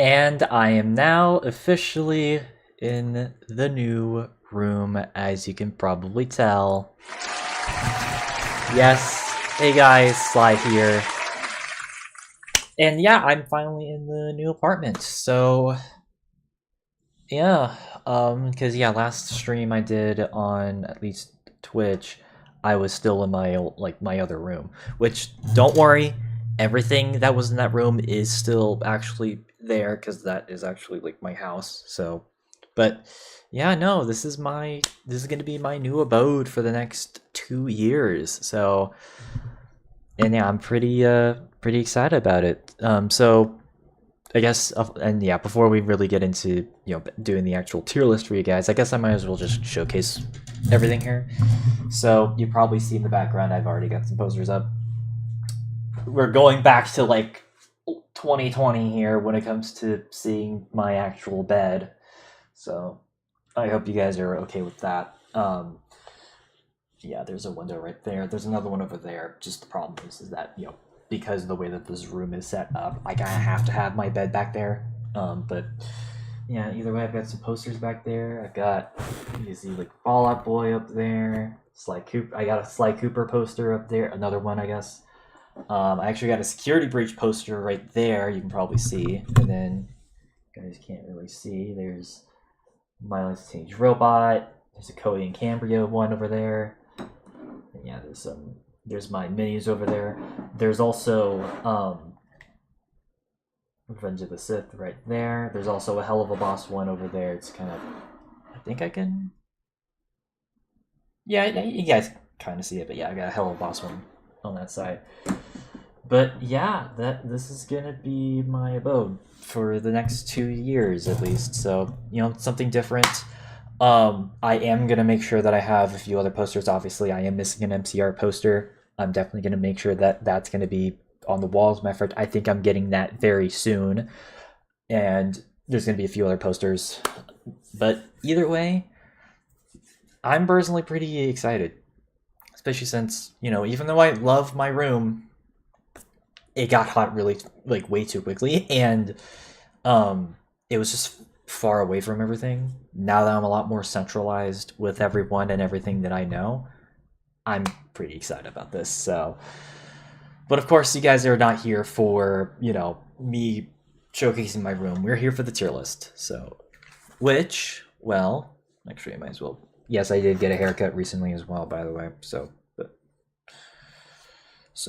And I am now officially in the new room, as you can probably tell. Yes, hey guys, Sly here. And yeah, I'm finally in the new apartment, so yeah, because yeah, last stream I did on at least Twitch, I was still in my my other room. Which don't worry, everything that was in that room is still actually there because that is actually like my house. So, but yeah, no, this is gonna be my new abode for the next 2 years. So, and yeah, I'm pretty excited about it. So I guess, and yeah, before we really get into doing the actual tier list for you guys, I guess I might as well just showcase everything here. So you probably see in the background, I've already got some posters up. We're going back to like 2020 here when it comes to seeing my actual bed. So I hope you guys are okay with that. Yeah, there's a window right there. There's another one over there. Just the problem is that because of the way that this room is set up, I kind of have to have my bed back there. But yeah, either way, I've got some posters back there. I've got, you can see like Fall Out Boy up there. Sly Cooper. I got a Sly Cooper poster up there. Another one, I guess. I actually got a Security Breach poster right there. You can probably see. And then, you guys can't really see. There's My Life Teenage Robot. There's a Cody and Cambria one over there. And yeah, there's my minis over there. There's also Revenge of the Sith right there. There's also a Hell of a Boss one over there. It's kind of, I think I can, yeah, you guys kind of see it, but yeah, I got a Hell of a Boss one on that side. But yeah, this is gonna be my abode for the next 2 years at least. So something different. I am gonna make sure that I have a few other posters. Obviously, I am missing an MCR poster. I'm definitely gonna make sure that that's gonna be on the walls. Matter of fact, I think I'm getting that very soon, and there's gonna be a few other posters. But either way, I'm personally pretty excited, especially since even though I love my room, it got hot really like way too quickly, and it was just far away from everything. Now that I'm a lot more centralized with everyone and everything that I know, I'm pretty excited about this. So, but of course, you guys are not here for me showcasing my room. We're here for the tier list. So, which, well, actually, I might as well. Yes, I did get a haircut recently as well, by the way. So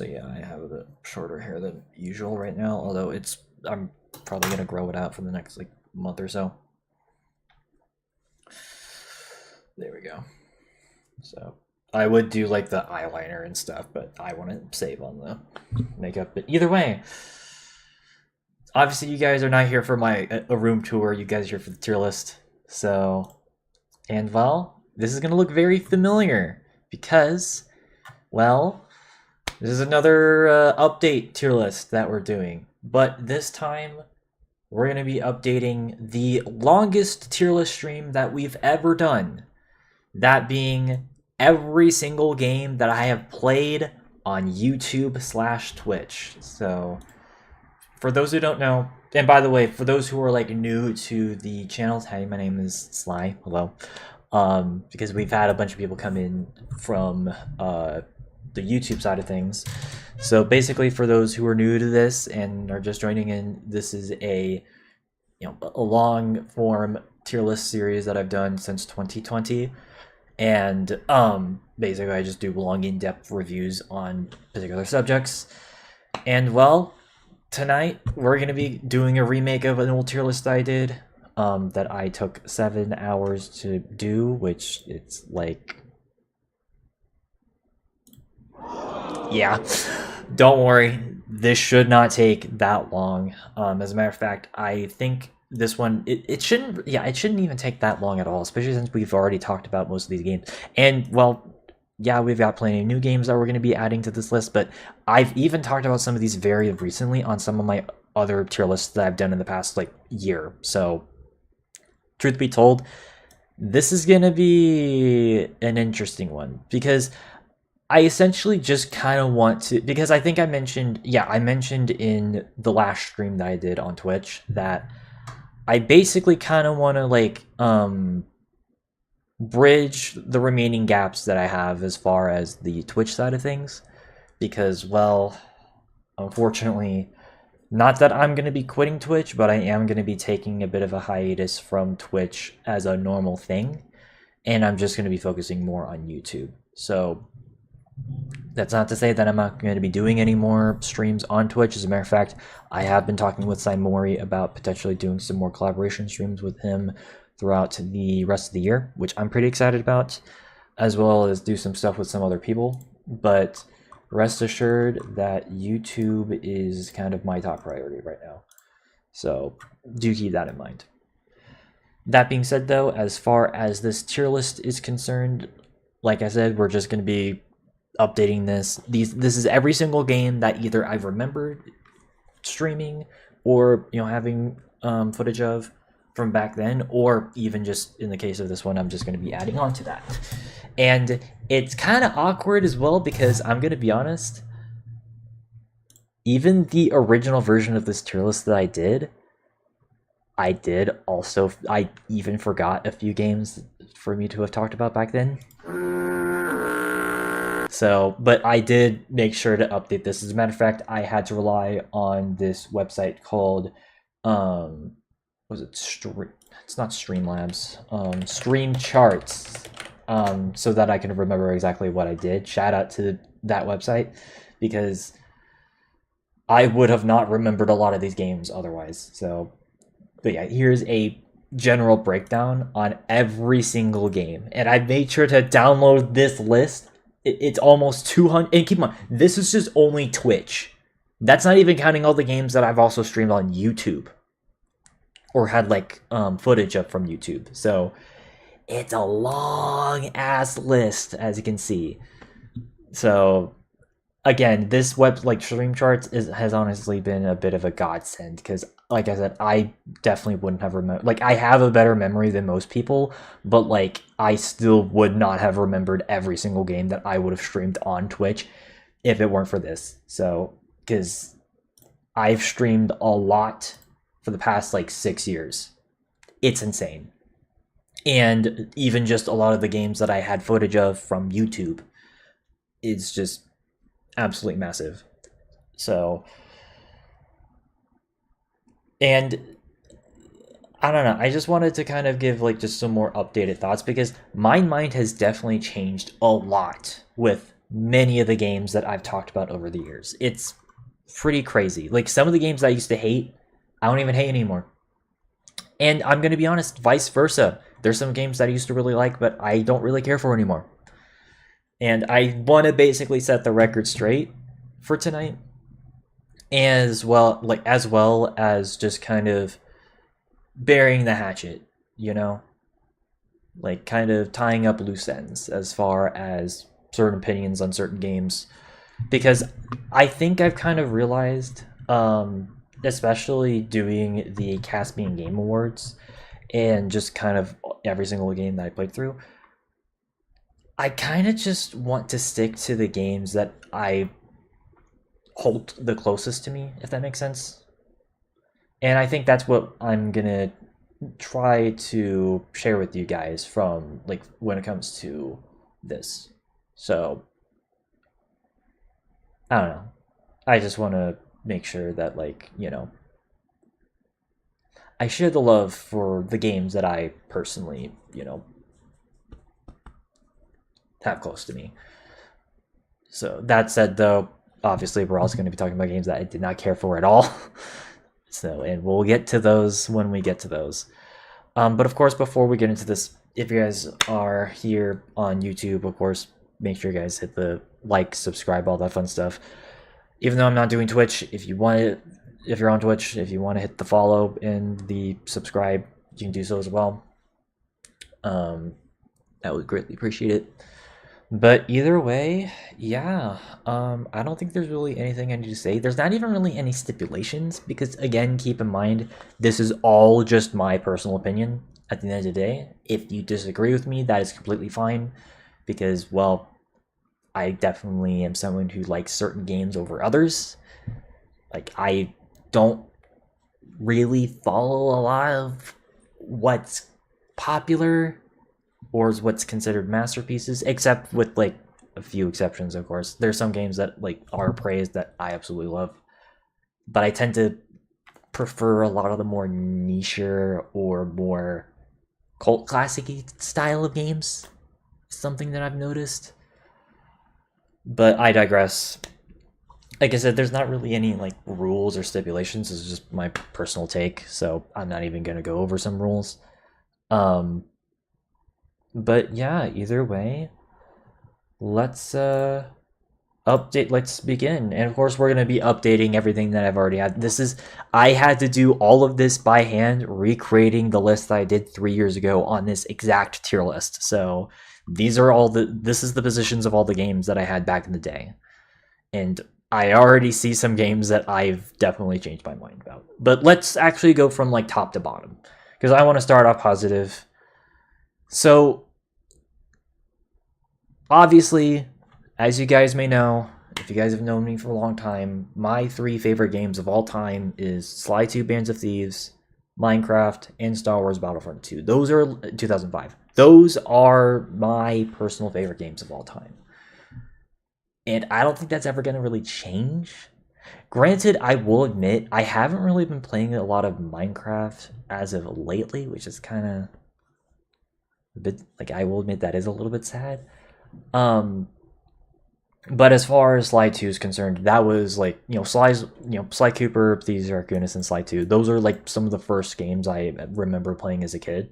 yeah, I have a bit shorter hair than usual right now. Although I'm probably gonna grow it out for the next like month or so. There we go. So I would do like the eyeliner and stuff, but I want to save on the makeup. But either way, obviously you guys are not here for a room tour. You guys are here for the tier list. So, and well, this is gonna look very familiar because, well, this is another update tier list that we're doing, but this time we're going to be updating the longest tier list stream that we've ever done. That being every single game that I have played on YouTube/Twitch. So for those who don't know, and by the way, for those who are like new to the channels, hey, my name is Sly. Hello. Because we've had a bunch of people come in from the YouTube side of things. So basically, for those who are new to this and are just joining in, this is a long form tier list series that I've done since 2020, and basically I just do long in-depth reviews on particular subjects. And well, tonight we're gonna be doing a remake of an old tier list I did that I took 7 hours to do, which it's like, yeah, don't worry, this should not take that long. As a matter of fact, I think this one it shouldn't even take that long at all, especially since we've already talked about most of these games. And well, yeah, we've got plenty of new games that we're going to be adding to this list, but I've even talked about some of these very recently on some of my other tier lists that I've done in the past like year. So truth be told, this is going to be an interesting one because I essentially just kind of want to, because I think I mentioned in the last stream that I did on Twitch that I basically kind of want to like bridge the remaining gaps that I have as far as the Twitch side of things, because, well, unfortunately, not that I'm going to be quitting Twitch, but I am going to be taking a bit of a hiatus from Twitch as a normal thing, and I'm just going to be focusing more on YouTube. So that's not to say that I'm not going to be doing any more streams on Twitch. As a matter of fact, I have been talking with Saimori about potentially doing some more collaboration streams with him throughout the rest of the year, which I'm pretty excited about, as well as do some stuff with some other people. But rest assured that YouTube is kind of my top priority right now. So do keep that in mind. That being said, though, as far as this tier list is concerned, like I said, we're just going to be updating this. This is every single game that either I've remembered streaming or, you know, having footage of from back then, or even just in the case of this one, I'm just going to be adding on to that. And it's kind of awkward as well, because I'm going to be honest, even the original version of this tier list that I even forgot a few games for me to have talked about back then. So, but I did make sure to update this. As a matter of fact, I had to rely on this website called, was it it's not Streamlabs, Stream Charts, so that I can remember exactly what I did. Shout out to that website, because I would have not remembered a lot of these games otherwise. So, but yeah, here's a general breakdown on every single game, and I made sure to download this list. It's almost 200, and keep in mind, this is just only Twitch. That's not even counting all the games that I've also streamed on YouTube, or had like footage of from YouTube. So it's a long ass list, as you can see. So again, this Stream Charts has honestly been a bit of a godsend, because like I said, I definitely wouldn't have remembered. Like, I have a better memory than most people, but like, I still would not have remembered every single game that I would have streamed on Twitch if it weren't for this. So, because I've streamed a lot for the past like 6 years. It's insane. And even just a lot of the games that I had footage of from YouTube, it's just absolutely massive. So, and I don't know, I just wanted to kind of give like just some more updated thoughts, because my mind has definitely changed a lot with many of the games that I've talked about over the years. It's pretty crazy. Like, some of the games I used to hate, I don't even hate anymore. And I'm going to be honest, vice versa. There's some games that I used to really like, but I don't really care for anymore. And I want to basically set the record straight for tonight, as well as just kind of burying the hatchet, you know? Like, kind of tying up loose ends as far as certain opinions on certain games. Because I think I've kind of realized, especially doing the Caspian Game Awards and just kind of every single game that I played through, I kind of just want to stick to the games that I hold the closest to me, if that makes sense. And I think that's what I'm gonna try to share with you guys from, like, when it comes to this. So, I don't know. I just want to make sure that, like, you know, I share the love for the games that I personally, you know, have close to me. So, that said, though, obviously we're also going to be talking about games that I did not care for at all. So, and we'll get to those when we get to those. But of course, before we get into this, if you guys are here on YouTube, of course, make sure you guys hit the like, subscribe, all that fun stuff. Even though I'm not doing Twitch, if you're on Twitch, if you want to hit the follow and the subscribe, you can do so as well. I would greatly appreciate it. But either way, yeah, I don't think there's really anything I need to say. There's not even really any stipulations, because, again, keep in mind, this is all just my personal opinion at the end of the day. If you disagree with me, that is completely fine, because, well, I definitely am someone who likes certain games over others. Like, I don't really follow a lot of what's popular or is what's considered masterpieces, except with like a few exceptions, of course. There's some games that like are praised that I absolutely love, but I tend to prefer a lot of the more niche or more cult classic style of games. Something that I've noticed. But I digress. Like I said, there's not really any like rules or stipulations. It's just my personal take, so I'm not even gonna go over some rules. Um, but yeah, either way, let's update. Let's begin. And of course, we're gonna be updating everything that I've already had. I had to do all of this by hand, recreating the list that I did 3 years ago on this exact tier list. So this is the positions of all the games that I had back in the day. And I already see some games that I've definitely changed my mind about. But let's actually go from like top to bottom, because I want to start off positive. So obviously, as you guys may know, if you guys have known me for a long time, my 3 favorite games of all time is Sly 2 Bands of Thieves, Minecraft, and Star Wars Battlefront 2. Those are 2005. Those are my personal favorite games of all time. And I don't think that's ever going to really change. Granted, I will admit, I haven't really been playing a lot of Minecraft as of lately, which is kind of a bit, like, I will admit that is a little bit sad. But as far as Sly 2 is concerned, that was like, Sly Cooper, Thieves Arcanus, and Sly 2. Those are like some of the first games I remember playing as a kid.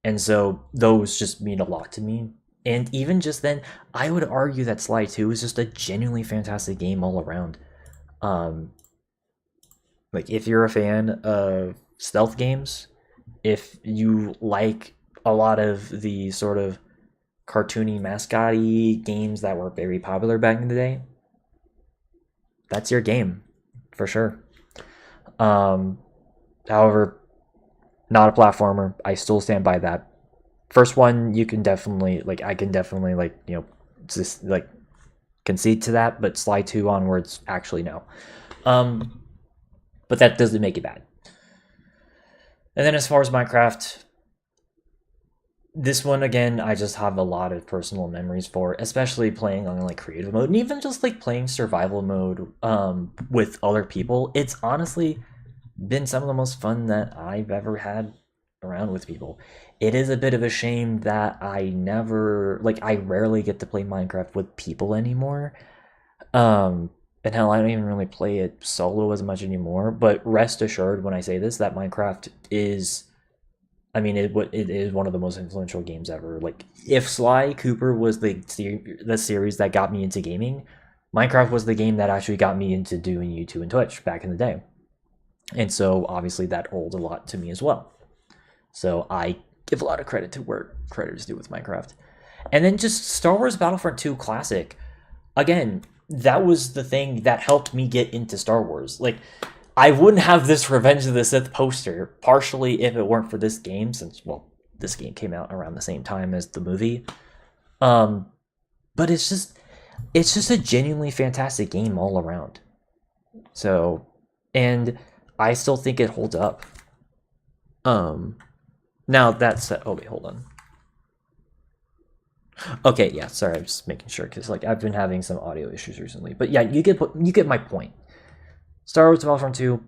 And so those just mean a lot to me. And even just then, I would argue that Sly 2 is just a genuinely fantastic game all around. Like, if you're a fan of stealth games, if you like a lot of the sort of cartoony mascot-y games that were very popular back in the day, that's your game, for sure. However, not a platformer. I still stand by that. First one, you can definitely I can definitely just like concede to that, but Sly 2 onwards, actually no. But that doesn't make it bad. And then as far as Minecraft, this one again, I just have a lot of personal memories for, especially playing on like creative mode and even just like playing survival mode with other people. It's honestly been some of the most fun that I've ever had around with people. It is a bit of a shame that I rarely get to play Minecraft with people anymore. And hell, I don't even really play it solo as much anymore. But rest assured, when I say this, that Minecraft is, I mean, it is one of the most influential games ever. Like, if Sly Cooper was the series that got me into gaming, Minecraft was the game that actually got me into doing YouTube and Twitch back in the day. And so obviously that holds a lot to me as well. So I give a lot of credit to where credit is due with Minecraft. And then just Star Wars Battlefront 2 Classic. Again, that was the thing that helped me get into Star Wars. Like, I wouldn't have this Revenge of the Sith poster, partially if it weren't for this game, since, well, this game came out around the same time as the movie. But it's just a genuinely fantastic game all around. So, and I still think it holds up. Now that said, oh wait, hold on. Okay, yeah, sorry, I'm just making sure because like I've been having some audio issues recently. But yeah, you get my point. Star Wars Battlefront 2,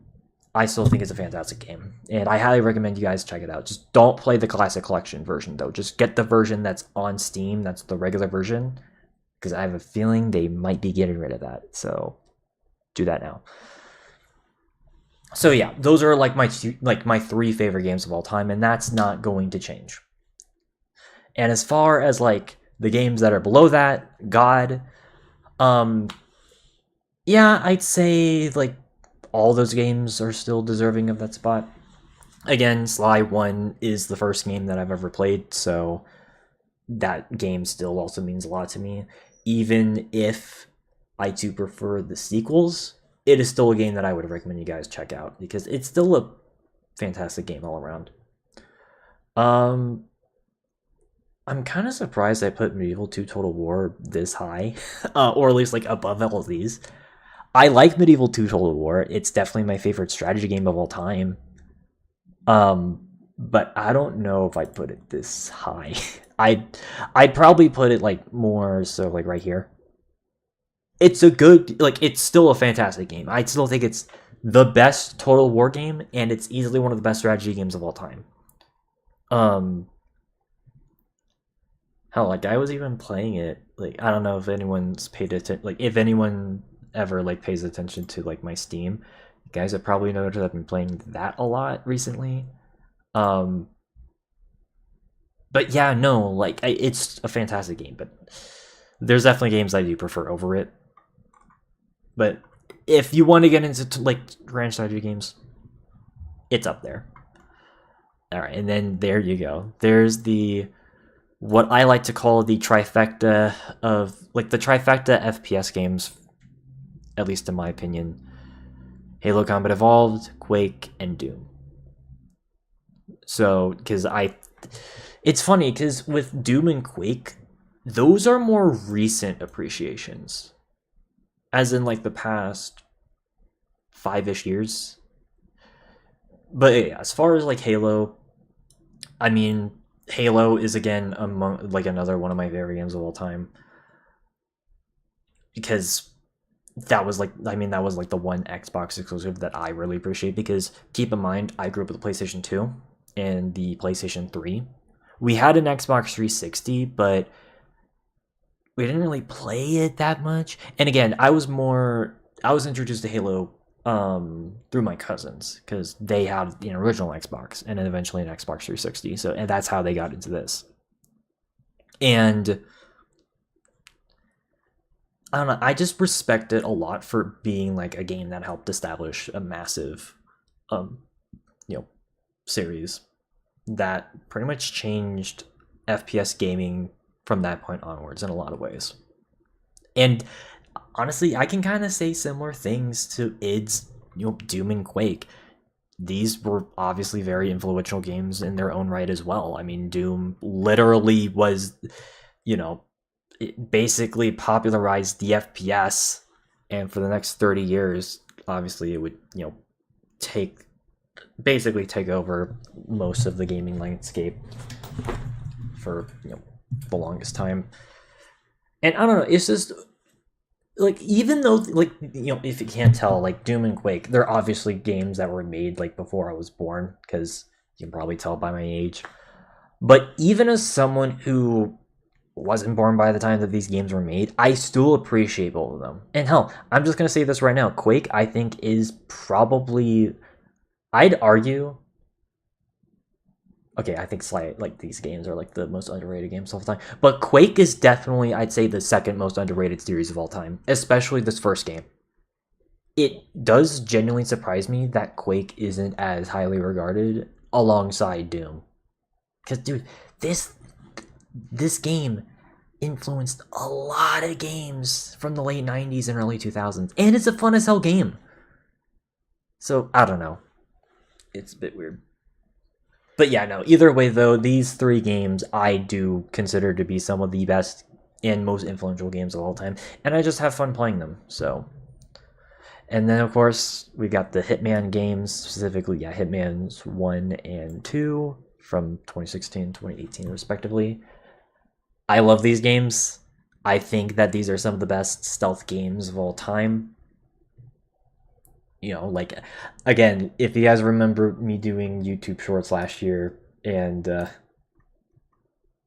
I still think it's a fantastic game, and I highly recommend you guys check it out. Just don't play the Classic Collection version though. Just get the version that's on Steam. That's the regular version, because I have a feeling they might be getting rid of that. So do that now. So yeah, those are like my 3 favorite games of all time, and that's not going to change. And as far as like the games that are below that, God, yeah, I'd say like all those games are still deserving of that spot. Again, Sly 1 is the first game that I've ever played, so that game still also means a lot to me. Even if I do prefer the sequels, it is still a game that I would recommend you guys check out because it's still a fantastic game all around. I'm kind of surprised I put Medieval 2 Total War this high, or at least like above all of these. I like Medieval 2 Total War. It's definitely my favorite strategy game of all time. But I don't know if I'd put it this high. I'd probably put it like more so like right here. It's a good, like, it's still a fantastic game. I still think it's the best Total War game, and it's easily one of the best strategy games of all time. Hell, like, I was even playing it, like, I don't know if anyone's paid attention, like, if anyone ever, like, pays attention to, like, my Steam, you guys have probably noticed I've been playing that a lot recently. But yeah, no, like, it's a fantastic game, but there's definitely games I do prefer over it. But if you want to get into, like, grand strategy games, it's up there. Alright, and then there you go. There's the, what I like to call the trifecta of, like, the trifecta FPS games, at least in my opinion. Halo Combat Evolved, Quake, and Doom. So, because it's funny, because with Doom and Quake, those are more recent appreciations. As in, like, the past 5-ish years. But yeah, as far as, like, Halo, I mean, Halo is, again, among, like, another one of my favorite games of all time. Because that was, like, I mean, that was, like, the one Xbox exclusive that I really appreciate, because keep in mind, I grew up with the PlayStation 2 and the PlayStation 3. We had an Xbox 360, but we didn't really play it that much. And again, I was introduced to Halo through my cousins, because they had the original Xbox and then eventually an Xbox 360. So, and that's how they got into this. And I don't know, I just respect it a lot for being like a game that helped establish a massive series that pretty much changed FPS gaming from that point onwards in a lot of ways. And honestly, I can kind of say similar things to id's, Doom and Quake. These were obviously very influential games in their own right as well. I mean, Doom literally was, it basically popularized the FPS, and for the next 30 years, obviously it would, take over most of the gaming landscape for, the longest time. And I don't know, it's just, like, even though, like, if you can't tell, like, Doom and Quake, they're obviously games that were made, like, before I was born, because you can probably tell by my age. But even as someone who wasn't born by the time that these games were made, I still appreciate both of them. And hell, I'm just going to say this right now, Quake, I think, is probably, I'd argue, okay, I think like, these games are, like, the most underrated games of all time. But Quake is definitely, I'd say, the second most underrated series of all time, especially this first game. It does genuinely surprise me that Quake isn't as highly regarded alongside Doom. Because, dude, this game influenced a lot of games from the late 90s and early 2000s. And it's a fun as hell game. So, I don't know. It's a bit weird. But yeah, no, either way, though, these three games I do consider to be some of the best and most influential games of all time. And I just have fun playing them, so. And then, of course, we got the Hitman games, specifically, Hitman's 1 and 2 from 2016 2018, respectively. I love these games. I think that these are some of the best stealth games of all time. Like, again, if you guys remember me doing YouTube Shorts last year and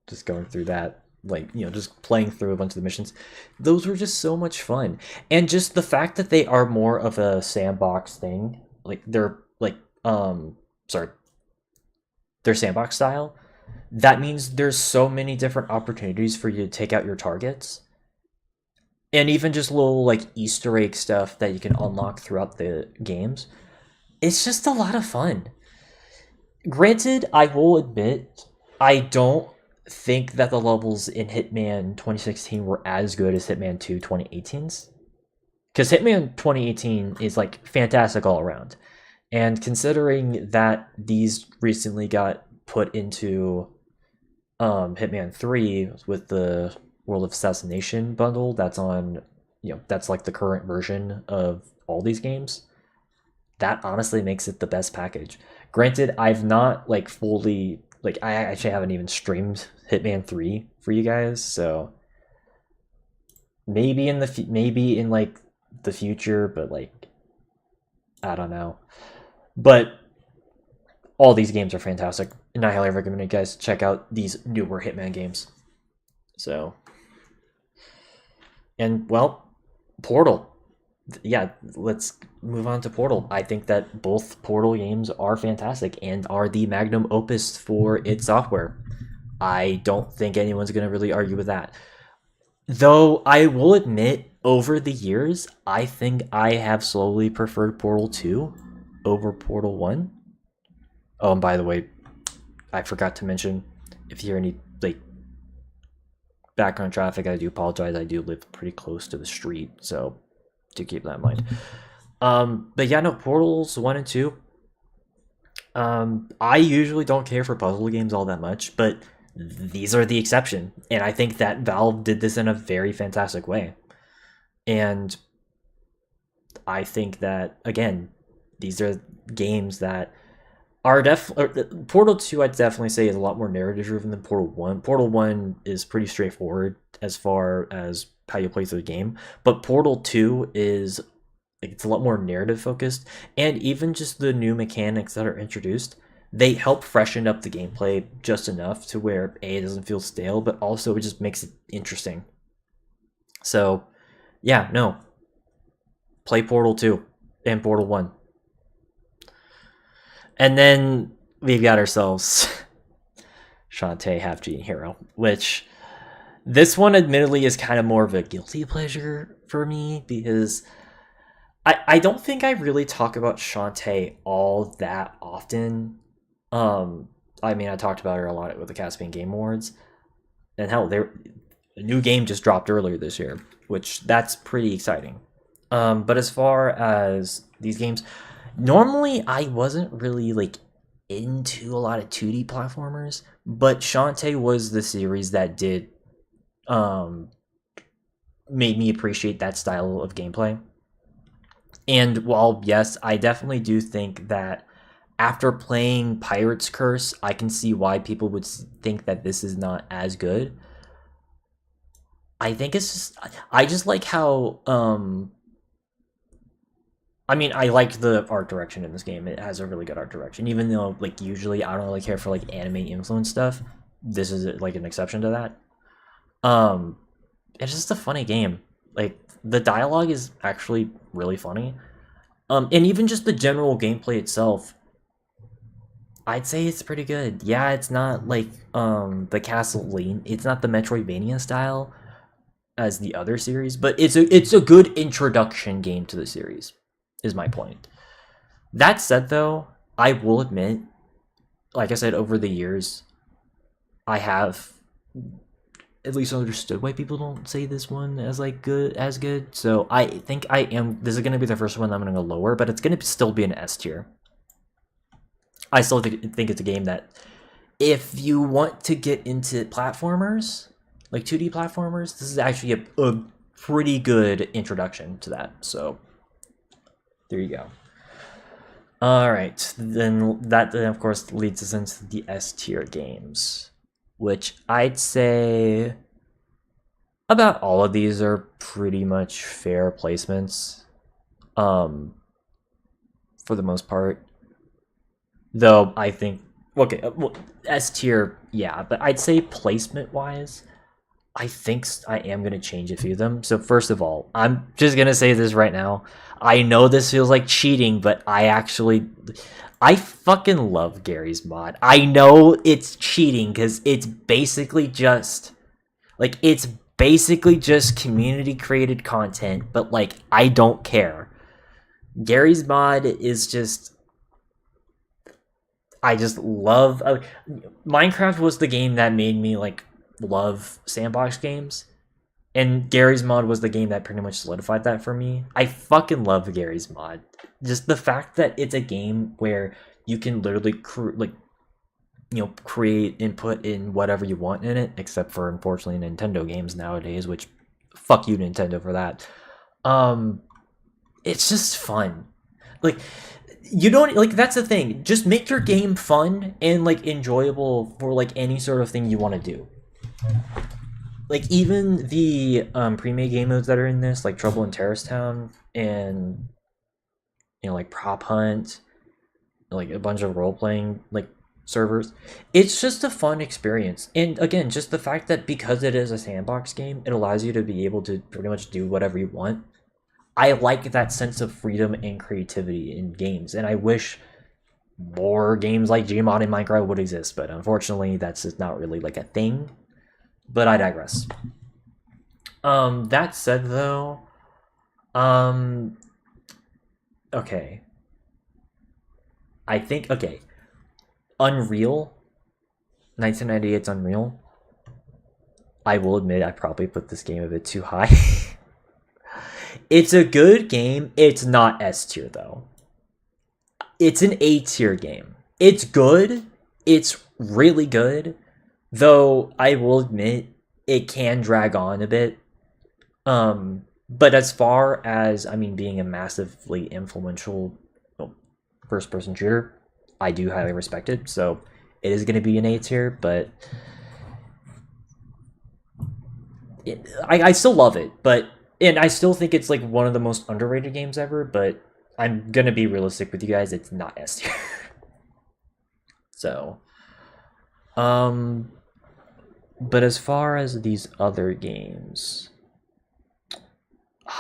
just going through that, like, just playing through a bunch of the missions, those were just so much fun. And just the fact that they are more of a sandbox thing, like, they're, like, they're sandbox style, that means there's so many different opportunities for you to take out your targets. And even just little, like, Easter egg stuff that you can unlock throughout the games. It's just a lot of fun. Granted, I will admit, I don't think that the levels in Hitman 2016 were as good as Hitman 2 2018's. Because Hitman 2018 is, like, fantastic all around. And considering that these recently got put into Hitman 3 with the World of Assassination bundle that's on that's like the current version of all these games, that honestly makes it the best package. Granted, I've not like fully like I actually haven't even streamed Hitman 3 for you guys, so maybe in like the future, but like I don't know. But all these games are fantastic, and I highly recommend you guys check out these newer Hitman games. So, and well, Portal. Yeah, let's move on to Portal. I think that both Portal games are fantastic and are the magnum opus for its software. I don't think anyone's going to really argue with that. Though I will admit, over the years, I think I have slowly preferred Portal 2 over Portal 1. Oh, and by the way, I forgot to mention, if you hear any like background traffic, I do apologize. I do live pretty close to the street, so do keep that in mind. But yeah, no, Portals 1 and 2. I usually don't care for puzzle games all that much, but these are the exception. And I think that Valve did this in a very fantastic way. And I think that, again, these are games that are Portal 2, I'd definitely say, is a lot more narrative driven than Portal 1. Portal 1 is pretty straightforward as far as how you play through the game, but Portal 2 is it's a lot more narrative focused, and even just the new mechanics that are introduced, they help freshen up the gameplay just enough to where it doesn't feel stale, but also it just makes it interesting. So yeah, no, play Portal 2 and Portal 1. And then we've got ourselves Shantae Half Gene Hero, which this one admittedly is kind of more of a guilty pleasure for me because I don't think I really talk about Shantae all that often. I mean, I talked about her a lot with the Caspian Game Awards, and hell, a new game just dropped earlier this year, which that's pretty exciting. But as far as these games, normally I wasn't really like into a lot of 2D platformers, but Shantae was the series that did made me appreciate that style of gameplay. And while yes, I definitely do think that after playing Pirate's Curse, I can see why people would think that this is not as good. I think it's just I just like how I mean, I like the art direction in this game. It has a really good art direction, even though like usually I don't really care for like anime influence stuff. This is like an exception to that. It's just a funny game. Like the dialogue is actually really funny. And even just the general gameplay itself, I'd say it's pretty good. Yeah, it's not like the Castlevania. It's not the Metroidvania style as the other series, but it's a good introduction game to the series. Is my point. That said, though, I will admit, like I said, over the years, I have at least understood why people don't say this one as like good. So I think I am. This is going to be the first one I'm going to go lower, but it's going to still be an S tier. I still think it's a game that, if you want to get into platformers, like 2D platformers, this is actually a pretty good introduction to that. So there you go. All right, then that of course leads us into the S tier games, which I'd say about all of these are pretty much fair placements, for the most part. Though I think okay, well, S tier, yeah, but I'd say placement wise, I think I am going to change a few of them. So first of all, I'm just going to say this right now. I know this feels like cheating, but I fucking love Gary's mod. I know it's cheating because it's basically just community created content, but like I don't care. Gary's mod is just I just love Minecraft was the game that made me like love sandbox games, and Gary's mod was the game that pretty much solidified that for me. I fucking love Gary's mod. Just the fact that it's a game where you can literally create and put in whatever you want in it, except for unfortunately Nintendo games nowadays, which fuck you Nintendo for that. it's just fun. Like, you don't like, that's the thing. Just make your game fun and like enjoyable for like any sort of thing you want to do. Like even the pre-made game modes that are in this, like Trouble in Terrace Town and like Prop Hunt, like a bunch of role-playing like servers, it's just a fun experience. And again, just the fact that because it is a sandbox game, it allows you to be able to pretty much do whatever you want. I like that sense of freedom and creativity in games, and I wish more games like Gmod and Minecraft would exist, but unfortunately that's just not really like a thing. But I digress. That said though, okay. I think, okay. Unreal, 1998's Unreal. I will admit I probably put this game a bit too high. It's a good game. It's not S tier though. It's an A tier game. It's good. It's really good. Though I will admit it can drag on a bit. But as far as, I mean, being a massively influential first person shooter, I do highly respect it. So it is going to be an A tier, but I still love it. And I still think it's like one of the most underrated games ever, but I'm going to be realistic with you guys. It's not S tier. So, but as far as these other games,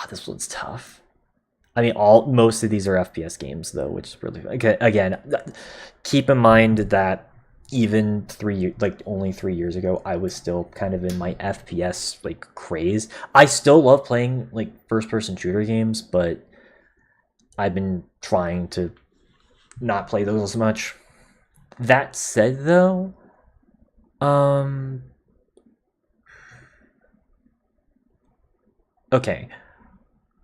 this one's tough. I mean, most of these are FPS games though, which is really, again, keep in mind that even only 3 years ago, I was still kind of in my FPS like craze. I still love playing like first person shooter games, but I've been trying to not play those as much. That said though, okay.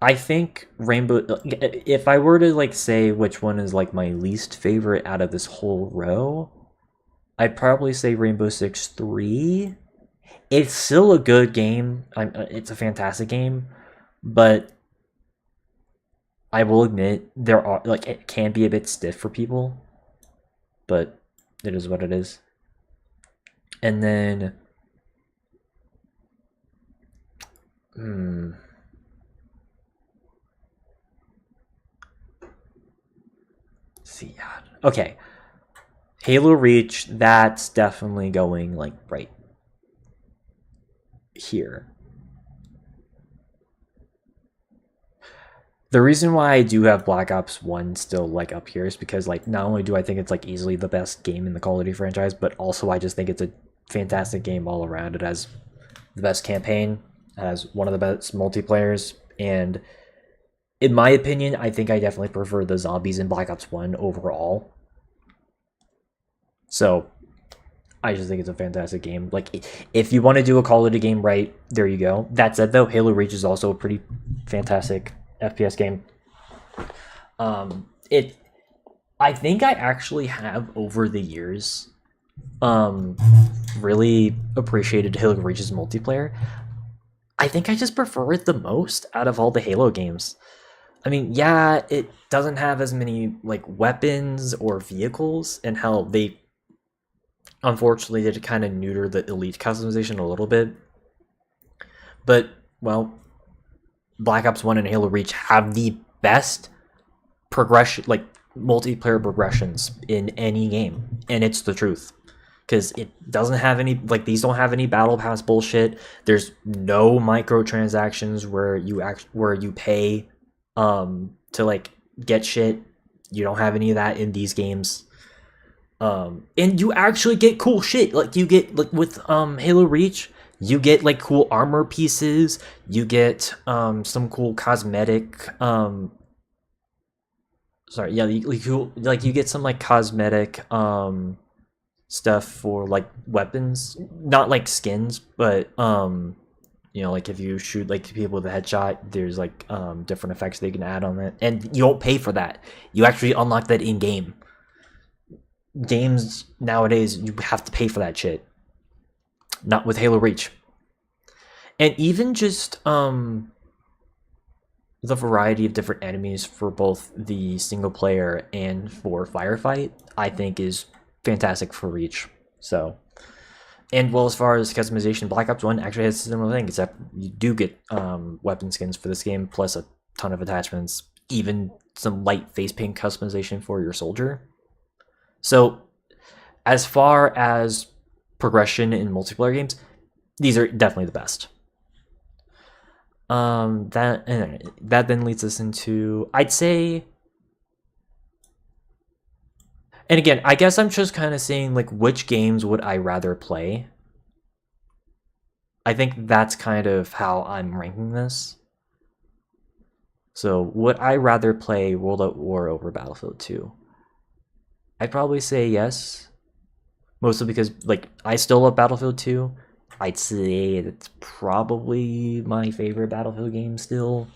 I think Rainbow, if I were to like say which one is like my least favorite out of this whole row, I'd probably say Rainbow Six 3. It's still a good game. It's a fantastic game, but I will admit there are like, it can be a bit stiff for people, but it is what it is. And then see, okay, Halo Reach, that's definitely going like right here. The reason why I do have Black Ops 1 still like up here is because like not only do I think it's like easily the best game in the Call of Duty franchise, but also I just think it's a fantastic game all around. It has the best campaign, it has one of the best multiplayers, and in my opinion, I think I definitely prefer the zombies in Black Ops 1 overall. So I just think it's a fantastic game. Like, if you want to do a Call of Duty game right, there you go. That said though, Halo Reach is also a pretty fantastic FPS game. I think I actually have over the years really appreciated Halo Reach's multiplayer. I think I just prefer it the most out of all the Halo games. I mean, yeah, it doesn't have as many like weapons or vehicles, and how they unfortunately did kind of neuter the elite customization a little bit. But well, Black Ops 1 and Halo Reach have the best progression, like multiplayer progressions in any game, and it's the truth. Because it doesn't have any, like, these don't have any battle pass bullshit. There's no microtransactions where you pay to like get shit. You don't have any of that in these games. And you actually get cool shit. Like, you get, like, with Halo Reach, you get like cool armor pieces, you get some cool cosmetic you get some like cosmetic stuff for like weapons, not like skins, but like if you shoot like people with a headshot, there's like different effects they can add on it, and you don't pay for that. You actually unlock that in game. Games nowadays, you have to pay for that shit. Not with Halo Reach. And even just the variety of different enemies for both the single player and for firefight, I think is fantastic for Reach. So, and well, as far as customization, Black Ops 1 actually has a similar thing, except you do get weapon skins for this game, plus a ton of attachments, even some light face paint customization for your soldier. So, as far as progression in multiplayer games, these are definitely the best. That then leads us into, I'd say, and again, I guess I'm just kind of saying, like, which games would I rather play? I think that's kind of how I'm ranking this. So, would I rather play World at War over Battlefield 2? I'd probably say yes. Mostly because, like, I still love Battlefield 2. I'd say it's probably my favorite Battlefield game still.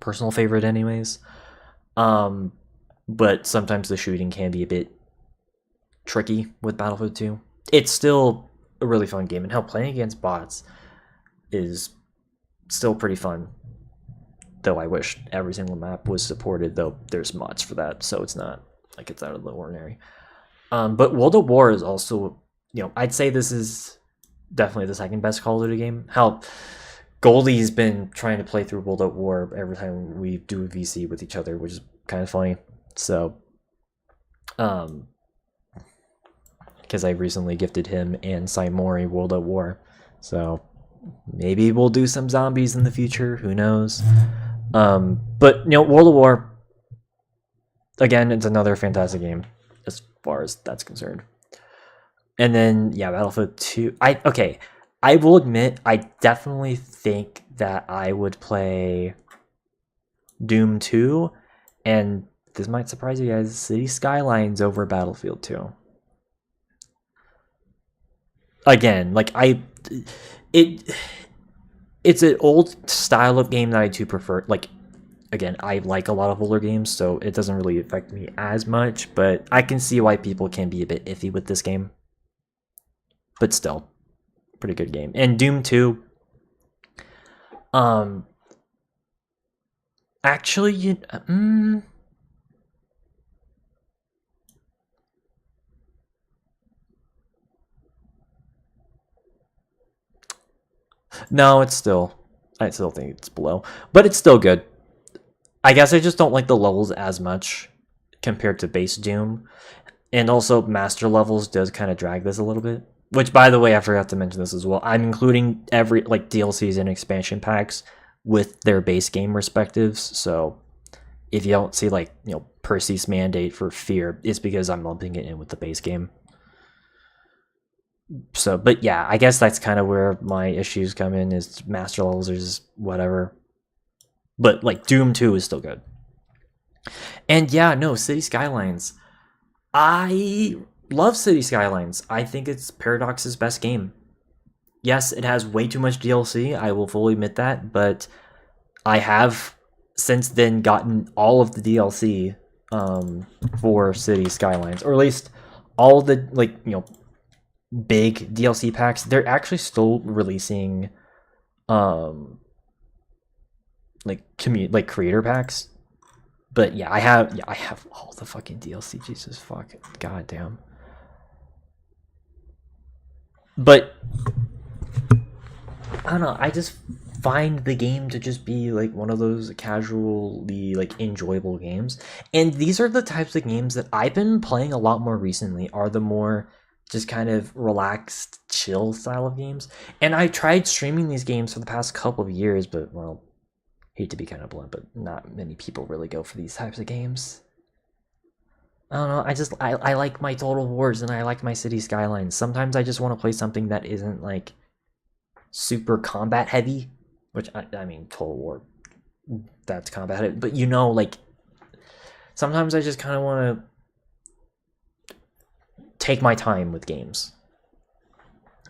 Personal favorite anyways. But sometimes the shooting can be a bit tricky with Battlefield 2. It's still a really fun game, and hell, playing against bots is still pretty fun. Though I wish every single map was supported, though there's mods for that, so it's not like it's out of the ordinary. But World at War is also, I'd say this is definitely the second best Call of Duty game. Hell, Goldie's been trying to play through World at War every time we do a VC with each other, which is kind of funny. So, because I recently gifted him and Saimori World at War, so maybe we'll do some zombies in the future. Who knows? But World at War, again, it's another fantastic game as far as that's concerned. And then Battlefield 2. I will admit, I definitely think that I would play Doom 2, and this might surprise you guys, City Skylines over Battlefield 2. Again, like it's an old style of game that I do prefer. Like, again, I like a lot of older games, so it doesn't really affect me as much, but I can see why people can be a bit iffy with this game. But still, pretty good game. And Doom 2, actually, no, I still think it's below, but it's still good. I guess I just don't like the levels as much compared to base Doom, and also Master Levels does kind of drag this a little bit. Which, by the way, I forgot to mention this as well. I'm including every DLCs and expansion packs with their base game respectives. So if you don't see Percy's Mandate for Fear, it's because I'm lumping it in with the base game. So, but yeah, I guess that's kind of where my issues come in, is Master Levels or just whatever. But Doom 2 is still good. And City Skylines. I love City Skylines. I think it's Paradox's best game. Yes, it has way too much DLC, I will fully admit that, but I have since then gotten all of the DLC for City Skylines, or at least all the big DLC packs. They're actually still releasing creator packs. But I have all the fucking DLC. Jesus fuck, goddamn. But I don't know. I just find the game to just be one of those casually enjoyable games. And these are the types of games that I've been playing a lot more recently. Are the more just kind of relaxed, chill style of games. And I tried streaming these games for the past couple of years, but well, hate to be kind of blunt, but not many people really go for these types of games. I don't know. I like my Total Wars and I like my City Skylines. Sometimes I just want to play something that isn't super combat heavy, which I mean Total War, that's combat heavy. But sometimes I just kind of want to take my time with games,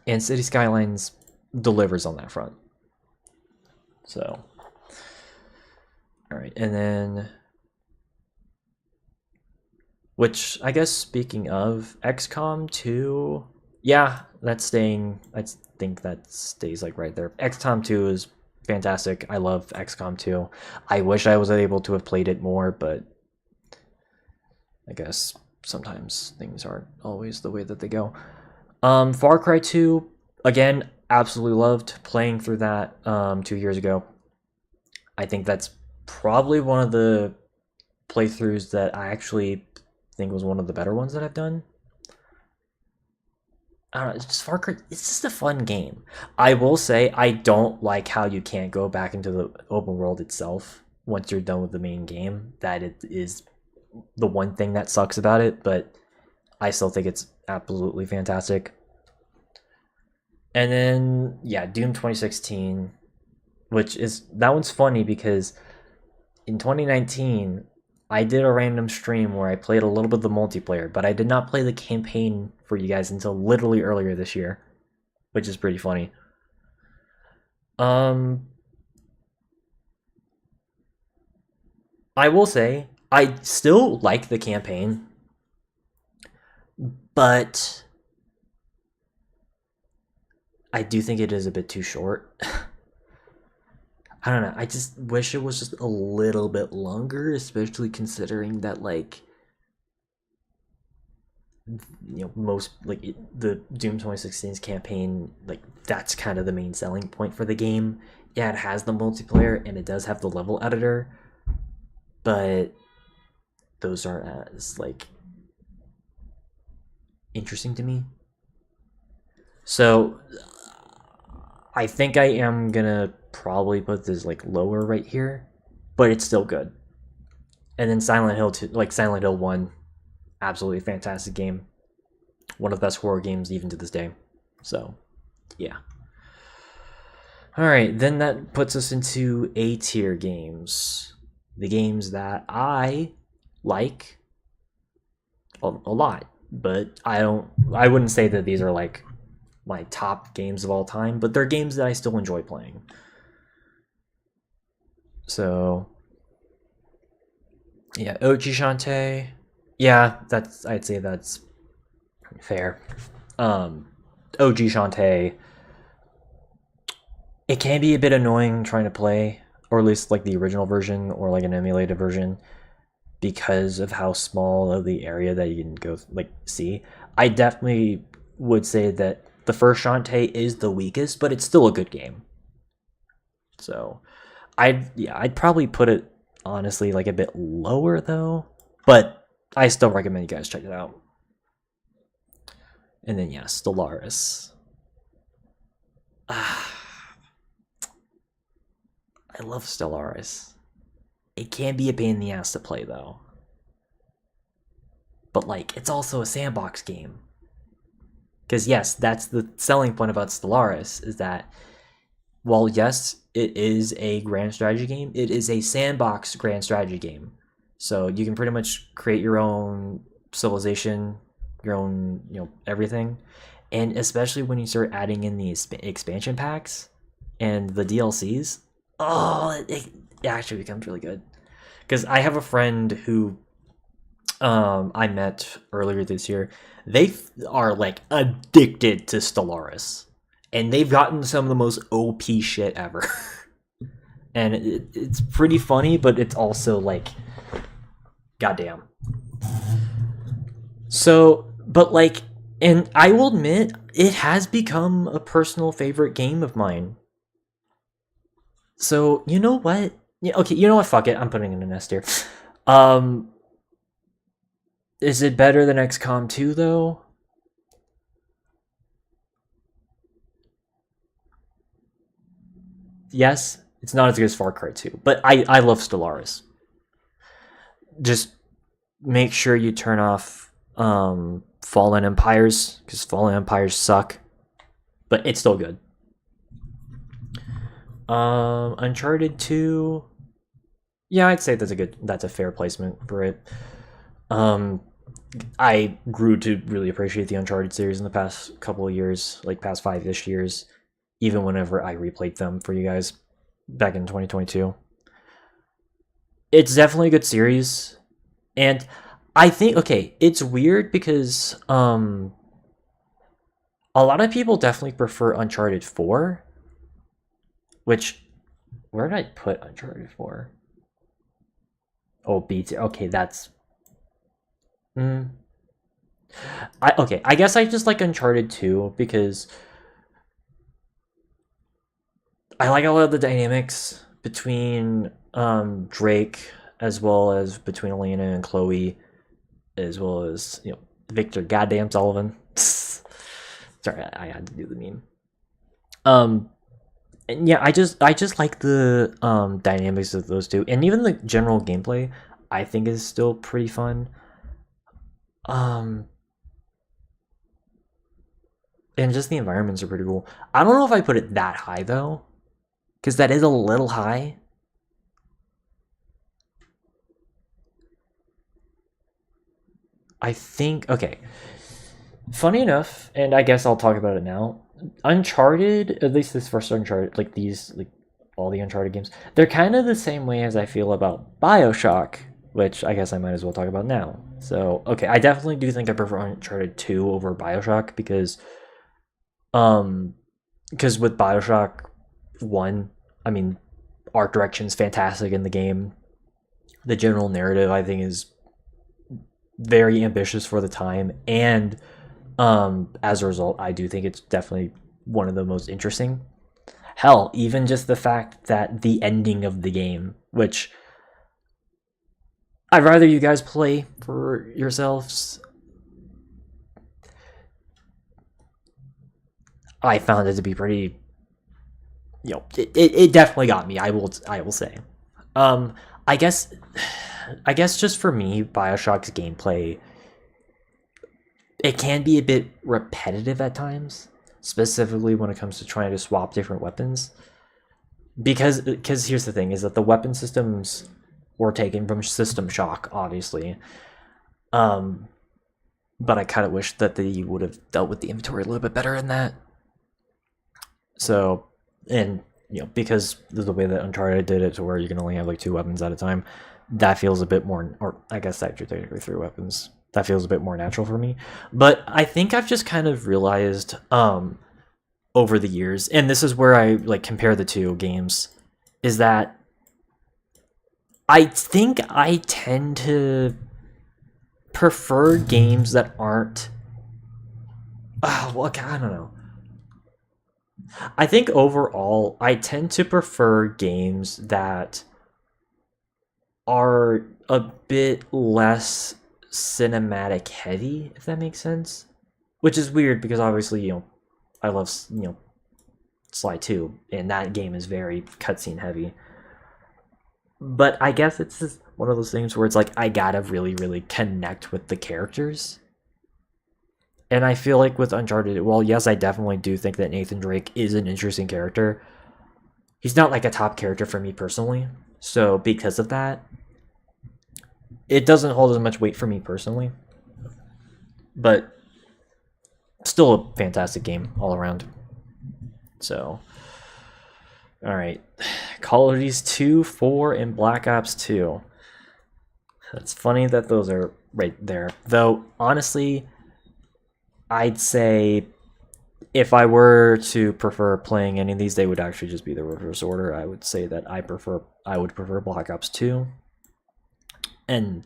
and City Skylines delivers on that front. So. All right, and then, which I guess speaking of XCOM 2, that's staying. I think that stays right there. XCOM 2 is fantastic. I love XCOM 2. I wish I was able to have played it more, but I guess sometimes things aren't always the way that they go. Far Cry 2, again, absolutely loved playing through that 2 years ago. I think that's probably one of the playthroughs that I actually think was one of the better ones that I've done. I don't know, it's just Far Cry. It's just a fun game. I will say I don't like how you can't go back into the open world itself once you're done with the main game. That it is the one thing that sucks about it, but I still think it's absolutely fantastic. And then yeah, Doom 2016, which is that one's funny because in 2019 I did a random stream where I played a little bit of the multiplayer, but I did not play the campaign for you guys until literally earlier this year, which is pretty funny. I will say I still like the campaign, but I do think it is a bit too short. I don't know. I just wish it was just a little bit longer, especially considering that like most like the Doom 2016's campaign, like that's kind of the main selling point for the game. Yeah, it has the multiplayer and it does have the level editor, but those aren't as like interesting to me. So I think I am gonna probably put this like lower right here, but it's still good. And then Silent Hill 2, like Silent Hill 1, absolutely fantastic game. One of the best horror games even to this day. So, yeah. Alright, then that puts us into A tier games. The games that I like a lot, but I wouldn't say that these are like my top games of all time, but they're games that I still enjoy playing. So, yeah, OG Shantae. Yeah, I'd say that's fair. OG Shantae. It can be a bit annoying trying to play, or at least like the original version or like an emulated version, because of how small of the area that you can go like see. I definitely would say that the first Shantae is the weakest, but it's still a good game. So, I'd probably put it honestly like a bit lower though, but I still recommend you guys check it out. And then yeah, Stellaris. I love Stellaris. It can be a pain in the ass to play though. But like, it's also a sandbox game. Because yes, that's the selling point about Stellaris, is that while yes, it is a grand strategy game, it is a sandbox grand strategy game. So you can pretty much create your own civilization, your own, everything. And especially when you start adding in these expansion packs and the DLCs, it actually becomes really good. Because I have a friend who I met earlier this year. They are like addicted to Stellaris, and they've gotten some of the most OP shit ever. And it's pretty funny, but it's also like, goddamn. So, but like, and I will admit, it has become a personal favorite game of mine. So, you know what? Yeah, okay, you know what? Fuck it. I'm putting it in S tier. Is it better than XCOM 2 though? Yes, it's not as good as Far Cry 2, but I love Stellaris. Just make sure you turn off Fallen Empires, because Fallen Empires suck, but it's still good. Uncharted 2. Yeah, I'd say that's a fair placement for it. I grew to really appreciate the Uncharted series in the past couple of years, like past 5-ish years, even whenever I replayed them for you guys back in 2022. It's definitely a good series, and I think, okay, it's weird because a lot of people definitely prefer Uncharted 4, which Where did I put Uncharted 4? Oh, B tier. Okay, that's. Okay, I guess I just like Uncharted 2 because I like a lot of the dynamics between Drake as well as between Elena and Chloe, as well as Victor goddamn Sullivan. Sorry, I had to do the meme. And yeah, I just like the dynamics of those two, and even the general gameplay I think is still pretty fun. Um, and just the environments are pretty cool. I don't know if I put it that high though, because that is a little high. I think okay. Funny enough, and I guess I'll talk about it now. Uncharted, at least this first Uncharted, like these, like all the Uncharted games, they're kind of the same way as I feel about Bioshock, which I guess I might as well talk about now. So, okay, I definitely do think I prefer Uncharted 2 over Bioshock um, because with Bioshock 1, I mean, art direction's fantastic in the game. The general narrative, I think, is very ambitious for the time, and as a result, I do think it's definitely one of the most interesting. Hell, even just the fact that the ending of the game, which I'd rather you guys play for yourselves, I found it to be pretty. It definitely got me. I will say. Um, I guess, I guess just for me, Bioshock's gameplay, it can be a bit repetitive at times, specifically when it comes to trying to swap different weapons. Because here's the thing: is that the weapon systems were taken from System Shock, obviously. Um, but I kind of wish that they would have dealt with the inventory a little bit better in that. So, and because the way that Uncharted did it, to where you can only have like two weapons at a time, that feels a bit more, or I guess actually technically three weapons. That feels a bit more natural for me. But I think I've just kind of realized over the years, and this is where I like compare the two games, is that I think I tend to prefer games that aren't. Well, I don't know. I think overall, I tend to prefer games that are a bit less cinematic heavy, if that makes sense. Which is weird because obviously, I love, Sly 2, and that game is very cutscene heavy. But I guess it's just one of those things where it's like I gotta really, really connect with the characters. And I feel like with Uncharted, well, yes, I definitely do think that Nathan Drake is an interesting character. He's not like a top character for me personally. So because of that, it doesn't hold as much weight for me personally. But still a fantastic game all around. So, all right. Call of Duty 2, 4, and Black Ops 2. It's funny that those are right there. Though, honestly, I'd say if I were to prefer playing any of these, they would actually just be the reverse order. I would say that I would prefer Black Ops 2, and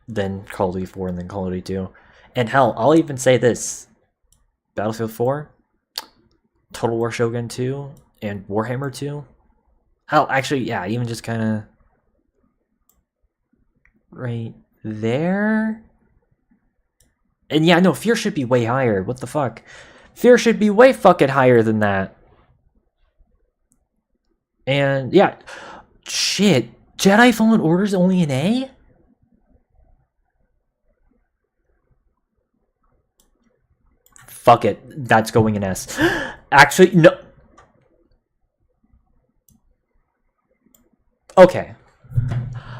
then Call of Duty 4, and then Call of Duty 2. And hell, I'll even say this: Battlefield 4, Total War Shogun 2, and Warhammer 2. Hell, actually, yeah, even just kind of right there. And yeah, no, Fear should be way higher. What the fuck? Fear should be way fucking higher than that. And yeah, shit. Jedi Fallen Order's only an A? Fuck it. That's going in S. Actually, no. Okay.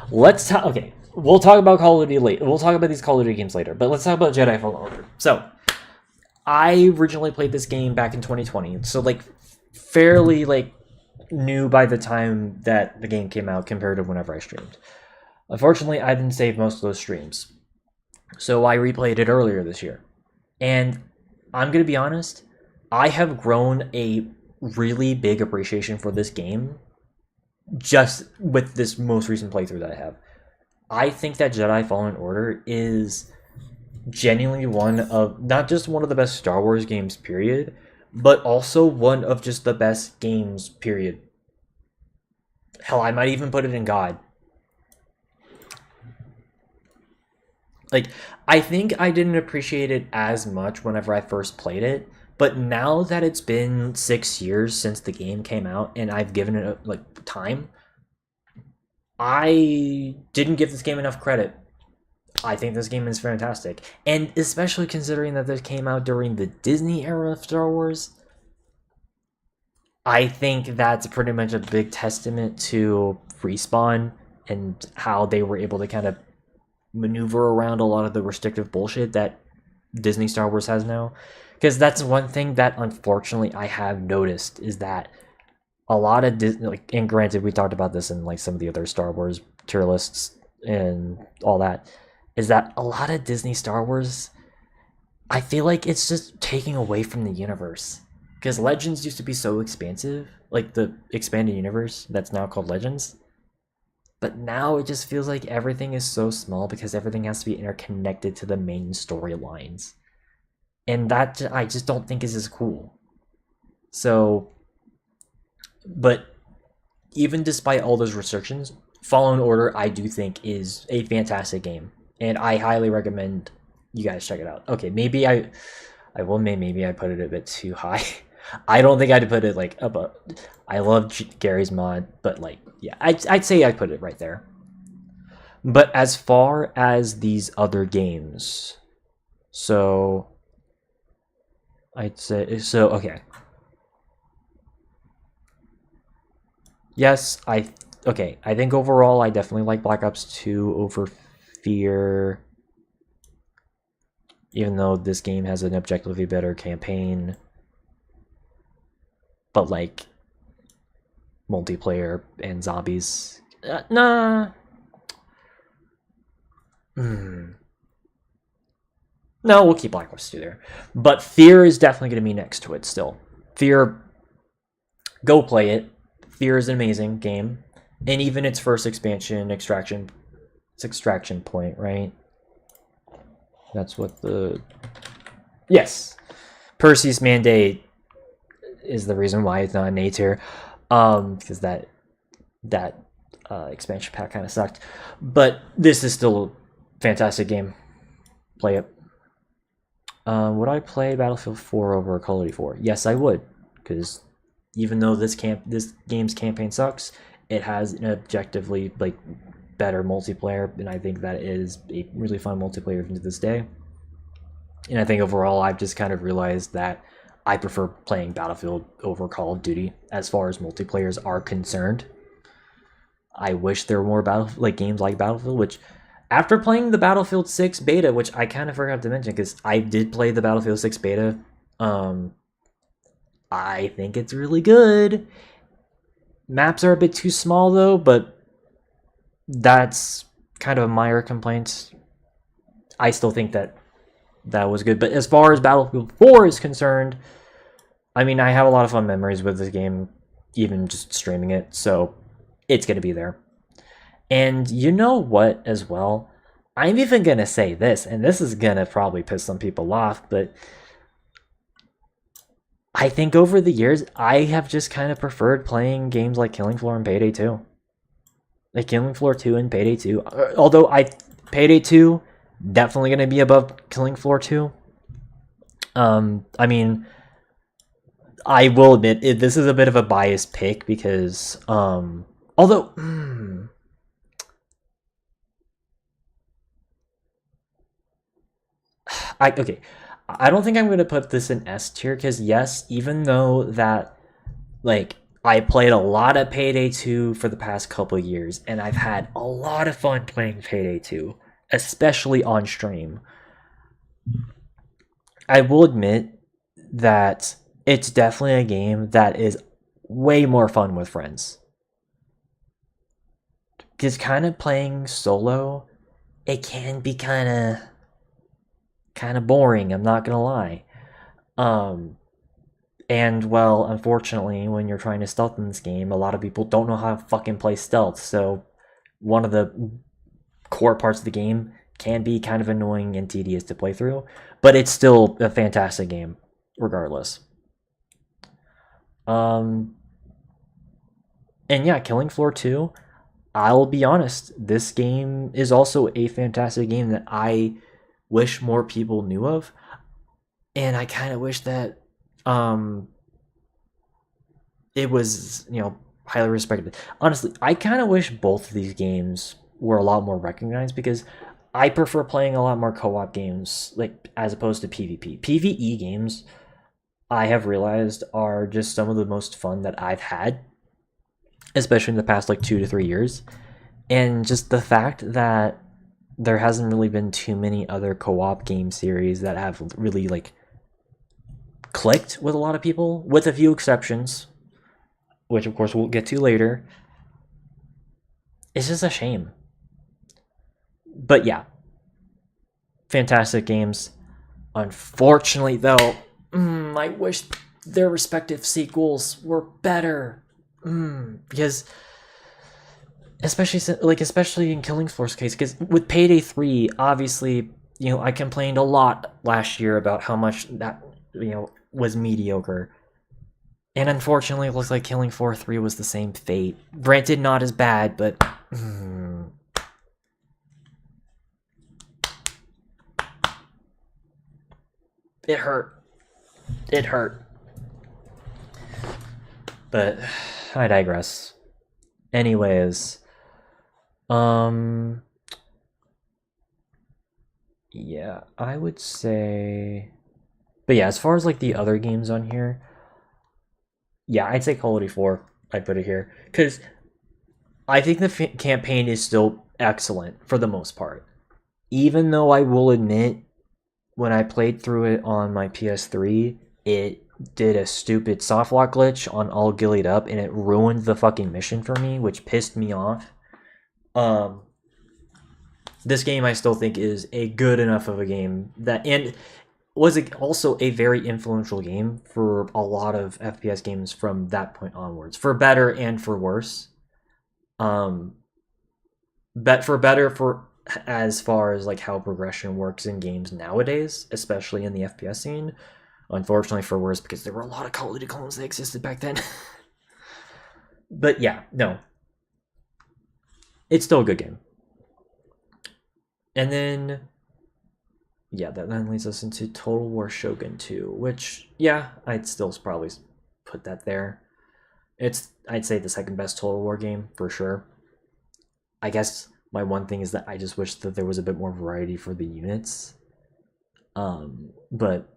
Let's talk. Okay. We'll talk about Call of Duty later. We'll talk about these Call of Duty games later. But let's talk about Jedi Fallen Order. So, I originally played this game back in 2020. So, like, fairly, like, new by the time that the game came out compared to whenever I streamed. Unfortunately, I didn't save most of those streams. So, I replayed it earlier this year. And I'm going to be honest, I have grown a really big appreciation for this game just with this most recent playthrough that I have. I think that Jedi Fallen Order is genuinely one of not just one of the best Star Wars games, period, but also one of just the best games, period. Hell, I might even put it in God. Like, I think I didn't appreciate it as much whenever I first played it, but now that it's been 6 years since the game came out and I've given it like time, I didn't give this game enough credit. I think this game is fantastic, and especially considering that this came out during the Disney era of Star Wars, I think that's pretty much a big testament to Respawn and how they were able to kind of maneuver around a lot of the restrictive bullshit that Disney Star Wars has now. Because that's one thing that unfortunately I have noticed is that a lot of Disney, like, and granted, we talked about this in like some of the other Star Wars tier lists and all that, is that a lot of Disney Star Wars, I feel like it's just taking away from the universe. Because Legends used to be so expansive, like the expanded universe that's now called Legends. But now it just feels like everything is so small because everything has to be interconnected to the main storylines. And that I just don't think is as cool. So, but even despite all those restrictions, Fallen Order I do think is a fantastic game, and I highly recommend you guys check it out. Okay, maybe maybe I put it a bit too high. I don't think I'd put it like above. I love Gary's mod, but like, yeah, I'd say I put it right there. But as far as these other games, so I'd say so. Okay. Yes, okay. I think overall, I definitely like Black Ops 2 over Fear, even though this game has an objectively better campaign. But like multiplayer and zombies, nah. No, we'll keep Black Ops 2 there. But Fear is definitely going to be next to it still. Fear, go play it. Fear is an amazing game. And even its first expansion, Extraction, it's Extraction Point, right? That's what the... Yes. Perseus Mandate is the reason why it's not an A tier. Because that expansion pack kind of sucked. But this is still a fantastic game. Play it. Would I play Battlefield 4 over Call of Duty 4? Yes, I would, because even though this game's campaign sucks, it has an objectively like better multiplayer, and I think that is a really fun multiplayer even to this day. And I think overall, I've just kind of realized that I prefer playing Battlefield over Call of Duty as far as multiplayers are concerned. I wish there were more games like Battlefield, which after playing the Battlefield 6 beta, which I kind of forgot to mention because I did play the Battlefield 6 beta, I think it's really good. Maps are a bit too small though, but that's kind of a minor complaint. I still think that was good. But as far as Battlefield 4 is concerned, I mean, I have a lot of fun memories with this game, even just streaming it, so it's going to be there. And you know what, as well? I'm even going to say this, and this is going to probably piss some people off, but I think over the years, I have just kind of preferred playing games like Killing Floor and Payday 2. Like Killing Floor 2 and Payday 2. Although Payday 2, definitely going to be above Killing Floor 2. I mean, I will admit, this is a bit of a biased pick because, although... okay, I don't think I'm going to put this in S tier because yes, even though that, like, I played a lot of Payday 2 for the past couple of years, and I've had a lot of fun playing Payday 2, especially on stream. I will admit that it's definitely a game that is way more fun with friends. Because kind of playing solo, it can be kind of boring, I'm not gonna lie. And well, unfortunately, when you're trying to stealth in this game, a lot of people don't know how to fucking play stealth. So one of the core parts of the game can be kind of annoying and tedious to play through, but it's still a fantastic game regardless. And yeah, Killing Floor 2, I'll be honest, this game is also a fantastic game that I wish more people knew of. And I kind of wish that it was, highly respected. Honestly, I kind of wish both of these games were a lot more recognized because I prefer playing a lot more co-op games, like as opposed to PvP. PvE games, I have realized, are just some of the most fun that I've had, especially in the past like 2 to 3 years. And just the fact that there hasn't really been too many other co-op game series that have really like clicked with a lot of people, with a few exceptions, which of course we'll get to later. It's just a shame. But yeah, fantastic games. Unfortunately, though, I wish their respective sequels were better. Because especially in Killing Floor's case, because with Payday 3, obviously, I complained a lot last year about how much that was mediocre. And unfortunately, it looks like Killing Floor 3 was the same fate. Granted, not as bad, but it hurt. It hurt. But I digress. Anyways, yeah, I would say, but yeah, as far as like the other games on here, yeah, I'd say Call of Duty 4. I'd put it here because I think the campaign is still excellent for the most part. Even though I will admit, when I played through it on my PS3, it did a stupid softlock glitch on All Gillied Up, and it ruined the fucking mission for me, which pissed me off. This game I still think is a good enough of a game that, and was also a very influential game for a lot of FPS games from that point onwards, for better and for worse. But for better, for as far as like how progression works in games nowadays, especially in the FPS scene. Unfortunately for worse, because there were a lot of Call of Duty clones that existed back then. But yeah, no, it's still a good game. And then, yeah, that then leads us into Total War Shogun 2, which, yeah, I'd still probably put that there. It's, I'd say, the second best Total War game, for sure. I guess my one thing is that I just wish that there was a bit more variety for the units. But,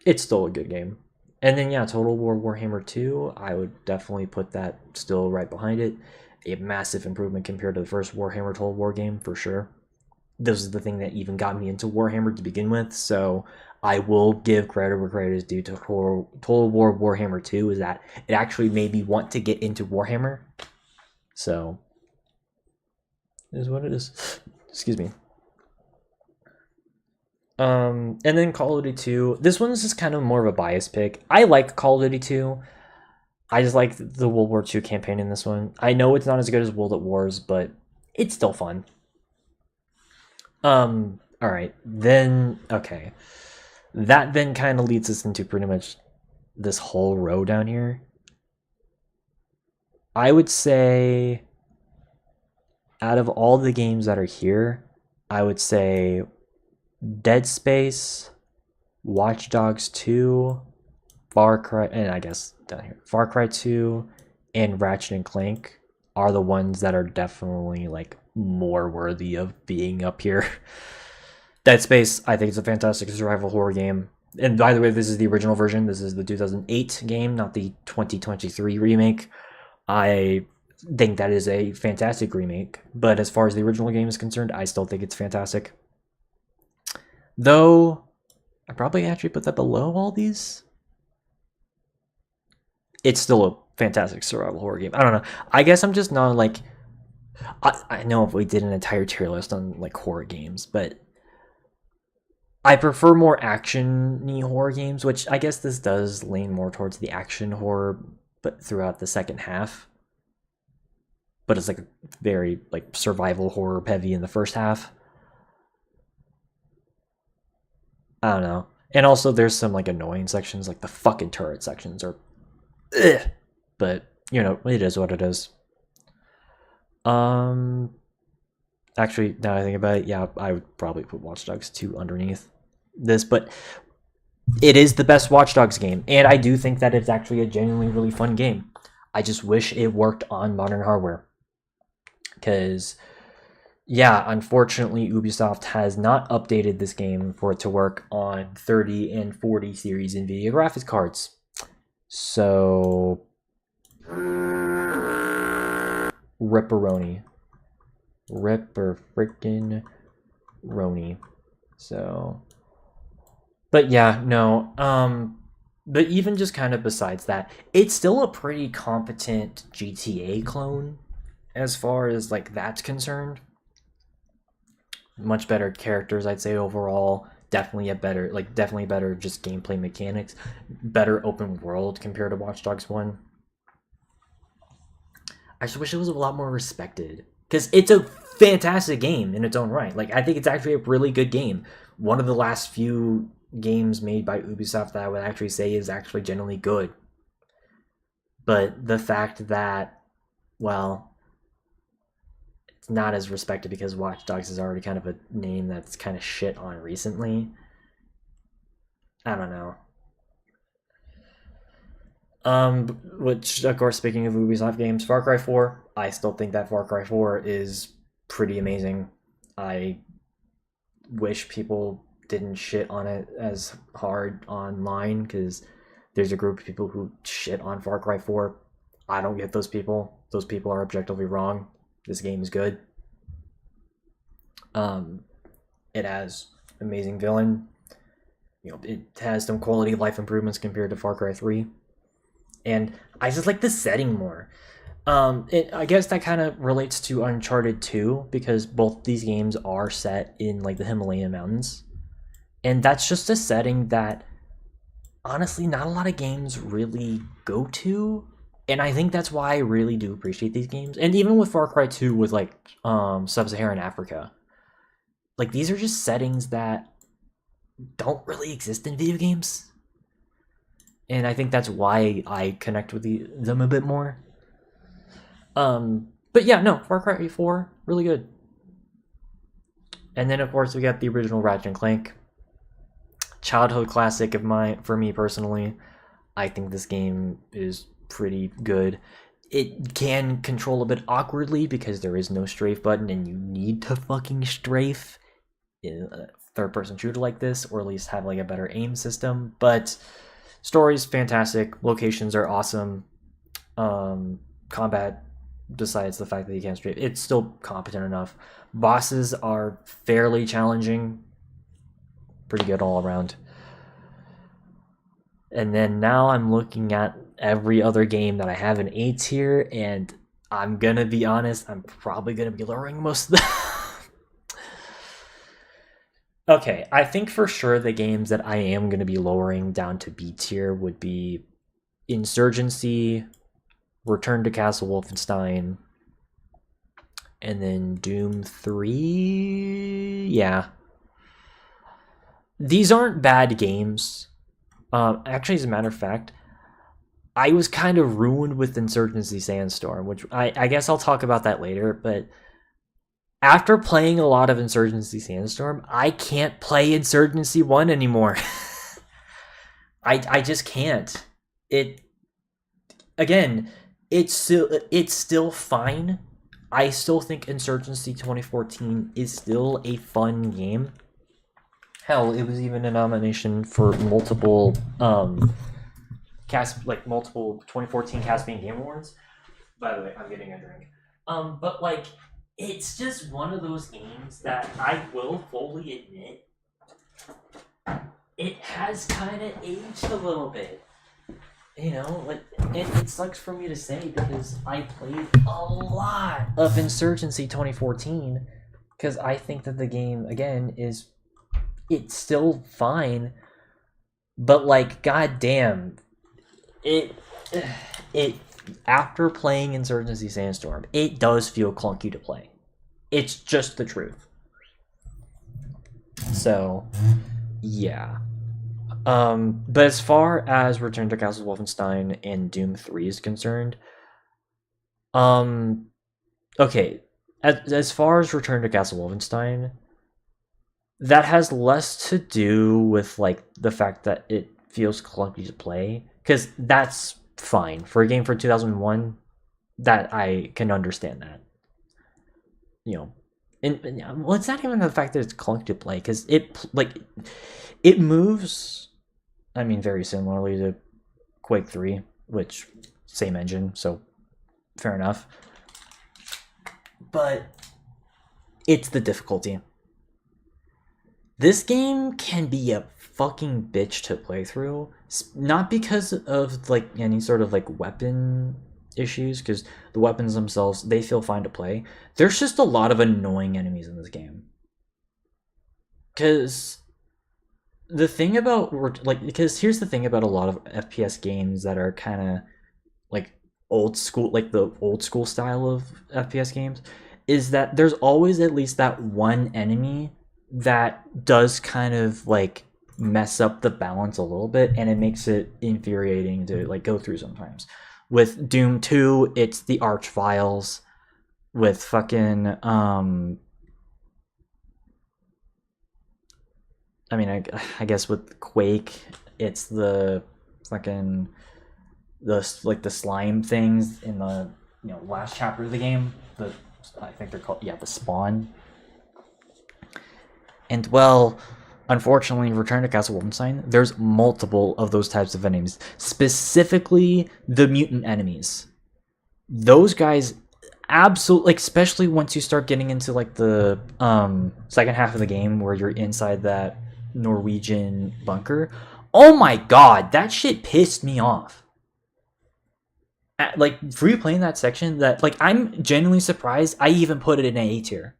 it's still a good game. And then, yeah, Total War Warhammer 2, I would definitely put that still right behind it. A massive improvement compared to the first Warhammer Total War game, for sure. This is the thing that even got me into Warhammer to begin with, so I will give credit where credit is due to Total War Warhammer 2, is that it actually made me want to get into Warhammer. So, it is what it is. Excuse me. And then Call of Duty 2. This one's just kind of more of a bias pick. I like Call of Duty 2. I just like the World War II campaign in this one. I know it's not as good as World at Wars, but it's still fun. Alright. Then, okay. That then kind of leads us into pretty much this whole row down here. I would say, out of all the games that are here, I would say Dead Space, Watch Dogs 2, Far Cry, and I guess down here, Far Cry 2, and Ratchet and Clank are the ones that are definitely like more worthy of being up here. Dead Space, I think it's a fantastic survival horror game. And by the way, this is the original version. This is the 2008 game, not the 2023 remake. I think that is a fantastic remake. But as far as the original game is concerned, I still think it's fantastic. Though, I probably actually put that below all these. It's still a fantastic survival horror game. I don't know. I guess I'm just not like... I know if we did an entire tier list on like horror games, but I prefer more action-y horror games, which I guess this does lean more towards the action horror, but throughout the second half. But it's like very like survival horror heavy in the first half. I don't know. And also there's some like annoying sections, like the fucking turret sections are ugh. But you know, it is what it is. Actually, now I think about it, yeah, I would probably put Watch Dogs 2 underneath this, but it is the best Watch Dogs game, and I do think that it's actually a genuinely really fun game. I just wish it worked on modern hardware. Because, yeah, unfortunately, Ubisoft has not updated this game for it to work on 30 and 40 series NVIDIA graphics cards. So, ripperoni. Ripper freaking Roni. So, but yeah, no. But even just kind of besides that, it's still a pretty competent GTA clone as far as like that's concerned. Much better characters, I'd say overall. Definitely better just gameplay mechanics. Better open world compared to Watch Dogs 1. I just wish it was a lot more respected. Because it's a fantastic game in its own right. Like, I think it's actually a really good game. One of the last few games made by Ubisoft that I would actually say is actually genuinely good. But the fact that, well, it's not as respected because Watch Dogs is already kind of a name that's kind of shit on recently. I don't know. Which, of course, speaking of Ubisoft games, Far Cry 4, I still think that Far Cry 4 is pretty amazing. I wish people didn't shit on it as hard online, because there's a group of people who shit on Far Cry 4. I don't get those people. Those people are objectively wrong. This game is good. It has amazing villain. You know, it has some quality of life improvements compared to Far Cry 3. And I just like the setting more. I guess that kind of relates to Uncharted 2, because both these games are set in like the Himalayan mountains. And that's just a setting that honestly not a lot of games really go to. And I think that's why I really do appreciate these games. And even with Far Cry 2 with like Sub-Saharan Africa. Like, these are just settings that don't really exist in video games. And I think that's why I connect with them a bit more. But yeah, no, Far Cry 4, really good. And then, of course, we got the original Ratchet and Clank. Childhood classic of mine, for me personally. I think this game is pretty good. It can control a bit awkwardly because there is no strafe button and you need to fucking strafe in a third-person shooter like this, or at least have like a better aim system. But story's fantastic. Locations are awesome. Combat, besides the fact that you can't strafe, it's still competent enough. Bosses are fairly challenging. Pretty good all around. And then now I'm looking at every other game that I have in A tier, and I'm gonna be honest, I'm probably gonna be lowering most of them. Okay, I think for sure the games that I am gonna be lowering down to B tier would be Insurgency, Return to Castle Wolfenstein, and then Doom 3. Yeah. These aren't bad games. Actually, as a matter of fact, I was kind of ruined with Insurgency Sandstorm, which I guess I'll talk about that later, but after playing a lot of Insurgency Sandstorm, I can't play Insurgency 1 anymore. I just can't. It's still fine. I still think Insurgency 2014 is still a fun game. Hell, it was even a nomination for multiple multiple 2014 Caspian Game Awards. By the way, I'm getting a drink. But like, it's just one of those games that I will fully admit it has kind of aged a little bit. You know, like, it sucks for me to say because I played a lot of Insurgency 2014 because I think that the game, again, is it's still fine, but like, goddamn, it after playing Insurgency Sandstorm, it does feel clunky to play. It's just the truth. So, yeah. But as far as Return to Castle Wolfenstein and Doom 3 is concerned, okay, as far as Return to Castle Wolfenstein, that has less to do with like the fact that it feels clunky to play, because that's fine for a game for 2001. That I can understand that, you know. And well, it's not even the fact that it's clunky to play, because it moves. I mean, very similarly to Quake 3, which same engine, so fair enough. But it's the difficulty. This game can be a fucking bitch to play through, not because of like any sort of like weapon issues, because the weapons themselves, they feel fine to play. There's just a lot of annoying enemies in this game. Because the thing about because here's the thing about a lot of FPS games that are kind of like old school, like the old school style of FPS games, is that there's always at least that one enemy that does kind of like mess up the balance a little bit, and it makes it infuriating to like go through sometimes. With Doom 2, it's the Archviles. With fucking I mean, I guess with Quake, it's the fucking the slime things in the last chapter of the game. I think they're called the spawn. And well, unfortunately, in Return to Castle Wolfenstein, there's multiple of those types of enemies. Specifically, the mutant enemies. Those guys absolutely, like, especially once you start getting into like the second half of the game where you're inside that Norwegian bunker. Oh my god, that shit pissed me off. Like, replaying that section, that like I'm genuinely surprised I even put it in A tier.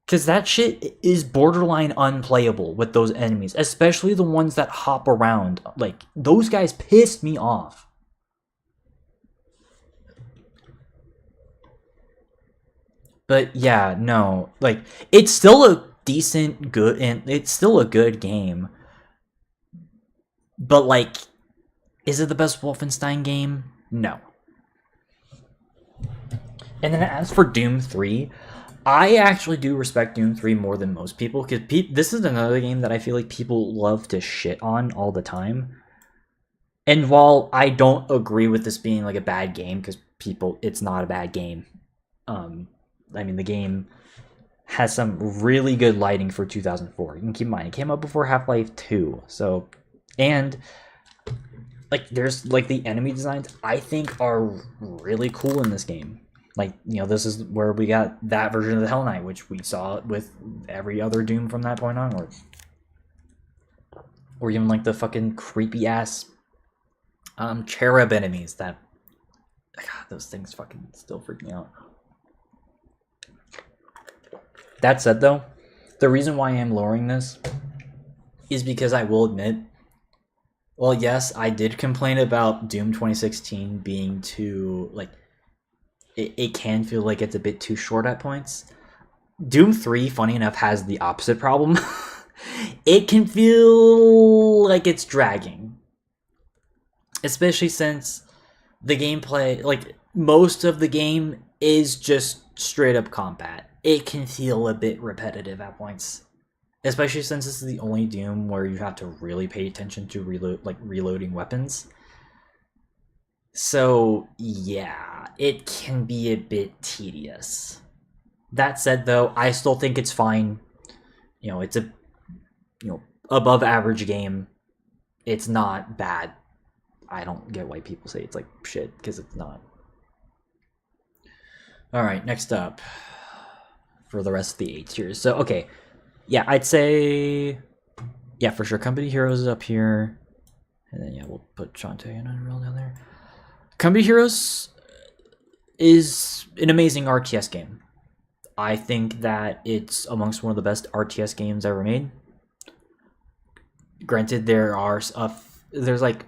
Because that shit is borderline unplayable with those enemies, especially the ones that hop around. Like, those guys pissed me off. But yeah, no, like, it's still a decent, good, and it's still a good game. But like, is it the best Wolfenstein game? No. And then as for Doom 3, I actually do respect Doom 3 more than most people, because this is another game that I feel like people love to shit on all the time. And while I don't agree with this being like a bad game, because it's not a bad game. I mean, the game has some really good lighting for 2004. You can keep in mind, it came out before Half-Life 2. So, and like, there's like the enemy designs I think are really cool in this game. Like, this is where we got that version of the Hell Knight, which we saw with every other Doom from that point onwards. Or even like the fucking creepy ass cherub enemies that, God, those things fucking still freak me out. That said, though, the reason why I am lowering this is because I will admit, well, yes, I did complain about Doom 2016 being too, like, it can feel like it's a bit too short at points. Doom 3, funny enough, has the opposite problem. It can feel like it's dragging. Especially since the gameplay, like, most of the game is just straight up combat. It can feel a bit repetitive at points. Especially since this is the only Doom where you have to really pay attention to reloading weapons. So, yeah, it can be a bit tedious. That said, though, I still think it's fine. It's a above average game. It's not bad. I don't get why people say it's like shit, because it's not. Alright, next up for the rest of the 8 tiers. So, okay. Yeah, I'd say, yeah, for sure, Company Heroes is up here. And then, yeah, we'll put Shantae and Unreal down there. Company Heroes is an amazing RTS game. I think that it's amongst one of the best RTS games ever made. Granted, there's like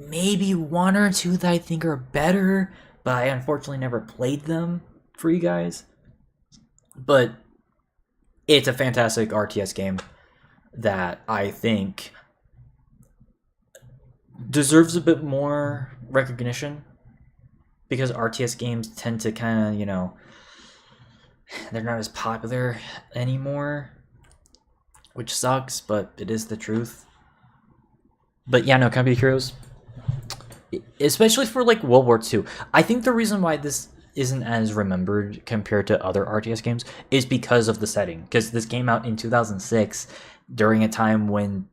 maybe one or two that I think are better, but I unfortunately never played them for you guys. But it's a fantastic RTS game that I think deserves a bit more recognition, because RTS games tend to kind of, they're not as popular anymore, which sucks, but it is the truth. But yeah, no, Company of Heroes, especially for like World War II, I think the reason why this isn't as remembered compared to other RTS games is because of the setting. Because this came out in 2006 during a time when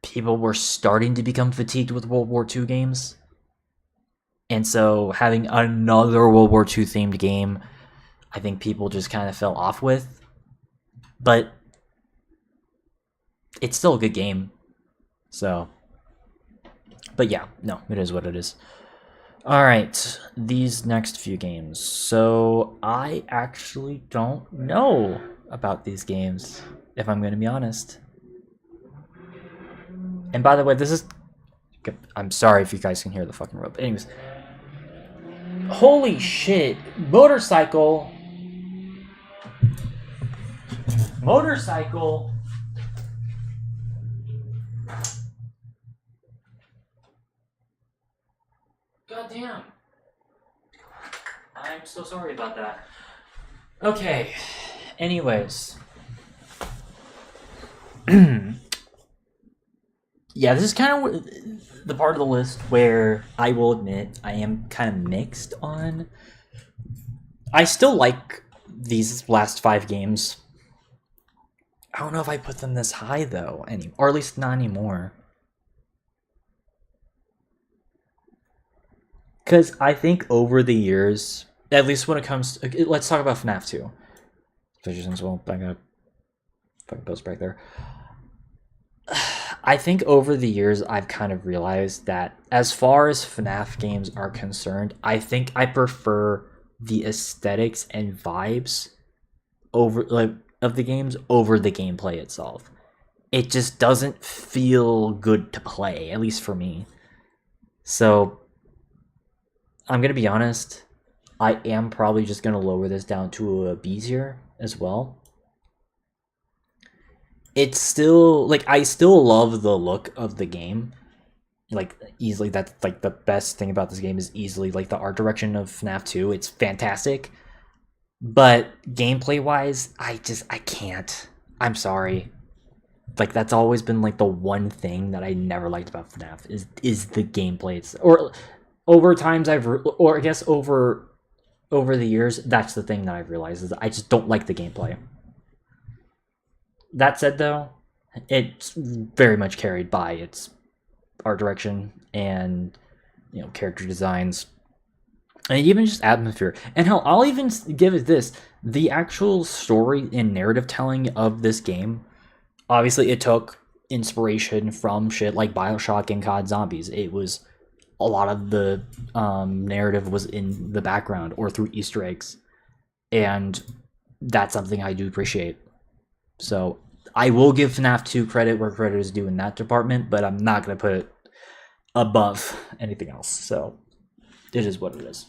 people were starting to become fatigued with World War II games. And so having another World War II themed game, I think people just kind of fell off with. But it's still a good game. So, but yeah, no, it is what it is. Alright, these next few games. So, I actually don't know about these games, if I'm going to be honest. And by the way, this is... I'm sorry if you guys can hear the fucking rope. Anyways. Holy shit. Motorcycle. God damn. I'm so sorry about that. Okay. Anyways. Yeah, this is kind of the part of the list where I will admit I am kind of mixed on. I still like these last 5 games. I don't know if I put them this high though, or at least not anymore. Because I think over the years, at least when it comes to, let's talk about FNAF 2. Especially since, well, I got fucking post back there. I think over the years, I've kind of realized that as far as FNAF games are concerned, I think I prefer the aesthetics and vibes of the games over the gameplay itself. It just doesn't feel good to play, at least for me. So, I'm going to be honest, I am probably just going to lower this down to a B tier as well. It's still, like, I still love the look of the game. Like, easily, that's, like, the best thing about this game is easily, like, the art direction of FNAF 2. It's fantastic. But gameplay-wise, I can't. I'm sorry. Like, that's always been, like, the one thing that I never liked about FNAF is the gameplay. Or over times or I guess over the years, that's the thing that I've realized is I just don't like the gameplay. That said, though, it's very much carried by its art direction and, character designs, and even just atmosphere. And hell, I'll even give it this: the actual story and narrative telling of this game. Obviously, it took inspiration from shit like BioShock and COD Zombies. It was a lot of the narrative was in the background or through Easter eggs, and that's something I do appreciate. So I will give FNAF 2 credit where credit is due in that department, but I'm not going to put it above anything else. So it is what it is.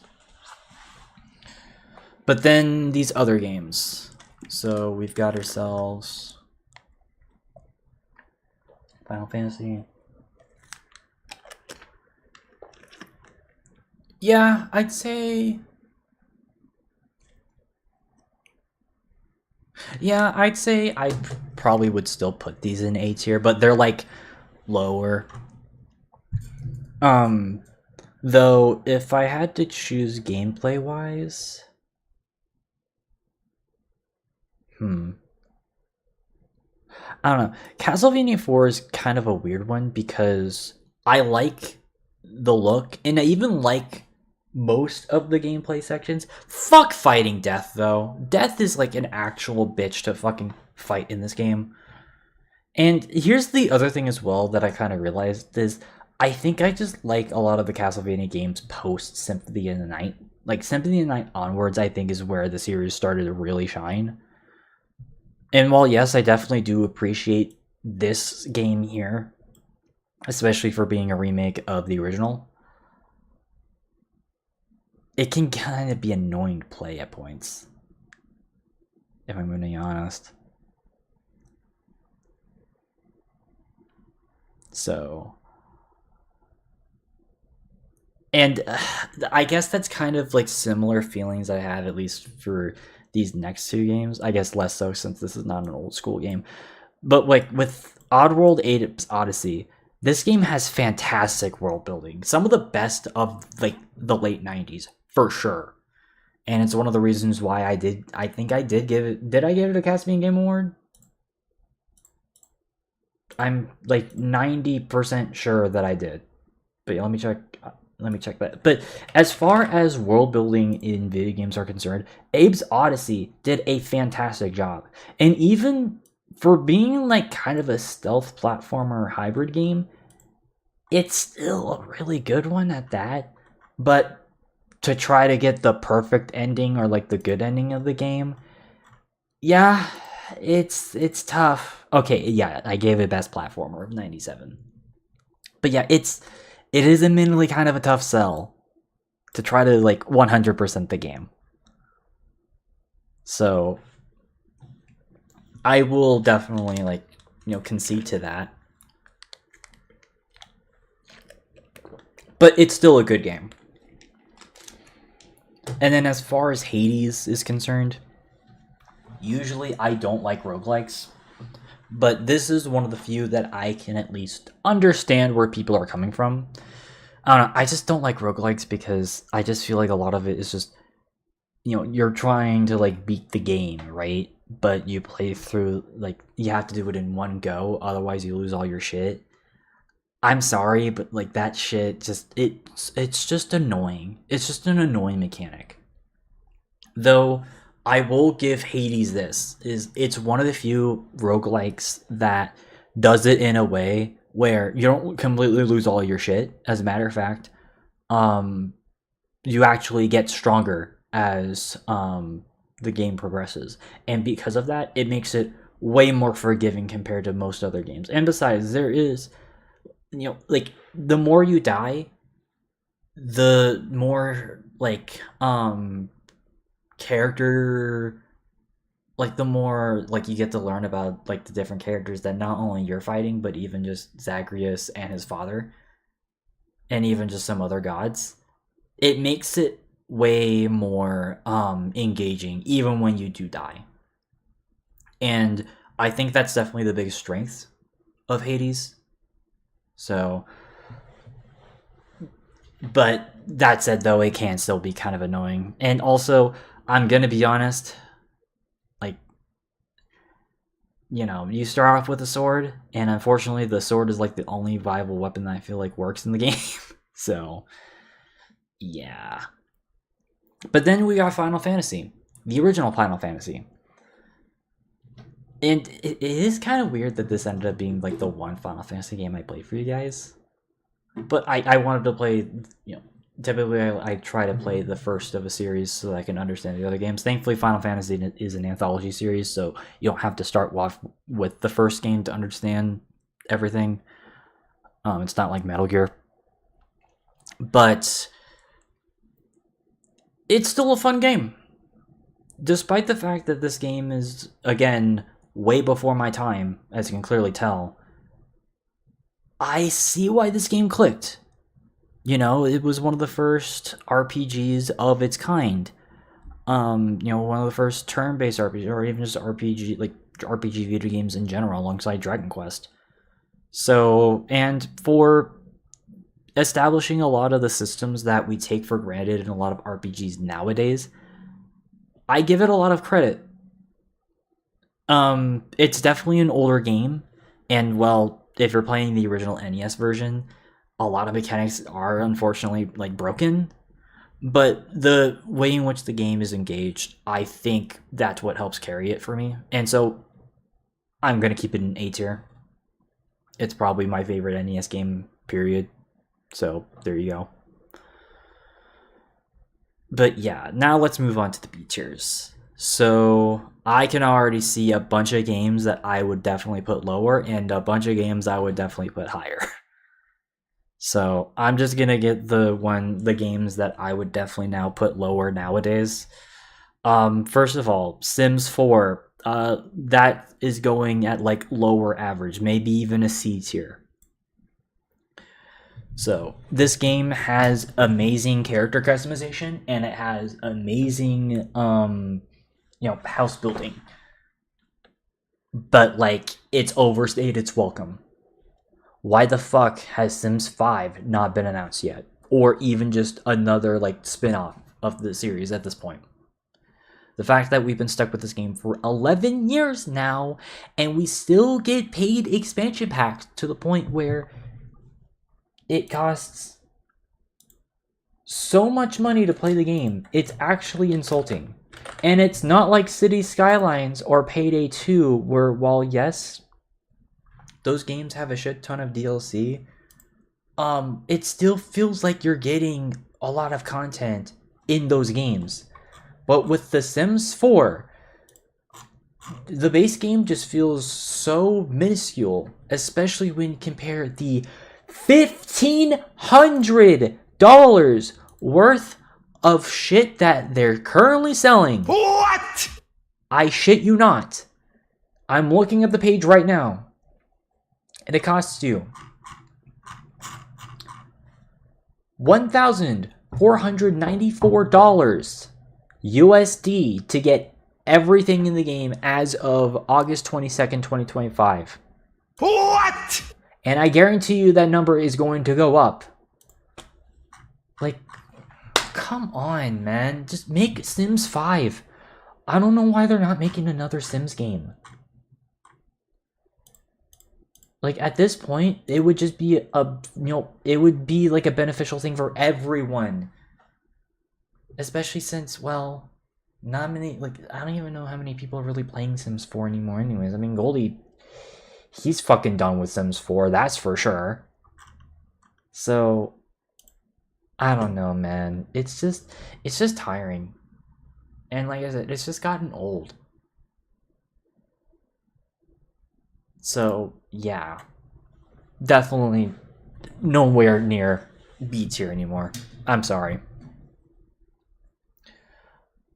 But then these other games. So we've got ourselves Final Fantasy. Yeah, I'd say... Yeah, I'd say I probably would still put these in A tier, but they're like lower. Though if I had to choose gameplay wise, I don't know. Castlevania 4 is kind of a weird one because I like the look and I even like most of the gameplay sections. Fuck fighting Death, though. Death is like an actual bitch to fucking fight in this game. And here's the other thing as well that I kind of realized is I think I just like a lot of the Castlevania games post Symphony of the Night. Like, Symphony of the Night onwards, I think, is where the series started to really shine. And while, yes, I definitely do appreciate this game here, especially for being a remake of the original, it can kind of be annoying to play at points, if I'm being honest. So, and I guess that's kind of like similar feelings I have, at least for these next two games. I guess less so since this is not an old school game. But like with Oddworld Apes Odyssey, this game has fantastic world building. Some of the best of like the late 90s, for sure. And it's one of the reasons why I think I did give it, did I give it a Caspian Game Award? I'm like 90% sure that I did. But yeah, let me check that. But as far as world building in video games are concerned, Abe's Odyssey did a fantastic job. And even for being like kind of a stealth platformer hybrid game, it's still a really good one at that. But to try to get the perfect ending or like the good ending of the game, yeah, it's tough. Okay, yeah, I gave it best platformer of 97. But yeah, it is admittedly kind of a tough sell to try to like 100% the game. So I will definitely like, concede to that. But it's still a good game. And then as far as Hades is concerned, usually I don't like roguelikes, but this is one of the few that I can at least understand where people are coming from. I don't know, I just don't like roguelikes because I just feel like a lot of it is just, you're trying to like beat the game, right? But you play through, like, you have to do it in one go, otherwise you lose all your shit. I'm sorry, but like that shit just it's just annoying. It's just an annoying mechanic. Though I will give Hades this, is it's one of the few roguelikes that does it in a way where you don't completely lose all your shit. As a matter of fact, you actually get stronger as the game progresses. And because of that, it makes it way more forgiving compared to most other games. And besides, there is, like, the more you die, the more like character, like the more like you get to learn about like the different characters that not only you're fighting, but even just Zagreus and his father, and even just some other gods. It makes it way more engaging even when you do die. And I think that's definitely the biggest strength of Hades. So, but that said, though, it can still be kind of annoying. And also, I'm gonna be honest, like, you start off with a sword, and unfortunately, the sword is like the only viable weapon that I feel like works in the game. So, yeah. But then we got Final Fantasy, the original Final Fantasy. And it is kind of weird that this ended up being like the one Final Fantasy game I played for you guys. But I wanted to play, typically I try to play the first of a series so that I can understand the other games. Thankfully, Final Fantasy is an anthology series, so you don't have to start off with the first game to understand everything. It's not like Metal Gear. But it's still a fun game. Despite the fact that this game is, again, way before my time, as you can clearly tell, I see why this game clicked. It was one of the first RPGs of its kind. One of the first turn-based RPGs, or even just RPG video games in general, alongside Dragon Quest. So, and for establishing a lot of the systems that we take for granted in a lot of RPGs nowadays, I give it a lot of credit. It's definitely an older game, and well, if you're playing the original NES version, a lot of mechanics are unfortunately like broken, but the way in which the game is engaged, I think that's what helps carry it for me. And so I'm gonna keep it in A tier. It's probably my favorite NES game, period. So there you go. But yeah, now let's move on to the B tiers. So I can already see a bunch of games that I would definitely put lower and a bunch of games I would definitely put higher. So I'm just gonna get the games that I would definitely now put lower nowadays. First of all, Sims 4. That is going at like lower average, maybe even a C tier. So this game has amazing character customization and it has amazing house building. But like it's overstayed its welcome. Why the fuck has Sims 5 not been announced yet? Or even just another like spin-off of the series at this point? The fact that we've been stuck with this game for 11 years now and we still get paid expansion packs to the point where it costs so much money to play the game. It's actually insulting. And it's not like City Skylines or Payday 2 where, while yes, those games have a shit ton of DLC, it still feels like you're getting a lot of content in those games. But with The Sims 4, the base game just feels so minuscule, especially when you compare the $1,500 worth of shit that they're currently selling. What? I shit you not. I'm looking at the page right now, and it costs you $1,494 USD to get everything in the game as of August 22nd, 2025. What? And I guarantee you that number is going to go up. Like, come on, man. Just make Sims 5. I don't know why they're not making another Sims game. Like, at this point, it would just be it would be like a beneficial thing for everyone. Especially since, well, not many, like, I don't even know how many people are really playing Sims 4 anymore anyways. I mean, Goldie, he's fucking done with Sims 4, that's for sure. So, I don't know, man. It's just tiring. And like I said, it's just gotten old. So, yeah. Definitely nowhere near B tier anymore. I'm sorry.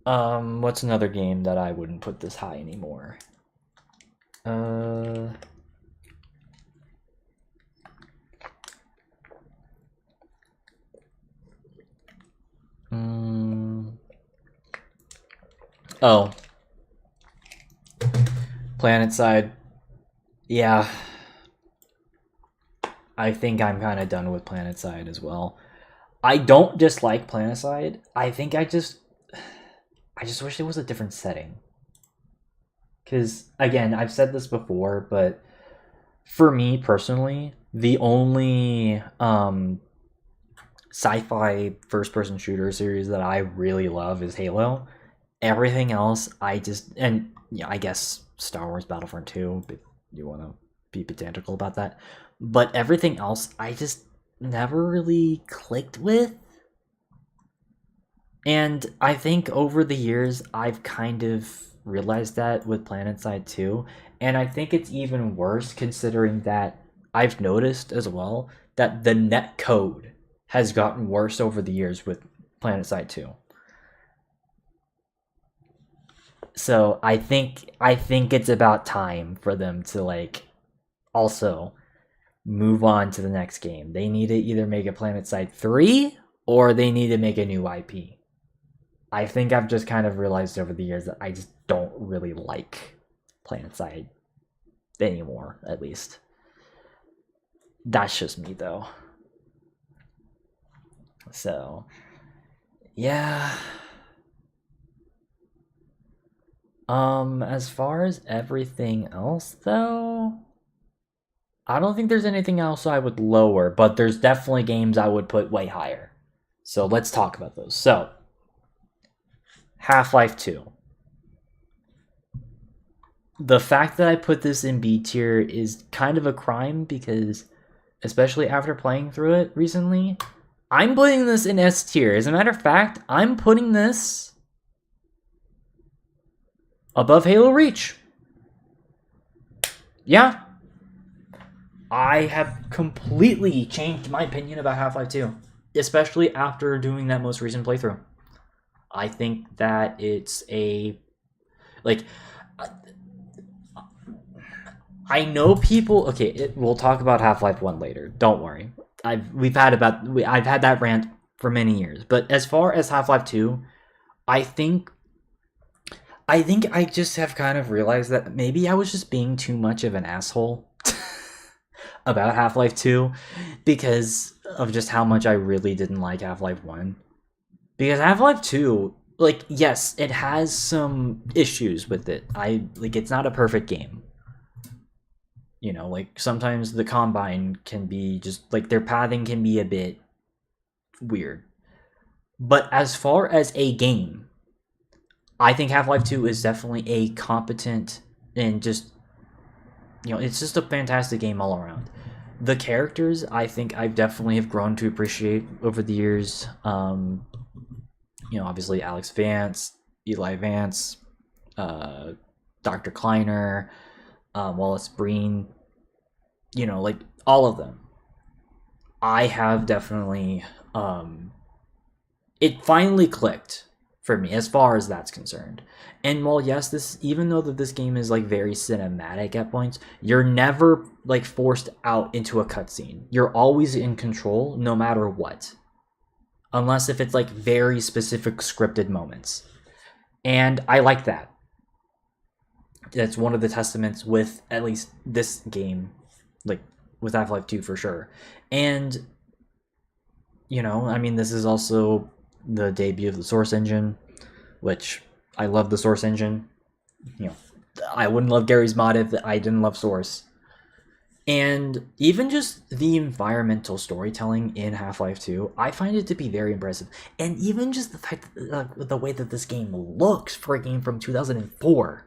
What's another game that I wouldn't put this high anymore? Oh. PlanetSide. Yeah. I think I'm kind of done with PlanetSide as well. I don't dislike PlanetSide. I think I just wish it was a different setting. Because, again, I've said this before, but for me personally, the only sci-fi first-person shooter series that I really love is Halo. Everything else, I guess Star Wars Battlefront 2, if you want to be pedantical about that. But everything else, I just never really clicked with. And I think over the years, I've kind of realized that with PlanetSide 2. And I think it's even worse considering that I've noticed as well that the net code has gotten worse over the years with PlanetSide 2. So I think it's about time for them to like also move on to the next game. They need to either make a PlanetSide 3 or they need to make a new IP. I think I've just kind of realized over the years that I just don't really like PlanetSide anymore, at least. That's just me, though. So, yeah. As far as everything else, though, I don't think there's anything else I would lower, but there's definitely games I would put way higher. So let's talk about those. So, Half-Life 2. The fact that I put this in B tier is kind of a crime because, especially after playing through it recently, I'm putting this in S tier. As a matter of fact, I'm putting this above Halo Reach. Yeah, I have completely changed my opinion about Half-Life 2, especially after doing that most recent playthrough. I think that it's a like I know people. Okay, we'll talk about Half-Life 1 later. Don't worry. I've had that rant for many years. But as far as Half-Life 2, I think I just have kind of realized that maybe I was just being too much of an asshole about Half-Life 2 because of just how much I really didn't like Half-Life 1. Because Half-Life 2, like, yes, it has some issues with it. It's not a perfect game. You know, like sometimes the Combine can be just like their pathing can be a bit weird. But as far as a game, I think Half-Life 2 is definitely a competent and just, you know, it's just a fantastic game all around. The characters, I think I definitely have grown to appreciate over the years. You know, obviously Alex Vance, Eli Vance, Dr. Kleiner, Wallace Breen, you know, like all of them. I have definitely, it finally clicked for me as far as that's concerned. And while yes, even though that this game is like very cinematic at points, you're never like forced out into a cutscene. You're always in control no matter what. Unless if it's like very specific scripted moments. And I like that. That's one of the testaments with at least this game, like with Half-Life 2 for sure. And, you know, I mean, this is also the debut of the Source engine, which I love the Source engine. You know, I wouldn't love Gary's mod if I didn't love Source. And even just the environmental storytelling in Half-Life 2, I find it to be very impressive. And even just the fact that, the way that this game looks for a game from 2004.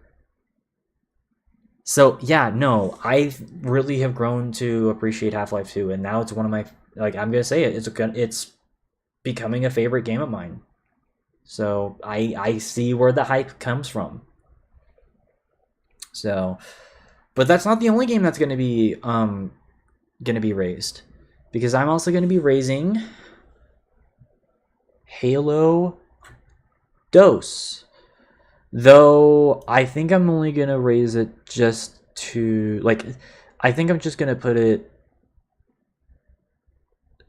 So yeah, no, I really have grown to appreciate Half-Life 2, and now it's one of my, like, I'm gonna say it, it's becoming a favorite game of mine. So I see where the hype comes from. So, but that's not the only game that's gonna be raised, because I'm also gonna be raising Halo Dos. Though I think I'm only gonna raise it just to like, I think I'm just gonna put it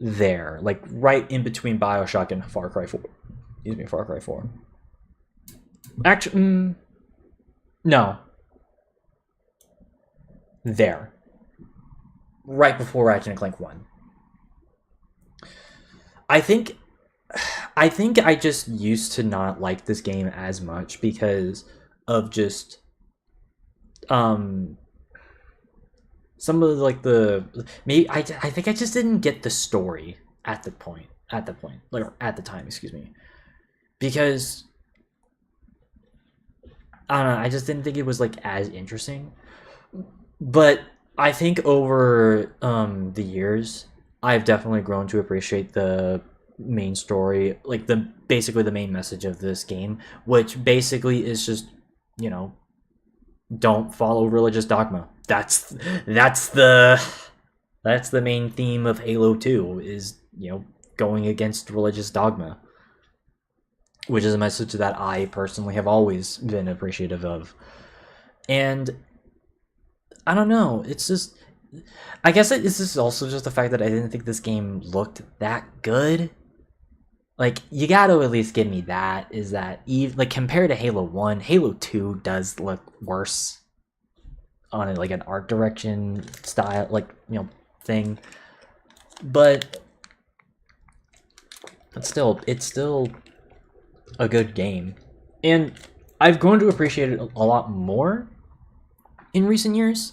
there, like right in between Bioshock and Far Cry 4. Excuse me, Far Cry 4. Actually, no. There. Right before Ratchet and Clank 1. I think I just used to not like this game as much because of just some of like the maybe I think I just didn't get the story at the time, excuse me. Because I don't know, I just didn't think it was like as interesting. But I think over the years, I've definitely grown to appreciate the main story, like basically the main message of this game, which basically is just, you know, don't follow religious dogma. That's the main theme of Halo 2 is, you know, going against religious dogma, which is a message that I personally have always been appreciative of. And I don't know, it's just, I guess it's just also just the fact that I didn't think this game looked that good. Like, you gotta at least give me that, is that even like compared to Halo 1, Halo 2 does look worse on like an art direction style, like, you know, thing. But it's still a good game. And I've grown to appreciate it a lot more in recent years.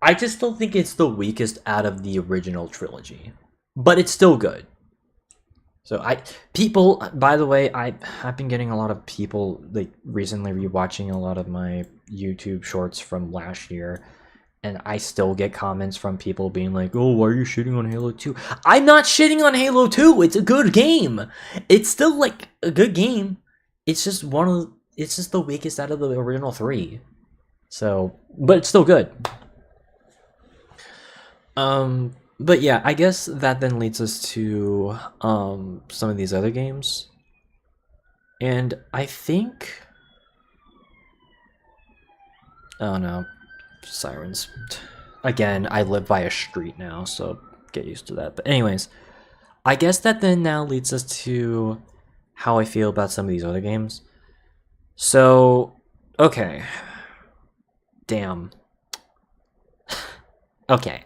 I just still think it's the weakest out of the original trilogy, but it's still good. So by the way, I've been getting a lot of people like recently rewatching a lot of my YouTube shorts from last year, and I still get comments from people being like, "Oh, why are you shitting on Halo 2?" I'm not shitting on Halo 2. It's a good game. It's still like a good game. It's just it's just the weakest out of the original 3. So, but it's still good. But yeah, I guess that then leads us to some of these other games. And I think, oh no, sirens. Again, I live by a street now, so get used to that. But anyways, I guess that then now leads us to how I feel about some of these other games. So, okay. Damn. Okay.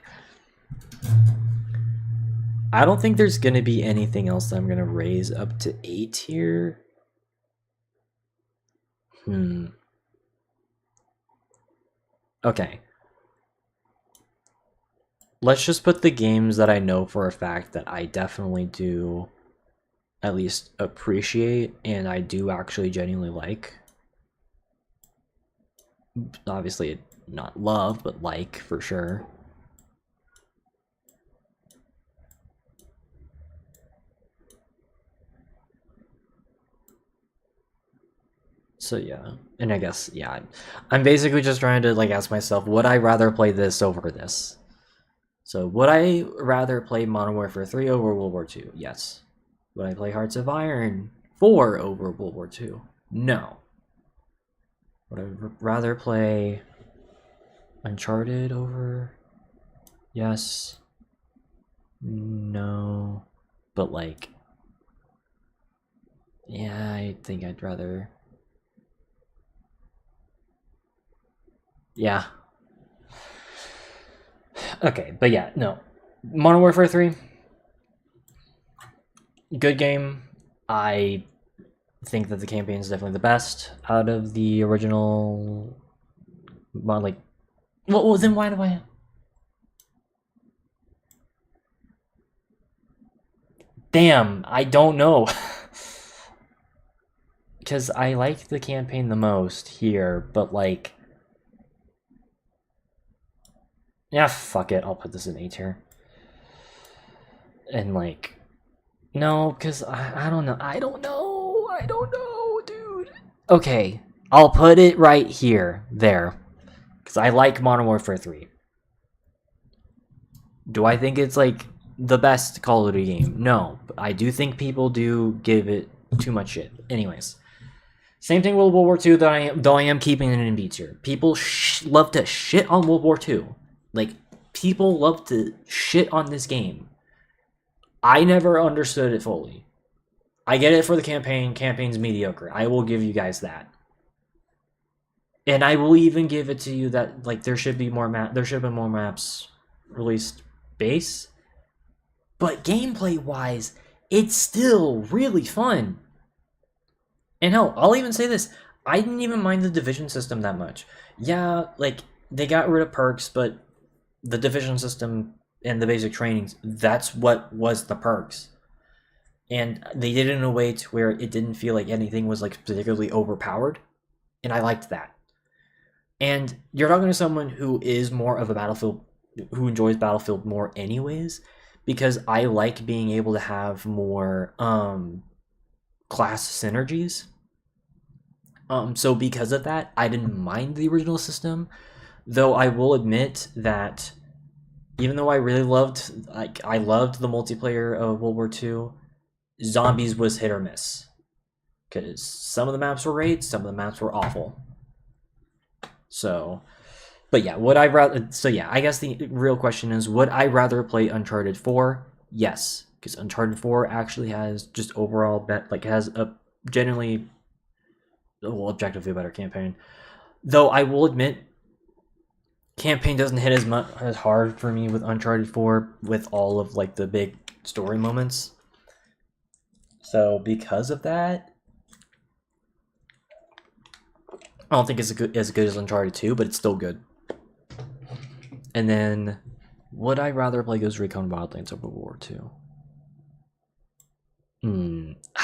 I don't think there's going to be anything else that I'm going to raise up to 8 here. Okay. Let's just put the games that I know for a fact that I definitely do at least appreciate and I do actually genuinely like. Obviously, not love, but like for sure. So yeah, and I guess, yeah, I'm basically just trying to like ask myself, would I rather play this over this? So would I rather play Modern Warfare 3 over World War II? Yes. Would I play Hearts of Iron 4 over World War II? No. Would I rather play Uncharted over? Yes. No. But like, yeah, I think I'd rather... Yeah. Okay, but yeah, no. Modern Warfare 3, good game. I think that the campaign is definitely the best out of the original. Like, well, then why do I? Damn, I don't know. Because I like the campaign the most here, but like, yeah, fuck it. I'll put this in A tier. And like, no, because I don't know. I don't know, dude. Okay, I'll put it right here, there. Because I like Modern Warfare 3. Do I think it's like the best Call of Duty game? No, but I do think people do give it too much shit. Anyways, same thing with World War II, though I am keeping it in B tier. People love to shit on World War II. Like, people love to shit on this game. I never understood it fully. I get it for the campaign. Campaign's mediocre. I will give you guys that. And I will even give it to you that like there should be more more maps released base. But gameplay wise, it's still really fun. And hell, I'll even say this. I didn't even mind the division system that much. Yeah, like they got rid of perks, but the division system and the basic trainings, that's what was the perks. And they did it in a way to where it didn't feel like anything was like particularly overpowered. And I liked that. And you're talking to someone who is more of a Battlefield, who enjoys Battlefield more anyways, because I like being able to have more class synergies. So because of that, I didn't mind the original system, though I will admit that even though I really loved, like, I loved the multiplayer of World War II, zombies was hit or miss. Because some of the maps were great, some of the maps were awful. So, but yeah, would I rather... So yeah, I guess the real question is, would I rather play Uncharted 4? Yes, because Uncharted 4 actually has just overall, has a genuinely, well, objectively better campaign. Though I will admit, campaign doesn't hit as hard for me with Uncharted 4 with all of like the big story moments. So because of that, I don't think it's as good as Uncharted 2, but it's still good. And then, would I rather play Ghost Recon Wildlands over World War 2?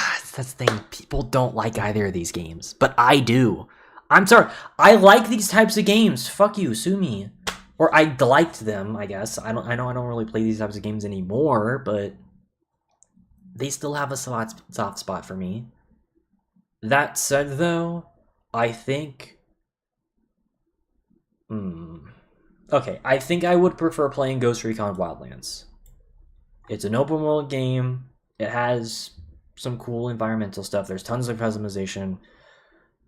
That's the thing. People don't like either of these games, but I do. I'm sorry. I like these types of games. Fuck you, sue me. Or I liked them, I guess. I know I don't really play these types of games anymore, but they still have a soft spot for me. That said, though, I think. Okay, I think I would prefer playing Ghost Recon Wildlands. It's an open world game. It has some cool environmental stuff. There's tons of customization.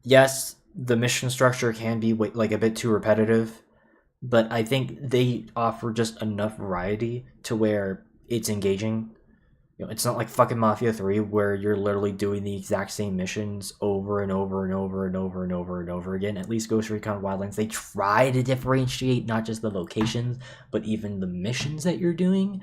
Yes, the mission structure can be like a bit too repetitive, but I think they offer just enough variety to where it's engaging. It's not like fucking Mafia 3 where you're literally doing the exact same missions over and over and over and over and over and over again. At least Ghost Recon Wildlands, they try to differentiate not just the locations, but even the missions that you're doing.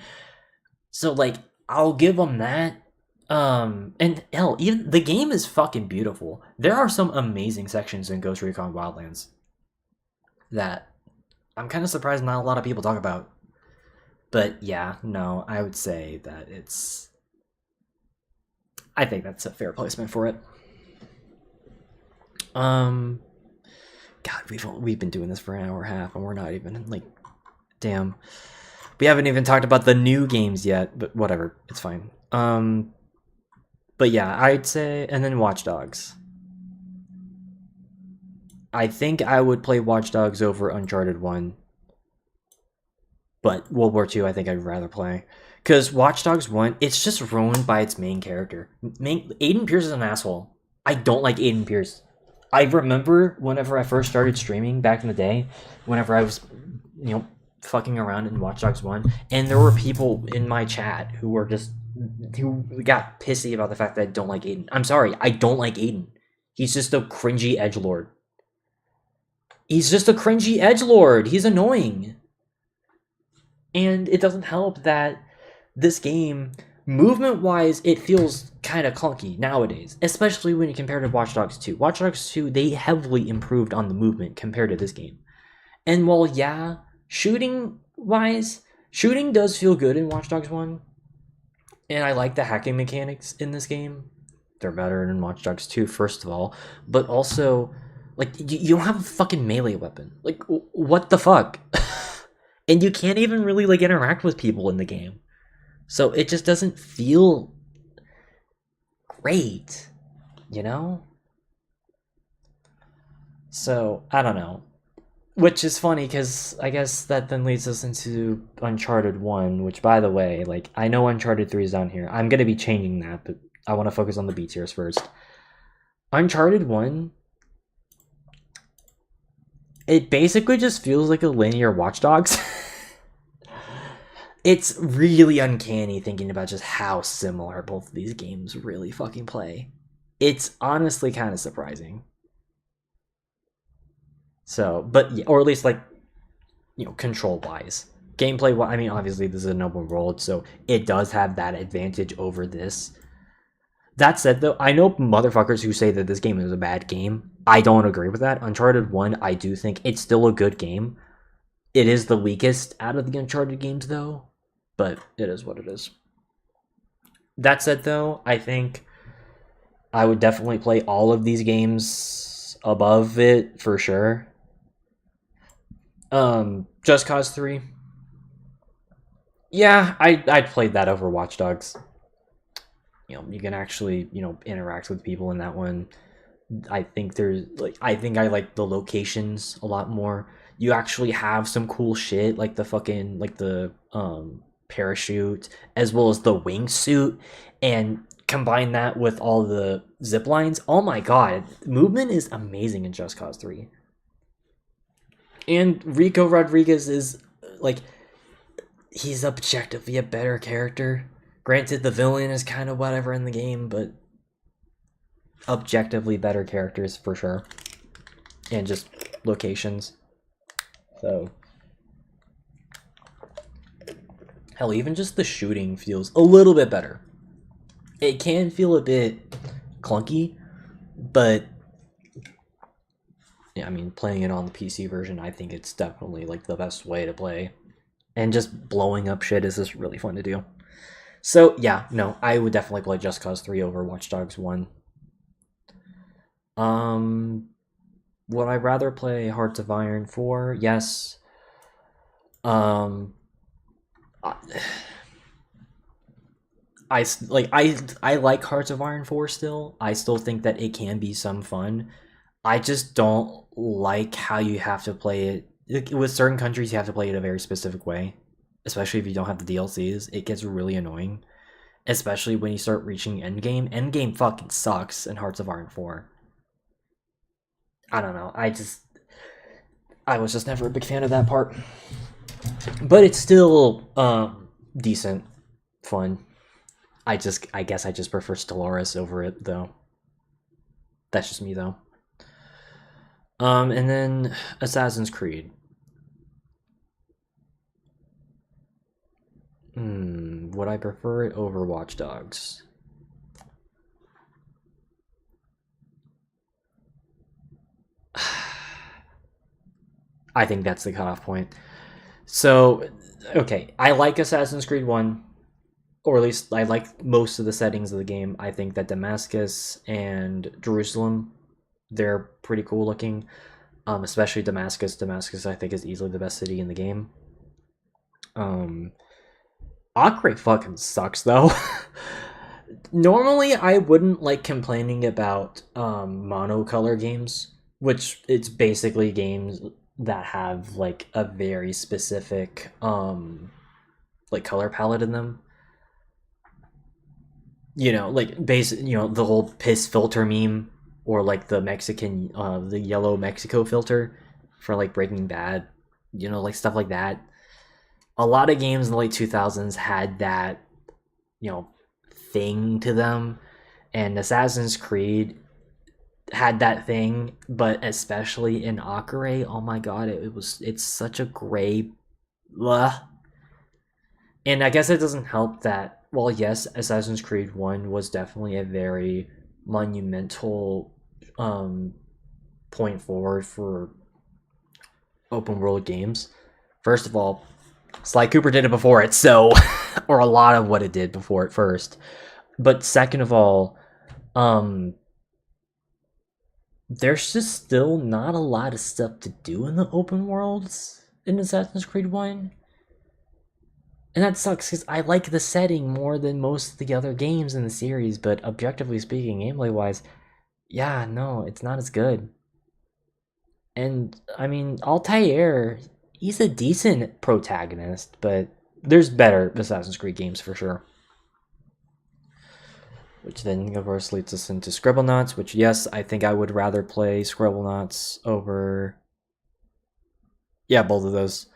So like, I'll give them that. And hell, even the game is fucking beautiful. There are some amazing sections in Ghost Recon Wildlands that I'm kind of surprised not a lot of people talk about. But yeah, no, I would say that I think that's a fair placement for it. God, we've been doing this for an hour and a half, and we're not even like, damn. We haven't even talked about the new games yet, but whatever, it's fine. But yeah, I'd say, and then Watch Dogs. I think I would play Watch Dogs over Uncharted 1. But World War II, I think I'd rather play. Because Watch Dogs 1, it's just ruined by its main character. Aiden Pierce is an asshole. I don't like Aiden Pierce. I remember whenever I first started streaming back in the day, whenever I was, fucking around in Watch Dogs 1, and there were people in my chat who got pissy about the fact that I don't like Aiden. I'm sorry, I don't like Aiden. He's just a cringy edgelord. He's annoying. And it doesn't help that this game, movement-wise, it feels kind of clunky nowadays, especially when you compare to Watch Dogs 2. Watch Dogs 2, they heavily improved on the movement compared to this game. And while, yeah, shooting-wise, shooting does feel good in Watch Dogs 1, and I like the hacking mechanics in this game. They're better than Watch Dogs 2, first of all, but also, like, you don't have a fucking melee weapon. Like, what the fuck? And you can't even really, like, interact with people in the game. So it just doesn't feel great, you know? So, I don't know. Which is funny, because I guess that then leads us into Uncharted 1, which, by the way, like, I know Uncharted 3 is down here. I'm going to be changing that, but I want to focus on the B tiers first. Uncharted 1, it basically just feels like a linear Watch Dogs. It's really uncanny thinking about just how similar both of these games really fucking play. It's honestly kind of surprising. So, but yeah, or at least like, control wise. Gameplay, I mean, obviously this is an open world, so it does have that advantage over this. That said, though, I know motherfuckers who say that this game is a bad game. I don't agree with that. Uncharted 1, I do think it's still a good game. It is the weakest out of the Uncharted games, though, but it is what it is. That said, though, I think I would definitely play all of these games above it for sure. Just Cause 3. Yeah, I'd played that over Watch Dogs. You can actually, interact with people in that one. I think I like the locations a lot more. You actually have some cool shit, like the fucking, like the parachute, as well as the wingsuit, and combine that with all the zip lines. Oh my god, movement is amazing in Just Cause 3. And Rico Rodriguez is, like, he's objectively a better character. Granted, the villain is kind of whatever in the game, but objectively better characters for sure. And just locations. So, hell, even just the shooting feels a little bit better. It can feel a bit clunky, but yeah, I mean, playing it on the PC version, I think it's definitely like the best way to play. And just blowing up shit is just really fun to do. So yeah, no, I would definitely play Just Cause 3 over Watch Dogs 1. Would I rather play Hearts of Iron 4? Yes. I like Hearts of Iron 4 still. I still think that it can be some fun. I just don't like how you have to play it. With certain countries, you have to play it a very specific way, especially if you don't have the DLCs. It gets really annoying, especially when you start reaching endgame. Endgame fucking sucks in Hearts of Iron 4. I don't know. I was just never a big fan of that part. But it's still decent, fun. I guess I just prefer Stellaris over it though. That's just me though. And then Assassin's Creed. Would I prefer it over Watch Dogs? I think that's the cutoff point. So, okay, I like Assassin's Creed 1, or at least I like most of the settings of the game. I think that Damascus and Jerusalem, they're pretty cool looking, especially Damascus. Damascus, I think, is easily the best city in the game. Acre fucking sucks, though. Normally, I wouldn't like complaining about monocolor games, which it's basically games that have like a very specific like color palette in them. You know, like the whole piss filter meme, or like the Mexican the yellow Mexico filter for like Breaking Bad, like stuff like that. A lot of games in the late 2000s had that, thing to them, and Assassin's Creed had that thing, but especially in Acre, oh my god, it's such a gray, ugh. And I guess it doesn't help that, well, yes, Assassin's Creed 1 was definitely a very monumental point forward for open world games. First of all, Sly Cooper did it before it, so or a lot of what it did before it first. But second of all, there's just still not a lot of stuff to do in the open worlds in Assassin's Creed 1. And that sucks because I like the setting more than most of the other games in the series, but objectively speaking, gameplay wise, yeah, no, it's not as good. And I mean, Altair, he's a decent protagonist, but there's better Assassin's Creed games for sure. Which then, of course, leads us into Scribblenauts, which, yes, I think I would rather play Scribblenauts over... Yeah, both of those.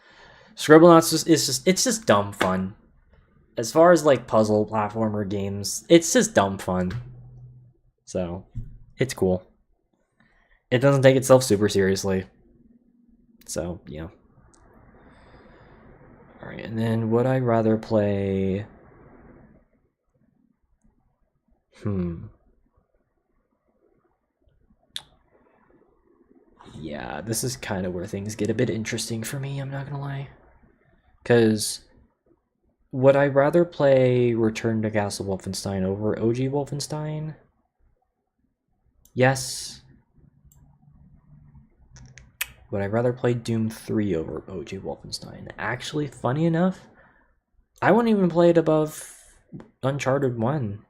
Scribblenauts it's just dumb fun. As far as, like, puzzle platformer games, it's just dumb fun. So, it's cool. It doesn't take itself super seriously. So, yeah. Alright, and then would I rather play... Yeah, this is kind of where things get a bit interesting for me, I'm not gonna lie. Because would I rather play Return to Castle Wolfenstein over OG Wolfenstein? Yes. Would I rather play Doom 3 over OG Wolfenstein? Actually, funny enough, I wouldn't even play it above Uncharted 1.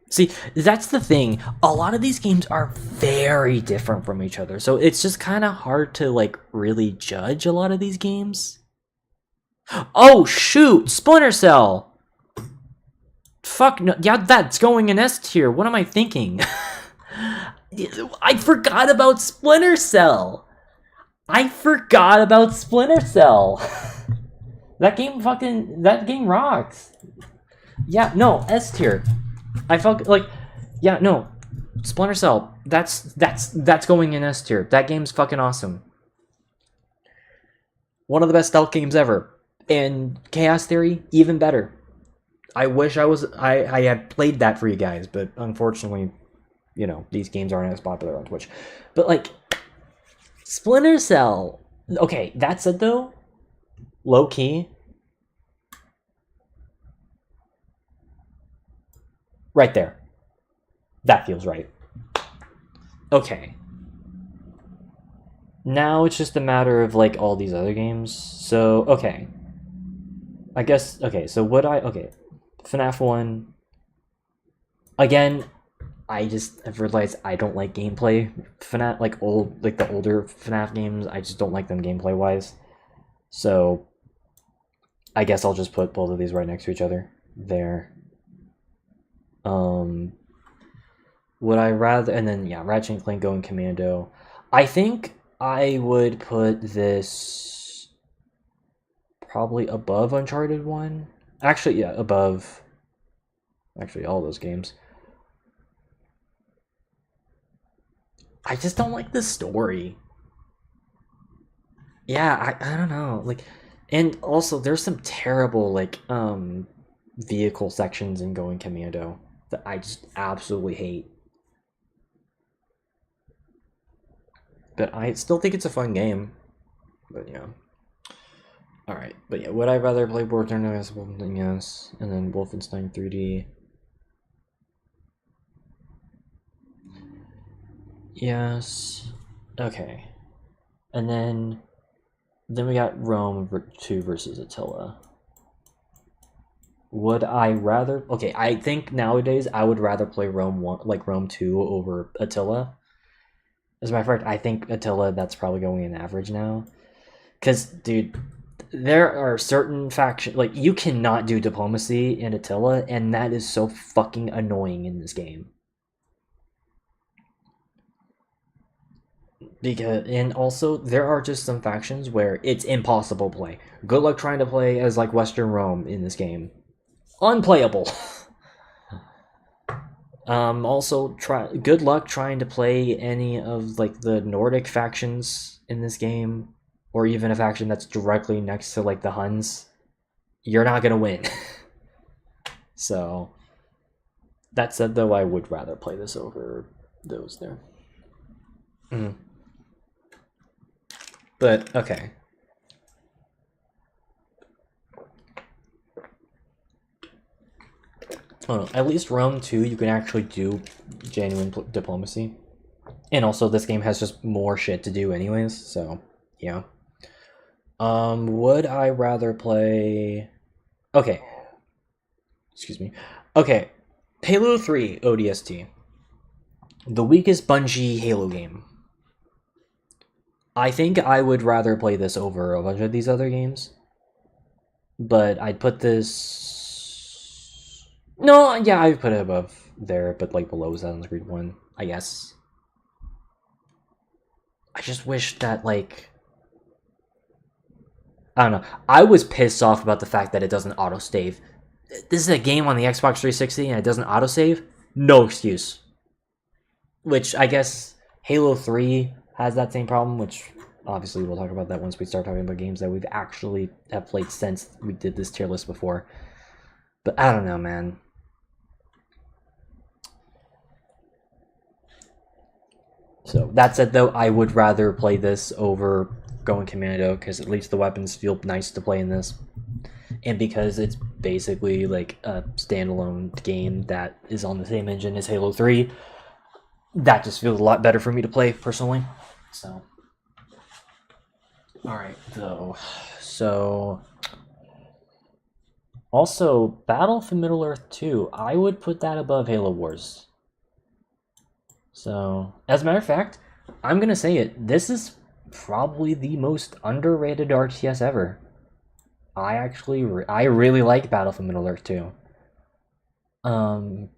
See, that's the thing. A lot of these games are very different from each other, so it's just kind of hard to, like, really judge a lot of these games. Oh, shoot! Splinter Cell! Fuck no. Yeah, that's going in S tier. What am I thinking? I forgot about Splinter Cell! I forgot about Splinter Cell! That game rocks. Yeah, no, S tier. I felt like, yeah, no, Splinter Cell. That's going in S tier. That game's fucking awesome. One of the best stealth games ever. And Chaos Theory, even better. I wish I had played that for you guys, but unfortunately, these games aren't as popular on Twitch. But like, Splinter Cell. Okay, that said though, low key. Right there. That feels right. Okay. Now it's just a matter of, like, all these other games. So, okay. I guess, okay, so FNAF 1, Again, I've realized I don't like gameplay FNAF, like the older FNAF games. I just don't like them gameplay wise. So I guess I'll just put both of these right next to each other there. Would I rather, and then yeah, Ratchet and Clank going Commando. I think I would put this probably above Uncharted 1. Actually, yeah, above actually all those games. I just don't like the story. Yeah, I don't know. Like, and also there's some terrible like vehicle sections in Going Commando that I just absolutely hate. But I still think it's a fun game. But yeah. Alright, but yeah, would I rather play Borderlands as Wolfenstein? Yes. And then Wolfenstein 3D. Yes. Okay. And then we got Rome 2 versus Attila. Would I rather? Okay, I think nowadays I would rather play Rome 1, like Rome 2 over Attila. As a matter of fact, I think Attila that's probably going in average now. Cause dude, there are certain factions like you cannot do diplomacy in Attila, and that is so fucking annoying in this game. Because and also there are just some factions where it's impossible to play. Good luck trying to play as like Western Rome in this game. Unplayable. Also good luck trying to play any of like the Nordic factions in this game, or even a faction that's directly next to like the Huns. You're not gonna win. So that said, though, I would rather play this over those there. Mm. But okay. Oh, no. At least Rome 2, you can actually do genuine diplomacy. And also, this game has just more shit to do anyways, so, yeah. Would I rather play... Okay. Excuse me. Okay. Halo 3 ODST. The weakest Bungie Halo game. I think I would rather play this over a bunch of these other games. But I'd put this... No, yeah, I'd put it above there, but like below Assassin's Creed 1, I guess. I just wish that, like... I don't know. I was pissed off about the fact that it doesn't auto-save. This is a game on the Xbox 360 and it doesn't auto-save? No excuse. Which, I guess, Halo 3 has that same problem, which obviously we'll talk about that once we start talking about games that we've actually have played since we did this tier list before. But I don't know, man. So that said, though, I would rather play this over Going Commando because at least the weapons feel nice to play in this, and because it's basically like a standalone game that is on the same engine as Halo 3, that just feels a lot better for me to play personally. So, all right, though. So, also Battle for Middle Earth 2, I would put that above Halo Wars. So, as a matter of fact, I'm gonna say it. This is probably the most underrated RTS ever. I really like Battle for Middle Earth 2. I'm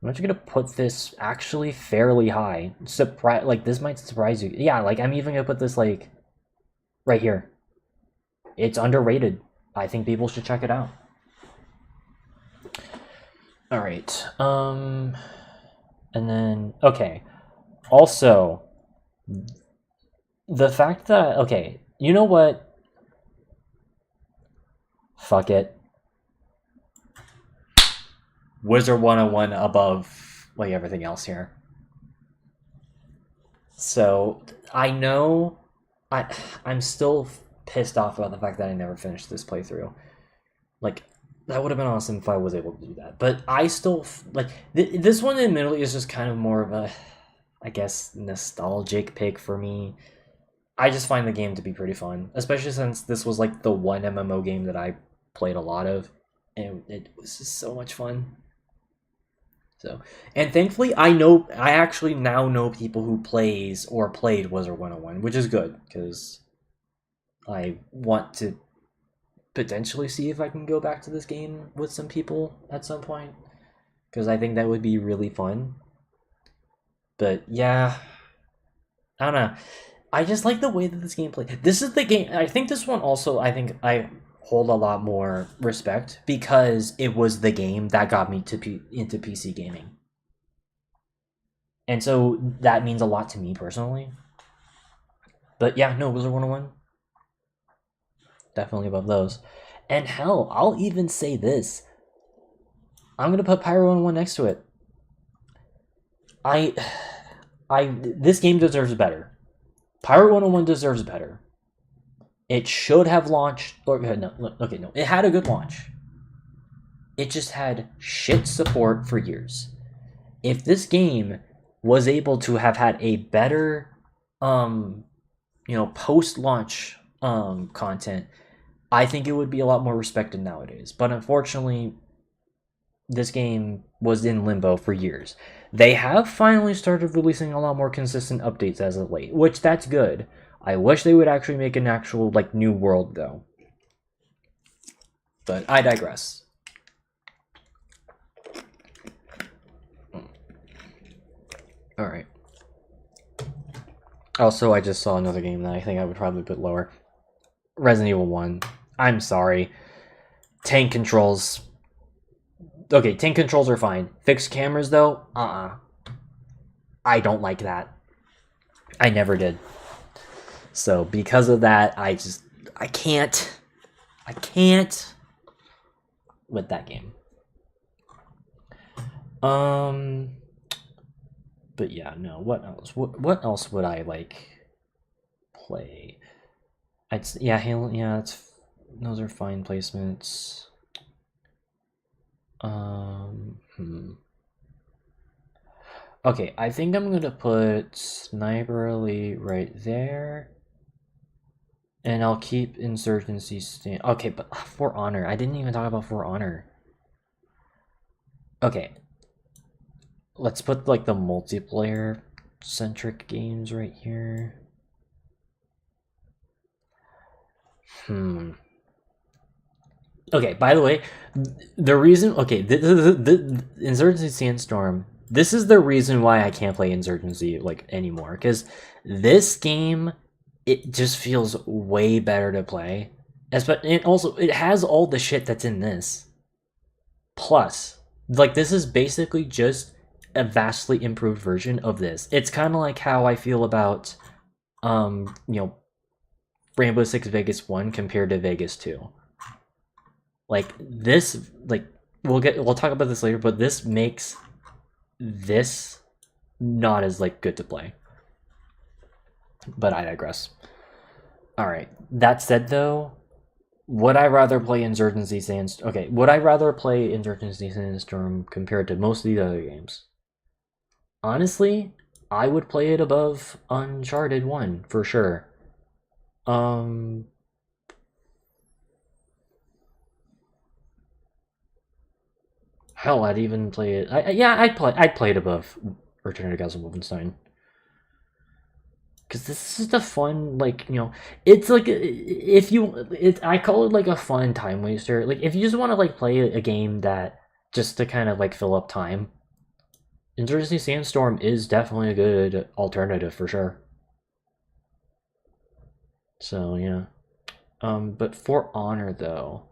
actually gonna put this actually fairly high. Like this might surprise you. Yeah, like I'm even gonna put this like right here. It's underrated. I think people should check it out. All right. And then, okay. Also, the fact that, okay, you know what? Fuck it. Wizard 101 above, like, everything else here. So, I know, I'm still pissed off about the fact that I never finished this playthrough. Like, that would have been awesome if I was able to do that. But I still, like, this one admittedly is just kind of more of a, I guess, nostalgic pick for me. I just find the game to be pretty fun, especially since this was, like, the one MMO game that I played a lot of, and it was just so much fun. So, and thankfully, I actually now know people who plays or played Wizard 101, which is good because I want to potentially see if I can go back to this game with some people at some point because I think that would be really fun. But yeah, I don't know. I just like the way that this game plays. This is the game. I think this one also. I think I hold a lot more respect because it was the game that got me into PC gaming, and so that means a lot to me personally. But yeah, no, Wizard 101 definitely above those. And hell, I'll even say this. I'm gonna put Pyro 101 next to it. I this game deserves better. Pyro 101 deserves better. It should have launched or no, okay, no. It had a good launch. It just had shit support for years. If this game was able to have had a better post-launch content, I think it would be a lot more respected nowadays. But unfortunately, this game was in limbo for years. They have finally started releasing a lot more consistent updates as of late, which that's good. I wish they would actually make an actual new world though. But I digress. All right. Also, I just saw another game that I think I would probably put lower. Resident Evil 1. I'm sorry. Tank controls. Okay, tank controls are fine. Fixed cameras, though? I don't like that. I never did. So, because of that, I can't with that game. But yeah, no, what else? What else would I play? Halo, yeah, those are fine placements. Okay, I think I'm gonna put Sniper Elite right there. And I'll keep Insurgency stand. Okay, but For Honor. I didn't even talk about For Honor. Okay. Let's put the multiplayer centric games right here. Okay, by the way, the reason the Insurgency Sandstorm, this is the reason why I can't play Insurgency anymore, because this game, it just feels way better to play. And also it has all the shit that's in this. Plus, this is basically just a vastly improved version of this. It's kind of like how I feel about Rainbow Six Vegas 1 compared to Vegas 2. This, we'll talk about this later, but this makes this not as good to play. But I digress. Alright, that said though, would I rather play Insurgency Sandstorm? Okay, would I rather play Insurgency Sandstorm compared to most of these other games? Honestly, I would play it above Uncharted 1 for sure. Hell, I'd even play it. I'd play it above Return to Castle Wolfenstein. Because this is just a fun, it's I call it a fun time waster. If you just want to play a game that just to kind of fill up time, Insurgency Sandstorm is definitely a good alternative for sure. So yeah, but For Honor though,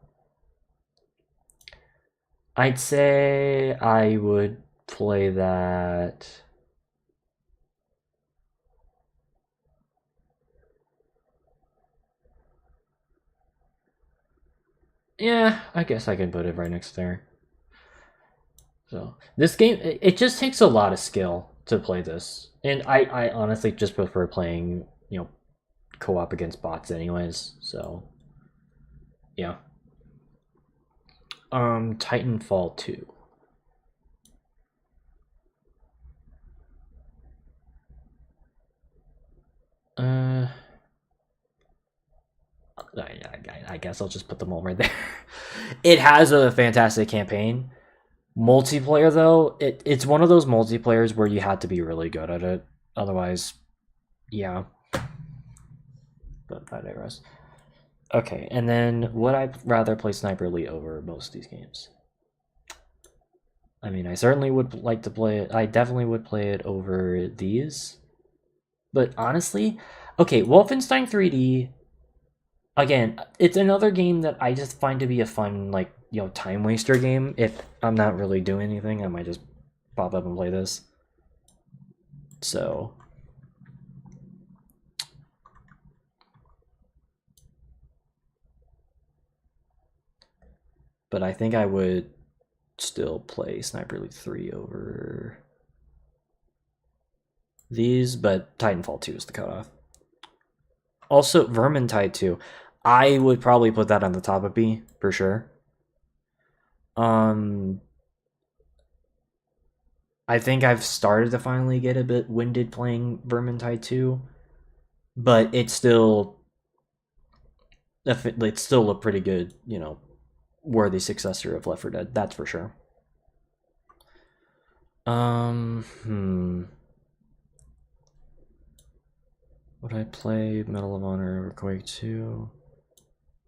I'd say I would play that. Yeah, I guess I can put it right next there. So this game, it just takes a lot of skill to play this, and I honestly just prefer playing co-op against bots anyways. So yeah. Titanfall 2. I guess I'll just put them all right there. It has a fantastic campaign, Multiplayer though, it's one of those multiplayers where you had to be really good at it. Otherwise, yeah. But I digress. Okay, and then would I rather play Sniper Elite over most of these games? I mean, I certainly would like to play it. I definitely would play it over these. But honestly, okay, Wolfenstein 3D, again, it's another game that I just find to be a fun, like, time waster game. If I'm not really doing anything, I might just pop up and play this. So, but I think I would still play Sniper Elite 3 over these, but Titanfall 2 is the cutoff. Also, Vermintide 2. I would probably put that on the top of B, for sure. I think I've started to finally get a bit winded playing Vermintide 2, but it's still a pretty good, worthy successor of Left 4 Dead. That's for sure. Would I play Medal of Honor over Quake 2?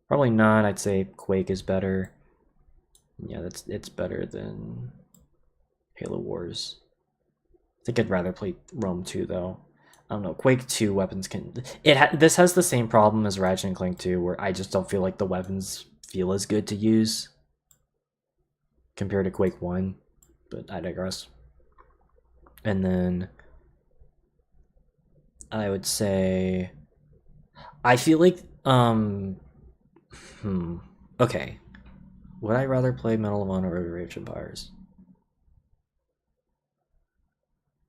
Probably not. I'd say Quake is better. Yeah, it's better than Halo Wars. I think I'd rather play Rome 2 though. I don't know. Quake 2 weapons can this has the same problem as Ratchet and Clank 2, where I just don't feel like the weapons feel as good to use compared to Quake 1, but I digress. And then I would say I feel like okay. Would I rather play Medal of Honor over Age of Empires?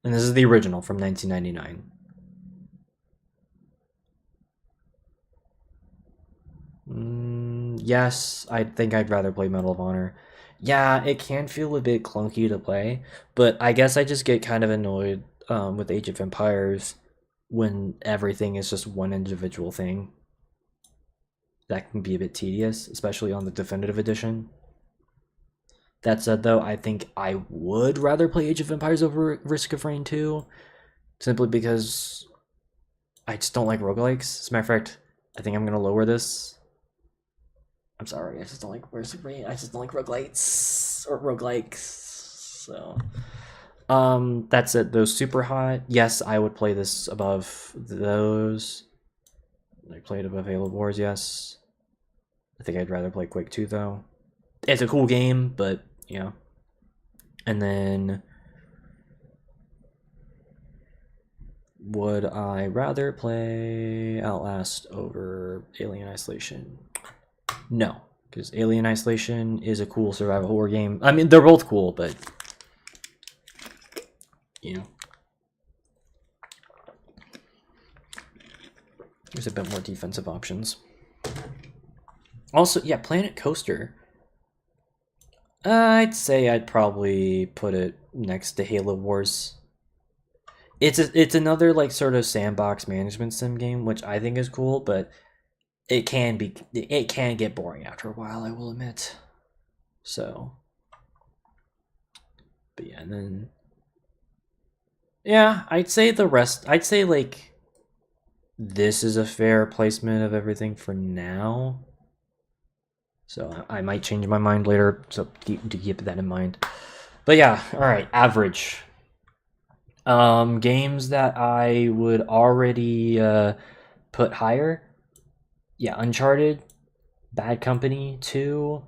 And this is the original from 1999. Yes, I think I'd rather play Medal of Honor. Yeah, it can feel a bit clunky to play, but I guess I just get kind of annoyed with Age of Empires when everything is just one individual thing. That can be a bit tedious, especially on the Definitive Edition. That said, though, I think I would rather play Age of Empires over Risk of Rain 2, simply because I just don't like roguelikes. As a matter of fact, I think I'm going to lower this. I'm sorry, I just don't like Risk of Rain. I just don't like roguelites or roguelikes. So, that's it. Those super hot. Yes, I would play this above those. I played above Halo Wars, yes. I think I'd rather play Quake 2, though. It's a cool game, but, yeah. And then, would I rather play Outlast over Alien Isolation? No, because Alien Isolation is a cool survival horror game. I mean, they're both cool, but, there's a bit more defensive options. Also, yeah, Planet Coaster. I'd say I'd probably put it next to Halo Wars. It's another like sort of sandbox management sim game, which I think is cool, but it can get boring after a while, I will admit. So, but yeah, and then yeah, I'd say the rest. I'd say like this is a fair placement of everything for now. So I might change my mind later, so keep that in mind. But yeah, all right, average. Games that I would already put higher. Yeah, Uncharted, Bad Company 2,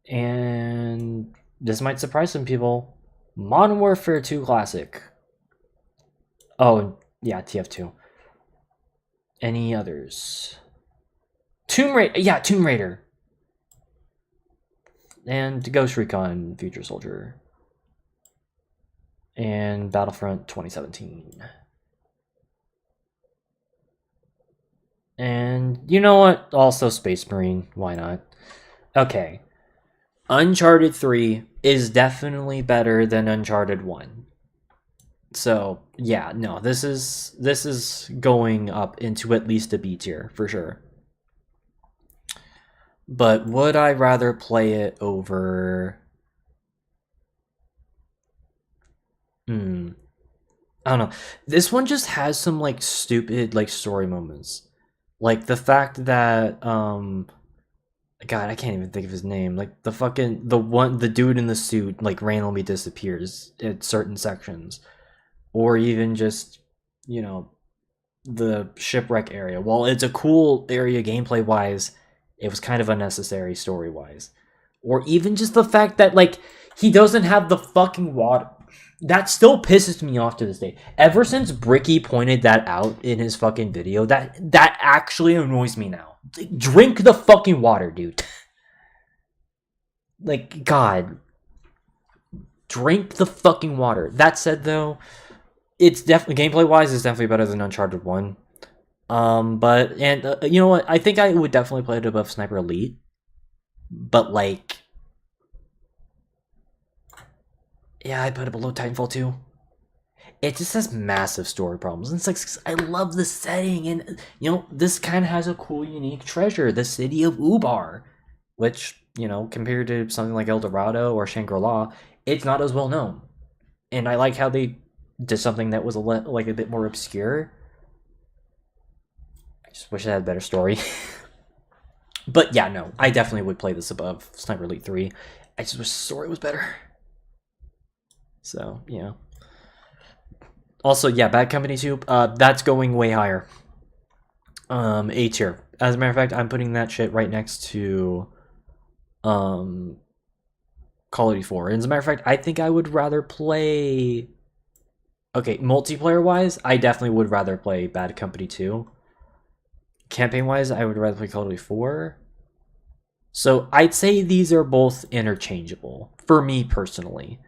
and this might surprise some people, Modern Warfare 2 Classic. Oh, yeah, TF2. Any others? Tomb Raider. And Ghost Recon Future Soldier. And Battlefront 2017. And you know what? Also Space Marine. Why not? Okay. Uncharted 3 is definitely better than Uncharted 1. So, yeah, no, this is going up into at least a B tier, for sure. But would I rather play it over I don't know. This one just has some like stupid like story moments. Like the fact that God, I can't even think of his name. Like the dude in the suit like randomly disappears at certain sections. Or even just, you know, the shipwreck area. While it's a cool area gameplay wise, it was kind of unnecessary story wise. Or even just the fact that like he doesn't have the fucking water. That still pisses me off to this day. Ever since Bricky pointed that out in his fucking video, that actually annoys me now. Like, drink the fucking water, dude. Like, God. Drink the fucking water. That said, though, it's definitely gameplay wise, it's definitely better than Uncharted 1. But you know what? I think I would definitely play it above Sniper Elite. But like, yeah, I'd put it below Titanfall 2. It just has massive story problems. And it's like, I love the setting, and you know, this kind of has a cool, unique treasure, the city of Ubar, which, you know, compared to something like El Dorado or Shangri-La, it's not as well known. And I like how they did something that was like a bit more obscure. I just wish it had a better story. But yeah, no, I definitely would play this above Sniper Elite 3. I just wish the story was better. So, yeah. Also, yeah, Bad Company 2, that's going way higher. A tier. As a matter of fact, I'm putting that shit right next to Call of Duty 4. And as a matter of fact, I think I would rather play... Okay, multiplayer-wise, I definitely would rather play Bad Company 2. Campaign-wise, I would rather play Call of Duty 4. So I'd say these are both interchangeable, for me personally.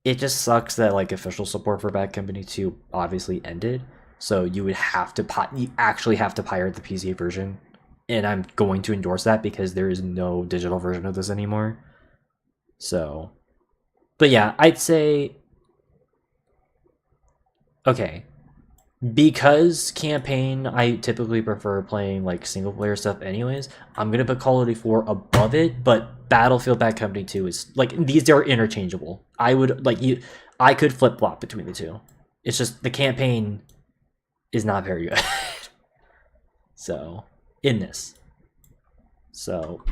It just sucks that like official support for Bad Company 2 obviously ended. So you would have to you actually have to pirate the PC version. And I'm going to endorse that because there is no digital version of this anymore. So, but yeah, I'd say, okay, because campaign, I typically prefer playing like single player stuff anyways. I'm gonna put Call of Duty 4 above it, but Battlefield Bad Company 2 is like, these are interchangeable. I would like I could flip flop between the two. It's just the campaign is not very good. So in this, so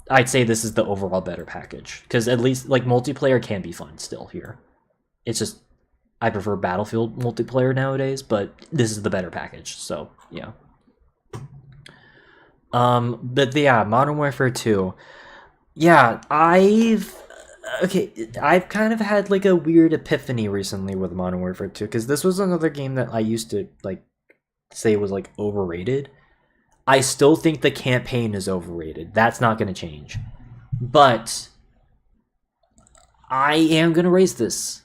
I'd say this is the overall better package because at least like multiplayer can be fun still here. It's just I prefer Battlefield multiplayer nowadays, but this is the better package. So yeah. But yeah, Modern Warfare 2. Yeah, I've kind of had like a weird epiphany recently with Modern Warfare 2 because this was another game that I used to like say was like overrated. I still think the campaign is overrated. That's not going to change. But I am going to raise this.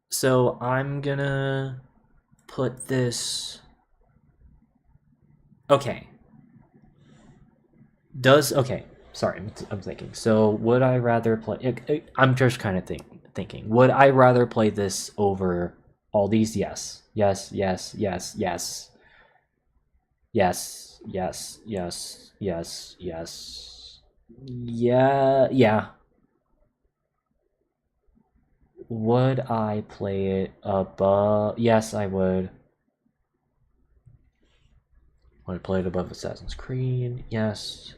So I'm going to put this... Okay. Okay. Sorry, I'm thinking. So would I rather play... I'm just kind of thinking. Would I rather play this over all these? Yes. Yes, yes, yes, yes. Yes, yes, yes, yes, yes. Yeah, yeah. Would I play it above... Yes, I would. Would I play it above Assassin's Creed? Yes.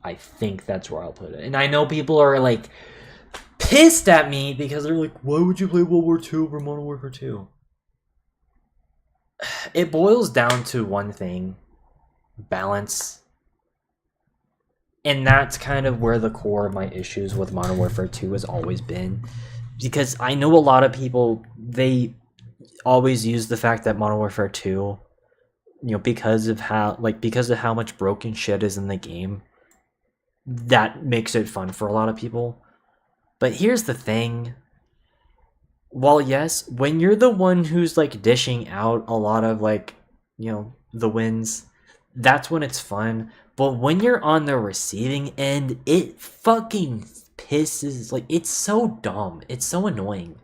I think that's where I'll put it. And I know people are like pissed at me because they're like, why would you play World War II over Modern Warfare 2? It boils down to one thing: balance. And that's kind of where the core of my issues with Modern Warfare 2 has always been. Because I know a lot of people, they always use the fact that Modern Warfare 2, you know, because of how much broken shit is in the game, that makes it fun for a lot of people. But here's the thing. While yes, when you're the one who's like dishing out a lot of like, you know, the wins, that's when it's fun. But when you're on the receiving end, it fucking pisses, like, it's so dumb. It's so annoying.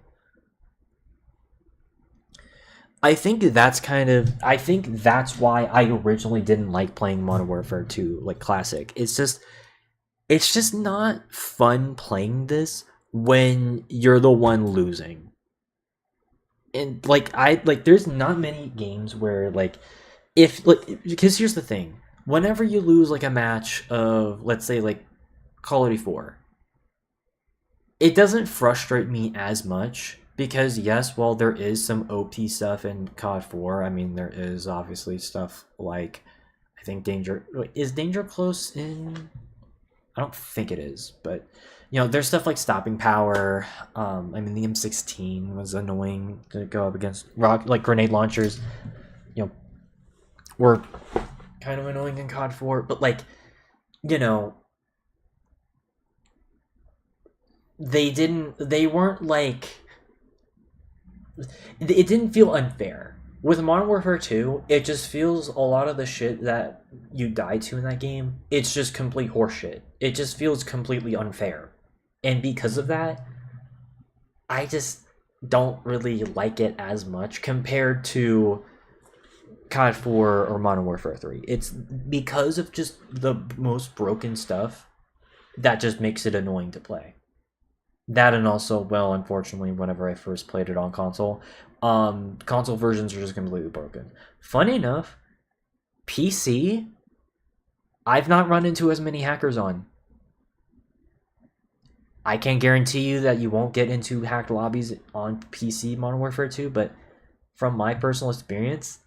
I think that's why I originally didn't like playing Modern Warfare 2, like Classic. It's just not fun playing this when you're the one losing. And like there's not many games where like if like because here's the thing. Whenever you lose like a match of let's say like Call of Duty 4, it doesn't frustrate me as much because yes, while there is some OP stuff in COD 4, I mean there is obviously stuff like I think Danger close in I don't think it is, but you know, there's stuff like stopping power. I mean, the M16 was annoying to go up against like grenade launchers. You know, were kind of annoying in COD 4, but like, you know, they weren't like, it didn't feel unfair. With Modern Warfare 2, it just feels a lot of the shit that you die to in that game, it's just complete horseshit. It just feels completely unfair. And because of that, I just don't really like it as much compared to COD 4 or Modern Warfare 3. It's because of just the most broken stuff that just makes it annoying to play. That and also, well, unfortunately, whenever I first played it on console versions are just completely broken. Funny enough, PC, I've not run into as many hackers on. I can't guarantee you that you won't get into hacked lobbies on PC Modern Warfare 2, but from my personal experience,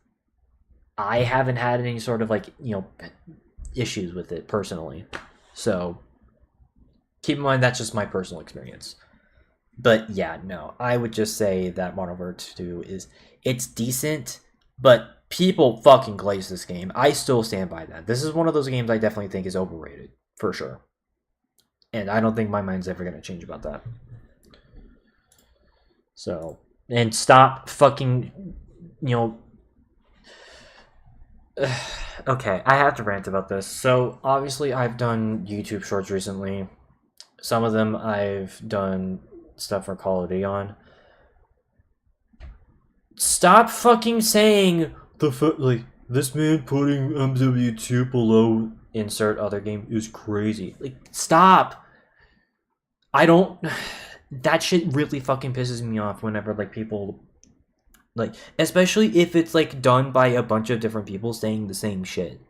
I haven't had any sort of like, you know, issues with it personally. So keep in mind that's just my personal experience. But yeah, no, I would just say that Modern Warfare 2 it's decent, but people fucking glaze this game. I still stand by that. This is one of those games I definitely think is overrated, for sure. And I don't think my mind's ever going to change about that. So, and stop fucking, you know, okay, I have to rant about this. So, obviously, I've done YouTube shorts recently. Some of them I've done stuff for Call of Duty on. Stop fucking saying like this man putting MW2 below insert other game is crazy. Like, stop. I don't. That shit really fucking pisses me off whenever like people like, especially if it's like done by a bunch of different people saying the same shit.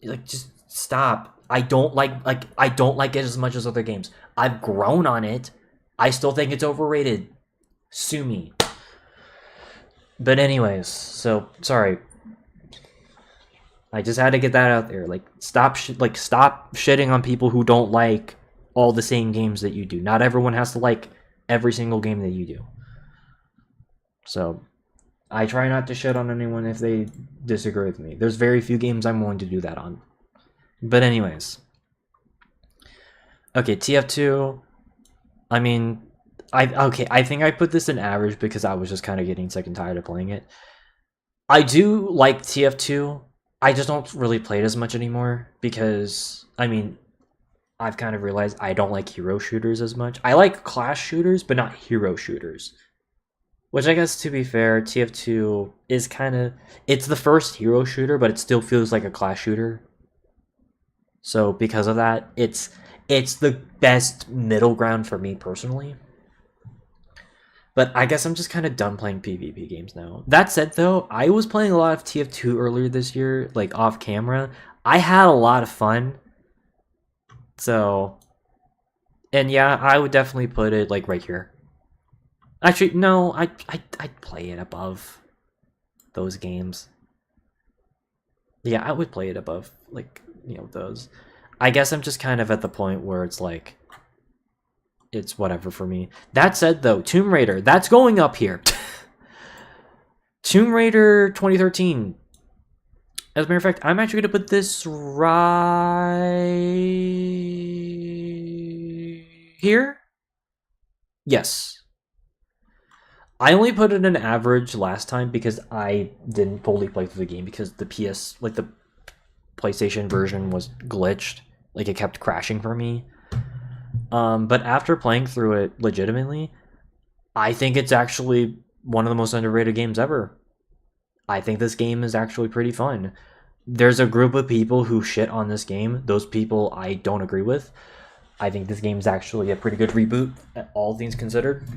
Like, just stop. I don't like it as much as other games. I've grown on it. I still think it's overrated. Sue me. But anyways, so sorry. I just had to get that out there. Like, stop shitting on people who don't like all the same games that you do. Not everyone has to like every single game that you do. So, I try not to shit on anyone if they disagree with me. There's very few games I'm willing to do that on. But anyways. Okay, TF2. I mean, I think I put this in average because I was just kind of getting sick and tired of playing it. I do like TF2. I just don't really play it as much anymore because, I mean, I've kind of realized I don't like hero shooters as much. I like class shooters, but not hero shooters. Which I guess, to be fair, TF2 is kind of... It's the first hero shooter, but it still feels like a class shooter. So because of that, it's the best middle ground for me personally. But I guess I'm just kind of done playing PvP games now. That said, though, I was playing a lot of TF2 earlier this year, like off camera. I had a lot of fun. So, and yeah, I would definitely put it like right here. Actually, no, I'd play it above those games. Yeah, I would play it above, like, you know, those. I guess I'm just kind of at the point where it's like, it's whatever for me. That said, though, Tomb Raider, that's going up here. Tomb Raider 2013. As a matter of fact, I'm actually going to put this right here. Yes. I only put it in average last time because I didn't fully play through the game because the the PlayStation version was glitched. Like, it kept crashing for me. But after playing through it legitimately, I think it's actually one of the most underrated games ever. I think this game is actually pretty fun. There's a group of people who shit on this game. Those people I don't agree with. I think this game is actually a pretty good reboot, all things considered.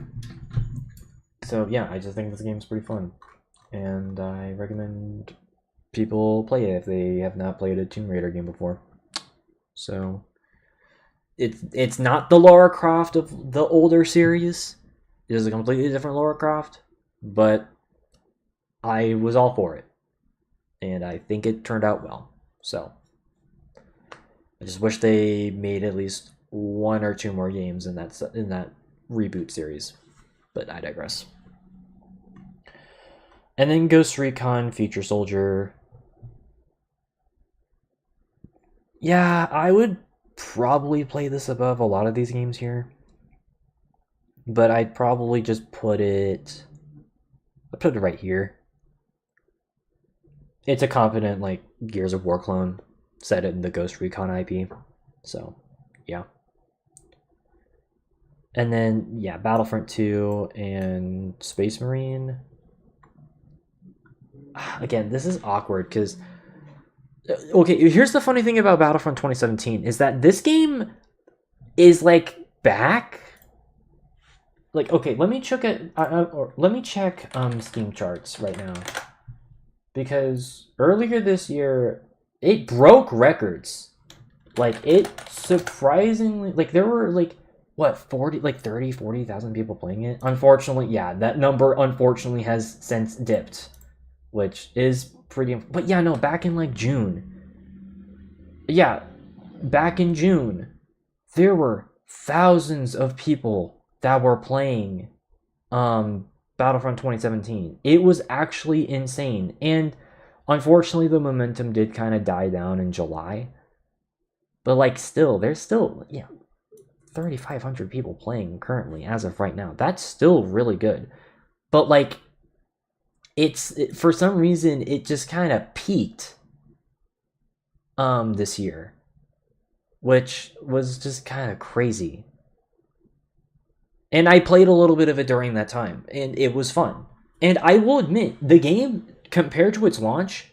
So yeah, I just think this game's pretty fun, and I recommend people play it if they have not played a Tomb Raider game before. So it's not the Lara Croft of the older series. It is a completely different Lara Croft, but I was all for it, and I think it turned out well. So I just wish they made at least one or two more games in that reboot series. But I digress. And then Ghost Recon Future Soldier. Yeah, I would probably play this above a lot of these games here. But I'd probably just put it right here. It's a confident like Gears of War clone, set it in the Ghost Recon IP. So, yeah. And then yeah, Battlefront 2 and Space Marine. Again, this is awkward because okay, here's the funny thing about Battlefront 2017 is that this game is like back. Like, okay, let me check Steam charts right now, because earlier this year it broke records. Like, it surprisingly, like, there were like what 40,000 people playing it. Unfortunately, yeah, that number unfortunately has since dipped, which is pretty. But yeah, no, back in like June. Yeah, back in June, there were thousands of people that were playing Battlefront 2017. It was actually insane. And unfortunately, the momentum did kind of die down in July. But like still, there's still 3,500 people playing currently as of right now. That's still really good. But like for some reason it just kind of peaked this year, which was just kind of crazy. And I played a little bit of it during that time, and it was fun. And I will admit, the game, compared to its launch,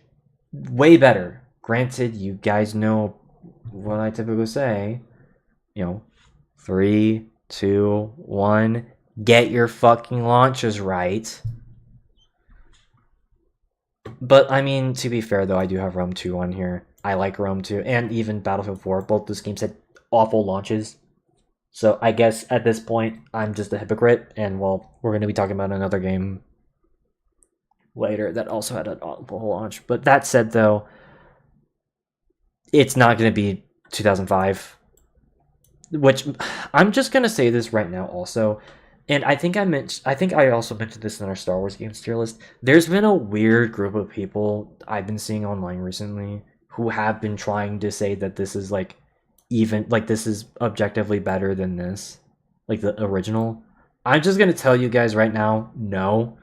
way better. Granted, you guys know what I typically say. 3, 2, 1, get your fucking launches right. But, I mean, to be fair, though, I do have Rome 2 on here. I like Rome 2, and even Battlefield 4. Both those games had awful launches. So I guess at this point, I'm just a hypocrite, and well, we're going to be talking about another game later that also had an awful launch. But that said, though, it's not going to be 2005, which I'm just going to say this right now also. And I think I also mentioned this in our Star Wars games tier list. There's been a weird group of people I've been seeing online recently who have been trying to say that this is like this is objectively better than this, like the original. I'm just gonna tell you guys right now, no.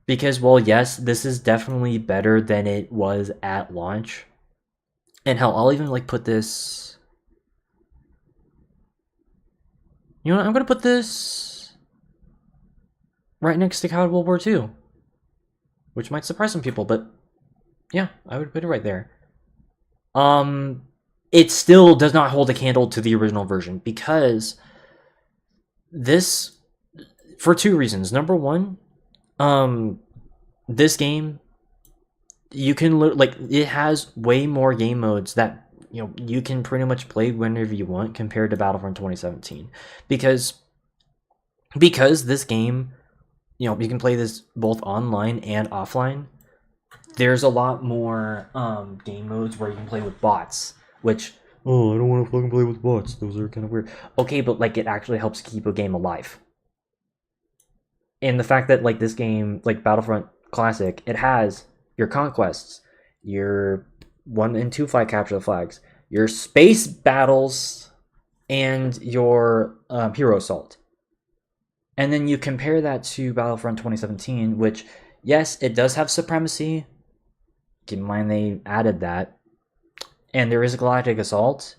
Because, well, yes, this is definitely better than it was at launch. And hell, I'll even like put this. You know what? I'm gonna put this right next to COD World War II, which might surprise some people, but yeah, I would put it right there. It still does not hold a candle to the original version, because this, for two reasons. Number one, this game, you can it has way more game modes that you can pretty much play whenever you want compared to Battlefront 2017, because this game, you can play this both online and offline. There's a lot more game modes where you can play with bots, which, oh, I don't want to fucking play with bots. Those are kind of weird. Okay, but like it actually helps keep a game alive. And the fact that like this game, like Battlefront Classic, it has your conquests, your 1 and 2 flag capture the flags, your space battles, and your hero assault. And then you compare that to Battlefront 2017, which, yes, it does have supremacy. Keep in mind they added that. And there is a galactic assault,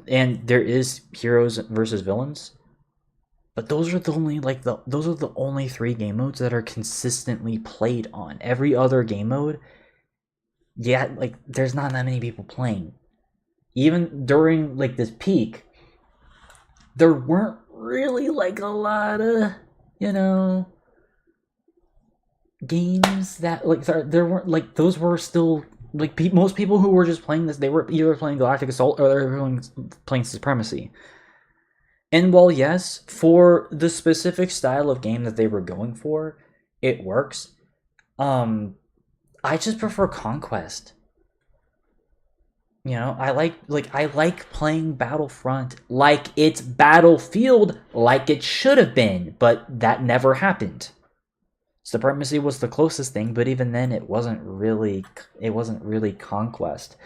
and there is heroes versus villains. But those are the only 3 game modes that are consistently played on. Every other game mode, yeah, like there's not that many people playing. Even during like this peak, there weren't really like a lot of, games that like there weren't like those were still like most people who were just playing this, they were either playing Galactic Assault or they were playing Supremacy. And while yes, for the specific style of game that they were going for, it works. I just prefer Conquest. You know, I like playing Battlefront like it's Battlefield, like it should have been, but that never happened. Supremacy was the closest thing, but even then it wasn't really Conquest.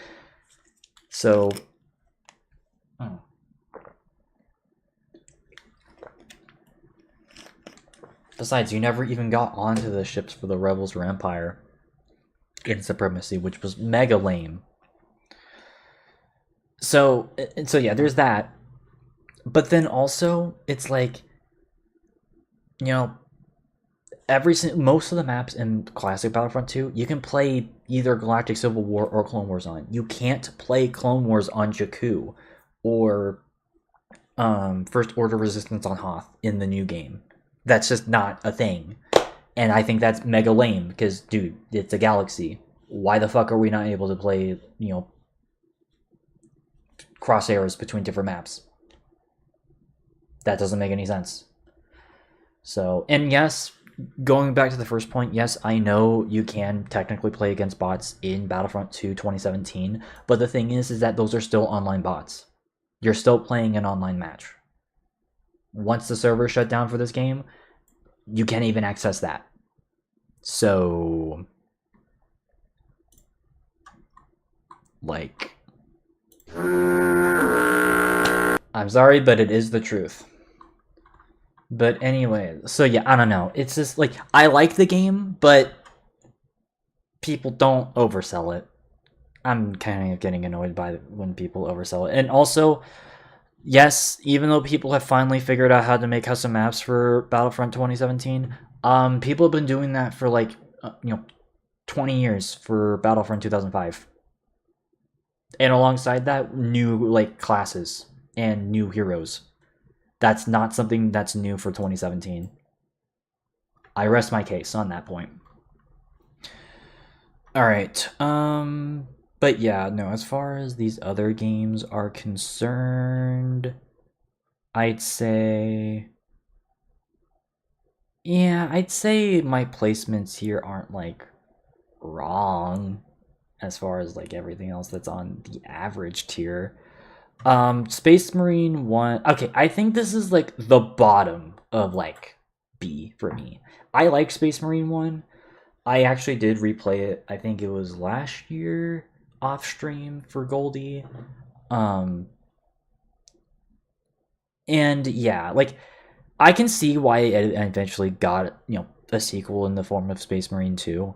So besides, you never even got onto the ships for the Rebels or Empire in Supremacy, which was mega lame. So yeah, there's that. But then also, it's like, you know, most of the maps in classic Battlefront 2, you can play either Galactic Civil War or Clone Wars on. You can't play Clone Wars on Jakku or First Order Resistance on Hoth in the new game. That's just not a thing. And I think that's mega lame because, dude, it's a galaxy. Why the fuck are we not able to play, crosshairs between different maps? That doesn't make any sense. So, and yes, going back to the first point, yes, I know you can technically play against bots in Battlefront 2 2017, but the thing is that those are still online bots. You're still playing an online match. Once the server shut down for this game, you can't even access that. So, like, I'm sorry, but it is the truth. But anyway, so yeah, I don't know. It's just like, I like the game, but people don't oversell it. I'm kind of getting annoyed by when people oversell it. And also, yes, even though people have finally figured out how to make custom maps for Battlefront 2017, people have been doing that for 20 years for Battlefront 2005. And alongside that, new classes and new heroes. That's not something that's new for 2017. I rest my case on that point. All right. But yeah, no, as far as these other games are concerned, I'd say my placements here aren't wrong as far as everything else that's on the average tier. Space Marine 1. Okay, I think this is the bottom of B for me. I like Space Marine 1. I actually did replay it. I think it was last year off stream for Goldie. And yeah, I can see why it eventually got, a sequel in the form of Space Marine 2.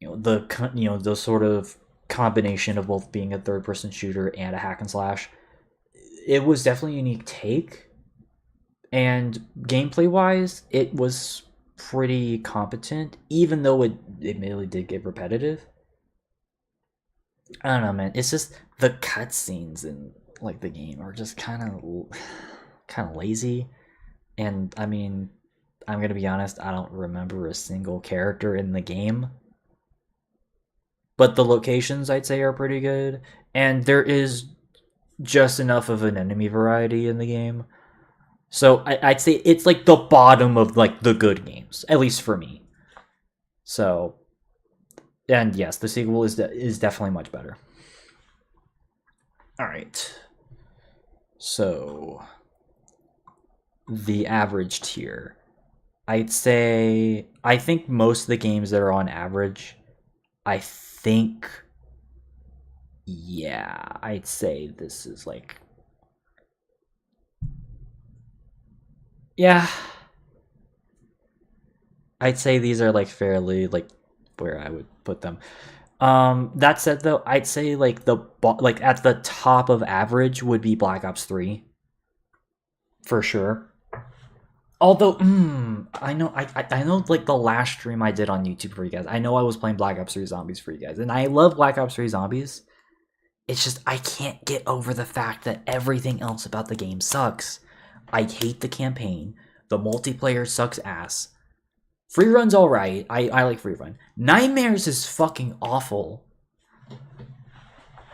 The sort of combination of both being a third-person shooter and a hack and slash. It was definitely a unique take, and gameplay-wise, it was pretty competent, even though it admittedly did get repetitive. I don't know, man. It's just the cutscenes in the game are just kind of lazy, and I mean, I'm gonna be honest, I don't remember a single character in the game. But the locations, I'd say, are pretty good. And there is just enough of an enemy variety in the game. So I'd say it's the bottom of the good games, at least for me. So, and yes, the sequel is definitely much better. All right. So, the average tier. I'd say, I think most of the games that are on average, yeah, I'd say this is yeah, I'd say these are fairly where I would put them. That said though, I'd say at the top of average would be Black Ops 3 for sure. Although, I know the last stream I did on YouTube for you guys, I know I was playing Black Ops 3 Zombies for you guys, and I love Black Ops 3 Zombies. It's just, I can't get over the fact that everything else about the game sucks. I hate the campaign. The multiplayer sucks ass. Free Run's alright. I like Free Run. Nightmares is fucking awful.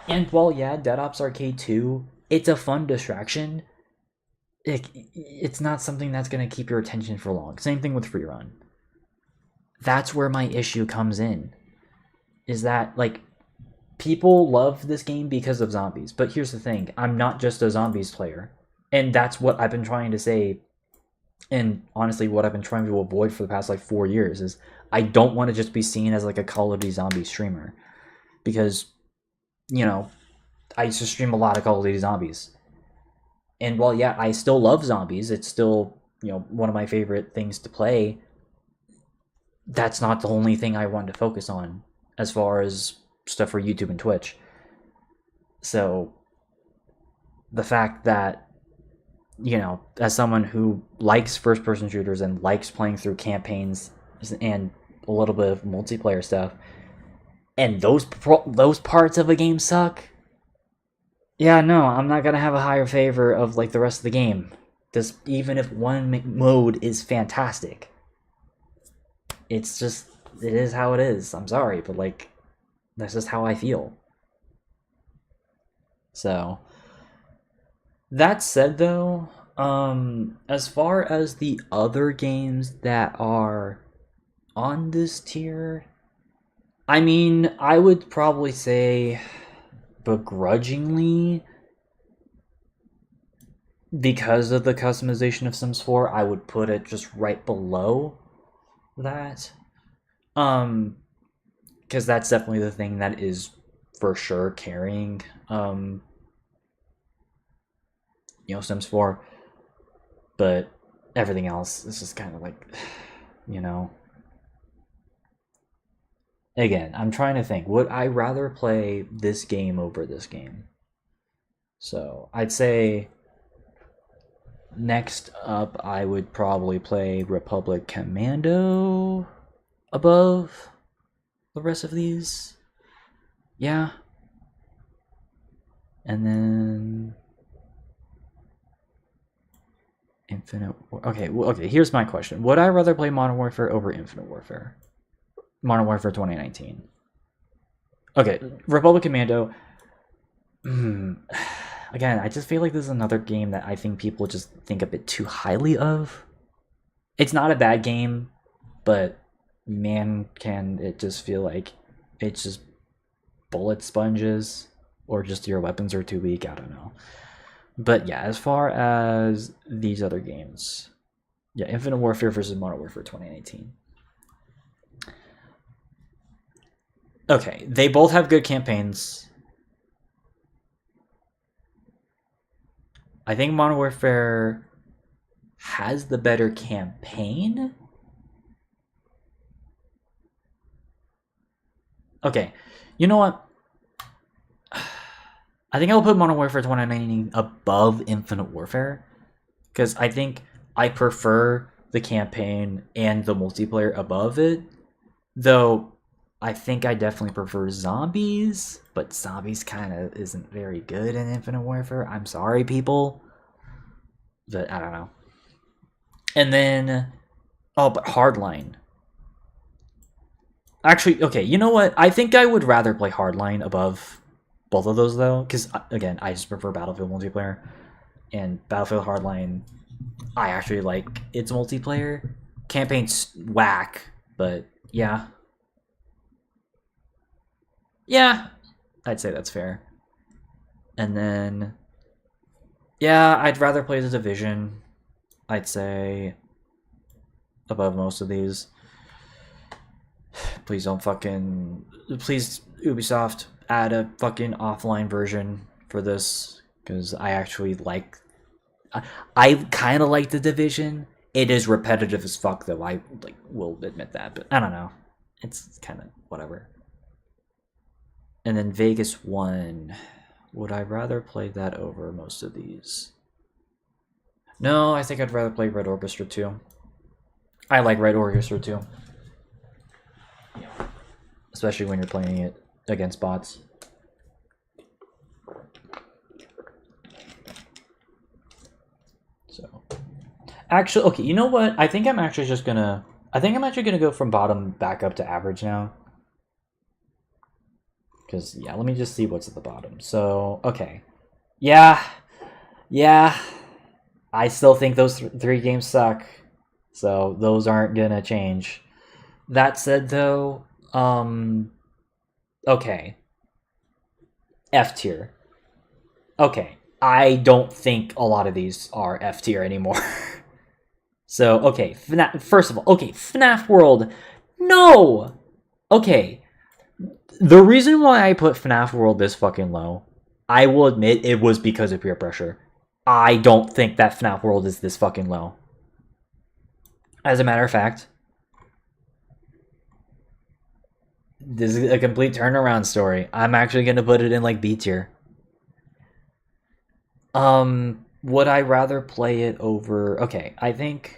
And while, yeah, Dead Ops Arcade 2, it's a fun distraction, it's not something that's going to keep your attention for long. Same thing with Free Run. That's where my issue comes in. Is that, like, people love this game because of zombies. But here's the thing. I'm not just a zombies player. And that's what I've been trying to say. And honestly, what I've been trying to avoid for the past, like, 4 years is I don't want to just be seen as, like, a Call of Duty zombie streamer. Because, you know, I used to stream a lot of Call of Duty Zombies. And while, yeah, I still love zombies, it's still, you know, one of my favorite things to play, that's not the only thing I want to focus on as far as stuff for YouTube and Twitch. So, the fact that, you know, as someone who likes first-person shooters and likes playing through campaigns and a little bit of multiplayer stuff, and those parts of a game suck, yeah, no, I'm not gonna have a higher favor of, like, the rest of the game. Just even if one mode is fantastic, it's just, it is how it is. I'm sorry, but, like, that's just how I feel. So, that said, though, as far as the other games that are on this tier, I mean, I would probably say, begrudgingly, because of the customization of Sims 4, I would put it just right below that. Because that's definitely the thing that is for sure carrying, you know, Sims 4. But everything else is just kind of like, you know. Again, I'm trying to think, would I rather play this game over this game? So, I'd say next up, I would probably play Republic Commando above the rest of these. Yeah. And then Infinite War. Okay, here's my question. Would I rather play Modern Warfare over Infinite Warfare? Modern Warfare 2019. Okay, Republic Commando. Again, I just feel like this is another game that I think people just think a bit too highly of. It's not a bad game, but man, can it just feel like it's just bullet sponges, or just your weapons are too weak, I don't know. But yeah, as far as these other games, yeah, Infinite Warfare versus Modern Warfare 2019. Okay, they both have good campaigns. I think Modern Warfare has the better campaign. Okay, you know what? I think I'll put Modern Warfare 2019 above Infinite Warfare, because I think I prefer the campaign and the multiplayer above it. Though, I think I definitely prefer zombies, but zombies kind of isn't very good in Infinite Warfare. I'm sorry, people. But I don't know. And then, oh, but Hardline. Actually, okay, you know what? I think I would rather play Hardline above both of those, though. Because, again, I just prefer Battlefield multiplayer. And Battlefield Hardline, I actually like its multiplayer. Campaign's whack, but yeah. Yeah, I'd say that's fair. And then, yeah, I'd rather play The Division, I'd say, above most of these. Please don't fucking... Please, Ubisoft, add a fucking offline version for this, because I actually like... I kind of like The Division. It is repetitive as fuck, though. I will admit that, but I don't know. It's kind of whatever. And then Vegas 1. Would I rather play that over most of these? No, I think I'd rather play Red Orchestra 2. I like Red Orchestra 2. Especially when you're playing it against bots. So, actually, okay, you know what? I think I'm actually just gonna I think I'm actually gonna go from bottom back up to average now. Because, yeah, let me just see what's at the bottom. So, okay. Yeah. I still think those three games suck. So, those aren't gonna change. That said, though, okay. F tier. Okay. I don't think a lot of these are F tier anymore. So, okay. First of all, okay, FNAF World. No! Okay. The reason why I put FNAF World this fucking low, I will admit it was because of peer pressure. I don't think that FNAF World is this fucking low. As a matter of fact, this is a complete turnaround story. I'm actually gonna put it in like B tier. Would I rather play it over? Okay, I think.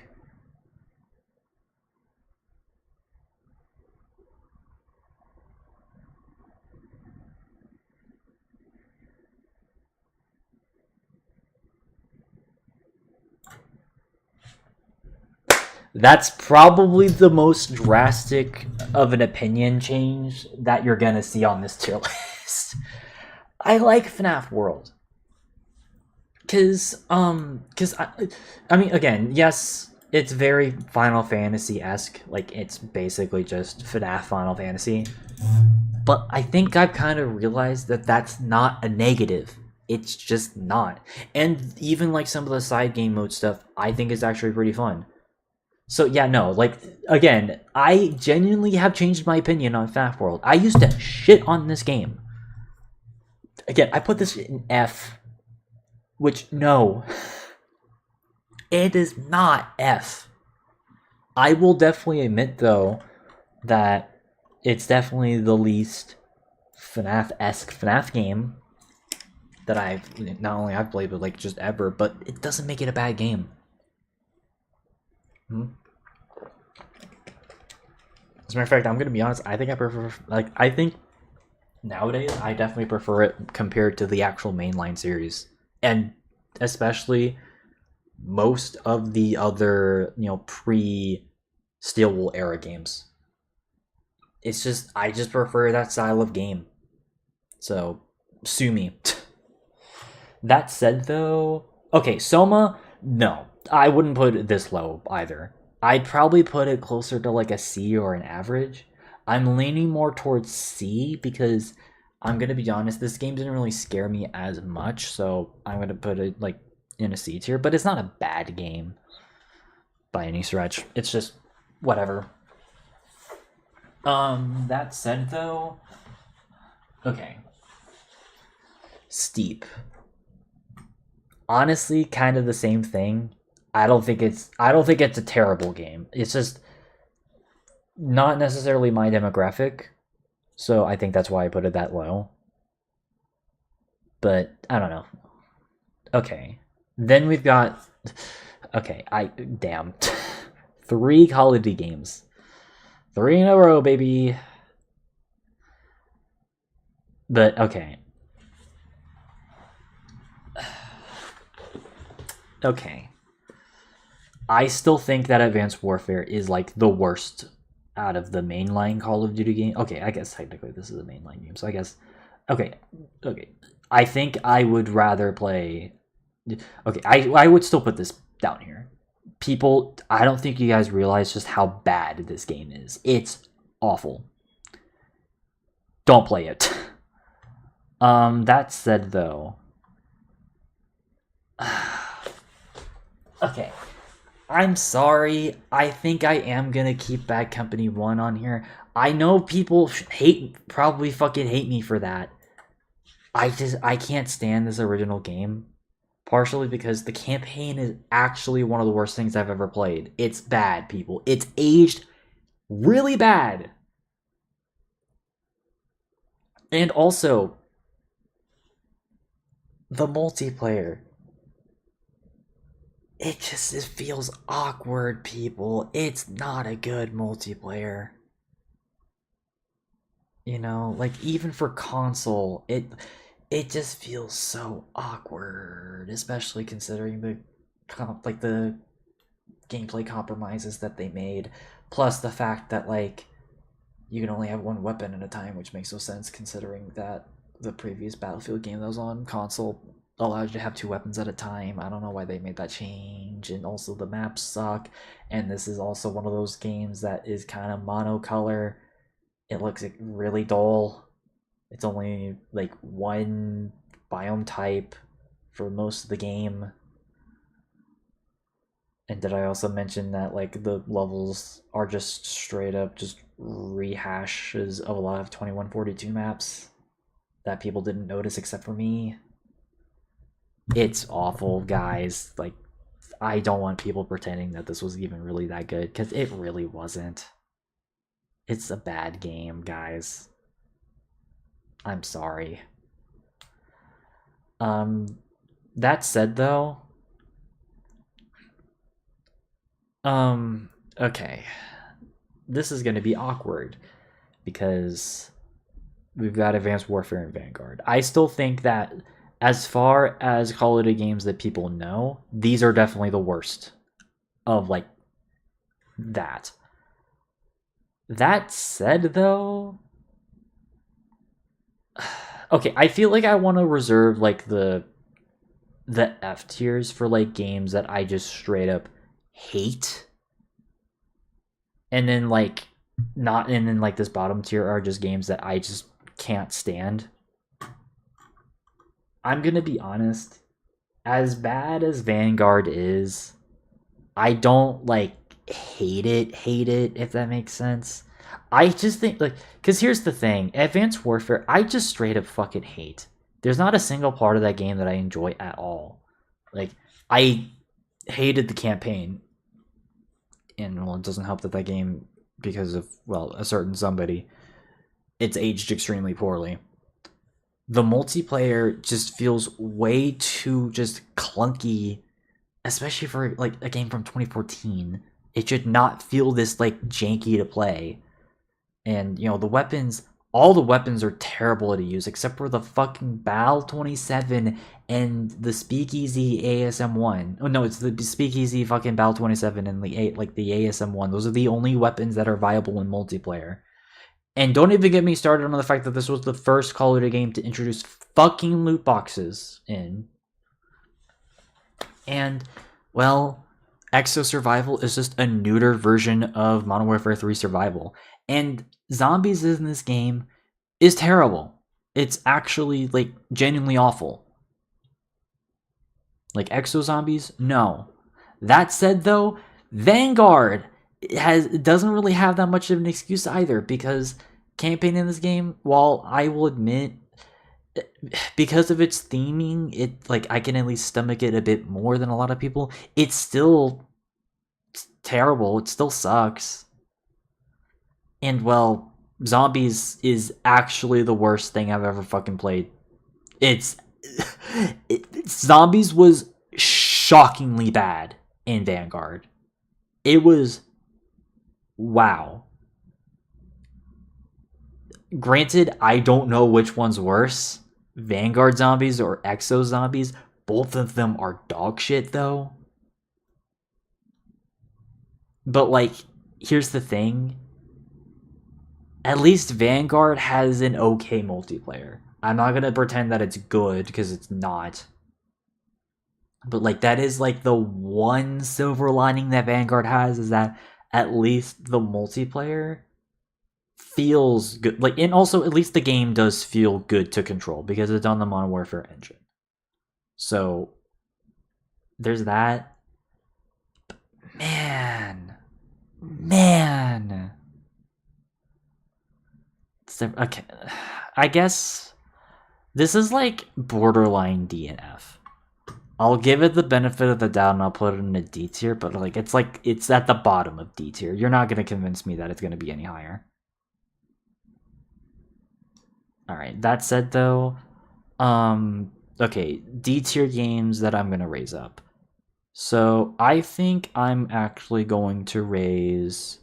That's probably the most drastic of an opinion change that you're gonna see on this tier list. I like FNAF World. Cause I mean, again, yes, it's very Final Fantasy-esque. Like, it's basically just FNAF Final Fantasy. But I think I've kind of realized that that's not a negative. It's just not. And even like some of the side game mode stuff, I think is actually pretty fun. So yeah, no, like, again, I genuinely have changed my opinion on FNAF World. I used to shit on this game. Again, I put this in F, which, no, it is not F. I will definitely admit, though, that it's definitely the least FNAF-esque FNAF game that not only I've played, but like just ever, but it doesn't make it a bad game. As a matter of fact, I'm gonna be honest. I think I prefer, I think nowadays I definitely prefer it compared to the actual mainline series, and especially most of the other pre Steel Wool era games. It's just I just prefer that style of game. So sue me. That said, though, okay, Soma, no, I wouldn't put it this low either. I'd probably put it closer to like a C or an average. I'm leaning more towards C because I'm gonna be honest, this game didn't really scare me as much, so I'm gonna put it like in a C tier. But it's not a bad game by any stretch. It's just whatever. That said, though, okay, Steep. Honestly, kind of the same thing. I don't think it's a terrible game. It's just not necessarily my demographic. So I think that's why I put it that low. But I don't know. Okay. Then we've got okay, damn. 3 Call of Duty games. 3 in a row, baby. But okay. Okay. I still think that Advanced Warfare is like the worst out of the mainline Call of Duty game. Okay, I guess technically this is a mainline game, so I guess okay. I think I would rather play. Okay, I would still put this down here. People, I don't think you guys realize just how bad this game is. It's awful. Don't play it. That said, though. Okay. I'm sorry. I think I am gonna keep Bad Company 1 on here. I know people probably fucking hate me for that. I can't stand this original game. Partially because the campaign is actually one of the worst things I've ever played. It's bad, people. It's aged really bad. And also, the multiplayer. It feels awkward, people. It's not a good multiplayer. You know, like even for console, it just feels so awkward, especially considering the gameplay compromises that they made. Plus the fact that like you can only have one weapon at a time, which makes no sense considering that the previous Battlefield game that was on console allowed you to have two weapons at a time. I don't know why they made that change. And also the maps suck. And this is also one of those games that is kind of monocolor. It looks like really dull. It's only like one biome type for most of the game. And did I also mention that like the levels are just straight up just rehashes of a lot of 2142 maps that people didn't notice except for me? It's awful, guys. Like, I don't want people pretending that this was even really that good, because it really wasn't. It's a bad game, guys. I'm sorry. That said though, okay. This is gonna be awkward because we've got Advanced Warfare and Vanguard. I still think that as far as Call of Duty games that people know, these are definitely the worst of like that. That said though, okay, I feel like I want to reserve like the F tiers for like games that I just straight up hate. And then like not and then like this bottom tier are just games that I just can't stand. I'm going to be honest, as bad as Vanguard is, I don't like hate it if that makes sense. I just think like cuz here's the thing, Advanced Warfare I just straight up fucking hate. There's not a single part of that game that I enjoy at all. Like I hated the campaign. And well, it doesn't help that game, because of well a certain somebody, it's aged extremely poorly. The multiplayer just feels way too just clunky, especially for like a game from 2014. It should not feel this like janky to play. And you know, the weapons, all the weapons are terrible to use except for the fucking BAL 27 and the Speakeasy ASM1. Oh no, it's the Speakeasy fucking BAL 27 and the ASM1. Those are the only weapons that are viable in multiplayer. And don't even get me started on the fact that this was the first Call of Duty game to introduce fucking loot boxes in. And, well, Exo Survival is just a neuter version of Modern Warfare 3 Survival. And zombies in this game is terrible. It's actually, like, genuinely awful. Like, Exo Zombies? No. That said, though, Vanguard doesn't really have that much of an excuse either, because campaign in this game, while I will admit, because of its theming, it like I can at least stomach it a bit more than a lot of people. It's still terrible. It still sucks. And well, zombies is actually the worst thing I've ever fucking played. Zombies was shockingly bad in Vanguard. It was wow. Granted, I don't know which one's worse, Vanguard zombies or Exo zombies. Both of them are dog shit though. But like, here's the thing. At least Vanguard has an okay multiplayer. I'm not gonna pretend that it's good, because it's not. But like, that is like the one silver lining that Vanguard has, is that at least the multiplayer feels good. Like, and also at least the game does feel good to control because it's on the Modern Warfare engine. So there's that. Man. Okay, I guess this is like borderline D and F. I'll give it the benefit of the doubt and I'll put it in a D tier, but like it's at the bottom of D tier. You're not gonna convince me that it's gonna be any higher. Alright, that said though, okay, D tier games that I'm gonna raise up. So I think I'm actually going to raise,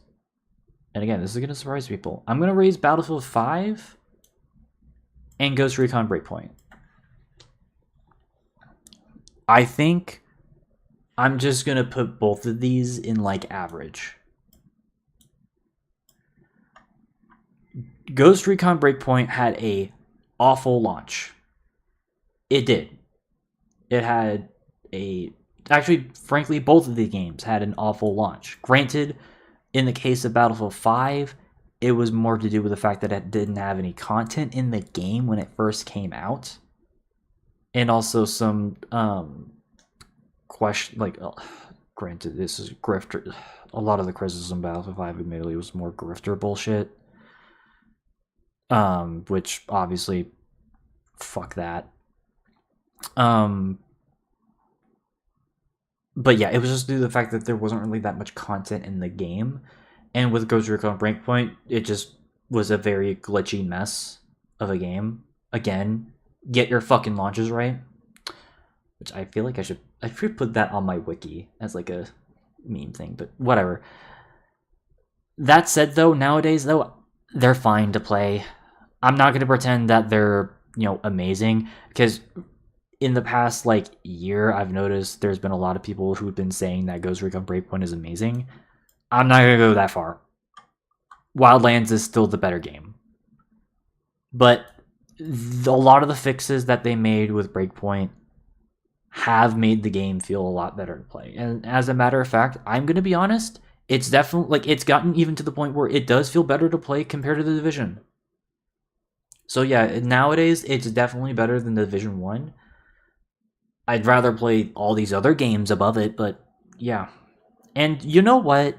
and again, this is gonna surprise people, I'm gonna raise Battlefield 5 and Ghost Recon Breakpoint. I think I'm just gonna put both of these in like average. Ghost Recon Breakpoint had a awful launch. It did. It had a... Actually, frankly, both of the games had an awful launch. Granted, in the case of Battlefield 5, it was more to do with the fact that it didn't have any content in the game when it first came out. And also some question, like, granted, this is grifter. A lot of the criticism of Battlefield 5 admittedly was more grifter bullshit. Which obviously, fuck that. But yeah, it was just due to the fact that there wasn't really that much content in the game. And with Ghost Recon Breakpoint, it just was a very glitchy mess of a game. Again, get your fucking launches right. Which I feel like I should put that on my wiki as like a meme thing, but whatever. That said though, nowadays though, they're fine to play. I'm not going to pretend that they're, amazing, because in the past like year, I've noticed there's been a lot of people who've been saying that Ghost Recon Breakpoint is amazing. I'm not going to go that far. Wildlands is still the better game. But a lot of the fixes that they made with Breakpoint have made the game feel a lot better to play. And as a matter of fact, I'm going to be honest, it's definitely, like, it's gotten even to the point where it does feel better to play compared to the Division. So yeah, nowadays, it's definitely better than the Division 1. I'd rather play all these other games above it, but yeah. And you know what?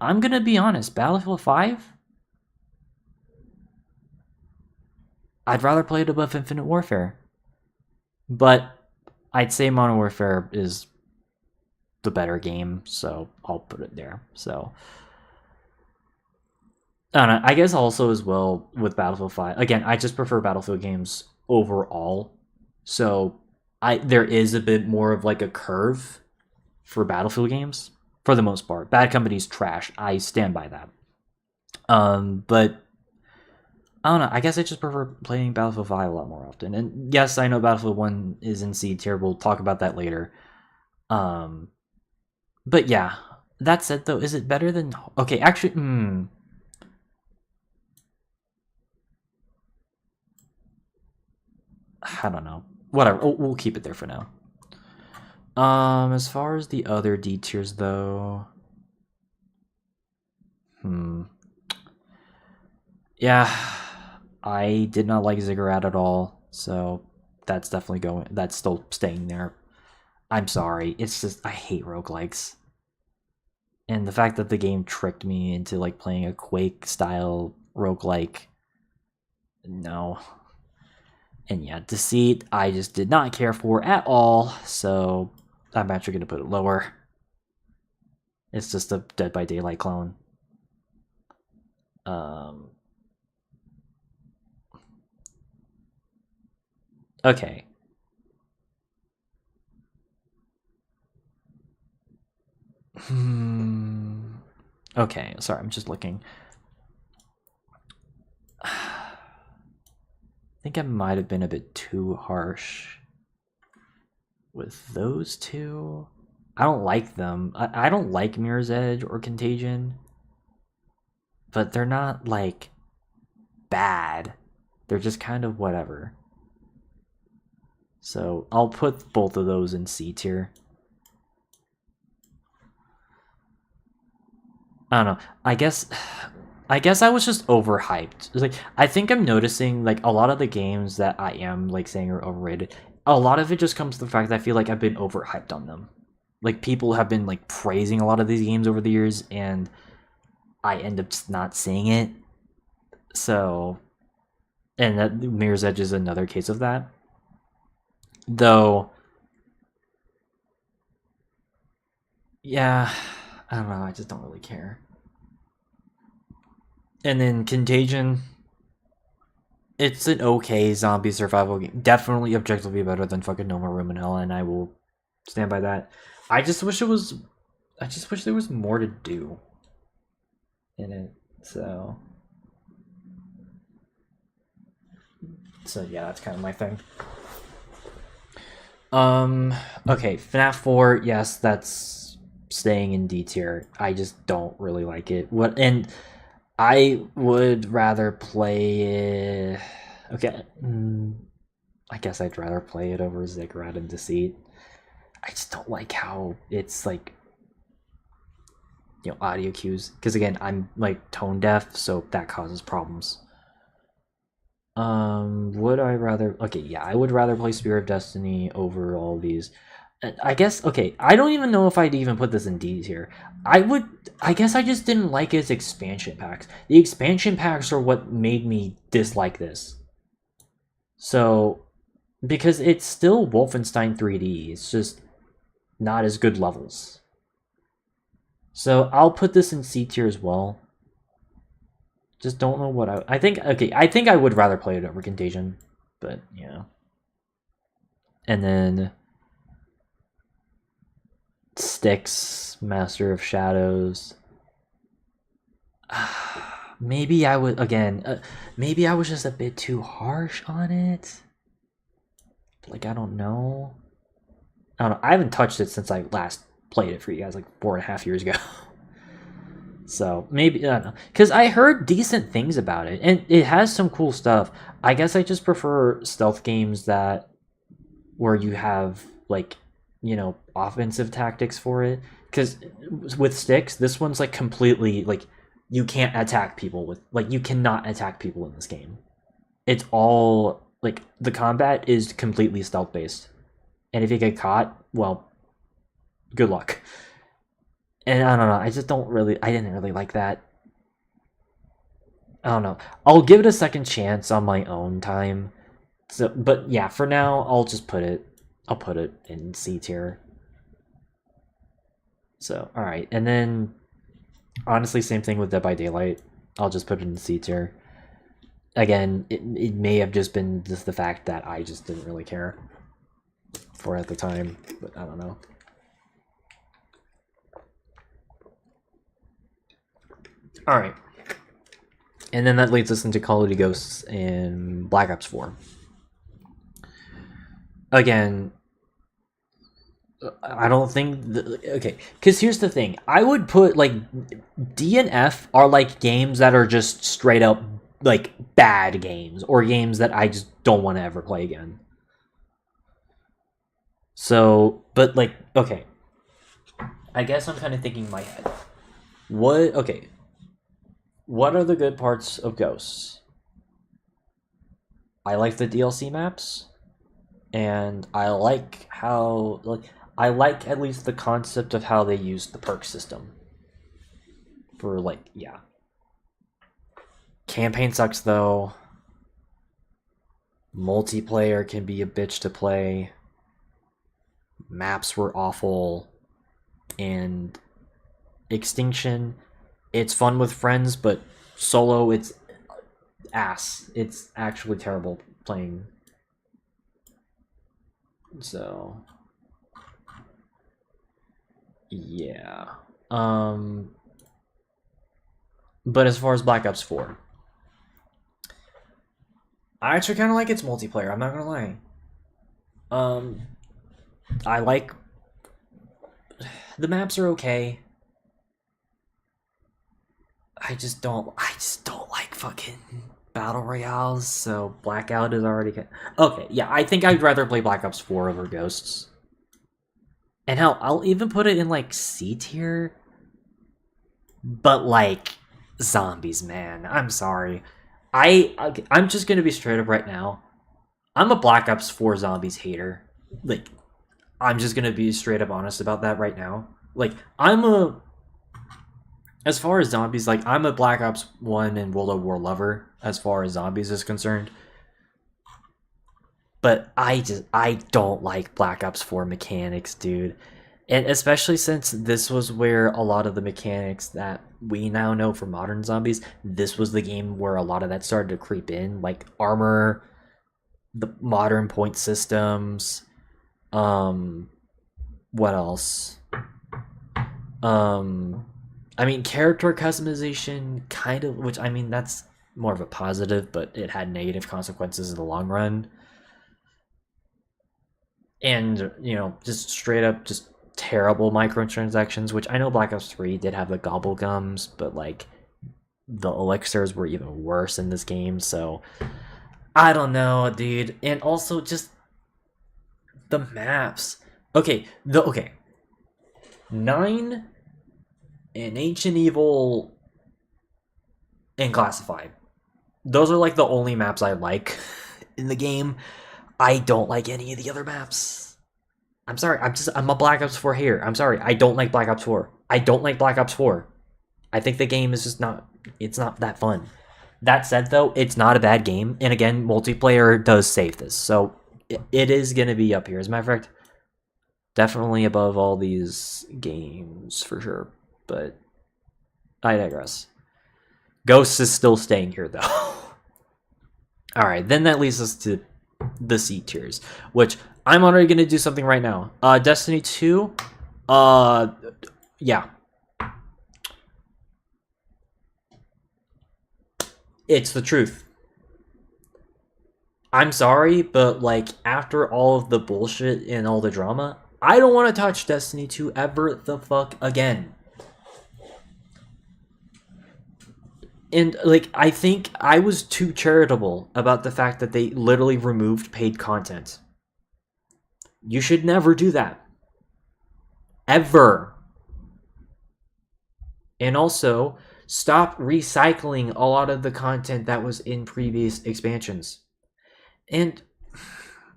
I'm going to be honest, Battlefield 5, I'd rather play it above Infinite Warfare. But I'd say Modern Warfare is the better game, so I'll put it there. So I don't know. I guess also as well with Battlefield 5. Again, I just prefer Battlefield games overall. So there is a bit more of like a curve for Battlefield games for the most part. Bad Company's trash. I stand by that. But I don't know. I guess I just prefer playing Battlefield 5 a lot more often. And yes, I know Battlefield 1 is in C tier. We'll talk about that later. But yeah. That said, though, is it better than... Okay, actually... I don't know. Whatever. We'll keep it there for now. As far as the other D tiers, though... Yeah... I did not like Ziggurat at all, so that's definitely that's still staying there. I'm sorry, it's just, I hate roguelikes. And the fact that the game tricked me into like playing a Quake-style roguelike, no. And yeah, Deceit, I just did not care for at all, so I'm actually going to put it lower. It's just a Dead by Daylight clone. Okay. Okay, sorry, I'm just looking. I think I might have been a bit too harsh with those two. I don't like them. I don't like Mirror's Edge or Contagion, but they're not like bad. They're just kind of whatever. So I'll put both of those in C tier. I don't know. I guess I was just overhyped. It's like, I think I'm noticing like a lot of the games that I am like saying are overrated. A lot of it just comes to the fact that I feel like I've been overhyped on them. Like, people have been like praising a lot of these games over the years, and I end up just not seeing it. So, and that Mirror's Edge is another case of that. Though, yeah, I don't know, I just don't really care. And then Contagion, it's an okay zombie survival game. Definitely objectively better than fucking No More Room in Hell, and I will stand by that. I just wish there was more to do in it. So yeah, that's kind of my thing. Okay, FNAF 4, yes, that's staying in D tier. I just don't really like it. I would rather play it. Okay. I guess I'd rather play it over Ziggurat and Deceit. I just don't like how it's like, audio cues. Because again, I'm like tone deaf, so that causes problems. Would I rather? Okay, yeah, I would rather play Spear of Destiny over all these. I guess, okay, I don't even know if I'd even put this in D's here. I guess I just didn't like its expansion packs. The expansion packs are what made me dislike this. So, because it's still Wolfenstein 3D, it's just not as good levels. So I'll put this in C tier as well. Just don't know what I think. Okay, I think I would rather play it over Contagion, but yeah. And then Styx, Master of Shadows. Maybe I would again. Maybe I was just a bit too harsh on it. Like I don't know. I don't know. I haven't touched it since I last played it for you guys, like 4.5 years ago. So maybe, I don't know, because I heard decent things about it, and it has some cool stuff. I guess I just prefer stealth games that where you have like, offensive tactics for it. Because with Sticks, this one's like completely like you can't attack people with like you cannot attack people in this game. It's all like the combat is completely stealth based, and if you get caught, well, good luck. And I don't know, I didn't really like that. I don't know. I'll give it a second chance on my own time. So, but yeah, for now, I'll put it in C tier. So, alright. And then, honestly, same thing with Dead by Daylight. I'll just put it in C tier. Again, it may have just been just the fact that I just didn't really care for it at the time, but I don't know. All right. And then that leads us into Call of Duty Ghosts and Black Ops 4. Again, I don't think... okay, because here's the thing. I would put, like, D and F are, like, games that are just straight up, like, bad games. Or games that I just don't want to ever play again. So, but, like, okay. I guess I'm kind of thinking in my head. Okay. What are the good parts of Ghosts? I like the DLC maps, and I like how I like at least the concept of how they use the perk system. For yeah. Campaign sucks though. Multiplayer can be a bitch to play. Maps were awful, and Extinction, it's fun with friends, but solo, it's ass. It's actually terrible playing. So, yeah. But as far as Black Ops 4, I actually kind of like its multiplayer. I'm not gonna lie. I like the maps are okay. I just don't like fucking battle royales. So Blackout is already okay. Yeah, I think I'd rather play Black Ops 4 over Ghosts. And hell, I'll even put it in like C tier. But like zombies, man. I'm sorry. I'm just gonna be straight up right now. I'm a Black Ops 4 zombies hater. Like, I'm just gonna be straight up honest about that right now. Like, as far as zombies, like, I'm a Black Ops 1 and World at War lover as far as zombies is concerned. But I don't like Black Ops 4 mechanics, dude. And especially since this was where a lot of the mechanics that we now know for modern zombies, this was the game where a lot of that started to creep in, like armor, the modern point systems, what else? I mean, character customization, kind of, which, I mean, that's more of a positive, but it had negative consequences in the long run. And, just straight up, just terrible microtransactions, which I know Black Ops 3 did have the gobble gums, but, like, the elixirs were even worse in this game, so I don't know, dude. And also just the maps. Okay, 9 and Ancient Evil and Classified. Those are like the only maps I like in the game. I don't like any of the other maps. I'm sorry, I'm a Black Ops 4 hater. I'm sorry, I don't like Black Ops 4. I don't like Black Ops 4. I think the game is just not that fun. That said though, it's not a bad game, and again, multiplayer does save this. So it is gonna be up here. As a matter of fact, definitely above all these games for sure. But I digress. Ghosts is still staying here though. Alright, then that leads us to the C tiers, which I'm already gonna do something right now. Destiny 2, yeah. It's the truth. I'm sorry, but like after all of the bullshit and all the drama, I don't want to touch Destiny 2 ever the fuck again. And like I think I was too charitable about the fact that they literally removed paid content. You should never do that. Ever. And also, stop recycling a lot of the content that was in previous expansions. And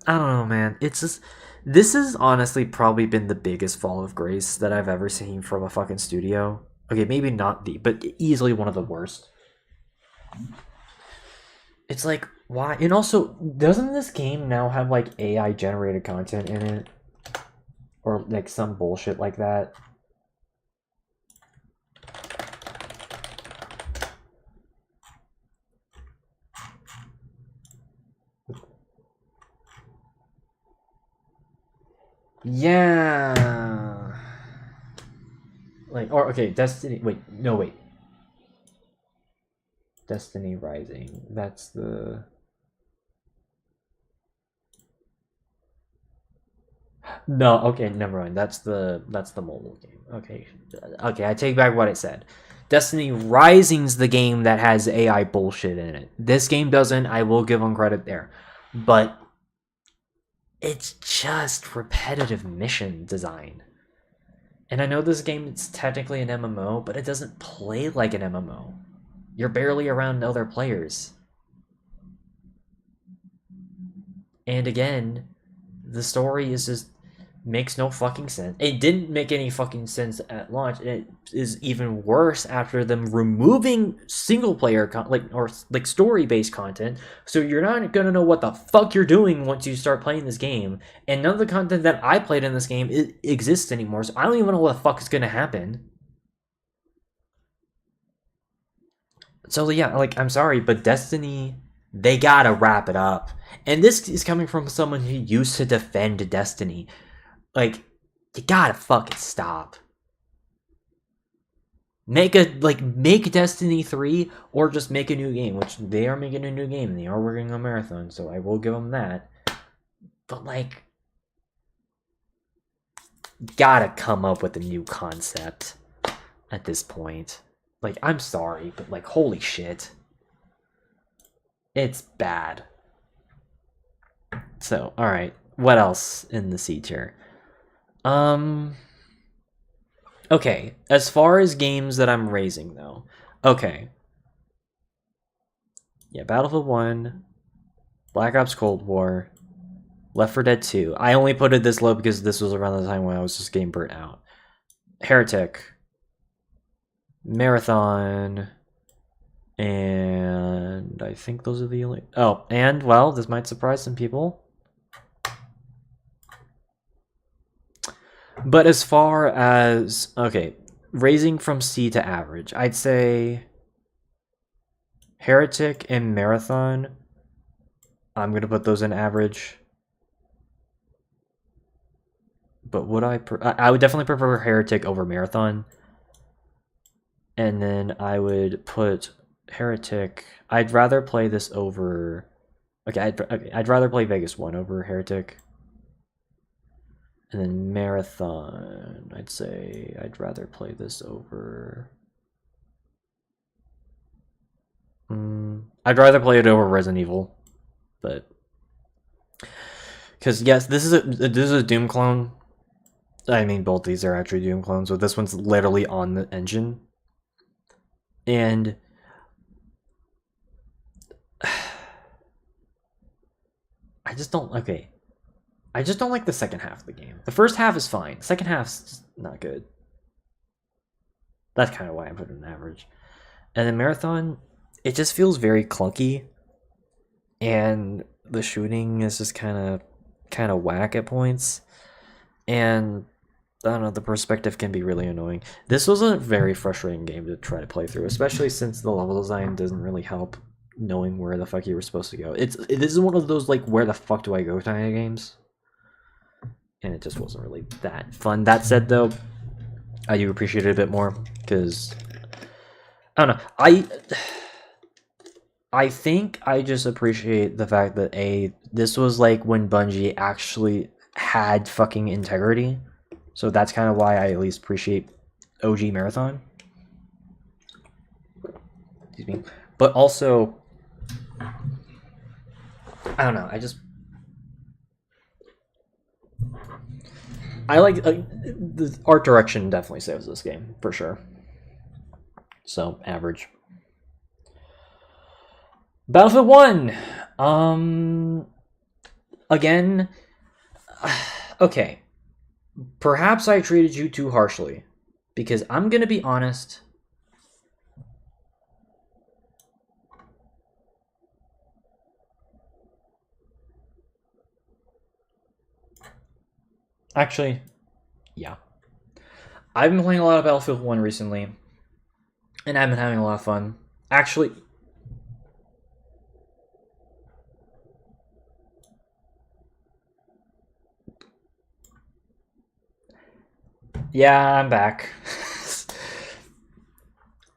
I don't know, man. It's just this has honestly probably been the biggest fall of grace that I've ever seen from a fucking studio. Okay, maybe not the, but easily one of the worst. It's like, why? And also, doesn't this game now have like AI generated content in it? Or like some bullshit like that? Yeah. Like, or okay, Destiny. Wait, no, wait. Destiny Rising. That's the. No, okay, never mind. That's the mobile game. Okay, okay, I take back what I said. Destiny Rising's the game that has AI bullshit in it. This game doesn't. I will give them credit there, but it's just repetitive mission design. And I know this game is technically an MMO, but it doesn't play like an MMO. You're barely around other players. And again, the story is just makes no fucking sense. It didn't make any fucking sense at launch. It is even worse after them removing single player story based content. So you're not gonna know what the fuck you're doing once you start playing this game. And none of the content that I played in this game exists anymore. So I don't even know what the fuck is gonna happen. So yeah, like I'm sorry, but Destiny, they gotta wrap it up. And this is coming from someone who used to defend Destiny. Like, you gotta fucking stop. Make Destiny 3 or just make a new game, which they are making a new game and they are working on Marathon, so I will give them that. But like, gotta come up with a new concept at this point. Like, I'm sorry, but like, holy shit. It's bad. So, alright. What else in the C tier? Okay, as far as games that I'm raising though. Okay. Yeah, Battlefield 1, Black Ops Cold War, Left 4 Dead 2. I only put it this low because this was around the time when I was just getting burnt out. Heretic, Marathon, and I think those are the only... Oh, and, well, this might surprise some people. But as far as... Okay, raising from C to average, I'd say... Heretic and Marathon, I'm going to put those in average. But would I would definitely prefer Heretic over Marathon. And then I would put Heretic... I'd rather play this over... Okay, I'd rather play Vegas 1 over Heretic. And then Marathon, I'd say I'd rather play this over... I'd rather play it over Resident Evil, but because yes, this is a Doom clone. I mean, both these are actually Doom clones, but this one's literally on the engine, and I just don't. Okay, I just don't like the second half of the game. The first half is fine. The second half's just not good. That's kind of why I put it in average. And then Marathon, it just feels very clunky, and the shooting is just kind of whack at points, and I don't know, the perspective can be really annoying. This was a very frustrating game to try to play through, especially since the level design doesn't really help knowing where the fuck you were supposed to go. This is one of those like where the fuck do I go kind of games, and it just wasn't really that fun. That said, though, I do appreciate it a bit more because I don't know. I think I just appreciate the fact that this was like when Bungie actually had fucking integrity. So that's kind of why I at least appreciate OG Marathon. Excuse me. But also, I don't know. I like the art direction definitely saves this game for sure. So average. Battlefield 1. Again, okay. Perhaps I treated you too harshly, because I'm gonna be honest. Actually, yeah. I've been playing a lot of Battlefield 1 recently, and I've been having a lot of fun. Actually, yeah, I'm back.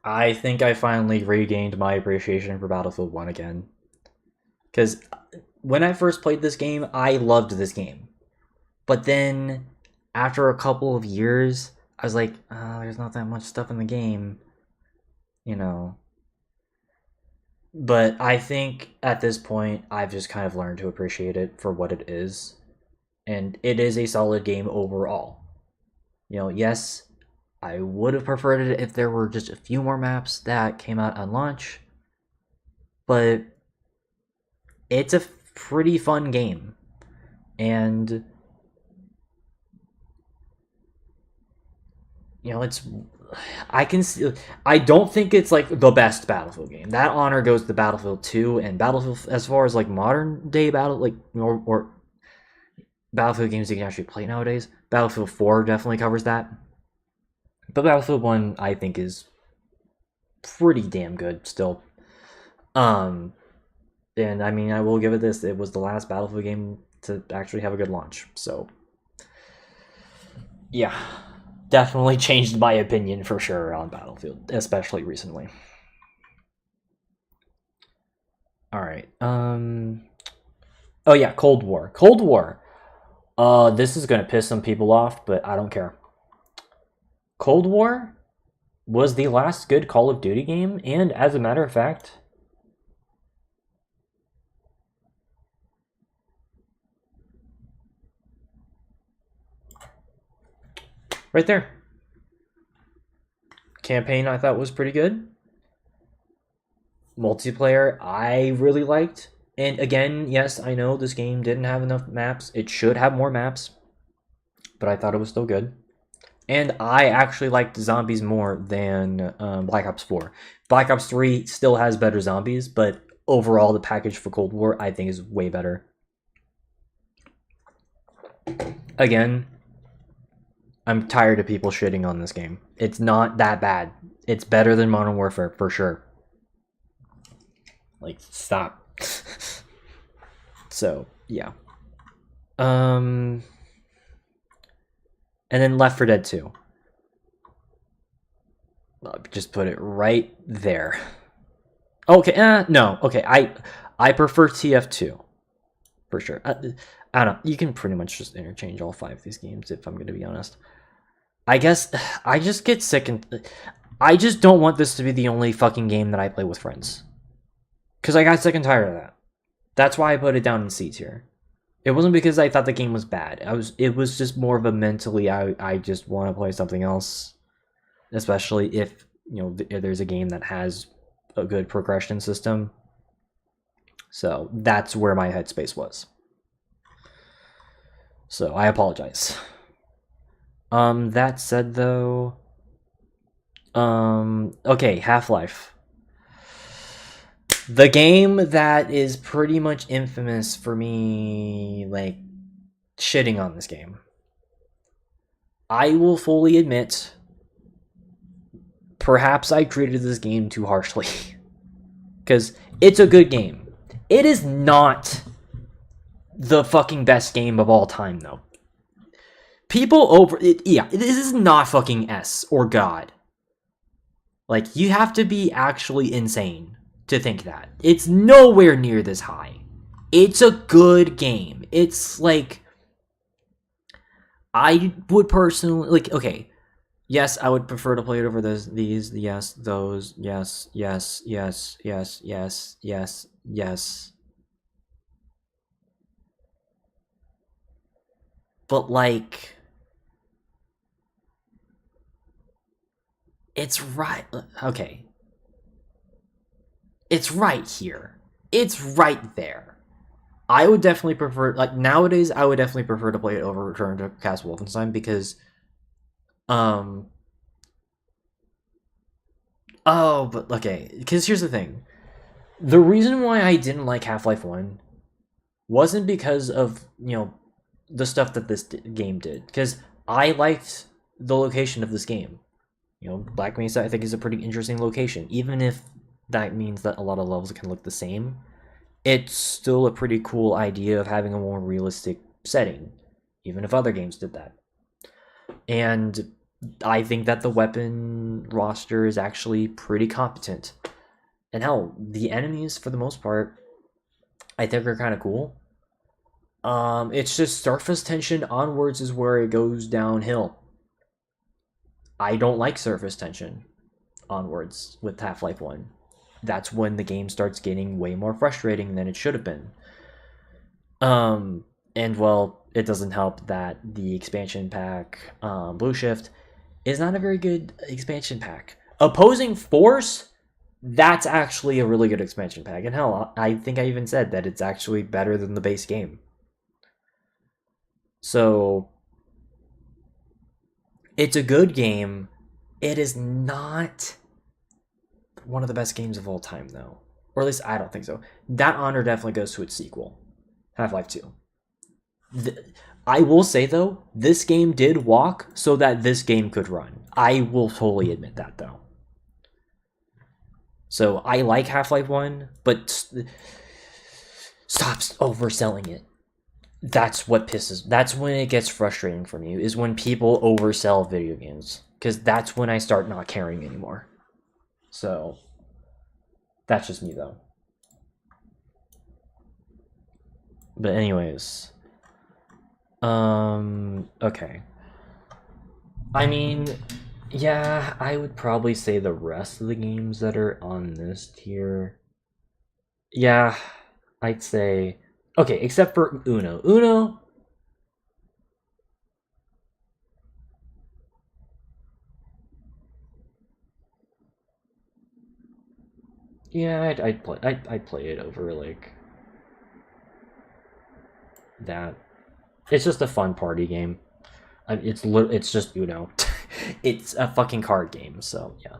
I think I finally regained my appreciation for Battlefield 1 again. Because when I first played this game, I loved this game. But then, after a couple of years, I was like, there's not that much stuff in the game. You know. But I think at this point, I've just kind of learned to appreciate it for what it is. And it is a solid game overall. You know, yes, I would have preferred it if there were just a few more maps that came out on launch. But it's a pretty fun game. And you know, I don't think it's like the best Battlefield game. That honor goes to Battlefield 2 and Battlefield as far as like modern day or Battlefield games you can actually play nowadays. Battlefield 4 definitely covers that. But Battlefield 1 I think is pretty damn good still. And I mean, I will give it this. It was the last Battlefield game to actually have a good launch. So yeah, definitely changed my opinion for sure on Battlefield, especially recently. All right. Oh yeah, Cold War. Cold War. This is gonna piss some people off, but I don't care. Cold War was the last good Call of Duty game, and as a matter of fact, right there. Campaign I thought was pretty good. Multiplayer I really liked. And again, yes, I know this game didn't have enough maps. It should have more maps. But I thought it was still good. And I actually liked zombies more than Black Ops 4. Black Ops 3 still has better zombies, but overall the package for Cold War I think is way better. Again, I'm tired of people shitting on this game. It's not that bad. It's better than Modern Warfare for sure. Like, stop. So, yeah. And then Left 4 Dead 2. I'll just put it right there. Okay, no. Okay, I prefer TF2. For sure. I don't know. You can pretty much just interchange all 5 of these games, if I'm going to be honest. I guess I just get sick and I just don't want this to be the only fucking game that I play with friends. Because I got sick and tired of that. That's why I put it down in C tier. It wasn't because I thought the game was bad. It was just more of a mentally, I just want to play something else. Especially if, you know, there's a game that has a good progression system. So that's where my headspace was. So I apologize. That said though, okay, Half-Life. The game that is pretty much infamous for me, like, shitting on this game. I will fully admit, perhaps I treated this game too harshly. Because it's a good game. It is not the fucking best game of all time, though. People over... yeah, this is not fucking S or God. Like, you have to be actually insane to think that. It's nowhere near this high. It's a good game. It's like... I would personally... like, okay. Yes, I would prefer to play it over these, yes, those, yes, yes, yes, yes, yes, yes, yes. But, like... it's right... okay. It's right here. It's right there. I would definitely prefer... like, nowadays, I would definitely prefer to play it over Return to Castle Wolfenstein because... oh, but, okay. Because here's the thing. The reason why I didn't like Half-Life 1 wasn't because of, you know, the stuff that this game did. Because I liked the location of this game. You know, Black Mesa, I think, is a pretty interesting location. Even if that means that a lot of levels can look the same, it's still a pretty cool idea of having a more realistic setting, even if other games did that. And I think that the weapon roster is actually pretty competent. And hell, the enemies, for the most part, I think are kind of cool. It's just surface tension onwards is where it goes downhill. I don't like surface tension onwards with Half-Life 1. That's when the game starts getting way more frustrating than it should have been. And well, it doesn't help that the expansion pack, Blue Shift, is not a very good expansion pack. Opposing Force, that's actually a really good expansion pack. And hell, I think I even said that it's actually better than the base game. So, it's a good game. It is not one of the best games of all time, though. Or at least I don't think so. That honor definitely goes to its sequel, Half-Life 2. I will say, though, this game did walk so that this game could run. I will totally admit that, though. So I like Half-Life 1, but stop overselling it. That's what pisses... that's when it gets frustrating for me, is when people oversell video games. Because that's when I start not caring anymore. So, that's just me, though. But anyways... okay. I mean, yeah, I would probably say the rest of the games that are on this tier. Yeah, I'd say... okay, except for Uno. Uno... yeah, I'd play it over, like... that. It's just a fun party game. It's just Uno. It's a fucking card game, so yeah.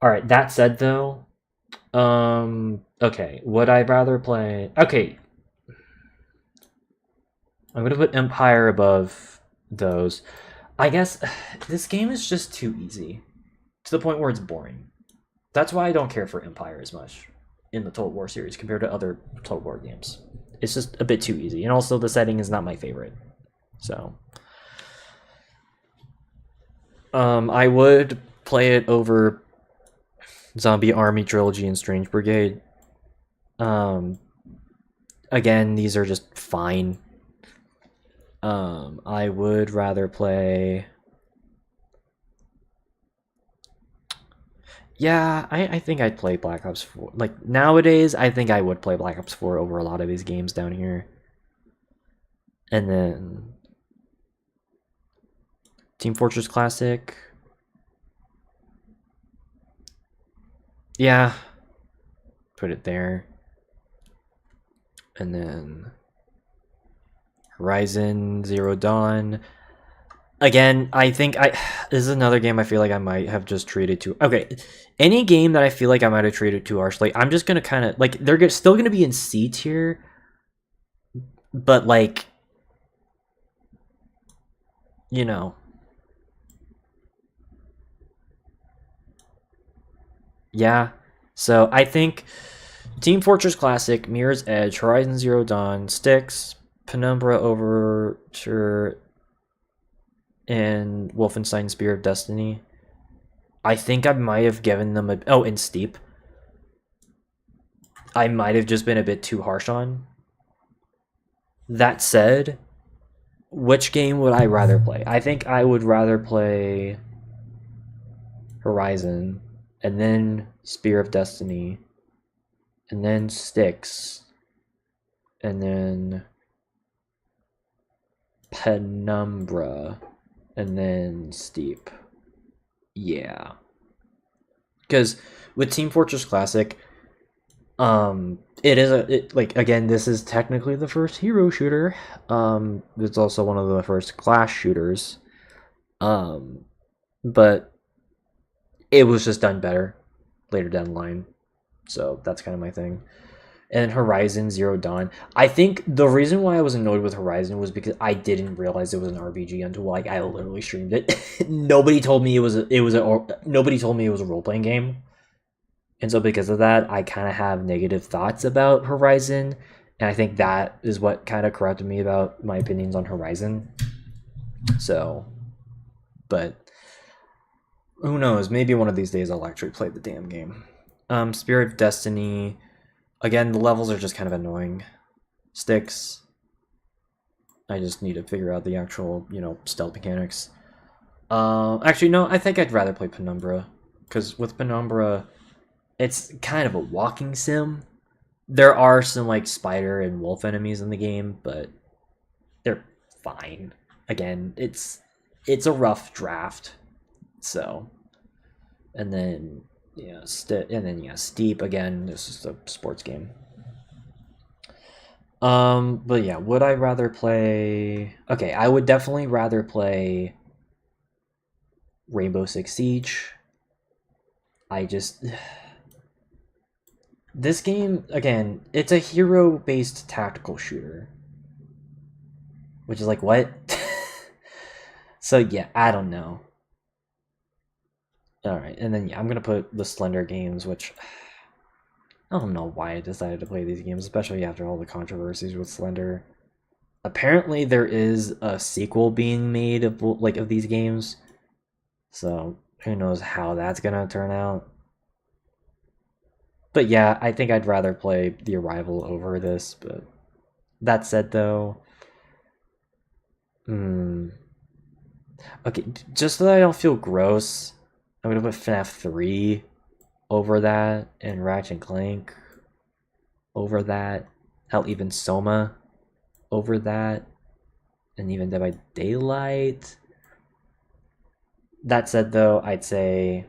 Alright, that said though, okay, would I rather play... okay. I'm gonna put Empire above those. I guess this game is just too easy. To the point where it's boring. That's why I don't care for Empire as much in the Total War series compared to other Total War games. It's just a bit too easy. And also the setting is not my favorite. So... I would play it over Zombie Army Trilogy and Strange Brigade. Again, these are just fine. I would rather play... Yeah, I think I'd play Black Ops 4. Like, nowadays, I think I would play Black Ops 4 over a lot of these games down here. And then Team Fortress Classic. Yeah. Put it there. And then Horizon Zero Dawn. Again, I think this is another game I feel like I might have just treated too. Okay, any game that I feel like I might have treated too harshly, I'm just gonna kind of like they're still gonna be in C tier, but like, you know, yeah. So I think Team Fortress Classic, Mirror's Edge, Horizon Zero Dawn, Styx, Penumbra Overture, and Wolfenstein: Spear of Destiny. I think I might have given them a and Steep. I might have just been a bit too harsh on. That said, which game would I rather play? I think I would rather play Horizon, and then Spear of Destiny, and then Styx, and then Penumbra, and then Steep. Yeah. Because with Team Fortress Classic, it is like, again, this is technically the first hero shooter. It's also one of the first class shooters. But it was just done better later down the line. So that's kind of my thing. And Horizon Zero Dawn. I think the reason why I was annoyed with Horizon was because I didn't realize it was an RPG until like I literally streamed it. Nobody told me it was nobody told me it was a role playing game. And so because of that, I kind of have negative thoughts about Horizon, and I think that is what kind of corrupted me about my opinions on Horizon. So, but who knows? Maybe one of these days I'll actually play the damn game. Spirit of Destiny. Again, the levels are just kind of annoying. Styx. I just need to figure out the actual, stealth mechanics. Actually, no, I think I'd rather play Penumbra. Because with Penumbra, it's kind of a walking sim. There are some, like, spider and wolf enemies in the game, but they're fine. Again, it's a rough draft. So, and then... Steep again. This is a sports game. But yeah, would I rather play? Okay, I would definitely rather play Rainbow Six Siege. This game again, it's a hero-based tactical shooter, which is like what? So yeah, I don't know. All right, and then I'm gonna put the Slender games, which I don't know why I decided to play these games, especially after all the controversies with Slender. Apparently, there is a sequel being made of these games, so who knows how that's gonna turn out. But yeah, I think I'd rather play The Arrival over this. But that said, though, okay, just so that I don't feel gross, I'm gonna put FNAF 3 over that, and Ratchet and Clank over that. Hell, even Soma over that, and even Dead by Daylight. That said, though, I'd say,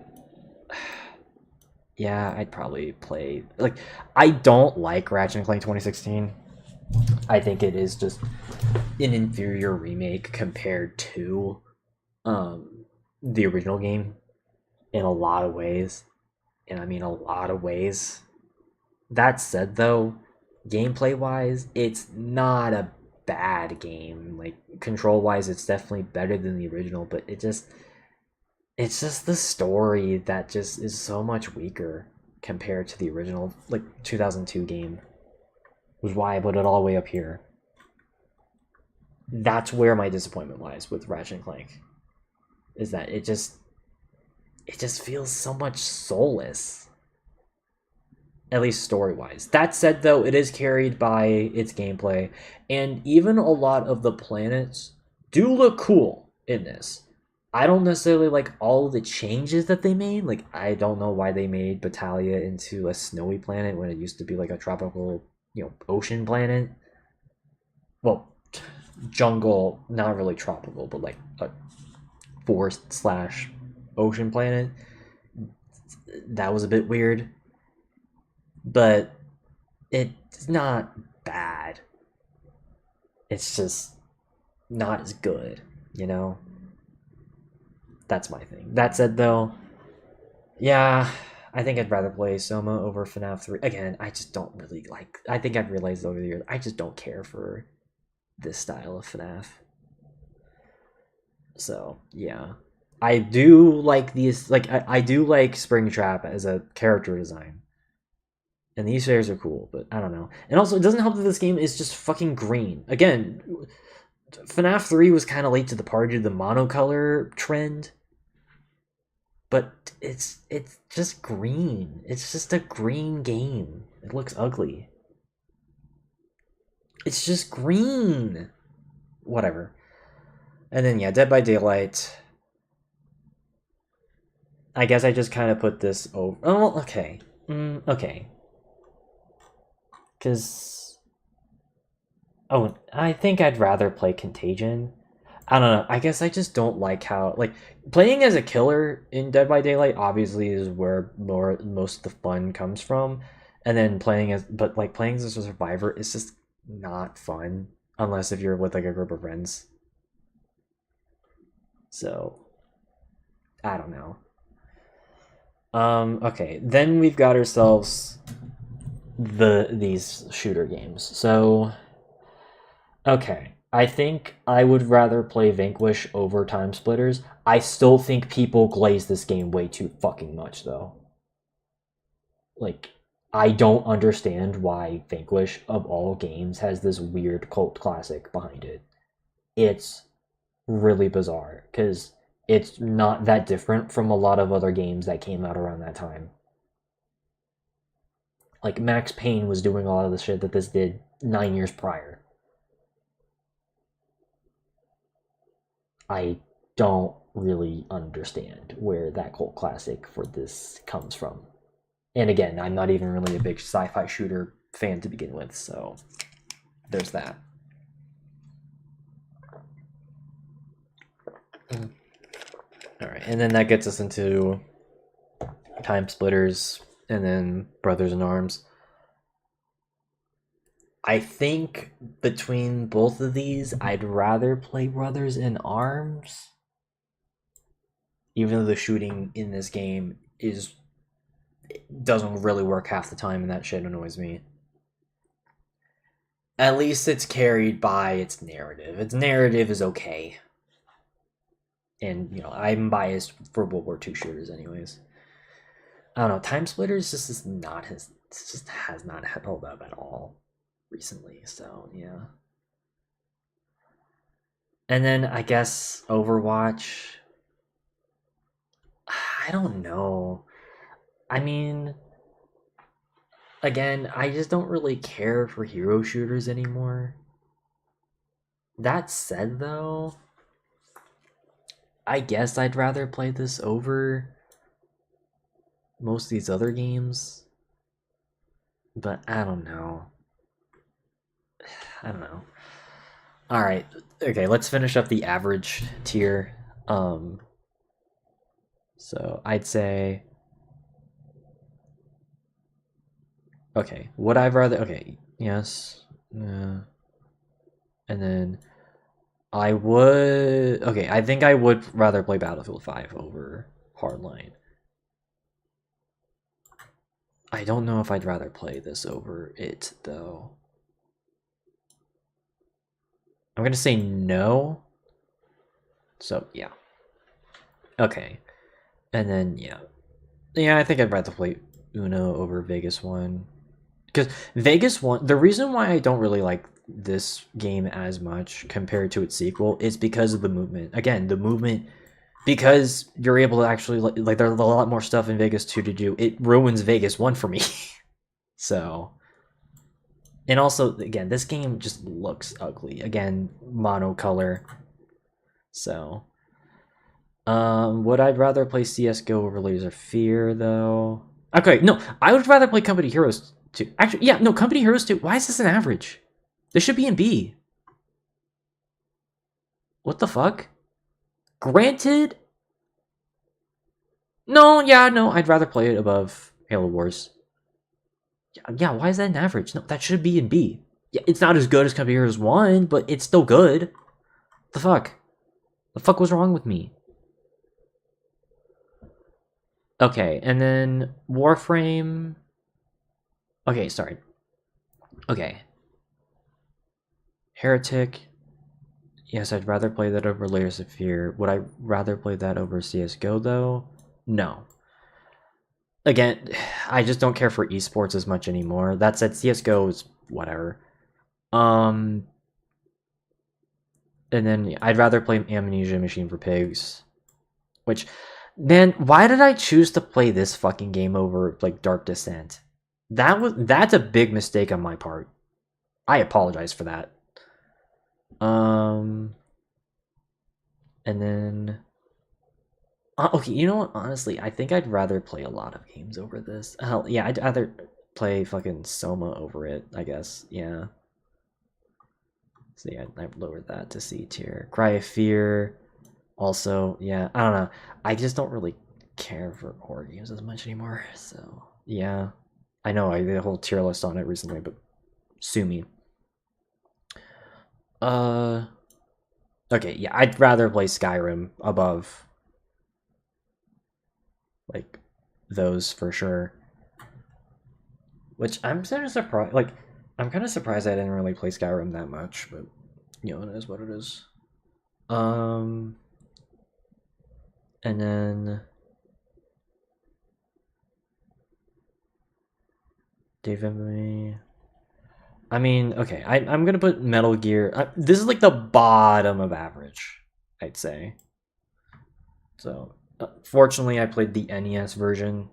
yeah, I'd probably play, like, I don't like Ratchet and Clank 2016. I think it is just an inferior remake compared to the original game in a lot of ways. And I mean a lot of ways. That said, though, gameplay wise, it's not a bad game. Like, control wise, it's definitely better than the original, but it's just the story that just is so much weaker compared to the original, like, 2002 game. Was why I put it all the way up here. That's where my disappointment lies with Ratchet and Clank. Is that it just feels so much soulless. At least story-wise. That said, though, it is carried by its gameplay, and even a lot of the planets do look cool in this. I don't necessarily like all the changes that they made. Like, I don't know why they made Battalia into a snowy planet when it used to be like a tropical, ocean planet. Well, jungle, not really tropical, but like a forest slash ocean planet. That was a bit weird, but it's not bad. It's just not as good, That's my thing. That said, though, yeah, I think I'd rather play Soma over FNAF 3. Again, I just don't really like. I think I've realized over the years, I just don't care for this style of FNAF. So, yeah. I do like these. Like, I do like Springtrap as a character design. And the Easter eggs are cool, but I don't know. And also, it doesn't help that this game is just fucking green. Again, FNAF 3 was kind of late to the party to the monocolor trend. But it's just green. It's just a green game. It looks ugly. It's just green. Whatever. And then, yeah, Dead by Daylight. I guess I just kind of put this over. Oh, okay. Okay. Because... Oh, I think I'd rather play Contagion. I don't know. I guess I just don't like how... Like, playing as a killer in Dead by Daylight obviously is where most of the fun comes from. And then playing as... But, like, playing as a survivor is just not fun. Unless if you're with, like, a group of friends. So... I don't know. Okay. Then we've got ourselves these shooter games. So... Okay, I think I would rather play Vanquish over Time Splitters. I still think people glaze this game way too fucking much, though. Like, I don't understand why Vanquish, of all games, has this weird cult classic behind it. It's really bizarre, because it's not that different from a lot of other games that came out around that time. Like, Max Payne was doing a lot of the shit that this did 9 years prior. I don't really understand where that cult classic for this comes from. And again, I'm not even really a big sci-fi shooter fan to begin with, so there's that. Alright, and then that gets us into Time Splitters and then Brothers in Arms. I think between both of these, I'd rather play Brothers in Arms. Even though the shooting in this game doesn't really work half the time, and that shit annoys me. At least it's carried by its narrative. Its narrative is okay. And, I'm biased for World War II shooters anyways. I don't know, Time Splitters just has not held up at all recently, so yeah. And then I guess Overwatch. I don't know. I mean, again, I just don't really care for hero shooters anymore. That said, though, I guess I'd rather play this over most of these other games. But I don't know. Alright, okay, let's finish up the average tier. So I'd say... Okay, would I rather... Okay, yes. And then... I would... Okay, I think I would rather play Battlefield 5 over Hardline. I don't know if I'd rather play this over it, though. I'm gonna say no. So, yeah. Okay. And then, yeah. Yeah, I think I'd rather play Uno over Vegas 1. Because Vegas 1... The reason why I don't really like this game as much compared to its sequel is because of the movement. Again, the movement... Because you're able to actually... Like, there's a lot more stuff in Vegas 2 to do. It ruins Vegas 1 for me. So... And also, again, this game just looks ugly. Again, monocolor. So... Would I rather play CS:GO over Layers of Fear though? Okay, no, I would rather play Company Heroes 2. Actually, yeah, no, Company Heroes 2. Why is this an average? This should be in B. What the fuck? Granted. No, yeah, no, I'd rather play it above Halo Wars. Yeah, why is that an average? No, that should be in B. Yeah, it's not as good as Company Heroes 1, but it's still good. The fuck? The fuck was wrong with me? Okay, and then Warframe. Okay, sorry. Okay. Heretic. Yes, I'd rather play that over Layers of Fear. Would I rather play that over CS:GO though? No. Again, I just don't care for esports as much anymore. That said, CS:GO is whatever. And then I'd rather play Amnesia Machine for Pigs. Which, man, why did I choose to play this fucking game over like Dark Descent? That's a big mistake on my part. I apologize for that. And then okay, you know what? Honestly, I think I'd rather play a lot of games over this. Hell, yeah, I'd rather play fucking Soma over it, I guess. Yeah. So yeah, I've lowered that to C tier. Cry of Fear. Also, yeah, I don't know. I just don't really care for horror games as much anymore. So yeah, I know I did a whole tier list on it recently, but sue me. Okay, yeah, I'd rather play Skyrim above like those for sure. Which I'm sort of surprised. Like, I'm kind of surprised I didn't really play Skyrim that much, but you know, it is what it is. And then Dave Infamy. I mean, okay, I'm gonna put Metal Gear. This is like the bottom of average, I'd say. So, fortunately, I played the NES version.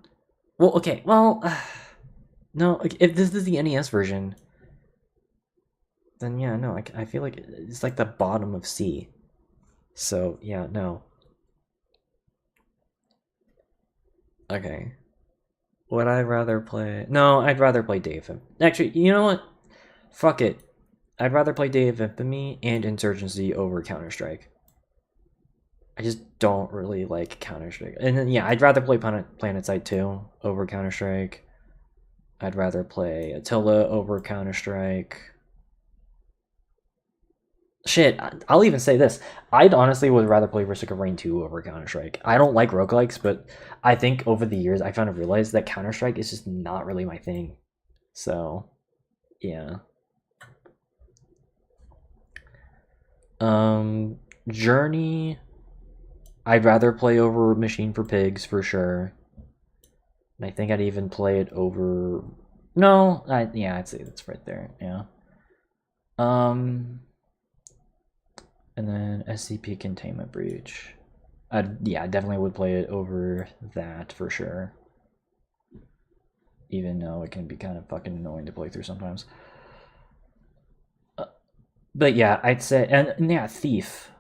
Well, okay, well, no, if this is the NES version, then yeah, no, I feel like it's like the bottom of C. So, yeah, no. Okay. Would I rather play... No, I'd rather play Day of Infamy. Actually, you know what? Fuck it. I'd rather play Day of Infamy and Insurgency over Counter-Strike. I just don't really like Counter-Strike. And then, yeah, I'd rather play PlanetSide 2 over Counter-Strike. I'd rather play Attila over Counter-Strike. Shit, I'll even say this. I'd honestly would rather play Risk of Rain 2 over Counter-Strike. I don't like roguelikes, but I think over the years I found to realize that Counter-Strike is just not really my thing. So, yeah. Journey, I'd rather play over Machine for Pigs for sure. And I think I'd even play it over... No, yeah, I'd say that's right there, yeah. And then SCP Containment Breach. Yeah, I definitely would play it over that for sure. Even though it can be kind of fucking annoying to play through sometimes. But yeah, I'd say... And yeah, Thief.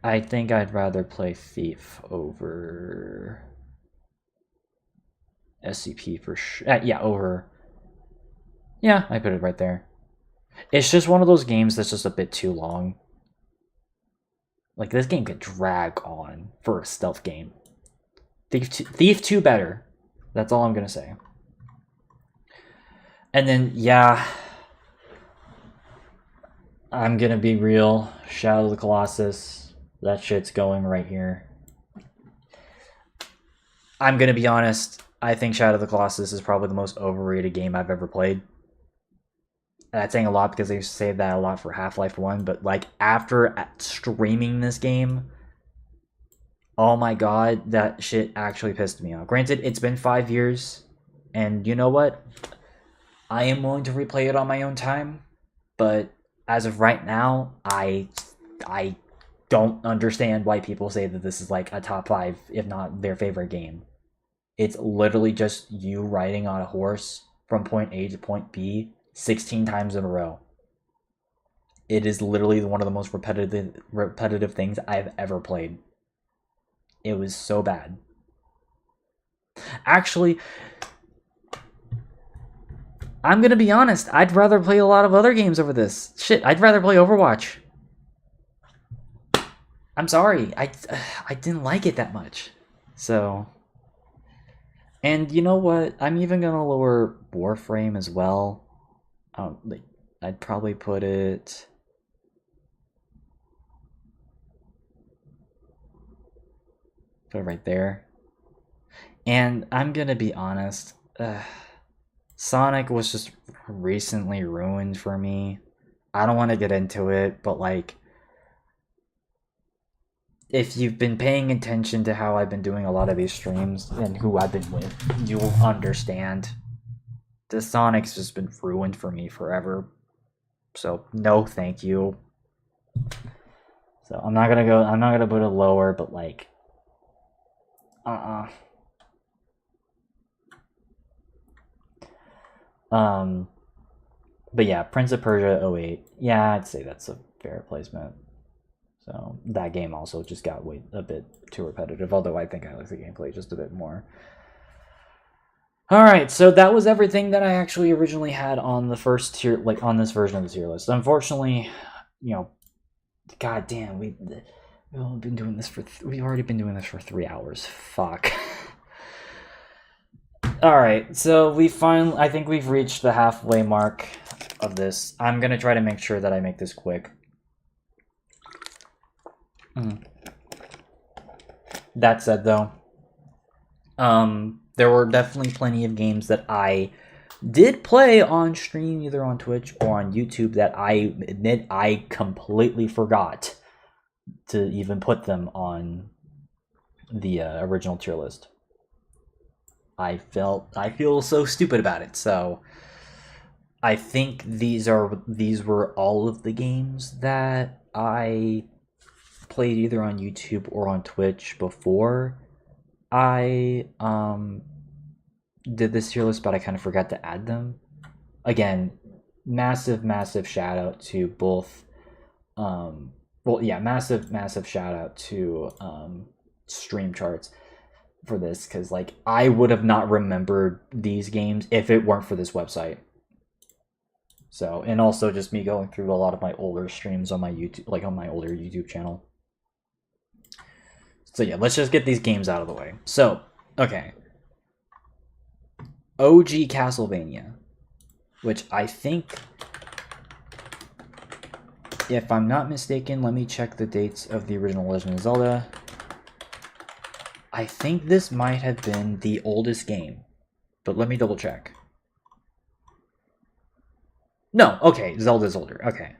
I think I'd rather play Thief over SCP for sure. Yeah, over... Yeah, I put it right there. It's just one of those games that's just a bit too long. Like, this game could drag on for a stealth game. Thief 2 better. That's all I'm gonna say. And then, yeah... I'm gonna be real. Shadow of the Colossus. That shit's going right here. I'm gonna be honest. I think Shadow of the Colossus is probably the most overrated game I've ever played. That's saying a lot because they say that a lot for Half-Life 1, but like after streaming this game, oh my god, that shit actually pissed me off. Granted, it's been 5 years, and you know what? I am willing to replay it on my own time, but as of right now, I don't understand why people say that this is like a top 5, if not their favorite game. It's literally just you riding on a horse from point A to point B 16 times in a row. It is literally one of the most repetitive things I've ever played. It was so bad. Actually, I'm gonna be honest, I'd rather play a lot of other games over this. Shit, I'd rather play Overwatch. I'm sorry, I didn't like it that much. So, and you know what? I'm even gonna lower Warframe as well. Like, I'd probably put it. Put it right there. And I'm gonna be honest, Sonic was just recently ruined for me. I don't want to get into it, but like, if you've been paying attention to how I've been doing a lot of these streams and who I've been with, you will understand. The Sonic's just been ruined for me forever. So no, thank you. So I'm not gonna put it lower, but like, But yeah, Prince of Persia 08. Yeah, I'd say that's a fair placement. So that game also just got a bit too repetitive, although I think I like the gameplay just a bit more. Alright, so that was everything that I actually originally had on the first tier, like on this version of the tier list. Unfortunately, you know, god damn, we've been doing this we've already been doing this for 3 hours. Fuck. Alright, so I think we've reached the halfway mark of this. I'm gonna try to make sure that I make this quick. That said, though, there were definitely plenty of games that I did play on stream, either on Twitch or on YouTube, that I admit I completely forgot to even put them on the original tier list. I feel so stupid about it. So I think these were all of the games that I played either on YouTube or on Twitch before I did this tier list, but I kind of forgot to add them. Again, massive shout out to both massive shout out to Stream Charts for this, because like I would have not remembered these games if it weren't for this website. So, and also just me going through a lot of my older streams on my YouTube, like on my older YouTube channel. So yeah, let's just get these games out of the way. So, okay. OG Castlevania, which I think, if I'm not mistaken, let me check the dates of the original Legend of Zelda. I think this might have been the oldest game, but let me double check. No, okay, Zelda's older, okay.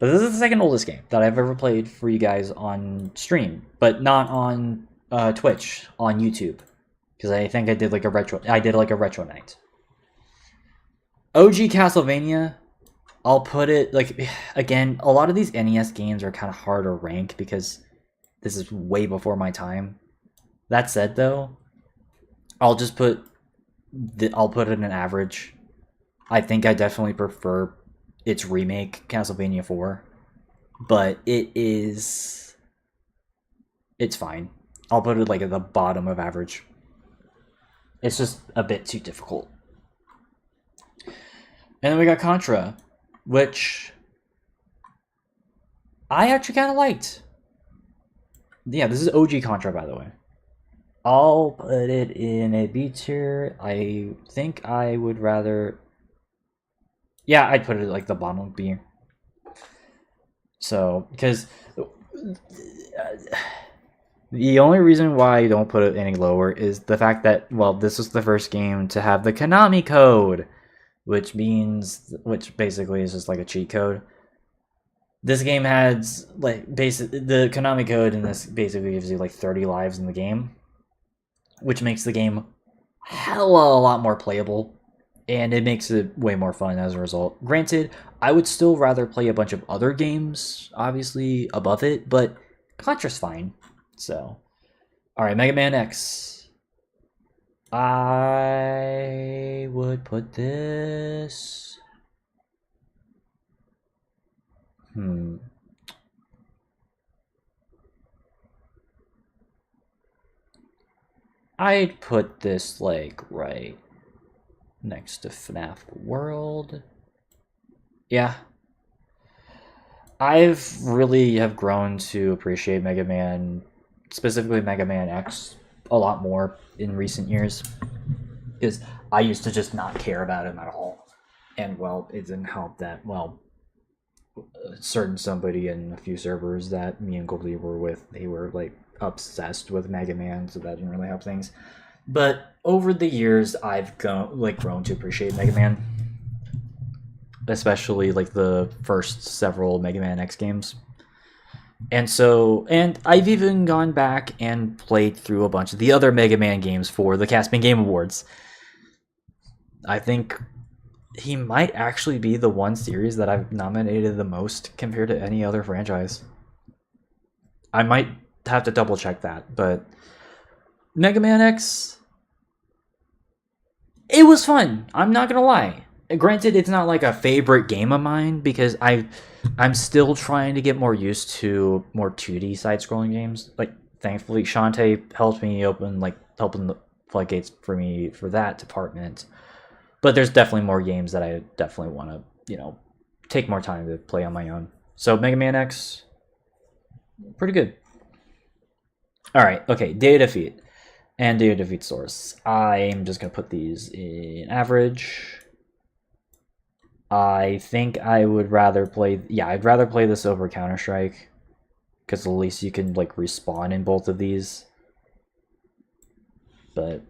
But this is the second oldest game that I've ever played for you guys on stream, but not on Twitch, on YouTube. Because I think I did like a retro night. OG Castlevania, I'll put it, like, again, a lot of these NES games are kind of hard to rank because this is way before my time. That said, though, I'll put it in average. I think I definitely prefer its remake, Castlevania 4, but it's fine. I'll put it like at the bottom of average. It's just a bit too difficult. And then we got Contra, which I actually kind of liked. Yeah, this is OG Contra, by the way. I'll put it in a B tier. I think I would rather... Yeah, I'd put it like the bottom of B. So, because the only reason why I don't put it any lower is the fact that, well, this was the first game to have the Konami code, which basically is just like a cheat code. This game has, like, the Konami code in this basically gives you like 30 lives in the game, which makes the game hella a lot more playable. And it makes it way more fun as a result. Granted, I would still rather play a bunch of other games, obviously, above it, but Contra's fine. So, alright, Mega Man X. I would put this. I'd put this like right next to FNAF World. Yeah. I've really have grown to appreciate Mega Man, specifically Mega Man X, a lot more in recent years. Because I used to just not care about him at all. And well, it didn't help that, well, a certain somebody in a few servers that me and Goldie were with, they were like obsessed with Mega Man, so that didn't really help things. But over the years, I've grown to appreciate Mega Man, especially like the first several Mega Man X games. And so, and I've even gone back and played through a bunch of the other Mega Man games for the Caspian Game Awards. I think he might actually be the one series that I've nominated the most compared to any other franchise. I might have to double check that, but Mega Man X, it was fun. I'm not gonna lie. Granted, it's not like a favorite game of mine because I'm still trying to get more used to more 2D side-scrolling games. Like, thankfully, Shantae helped me open the floodgates for me for that department. But there's definitely more games that I definitely want to, take more time to play on my own. So Mega Man X, pretty good. All right, okay, Day of Defeat and Day of Defeat source. I'm just gonna put these in average. I think I would rather play. Yeah, I'd rather play this over Counter-Strike because at least you can like respawn in both of these. But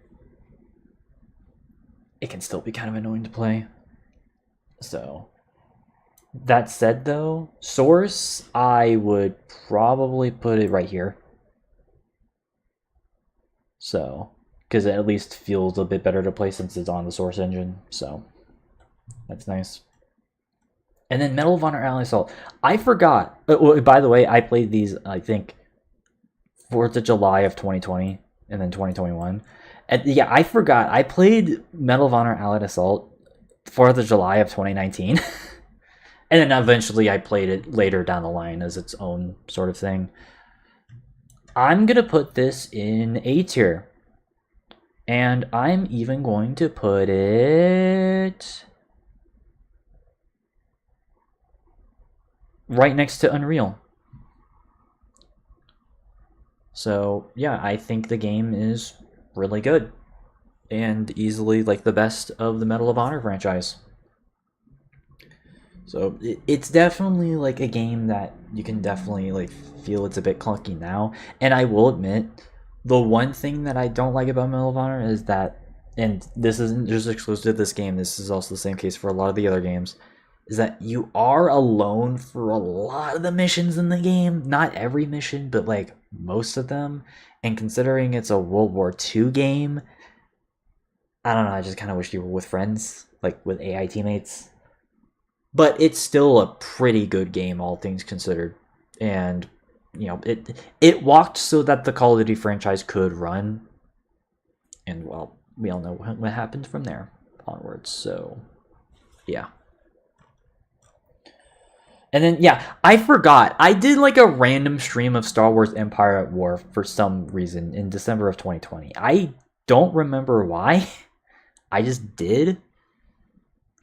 it can still be kind of annoying to play. So that said, though, source, I would probably put it right here. So, because it at least feels a bit better to play since it's on the source engine. So that's nice. And then Medal of Honor Allied Assault. I forgot. By the way, I played these, I think, 4th of July of 2020 and then 2021. And yeah, I forgot. I played Medal of Honor Allied Assault 4th of July of 2019. And then eventually I played it later down the line as its own sort of thing. I'm going to put this in A tier. And I'm even going to put it right next to Unreal. So yeah, I think the game is really good and easily like the best of the Medal of Honor franchise. So it's definitely like a game that you can definitely like feel it's a bit clunky now. And I will admit, the one thing that I don't like about Medal of Honor is that, and this isn't just exclusive to this game, this is also the same case for a lot of the other games, is that you are alone for a lot of the missions in the game. Not every mission, but like most of them. And considering it's a World War II game, I don't know, I just kind of wish you were with friends, like with AI teammates. But it's still a pretty good game, all things considered. And, it walked so that the Call of Duty franchise could run. And, well, we all know what happened from there onwards. So, yeah. And then, yeah, I forgot. I did like a random stream of Star Wars Empire at War for some reason in December of 2020. I don't remember why. I just did.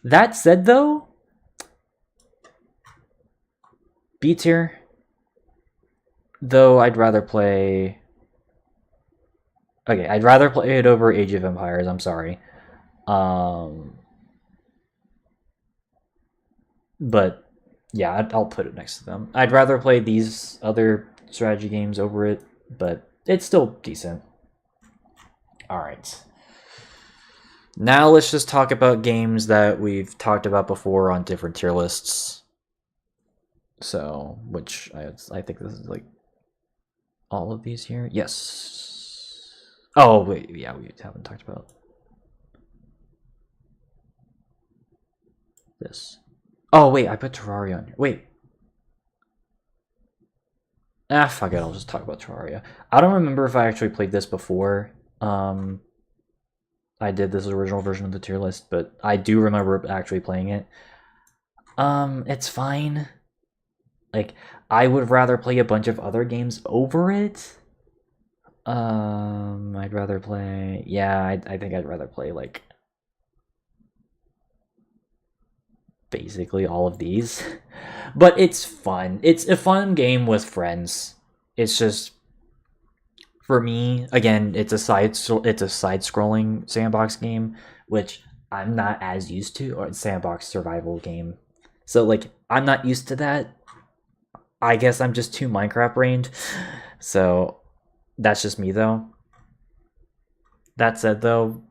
That said, though, B tier. Though I'd rather play... Okay, I'd rather play it over Age of Empires, I'm sorry. But, yeah, I'll put it next to them. I'd rather play these other strategy games over it, but it's still decent. Alright. Now let's just talk about games that we've talked about before on different tier lists. So, which I think this is like all of these here. Yes. Oh wait, yeah, we haven't talked about this. Oh wait, I put Terraria on here. Wait. Fuck it, I'll just talk about Terraria. I don't remember if I actually played this before. I did this original version of the tier list, but I do remember actually playing it. It's fine. Like, I would rather play a bunch of other games over it. I'd rather play. Yeah, I think I'd rather play like basically all of these. But it's fun. It's a fun game with friends. It's just for me again. It's a side-scrolling sandbox game, which I'm not as used to, or sandbox survival game. So like I'm not used to that. I guess I'm just too Minecraft brained. So that's just me though. That said though,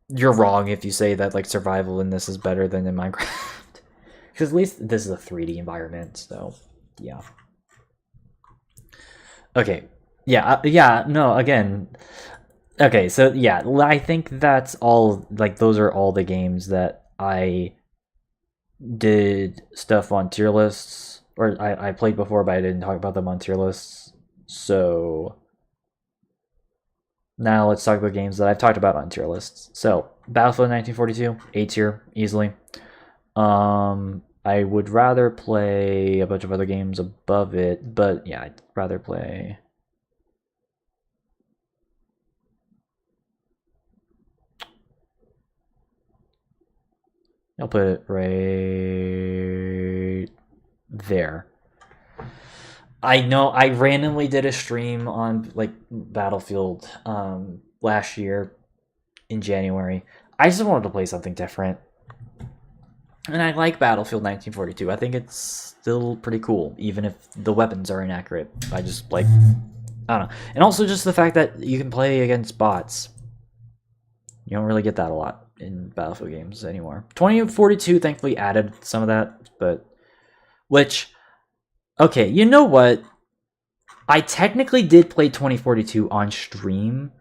you're wrong if you say that like survival in this is better than in Minecraft. Because at least this is a 3D environment, so yeah. Okay. Yeah, yeah, no, again. Okay, so yeah, I think that's all, like those are all the games that I did stuff on tier lists, or I played before, but I didn't talk about them on tier lists. So now let's talk about games that I've talked about on tier lists. So Battlefield 1942, A tier, easily. I would rather play a bunch of other games above it, but yeah, I'd rather play. I'll put it right there. I know I randomly did a stream on like Battlefield last year in January. I just wanted to play something different. And I like Battlefield 1942. I think it's still pretty cool, even if the weapons are inaccurate. I just like, I don't know. And also just the fact that you can play against bots. You don't really get that a lot in Battlefield games anymore. 2042 thankfully added some of that, but which, okay, you know what? I technically did play 2042 on stream,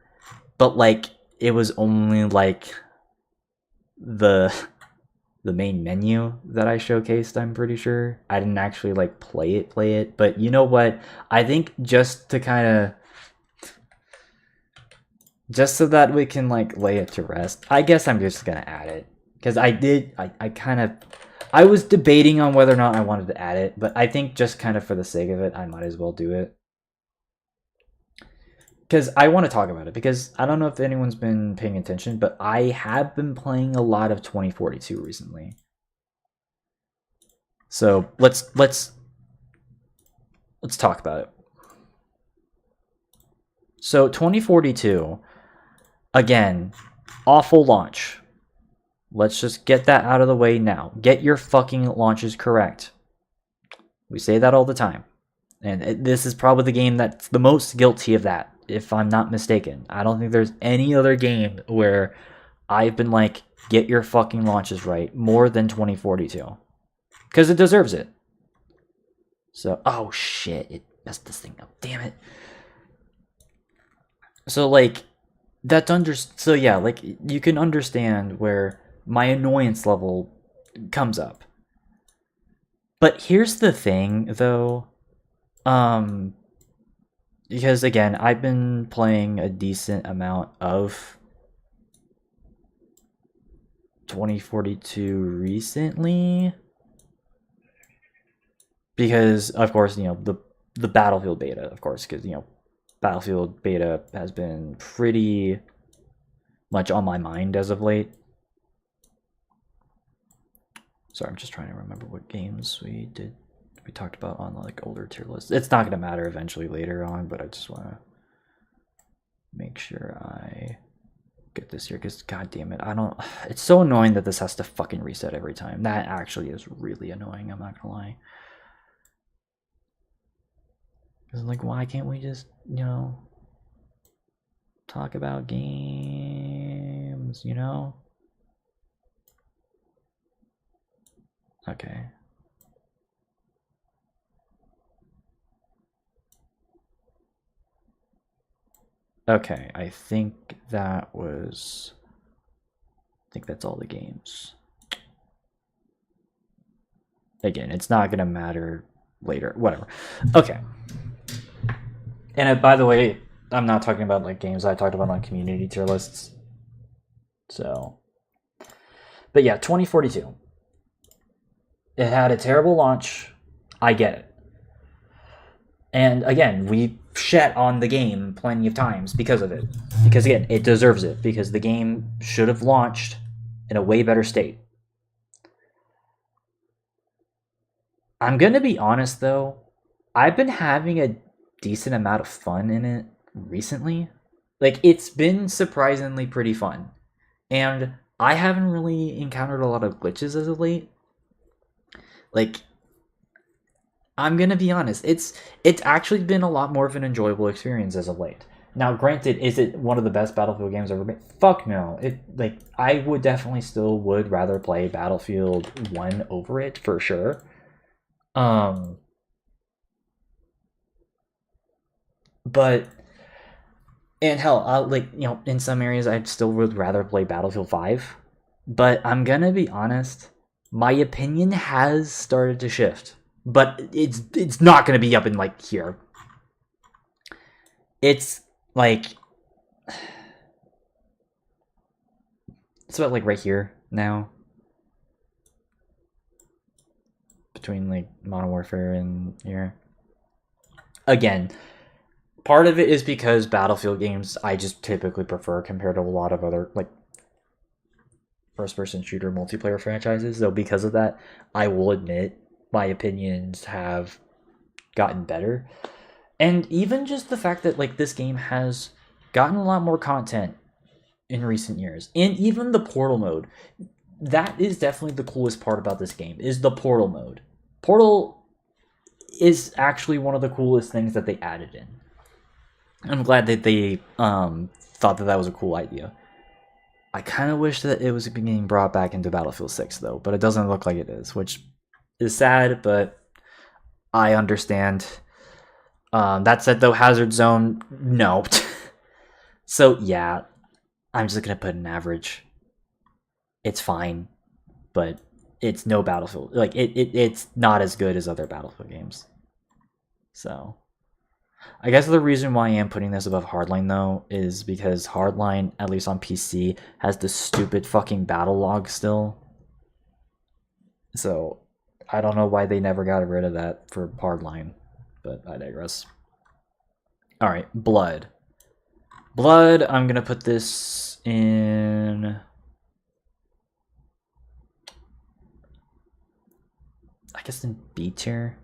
but like it was only like the main menu that I showcased, I'm pretty sure. I didn't actually like play it, but you know what? I think just to kind of just so that we can like lay it to rest, I guess I'm just gonna add it. Because I was debating on whether or not I wanted to add it, but I think just kind of for the sake of it, I might as well do it. Because I want to talk about it, because I don't know if anyone's been paying attention, but I have been playing a lot of 2042 recently. So let's talk about it. So 2042, again, awful launch. Let's just get that out of the way now. Get your fucking launches correct. We say that all the time. And this is probably the game that's the most guilty of that, if I'm not mistaken. I don't think there's any other game where I've been like, get your fucking launches right more than 2042. Because it deserves it. So, oh shit, it messed this thing up. Damn it. So like, so yeah, like you can understand where my annoyance level comes up. But here's the thing though. Because again, I've been playing a decent amount of 2042 recently. Because of course, you know, the Battlefield beta, of course, because you know, Battlefield beta has been pretty much on my mind as of late. Sorry, I'm just trying to remember what games we talked about on like older tier lists. It's not going to matter eventually later on, but I just want to make sure I get this here, because god damn it, it's so annoying that this has to fucking reset every time. That actually is really annoying, I'm not gonna lie. Because like, why can't we just, you know, talk about games, you know? Okay. Okay, I think that's all the games. Again, it's not gonna matter later, whatever. Okay. And by the way, I'm not talking about like games I talked about on community tier lists. So, but yeah, 2042. It had a terrible launch. I get it. And again, we shat on the game plenty of times because of it. Because again, it deserves it. Because the game should have launched in a way better state. I'm going to be honest though, I've been having a decent amount of fun in it recently. Like, it's been surprisingly pretty fun. And I haven't really encountered a lot of glitches as of late. Like, I'm gonna be honest, it's actually been a lot more of an enjoyable experience as of late. Now, granted, is it one of the best Battlefield games ever made? Fuck no. I would definitely still would rather play Battlefield 1 over it for sure. But and hell, in some areas I still would rather play Battlefield 5. But I'm gonna be honest, my opinion has started to shift. But it's not gonna be up in like here. It's like it's about like right here now. Between like Modern Warfare and here. Again, part of it is because Battlefield games I just typically prefer compared to a lot of other like first-person shooter multiplayer franchises. So because of that, I will admit my opinions have gotten better. And even just the fact that like this game has gotten a lot more content in recent years. And even the portal mode. That is definitely the coolest part about this game, is the portal mode. Portal is actually one of the coolest things that they added in. I'm glad that they thought that was a cool idea. I kind of wish that it was being brought back into Battlefield 6, though, but it doesn't look like it is, which is sad, but I understand. That said, though, Hazard Zone, no. So, yeah, I'm just going to put an average. It's fine, but it's no Battlefield. Like, it's not as good as other Battlefield games. So, I guess the reason why I am putting this above Hardline, though, is because Hardline, at least on PC, has the stupid fucking battle log still. So, I don't know why they never got rid of that for Hardline, but I digress. Alright, Blood. Blood, I'm going to put this in... I guess in B tier.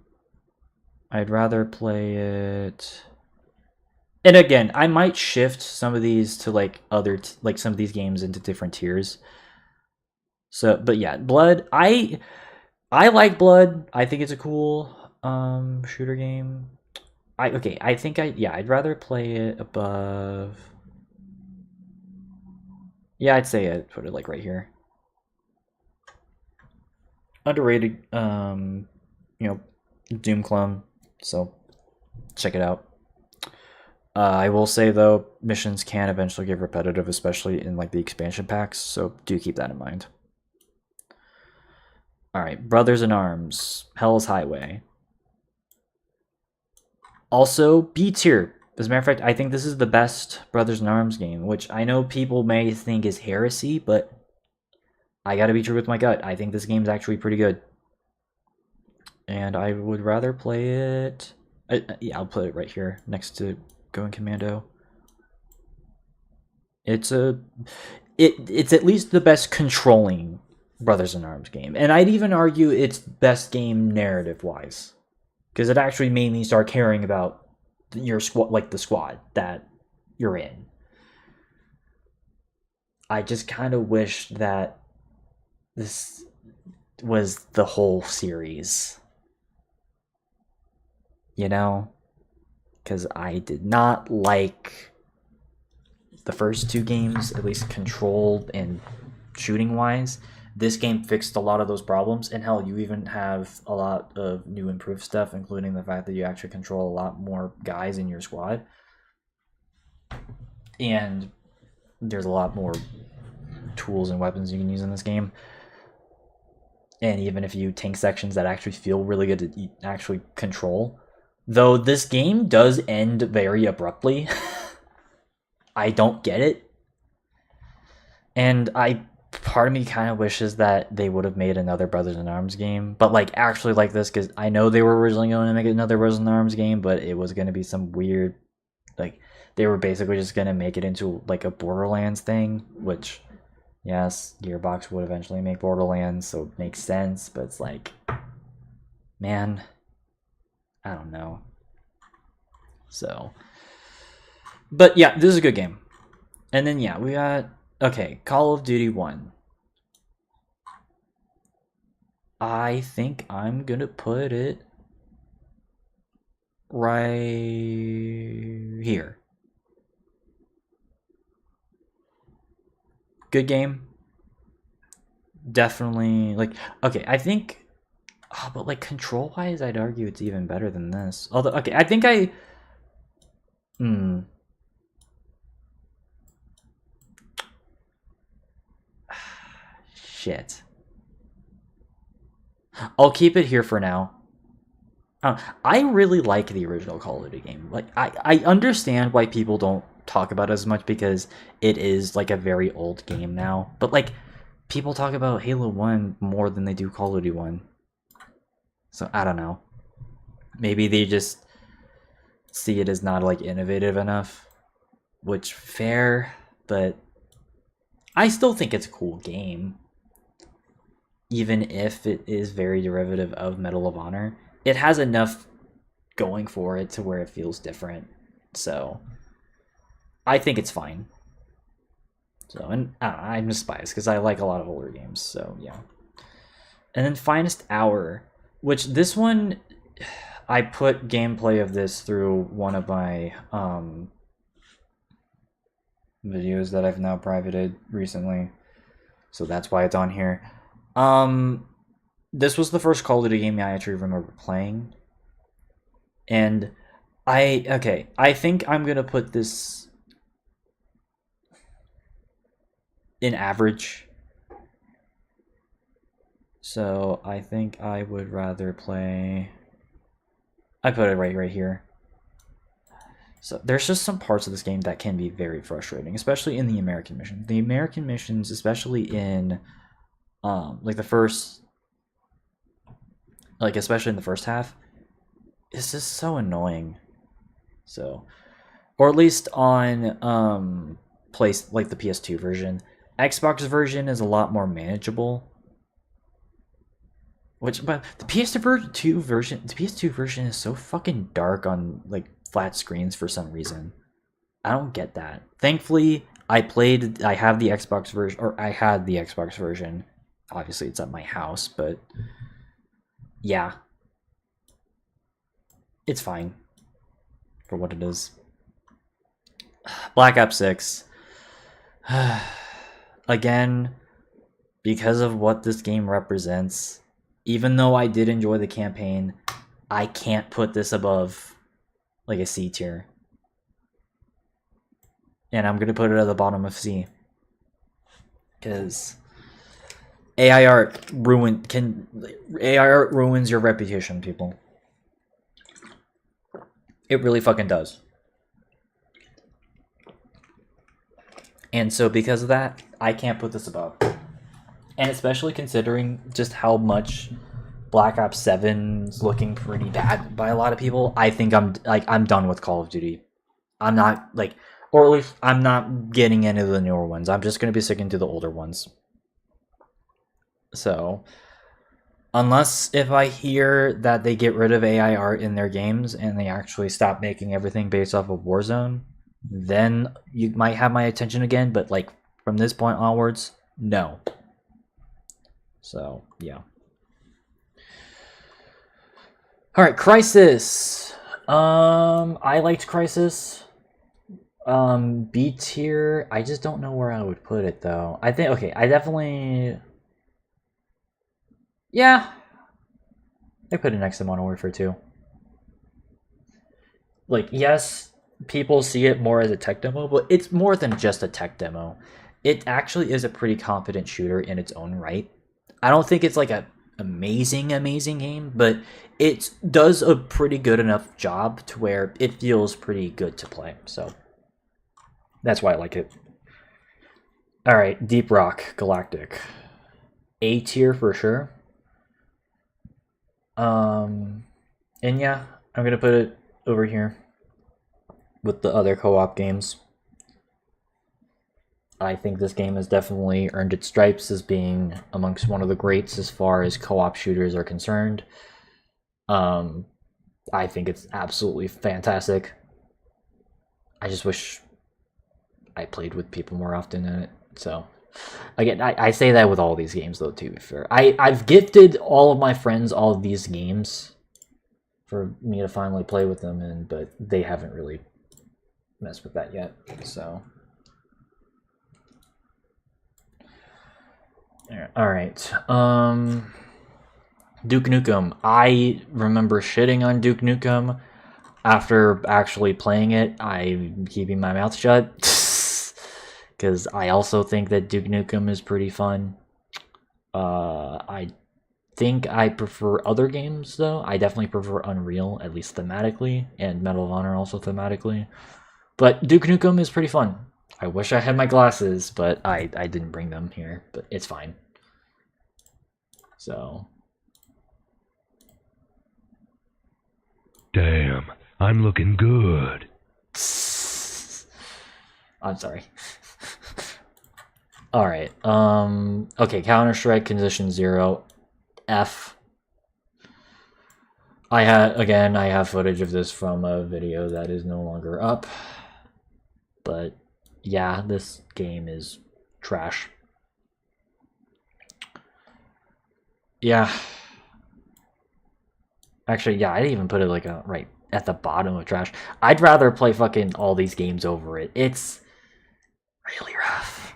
I'd rather play it. And again, I might shift some of these to like other like some of these games into different tiers. So, but yeah, Blood. I like Blood. I think it's a cool shooter game. I'd rather play it above. Yeah, I'd say I'd put it like right here. Underrated, Doom clone. So check it out. I will say though, missions can eventually get repetitive, especially in like the expansion packs. So do keep that in mind. All right, Brothers in Arms, Hell's Highway. Also B tier. As a matter of fact, I think this is the best Brothers in Arms game, which I know people may think is heresy, but I gotta be true with my gut. I think this game's actually pretty good. And I would rather play it... yeah, I'll put it right here, next to Going Commando. It's at least the best controlling Brothers in Arms game. And I'd even argue it's best game narrative-wise. Because it actually made me start caring about your squad, like the squad that you're in. I just kind of wish that this was the whole series. You know? Because I did not like the first two games, at least control and shooting wise. This game fixed a lot of those problems, and hell, you even have a lot of new improved stuff, including the fact that you actually control a lot more guys in your squad. And there's a lot more tools and weapons you can use in this game. And even if you tank sections that actually feel really good to actually control. Though this game does end very abruptly. I don't get it. And part of me kind of wishes that they would have made another Brothers in Arms game, but like actually like this, because I know they were originally going to make another Brothers in Arms game, but it was going to be some weird, like they were basically just going to make it into like a Borderlands thing, which yes, Gearbox would eventually make Borderlands, so it makes sense, but it's like, man, I don't know. So, but yeah, this is a good game. And then yeah, we got, okay, Call of Duty 1. I think I'm gonna put it right here. Good game. Definitely, like, okay, I think, oh, but like control wise, I'd argue it's even better than this. Although, okay, I think shit. I'll keep it here for now. I really like the original Call of Duty game. Like, I understand why people don't talk about it as much because it is like a very old game now. But like, people talk about Halo 1 more than they do Call of Duty 1. So I don't know. Maybe they just see it as not like innovative enough, which fair, but I still think it's a cool game. Even if it is very derivative of Medal of Honor, it has enough going for it to where it feels different. So I think it's fine. So, and I'm just biased because I like a lot of older games. So yeah. And then Finest Hour, which this one, I put gameplay of this through one of my videos that I've now privated recently. So that's why it's on here. This was the first Call of Duty game I actually remember playing. And I think I'm gonna put this in average. So I think I would rather play, I put it right here. So there's just some parts of this game that can be very frustrating, especially in the American missions. The American missions, especially in like the first, like especially in the first half, is just so annoying. So, or at least on place like the PS2 version. Xbox version is a lot more manageable. But the PS2 version is so fucking dark on like flat screens for some reason. I don't get that. Thankfully, I have the Xbox version, or I had the Xbox version. Obviously, it's at my house, but yeah, it's fine for what it is. Black Ops 6. Again, because of what this game represents, even though I did enjoy the campaign, I can't put this above like a C tier. And I'm going to put it at the bottom of C. Because AI art ruins your reputation, people. It really fucking does. And so because of that, I can't put this above. And especially considering just how much Black Ops 7's looking pretty bad by a lot of people, I think I'm done with Call of Duty. I'm not like, or at least I'm not getting any of the newer ones. I'm just going to be sticking to the older ones. So, unless if I hear that they get rid of AI art in their games and they actually stop making everything based off of Warzone, then you might have my attention again. But like from this point onwards, no. So, yeah. All right, Crisis. I liked Crisis. B tier. I just don't know where I would put it though. I think I definitely. Yeah, I put it next to Modern Warfare 2. Like, yes, people see it more as a tech demo, but it's more than just a tech demo. It actually is a pretty competent shooter in its own right. I don't think it's like a amazing game, but it does a pretty good enough job to where it feels pretty good to play. So That's why I like it. All right, Deep Rock Galactic, A tier for sure. And yeah, I'm gonna put it over here with the other co-op games. I think this game has definitely earned its stripes as being amongst one of the greats as far as co-op shooters are concerned. I think it's absolutely fantastic. I just wish I played with people more often in it. So, again, I say that with all these games, though, to be fair. I've gifted all of my friends all of these games for me to finally play with them, but they haven't really messed with that yet. So, all right. Duke Nukem. I remember shitting on Duke Nukem. After actually playing it, I'm keeping my mouth shut. Because I also think that Duke Nukem is pretty fun. I think I prefer other games, though. I definitely prefer Unreal, at least thematically, and Medal of Honor also thematically. But Duke Nukem is pretty fun. I wish I had my glasses, but I didn't bring them here, but it's fine. So... Damn, I'm looking good. I'm sorry. All right. Okay, Counter-Strike Condition 0 F. I have footage of this from a video that is no longer up. But yeah, this game is trash. Yeah. Actually, yeah, I didn't even put it like right at the bottom of trash. I'd rather play fucking all these games over it. It's really rough.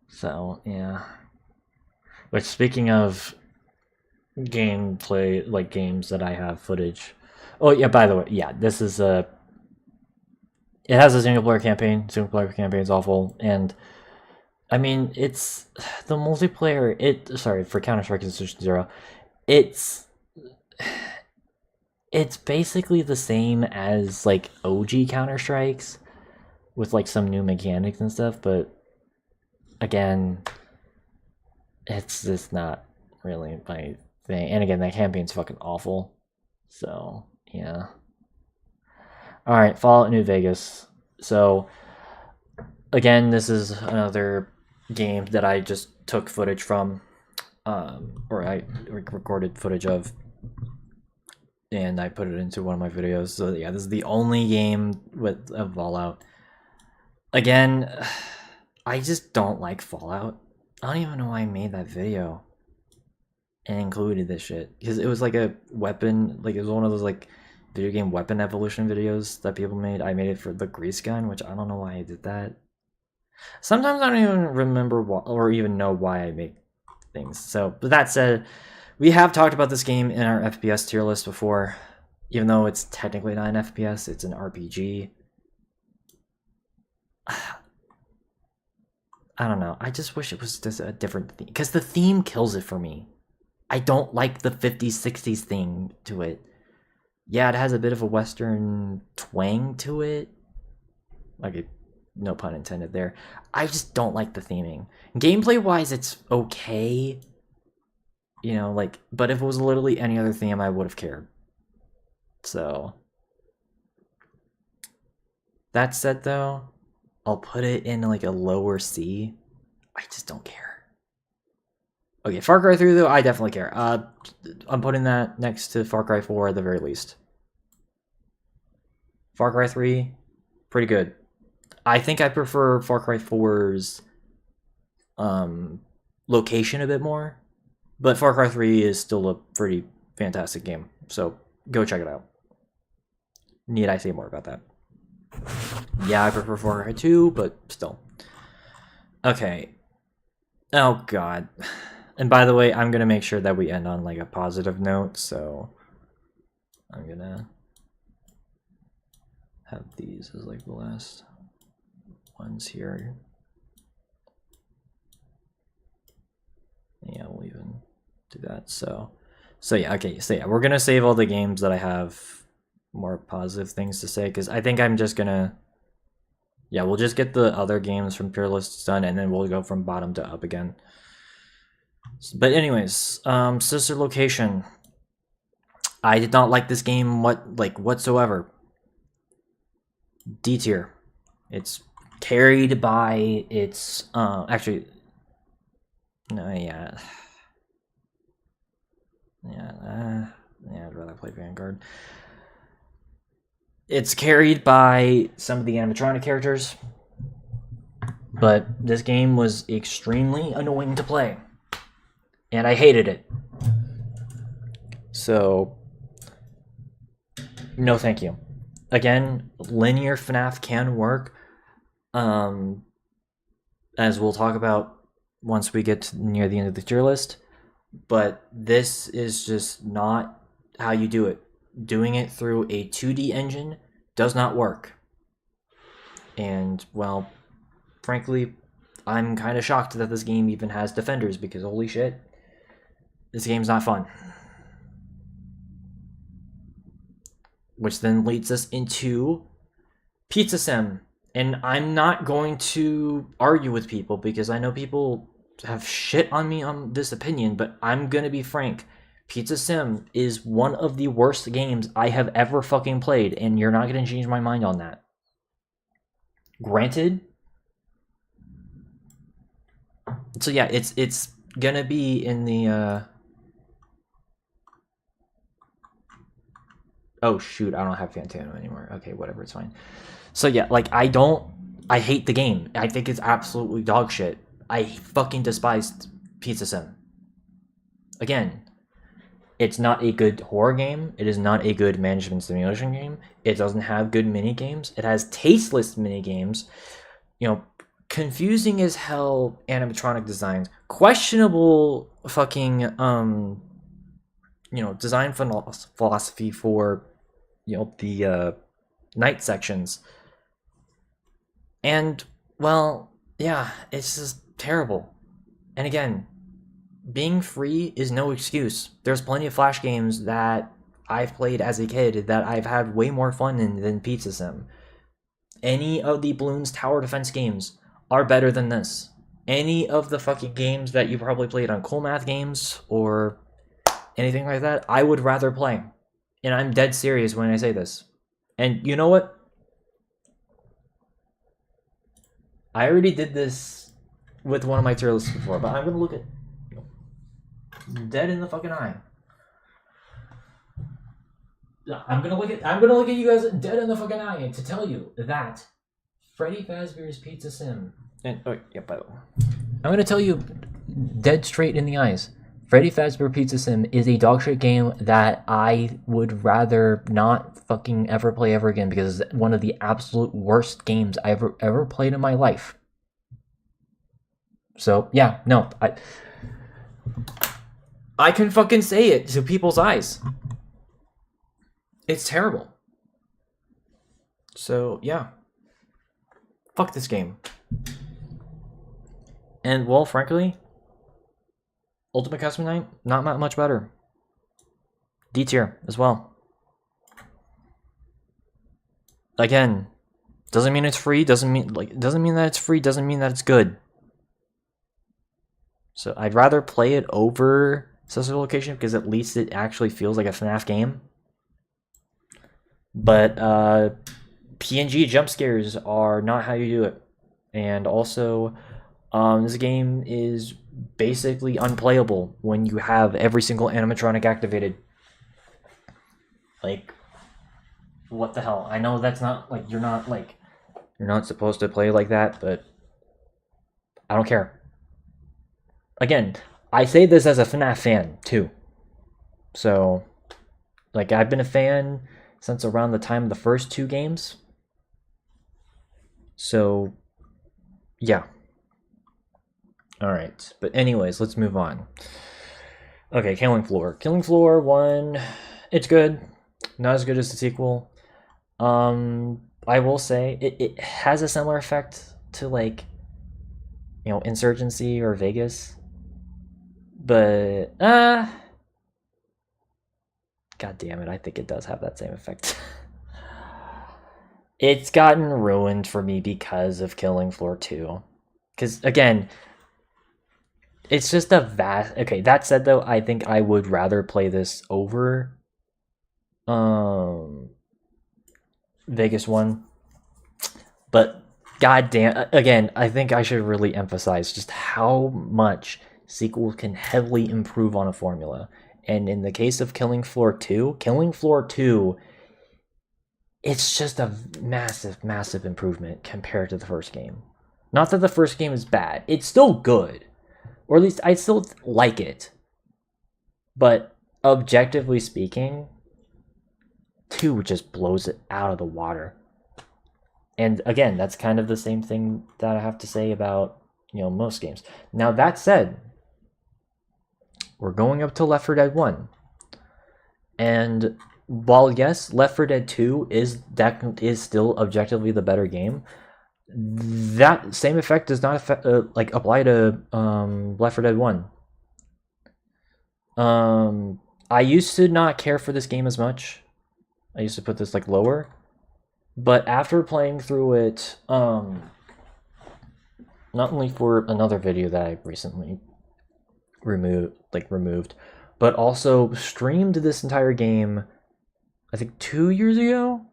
So, yeah. Which, speaking of gameplay, like games that I have footage. Oh, yeah, by the way, yeah, this is a... It has a single-player campaign. Single-player campaign is awful. And, I mean, it's... The multiplayer... Sorry, for Counter-Strike Condition 0. It's basically the same as, like, OG Counter-Strikes. With, like, some new mechanics and stuff, but... Again... It's just not really my thing. And again, that campaign's fucking awful. So, yeah. Alright, Fallout New Vegas. So, again, this is another game that I just took footage from. Or I recorded footage of. And I put it into one of my videos. So, yeah, this is the only game with a Fallout. Again, I just don't like Fallout. I don't even know why I made that video and included this shit, because it was like a weapon, like it was one of those like video game weapon evolution videos that people made. I made it for the grease gun, which I don't know why I did that. Sometimes I don't even remember or even know why I make things. So, but that said, we have talked about this game in our FPS tier list before, even though it's technically not an FPS, it's an RPG. I don't know. I just wish it was just a different theme. Because the theme kills it for me. I don't like the 50s, 60s thing to it. Yeah, it has a bit of a Western twang to it. Like, no pun intended there. I just don't like the theming. Gameplay-wise, it's okay. You know, like, but if it was literally any other theme, I would have cared. So. That said, though, I'll put it in like a lower C. I just don't care. Okay, Far Cry 3 though, I definitely care. I'm putting that next to Far Cry 4 at the very least. Far Cry 3, pretty good. I think I prefer Far Cry 4's location a bit more, but Far Cry 3 is still a pretty fantastic game. So go check it out. Need I say more about that? Yeah, I prefer Far Cry 2, but still. Okay. Oh, God. And by the way, I'm going to make sure that we end on, like, a positive note, so... I'm going to have these as, like, the last ones here. Yeah, we'll even do that, so yeah, okay, so yeah, we're going to save all the games that I have more positive things to say, because I think I'm just gonna Yeah, we'll just get the other games from Tierlists done, and then we'll go from bottom to up again. But anyways, Sister Location. I did not like this game whatsoever. D tier. It's carried by its actually no yeah I'd rather play Vanguard. It's carried by some of the animatronic characters, but this game was extremely annoying to play, and I hated it. So, no thank you. Again, linear FNAF can work, as we'll talk about once we get near the end of the tier list, but this is just not how you do it. Doing it through a 2D engine does not work. And, well, frankly, I'm kind of shocked that this game even has defenders, because holy shit, this game's not fun. Which then leads us into Pizza Sim. And I'm not going to argue with people, because I know people have shit on me on this opinion, but I'm going to be frank. Pizza Sim is one of the worst games I have ever fucking played, and you're not going to change my mind on that. Granted. So yeah, it's going to be in the oh shoot, I don't have Fantano anymore. Okay, whatever, it's fine. So yeah, like I hate the game. I think it's absolutely dog shit. I fucking despised Pizza Sim. Again, it's not a good horror game. It is not a good management simulation game. It doesn't have good mini games. It has tasteless mini games. You know, confusing as hell animatronic designs. Questionable fucking design philosophy for the night sections. And well, yeah, it's just terrible. And again, being free is no excuse. There's plenty of Flash games that I've played as a kid that I've had way more fun in than Pizza Sim. Any of the Bloons tower defense games are better than this. Any of the fucking games that you probably played on Cool Math Games or anything like that, I would rather play. And I'm dead serious when I say this. And you know what? I already did this with one of my tier lists before, but I'm gonna look at dead in the fucking eye. I'm gonna look at you guys dead in the fucking eye and to tell you that Freddy Fazbear's Pizza Sim. And by the way, I'm gonna tell you dead straight in the eyes. Freddy Fazbear Pizza Sim is a dog shit game that I would rather not fucking ever play ever again, because it's one of the absolute worst games I've ever played in my life. So yeah, no, I can fucking say it to people's eyes. It's terrible. So yeah, fuck this game. And well, frankly, Ultimate Custom Night, not much better. D tier as well. Again, doesn't mean it's free, doesn't mean that it's free, doesn't mean that it's good. So I'd rather play it over Sister Location, because at least it actually feels like a FNAF game. But PNG jump scares are not how you do it. And also, this game is basically unplayable when you have every single animatronic activated. Like, what the hell? I know that's not, like, you're not supposed to play like that, but I don't care. Again, I say this as a FNAF fan, too. So, like, I've been a fan since around the time of the first two games. So, yeah. Alright, but anyways, let's move on. Okay, Killing Floor. Killing Floor 1, it's good. Not as good as the sequel. I will say, it has a similar effect to, like, Insurgency or Vegas. But, god damn it, I think it does have that same effect. It's gotten ruined for me because of Killing Floor 2. Because, again, it's just a vast... Okay, that said, though, I think I would rather play this over Vegas 1. But, goddamn, again, I think I should really emphasize just how much sequels can heavily improve on a formula. And in the case of Killing Floor 2, it's just a massive, massive improvement compared to the first game. Not that the first game is bad. It's still good. Or at least I still like it. But objectively speaking, 2 just blows it out of the water. And again, that's kind of the same thing that I have to say about, most games. Now, that said, we're going up to Left 4 Dead 1. And while yes, Left 4 Dead 2 is still objectively the better game, that same effect does not apply to Left 4 Dead 1. I used to not care for this game as much. I used to put this lower, but after playing through it, not only for another video that I recently removed, but also streamed this entire game, I think 2 years ago,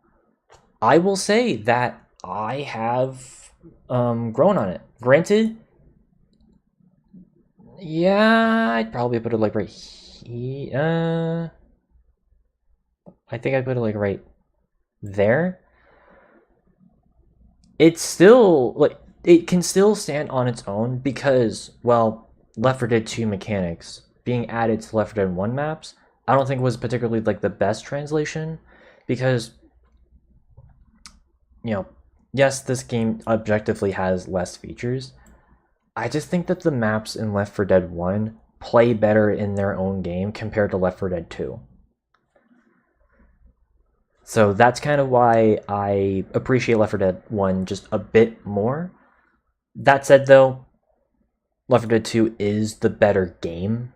I will say that I have grown on it. Granted, yeah, I'd probably put it right here. I think I'd put it right there. It's still it can still stand on its own because, well, Left 4 Dead 2 mechanics being added to Left 4 Dead 1 maps, I don't think was particularly the best translation, because yes, this game objectively has less features. I just think that the maps in Left 4 Dead 1 play better in their own game compared to Left 4 Dead 2. So that's kind of why I appreciate Left 4 Dead 1 just a bit more. That said, though, Left 4 Dead 2 is the better game.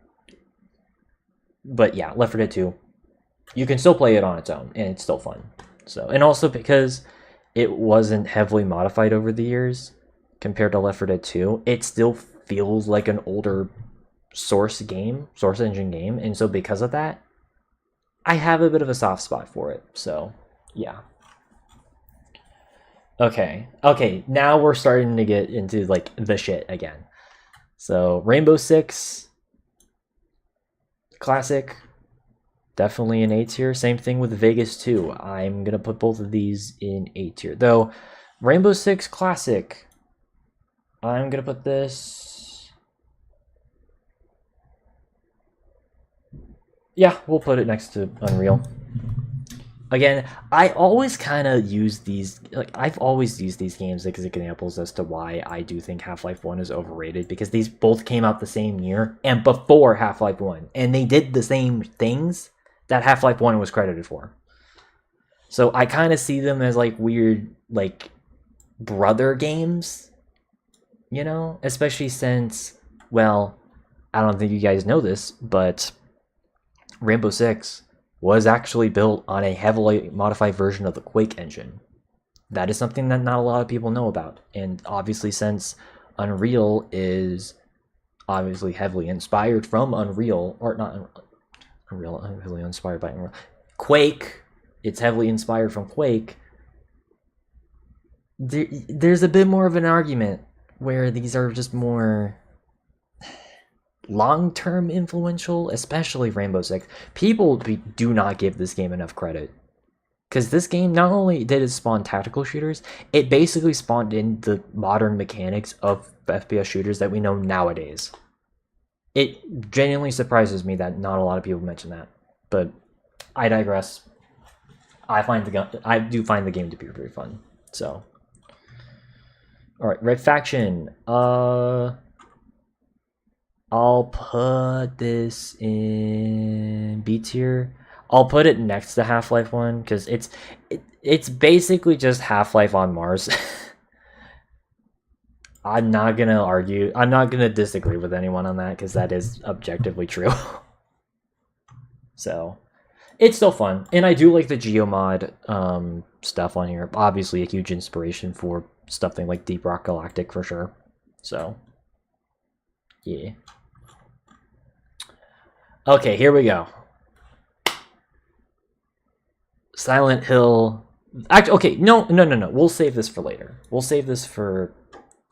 But yeah, Left 4 Dead 2, you can still play it on its own, and it's still fun. So, and also because it wasn't heavily modified over the years compared to Left 4 Dead 2, it still feels like an older source engine game, and so because of that, I have a bit of a soft spot for it. So, yeah. Okay, now we're starting to get into the shit again. So, Rainbow Six Classic, definitely an A tier. Same thing with Vegas 2. I'm gonna put both of these in A tier. Though Rainbow Six Classic, I'm gonna put this. Yeah, we'll put it next to Unreal. Again, I always kind of use these, I've always used these games as examples as to why I do think Half-Life 1 is overrated, because these both came out the same year and before Half-Life 1, and they did the same things that Half-Life 1 was credited for. So I kind of see them as weird, brother games, especially since, well, I don't think you guys know this, but Rainbow Six was actually built on a heavily modified version of the Quake engine. That is something that not a lot of people know about. And obviously, since Unreal is obviously heavily inspired from Unreal, or not Unreal, heavily inspired by Unreal, Quake, it's heavily inspired from Quake, there's a bit more of an argument where these are just more long-term influential, especially Rainbow Six. People do not give this game enough credit, because this game, not only did it spawn tactical shooters, it basically spawned in the modern mechanics of FPS shooters that we know nowadays. It genuinely surprises me that not a lot of people mention that, but I digress. I do find the game to be very fun. So, all right, Red Faction. I'll put this in B tier. I'll put it next to Half-Life 1 because it's basically just Half-Life on Mars. I'm not gonna argue. I'm not gonna disagree with anyone on that because that is objectively true. So, it's still fun, and I do like the geomod stuff on here. Obviously, a huge inspiration for something like Deep Rock Galactic for sure. So, yeah. Okay, here we go. Silent Hill. Actually, okay, no. We'll save this for later. We'll save this for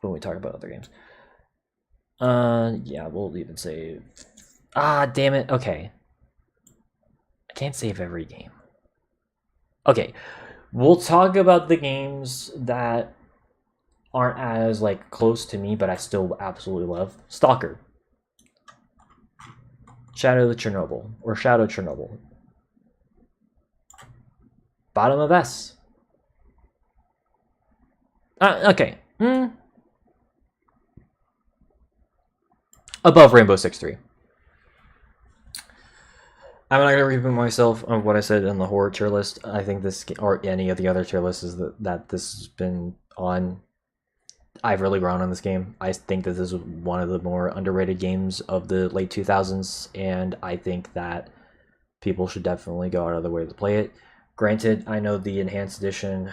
when we talk about other games. Yeah, we'll even save. Ah, damn it. Okay. I can't save every game. Okay, we'll talk about the games that aren't as like close to me, but I still absolutely love. Stalker, Shadow of Chernobyl, or Shadow Chernobyl, Bottom of S. Okay. Above Rainbow Six 3. I'm not gonna repeat myself on what I said in the horror tier list. I think this, or any of the other tier lists that this has been on, I've really grown on this game. I think that this is one of the more underrated games of the late 2000s, and I think that people should definitely go out of their way to play it. Granted, I know the enhanced edition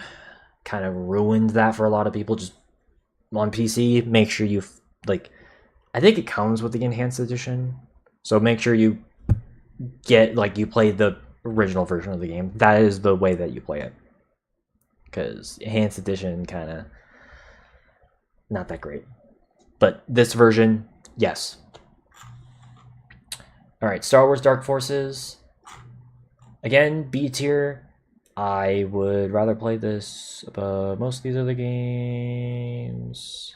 kind of ruined that for a lot of people. Just on PC, make sure you like. I think it comes with the enhanced edition, so make sure you you play the original version of the game. That is the way that you play it, because enhanced edition kind of not that great. But this version, yes. All right, Star Wars Dark Forces. Again, B tier. I would rather play this above most of these other games.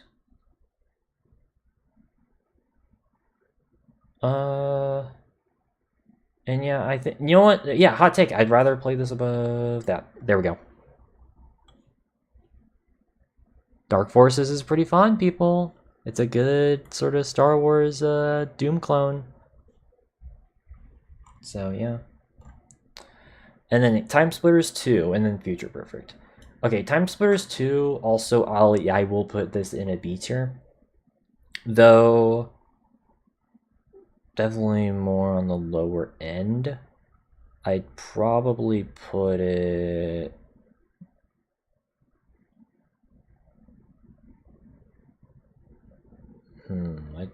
And yeah, I think, you know what? Yeah, hot take. I'd rather play this above that. There we go. Dark Forces is pretty fun, people. It's a good sort of Star Wars Doom clone. So yeah. And then Time Splitters 2, and then Future Perfect. Okay, Time Splitters 2, also I will put this in a B tier. Though definitely more on the lower end. I'd probably put it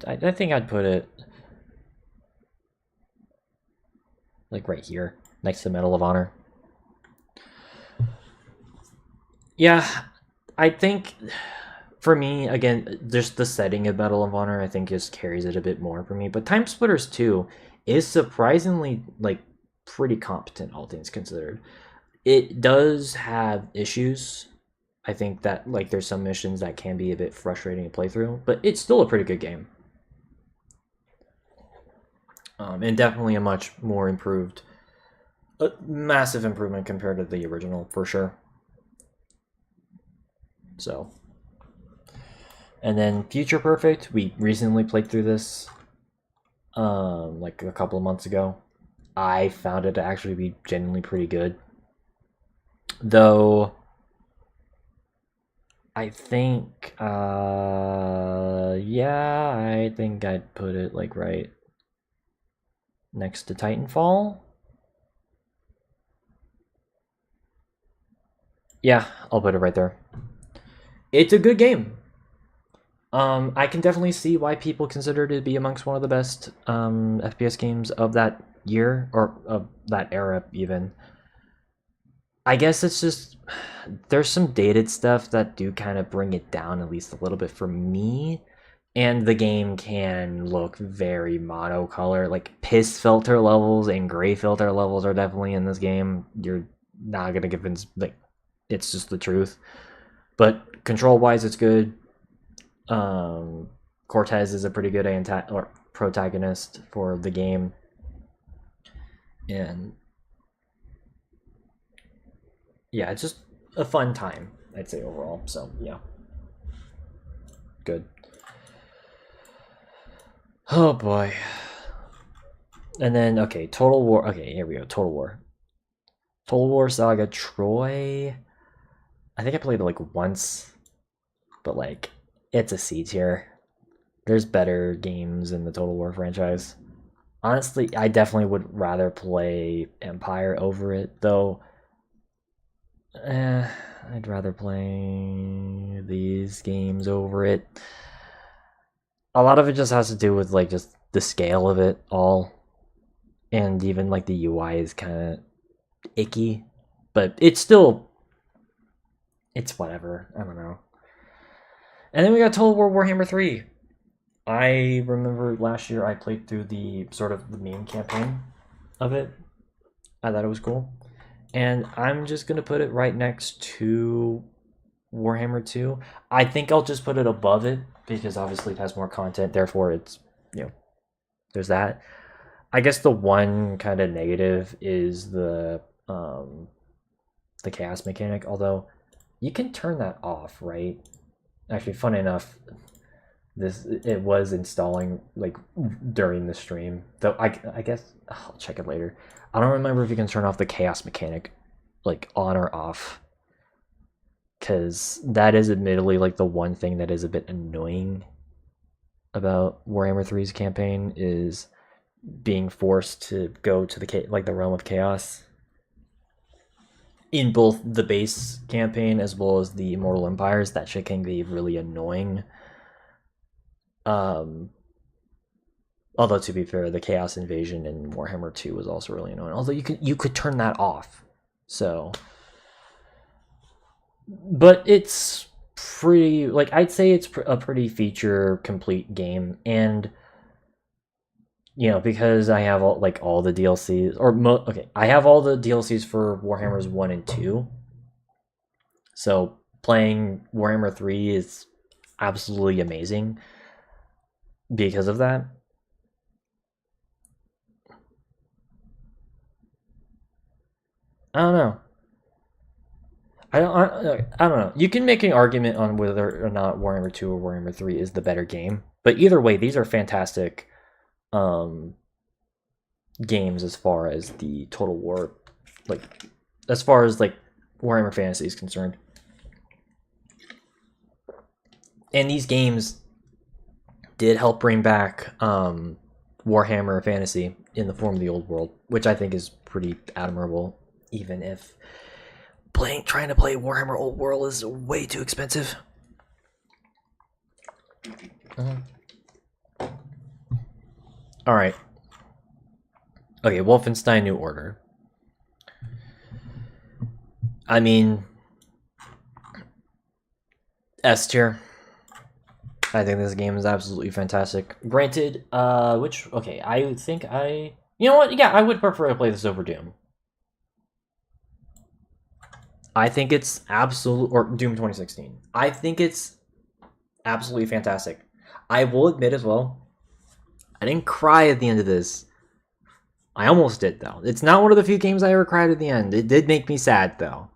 I think I'd put it like right here, next to Medal of Honor. Yeah, I think for me, again, just the setting of Medal of Honor, I think just carries it a bit more for me. But Time Splitters 2 is surprisingly like pretty competent, all things considered. It does have issues. I think that like there's some missions that can be a bit frustrating to play through, but it's still a pretty good game. And definitely a much more improved, a massive improvement compared to the original for sure. So, and then Future Perfect, we recently played through this, like a couple of months ago. I found it to actually be genuinely pretty good, though. I think, yeah, I think I'd put it like right next to Titanfall. Yeah, I'll put it right there. It's a good game. I can definitely see why people consider it to be amongst one of the best FPS games of that year, or of that era even. I guess it's just there's some dated stuff that do kind of bring it down at least a little bit for me. And the game can look very monocolor. Like piss filter levels and gray filter levels are definitely in this game. You're not gonna convince, like, it's just the truth. But control wise, it's good. Cortez is a pretty good protagonist for the game, and yeah, it's just a fun time, I'd say overall. So yeah, good. Oh boy. And then okay, Total War. Okay, here we go. Total War. Total War Saga Troy. I think I played it like once, but like it's a C tier. There's better games in the Total War franchise. Honestly, I definitely would rather play Empire over it, though. I'd rather play these games over it. A lot of it just has to do with like just the scale of it all, and even like the UI is kind of icky, but it's still, it's whatever. I don't know. And then we got Total War Warhammer 3. I remember last year I played through the sort of the main campaign of it. I thought it was cool. And I'm just going to put it right next to Warhammer 2. I think I'll just put it above it because obviously it has more content. Therefore, it's, there's that. I guess the one kind of negative is the chaos mechanic, although you can turn that off, right? Actually, fun enough, it was installing like during the stream, though I guess I'll check it later. I don't remember if you can turn off the chaos mechanic like on or off, because that is admittedly like the one thing that is a bit annoying about Warhammer 3's campaign is being forced to go to the realm of chaos in both the base campaign as well as the Immortal Empires. That shit can be really annoying. Although to be fair, the Chaos Invasion in Warhammer 2 was also really annoying. Although you could turn that off. So, but it's pretty, like, I'd say it's a pretty feature complete game, and because I have all the DLCs, I have all the DLCs for Warhammers 1 and 2. So playing Warhammer 3 is absolutely amazing because of that. I don't know. I don't know. You can make an argument on whether or not Warhammer 2 or Warhammer 3 is the better game, but either way, these are fantastic games as far as the Total War, as far as Warhammer Fantasy is concerned. And these games did help bring back Warhammer Fantasy in the form of the old world, which I think is pretty admirable, even if trying to play Warhammer Old World is way too expensive. All right. Okay, Wolfenstein New Order. I mean, S tier. I think this game is absolutely fantastic. Granted, I think you know what? Yeah, I would prefer to play this over Doom. I think it's or Doom 2016. I think it's absolutely fantastic. I will admit as well, I didn't cry at the end of this. I almost did, though. It's not one of the few games I ever cried at the end. It did make me sad, though.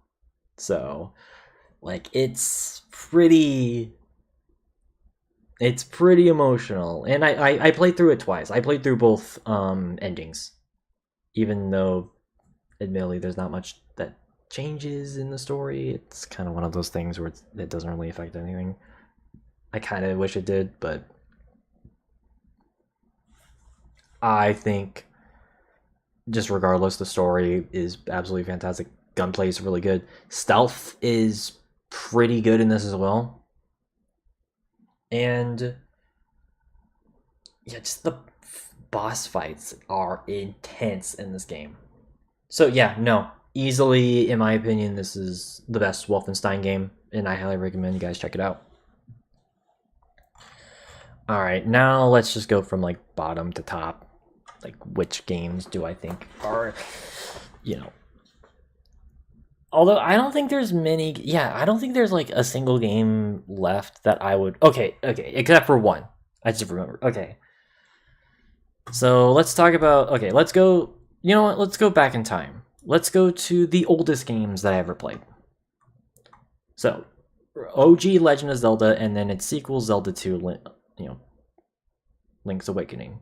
So, it's pretty emotional. And I played through it twice. I played through both endings. Even though, admittedly, there's not much that changes in the story. It's kind of one of those things where it doesn't really affect anything. I kind of wish it did, but I think just regardless, the story is absolutely fantastic. Gunplay is really good. Stealth is pretty good in this as well. And yeah, just the boss fights are intense in this game. So yeah, no, easily, in my opinion, this is the best Wolfenstein game, and I highly recommend you guys check it out. All right, now let's just go from bottom to top. Which games do I think are, although I don't think there's many. Yeah, I don't think there's a single game left that I would. Okay, except for one. I just remember. Okay, so let's talk about. Okay, let's go. You know what? Let's go back in time. Let's go to the oldest games that I ever played. So, OG Legend of Zelda, and then its sequel, Zelda 2, Link's Awakening.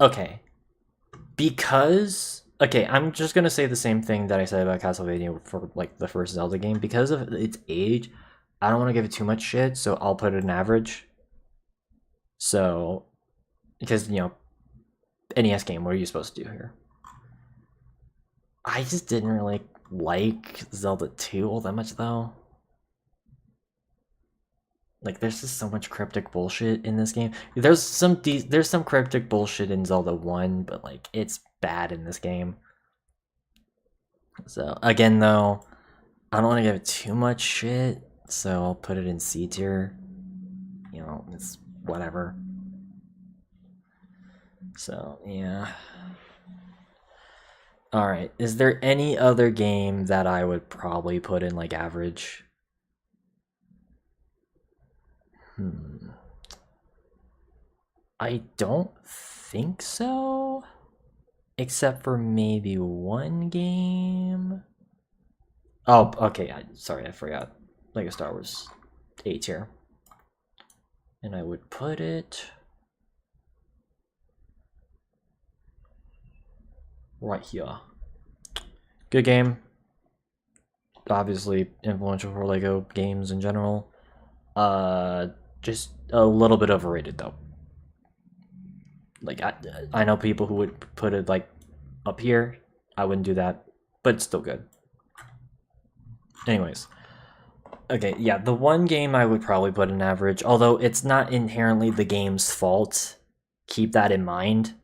Okay. Because... Okay, I'm just gonna say the same thing that I said about Castlevania for, the first Zelda game. Because of its age, I don't want to give it too much shit, so I'll put it an average. So, Because, NES game, what are you supposed to do here? I just didn't really like Zelda 2 all that much, though. Like, there's just so much cryptic bullshit in this game. There's some cryptic bullshit in Zelda 1, but, like, it's bad in this game. So, again, though, I don't want to give it too much shit, so I'll put it in C tier. It's whatever. So, yeah. Alright, is there any other game that I would probably put in, like, average? I don't think so. Except for maybe one game. Oh, okay. Sorry, I forgot. Lego Star Wars A tier. And I would put it right here. Good game. Obviously influential for Lego games in general. Just a little bit overrated though. Like I know people who would put it like up here. I wouldn't do that, but it's still good. Anyways. Okay, yeah, the one game I would probably put in average, although it's not inherently the game's fault. Keep that in mind.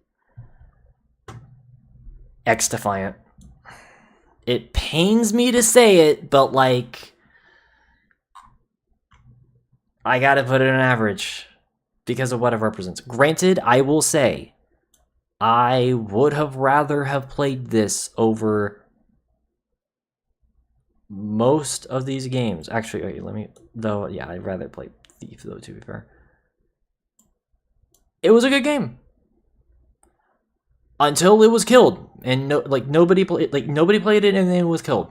X Defiant. It pains me to say it, but like I gotta put it in average because of what it represents. Granted, I will say I would have rather have played this over most of these games. Actually, okay, I'd rather play Thief though, to be fair. It was a good game. Until it was killed. And nobody played it and then it was killed.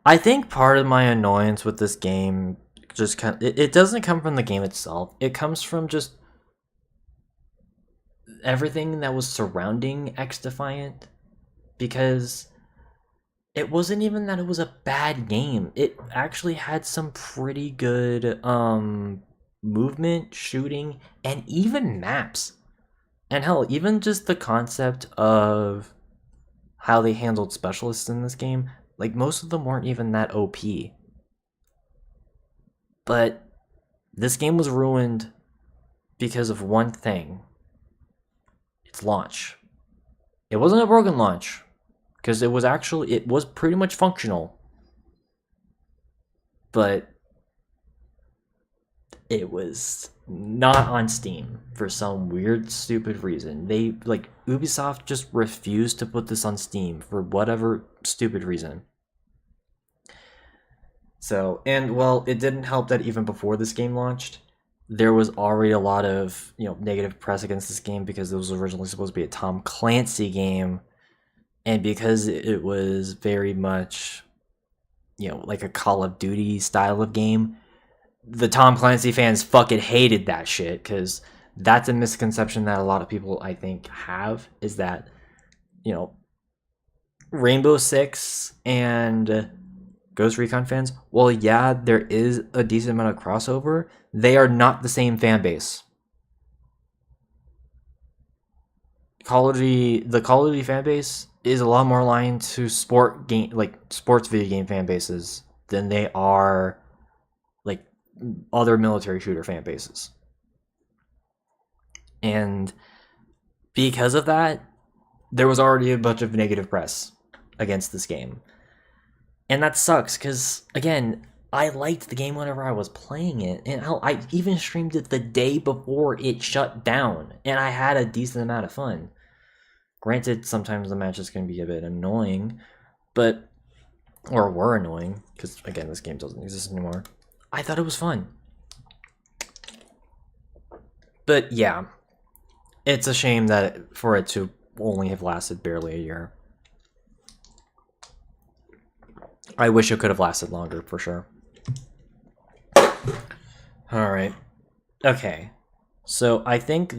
I think part of my annoyance with this game just it doesn't come from the game itself. It comes from just everything that was surrounding X Defiant, because it wasn't even that it was a bad game. It actually had some pretty good movement, shooting, and even maps. And hell, even just the concept of how they handled specialists in this game, like most of them weren't even that OP. But this game was ruined because of one thing. Its launch. It wasn't a broken launch, because it was pretty much functional, but it was not on Steam for some weird stupid reason. Ubisoft just refused to put this on Steam for whatever stupid reason. So, and well, it didn't help that even before this game launched, there was already a lot of negative press against this game because it was originally supposed to be a Tom Clancy game, and because it was very much like a Call of Duty style of game, the Tom Clancy fans fucking hated that shit, because that's a misconception that a lot of people I think have, is that Rainbow Six and Ghost Recon fans, well, yeah, there is a decent amount of crossover. They are not the same fan base. The Call of Duty fan base is a lot more aligned to sports video game fan bases than they are like other military shooter fan bases. And because of that, there was already a bunch of negative press against this game. And that sucks, because, again, I liked the game whenever I was playing it, and I even streamed it the day before it shut down, and I had a decent amount of fun. Granted, sometimes the matches can be a bit annoying, or were annoying, because, again, this game doesn't exist anymore. I thought it was fun. But, yeah, it's a shame for it to only have lasted barely a year. I wish it could have lasted longer, for sure. Alright. Okay. So, I think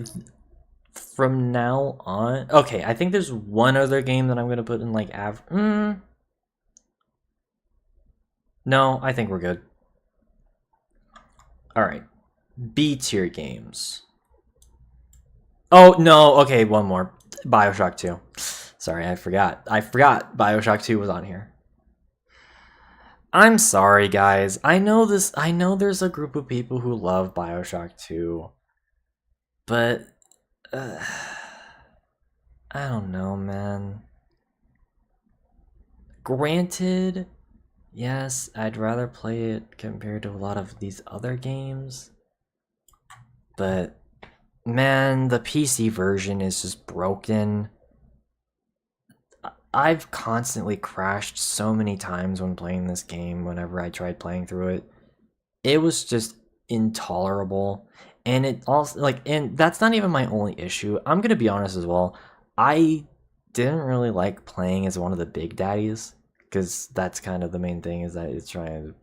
from now on... Okay, I think there's one other game that I'm going to put in, like, No, I think we're good. Alright. B tier games. Oh, no. Okay, one more. Bioshock 2. Sorry, I forgot. I forgot Bioshock 2 was on here. I'm sorry, guys. I know there's a group of people who love Bioshock 2. But... I don't know, man. Granted, yes, I'd rather play it compared to a lot of these other games. But, man, the PC version is just broken. I've constantly crashed so many times when playing this game whenever I tried playing through it. It was just intolerable. And it also, like, and that's not even my only issue. I'm gonna be honest as well. I didn't really like playing as one of the big daddies, because that's kind of the main thing, is that it's trying to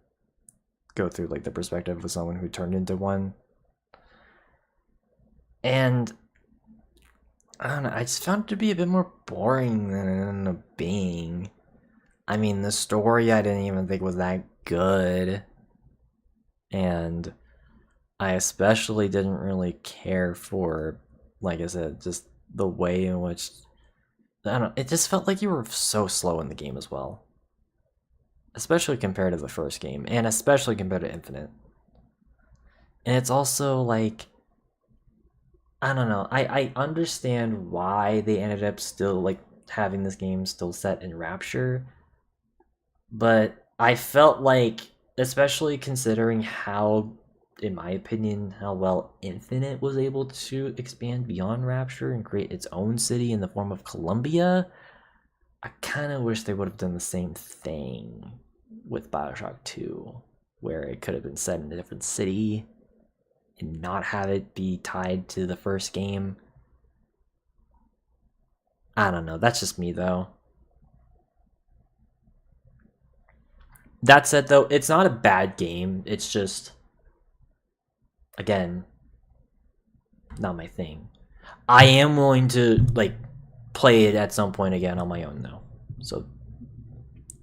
go through, like, the perspective of someone who turned into one. And I don't know, I just found it to be a bit more boring than it ended up being. I mean, the story I didn't even think was that good. And I especially didn't really care for, like I said, just the way in which, I don't know, it just felt like you were so slow in the game as well. Especially compared to the first game, and especially compared to Infinite. And it's also like, I don't know, I understand why they ended up still, like, having this game still set in Rapture, but I felt like, especially considering how, in my opinion, how well Infinite was able to expand beyond Rapture and create its own city in the form of Columbia, I kind of wish they would have done the same thing with Bioshock 2, where it could have been set in a different city and not have it be tied to the first game. I don't know, that's just me though. That said though, it's not a bad game, it's just, again, not my thing. I am willing to, like, play it at some point again on my own though, so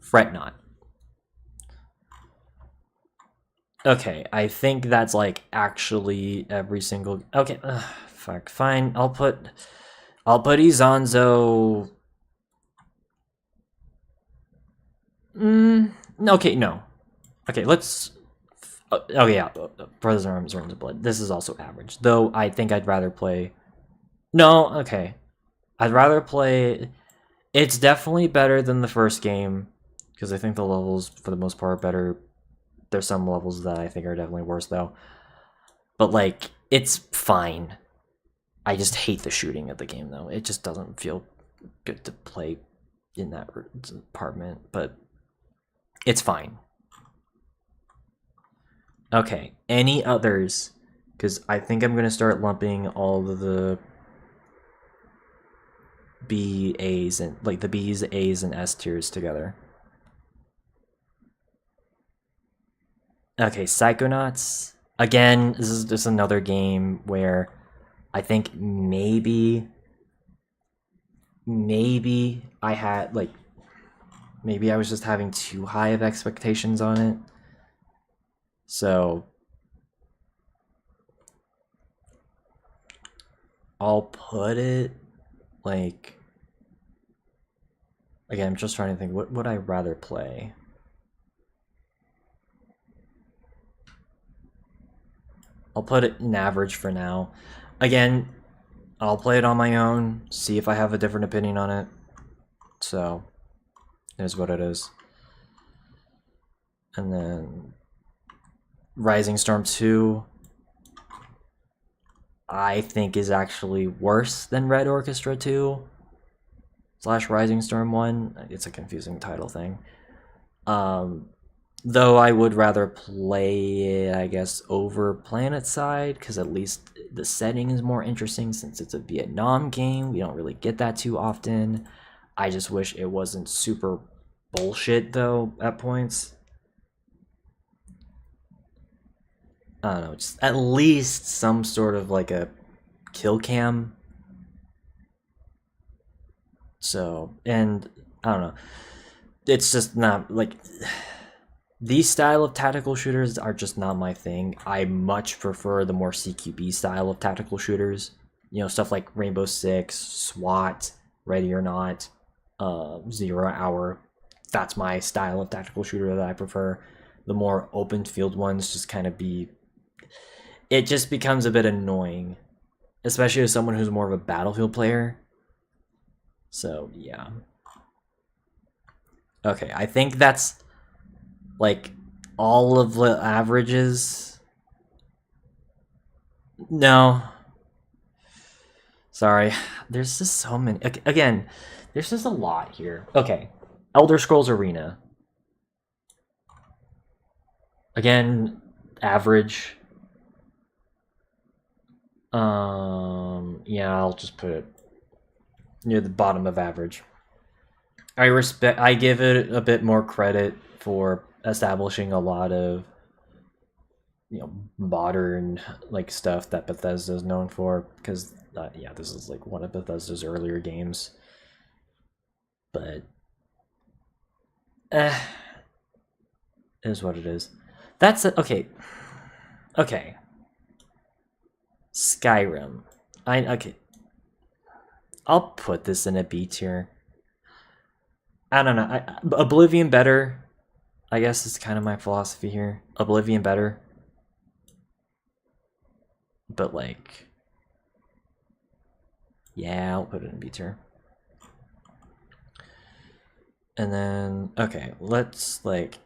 fret not. Okay, I think that's, like, actually every single. Okay, fuck. Fine, I'll put Izanzo. Okay, no. Okay, let's. Okay, yeah. Brothers in Arms, Rings of Blood. This is also average, though. I think I'd rather play. No, okay. I'd rather play. It's definitely better than the first game, because I think the levels, for the most part, are better. There's some levels that I think are definitely worse, though. But, like, it's fine. I just hate the shooting of the game, though. It just doesn't feel good to play in that apartment, but it's fine. Okay, any others? Because I think I'm going to start lumping all of the B, A's, and, like, the B's, A's, and S tiers together. Okay, Psychonauts. Again, this is just another game where I think maybe I had, like, maybe I was just having too high of expectations on it. So I'll put it, like, again, I'm just trying to think, what would I rather play? I'll put it in average for now. Again, I'll play it on my own, see if I have a different opinion on it. So, it is what it is. And then Rising Storm 2, I think is actually worse than Red Orchestra 2 / Rising Storm 1. It's a confusing title thing. Though I would rather play it, I guess, over PlanetSide, because at least the setting is more interesting since it's a Vietnam game. We don't really get that too often. I just wish it wasn't super bullshit, though, at points. I don't know, just at least some sort of, like, a kill cam. So, and I don't know. It's just not, like, these style of tactical shooters are just not my thing. I much prefer the more CQB style of tactical shooters. You know, stuff like Rainbow Six, SWAT, Ready or Not, 0 Hour. That's my style of tactical shooter that I prefer. The more open field ones just kind of be... It just becomes a bit annoying, especially as someone who's more of a Battlefield player. So, yeah. Okay, I think that's like all of the averages. No. Sorry. There's just so many. Again, there's just a lot here. Okay. Elder Scrolls Arena. Again, average. Yeah, I'll just put it near the bottom of average. I give it a bit more credit for establishing a lot of, you know, modern like stuff that Bethesda is known for, because yeah, this is like one of Bethesda's earlier games. But is what it is. That's it. Okay. Okay. Skyrim. Okay. I'll put this in a B tier. I don't know. Oblivion better. I guess it's kind of my philosophy here. Oblivion better. But like, yeah, I'll put it in B tier. And then, okay, let's like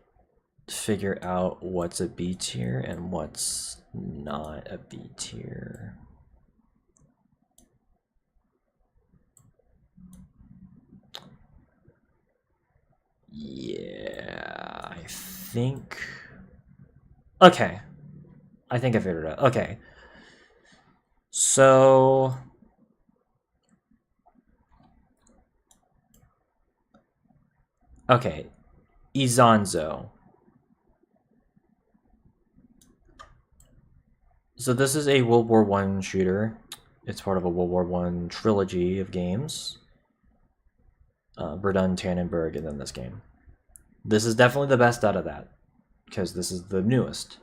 figure out what's a B tier and what's not a B tier. Yeah, I think... Okay. I think I figured it out. Okay. So... Okay. Izanzo. So this is a World War I shooter. It's part of a World War I trilogy of games. Verdun, Tannenberg, and then this game. This is definitely the best out of that, because this is the newest.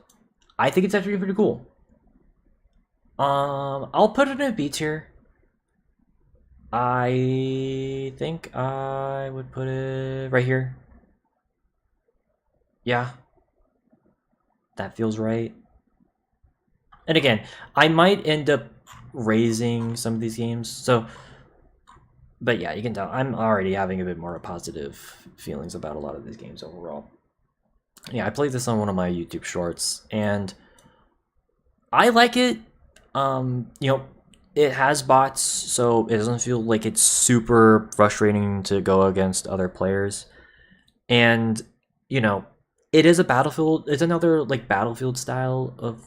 I think it's actually pretty cool. I'll put it in a B tier. I think I would put it right here. Yeah. That feels right. And again, I might end up raising some of these games, so... But yeah, you can tell I'm already having a bit more positive feelings about a lot of these games overall. Yeah, I played this on one of my YouTube shorts, and I like it. You know, it has bots, so it doesn't feel like it's super frustrating to go against other players. And, you know, it is a Battlefield, it's another like Battlefield style of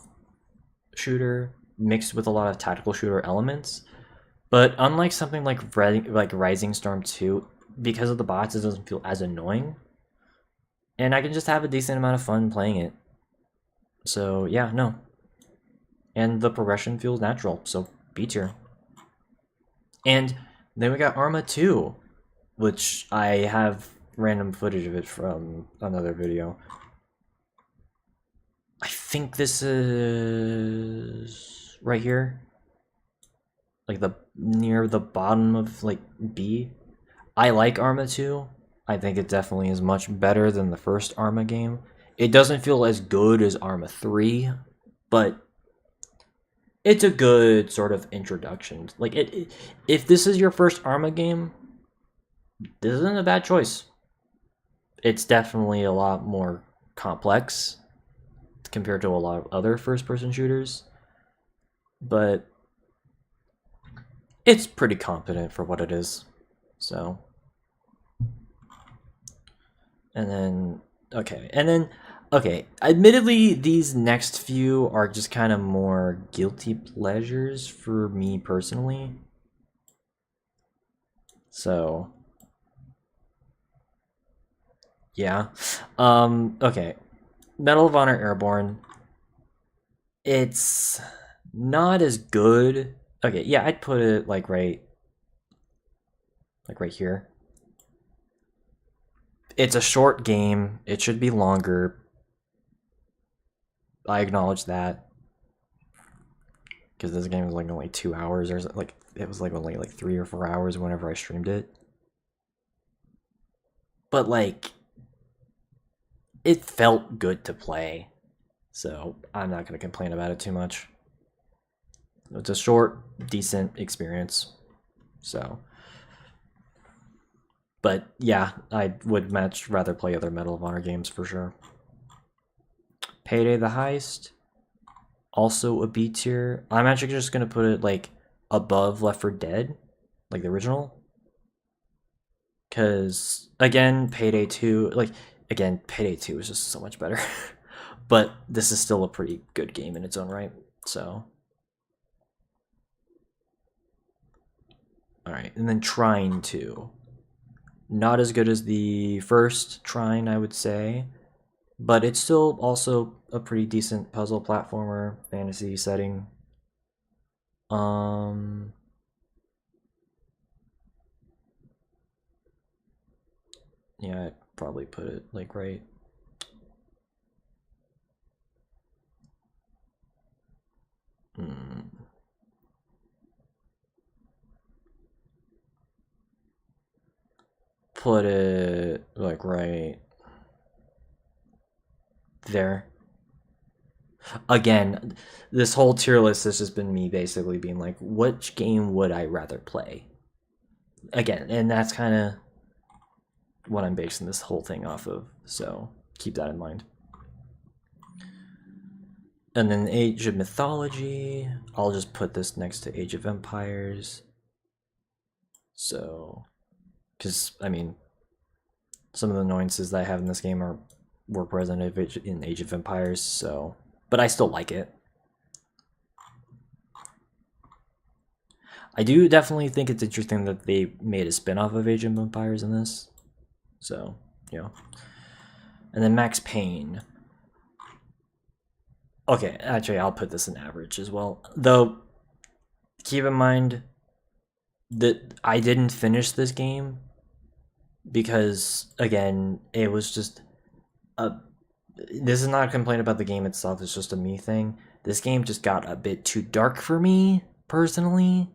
shooter mixed with a lot of tactical shooter elements. But unlike something like Rising Storm 2, because of the bots, it doesn't feel as annoying. And I can just have a decent amount of fun playing it. So yeah, no. And the progression feels natural, so B tier. And then we got Arma 2, which I have random footage of it from another video. I think this is right here. Like the near the bottom of like B. I like Arma 2. I think it definitely is much better than the first Arma game. It doesn't feel as good as Arma 3, but it's a good sort of introduction. Like if this is your first Arma game, this isn't a bad choice. It's definitely a lot more complex compared to a lot of other first-person shooters, but it's pretty competent for what it is. So, and then okay, admittedly these next few are just kind of more guilty pleasures for me personally. So yeah. Okay, Medal of Honor Airborne, it's not as good. Okay, yeah, I'd put it like right here. It's a short game. It should be longer. I acknowledge that. Because this game was like only 2 hours, or like it was like only like 3 or 4 hours whenever I streamed it. But like, it felt good to play, so I'm not gonna complain about it too much. It's a short, decent experience, so. But yeah, I would much rather play other Medal of Honor games for sure. Payday the Heist, also a B tier. I'm actually just gonna put it like above Left 4 Dead, like the original. Cause again, Payday 2, like again, Payday 2 is just so much better. But this is still a pretty good game in its own right. So alright, and then Trine 2. Not as good as the first Trine, I would say. But it's still also a pretty decent puzzle platformer, fantasy setting. Yeah, I'd probably put it like right. Put it like right there. Again, this whole tier list has just been me basically being like, which game would I rather play? Again, and that's kind of what I'm basing this whole thing off of, so keep that in mind. And then Age of Mythology, I'll just put this next to Age of Empires. So, because, I mean, some of the annoyances that I have in this game were present in Age of Empires, so, but I still like it. I do definitely think it's interesting that they made a spin-off of Age of Empires in this. So, yeah. And then Max Payne. Okay, actually, I'll put this in average as well. Though, keep in mind that I didn't finish this game because, again, it was just a... This is not a complaint about the game itself, it's just a me thing. This game just got a bit too dark for me, personally.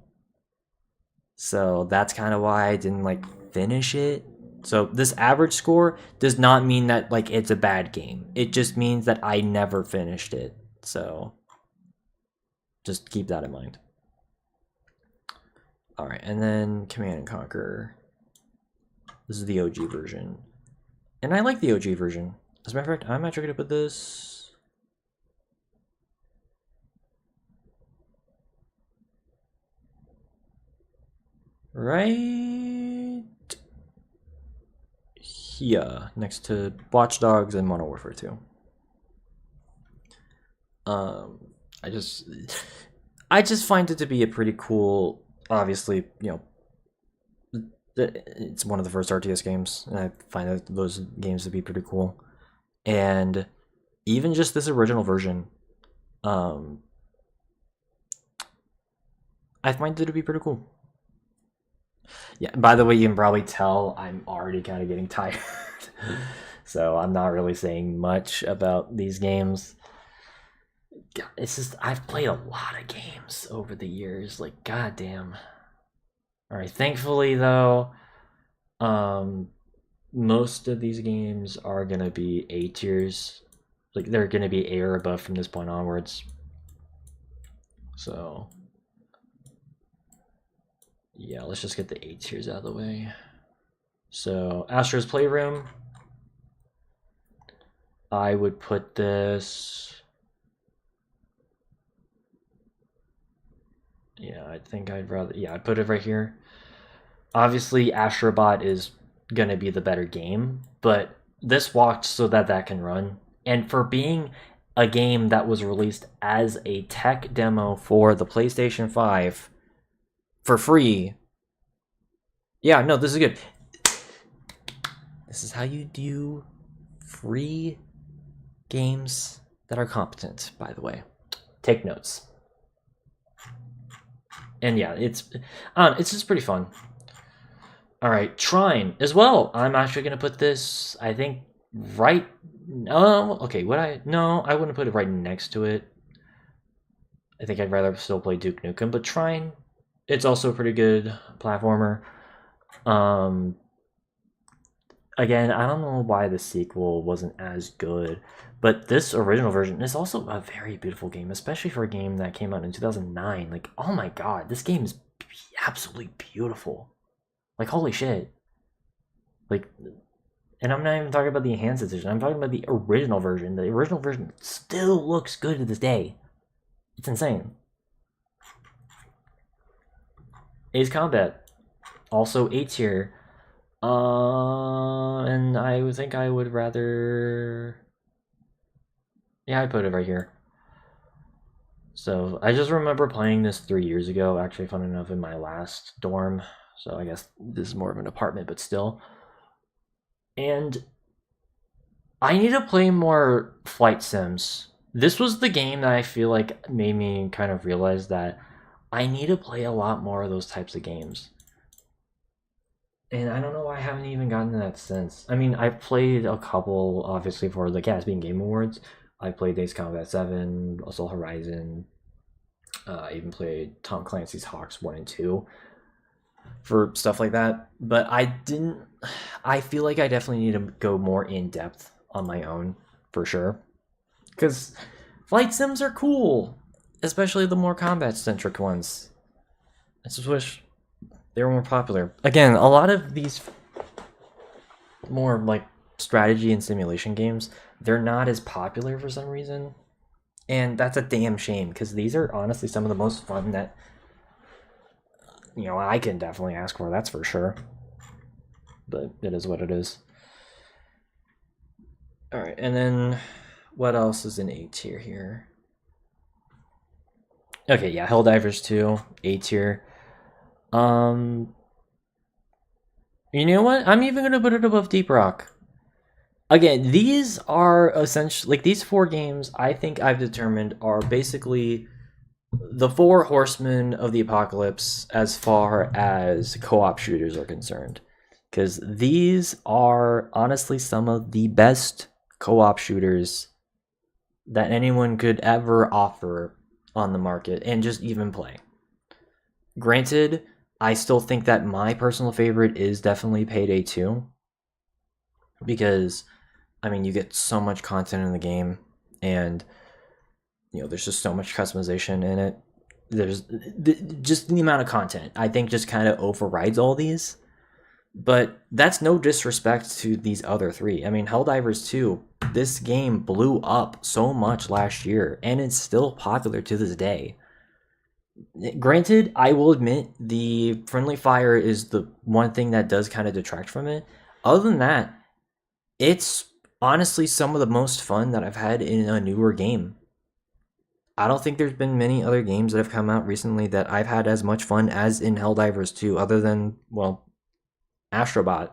So that's kind of why I didn't, like, finish it. So this average score does not mean that like it's a bad game. It just means that I never finished it. So just keep that in mind. All right, and then Command and Conquer. This is the OG version. And I like the OG version. As a matter of fact, I'm actually going to put this... right here, next to Watch Dogs and Modern Warfare 2. I just find it to be a pretty cool, obviously, you know, it's one of the first RTS games, and I find those games to be pretty cool. And even just this original version, I find it to be pretty cool. Yeah, by the way, you can probably tell I'm already kind of getting tired. So I'm not really saying much about these games. It's just, I've played a lot of games over the years, like, goddamn. Alright, thankfully, though, most of these games are gonna be A tiers. Like, they're gonna be A or above from this point onwards. So, yeah, let's just get the A tiers out of the way. So, Astro's Playroom. I would put this... Yeah, I think I'd rather... Yeah, I'd put it right here. Obviously, Astrobot is going to be the better game, but this walked so that that can run. And for being a game that was released as a tech demo for the PlayStation 5 for free... Yeah, no, this is good. This is how you do free games that are competent, by the way. Take notes. And yeah, it's just pretty fun. All right, Trine as well. I'm actually gonna put this, I think, right. No, okay. No, I wouldn't put it right next to it. I think I'd rather still play Duke Nukem, but Trine, it's also a pretty good platformer. Um, Again, I don't know why the sequel wasn't as good, but this original version is also a very beautiful game, especially for a game that came out in 2009. Like, oh my god, this game is absolutely beautiful. Like, holy shit. Like, and I'm not even talking about the enhanced edition. I'm talking about the original version. The original version still looks good to this day. It's insane. Ace Combat, also A tier. And I think I would rather. Yeah, I put it right here. So I just remember playing this 3 years ago. Actually, fun enough, in my last dorm. So I guess this is more of an apartment, but still. And I need to play more flight sims. This was the game that I feel like made me kind of realize that I need to play a lot more of those types of games. And I don't know why I haven't even gotten to that since. I mean, I've played a couple, obviously, for the Caspian Game Awards. I played Days Combat 7, Assault Horizon. I even played Tom Clancy's Hawks 1 and 2 for stuff like that. But I didn't. I feel like I definitely need to go more in depth on my own, for sure. Because flight sims are cool, especially the more combat centric ones. I just wish they were more popular. Again, a lot of these more like strategy and simulation games, they're not as popular for some reason. And that's a damn shame, because these are honestly some of the most fun that I can definitely ask for, that's for sure. But it is what it is. Alright, and then what else is in A tier here? Okay, yeah, Helldivers 2, A tier. You know what? I'm even gonna put it above Deep Rock. Again, these are essentially like these 4 games. I think I've determined are basically the 4 horsemen of the apocalypse as far as co-op shooters are concerned, because these are honestly some of the best co-op shooters that anyone could ever offer on the market and just even play. Granted, I still think that my personal favorite is definitely Payday 2, because I mean, you get so much content in the game, and there's just so much customization in it. There's just the amount of content, I think, just kind of overrides all these. But that's no disrespect to these other 3. I mean, Helldivers 2, this game blew up so much last year, and it's still popular to this day. Granted, I will admit the friendly fire is the one thing that does kind of detract from it. Other than that, it's honestly some of the most fun that I've had in a newer game. I don't think there's been many other games that have come out recently that I've had as much fun as in Helldivers 2, other than, well, Astrobot.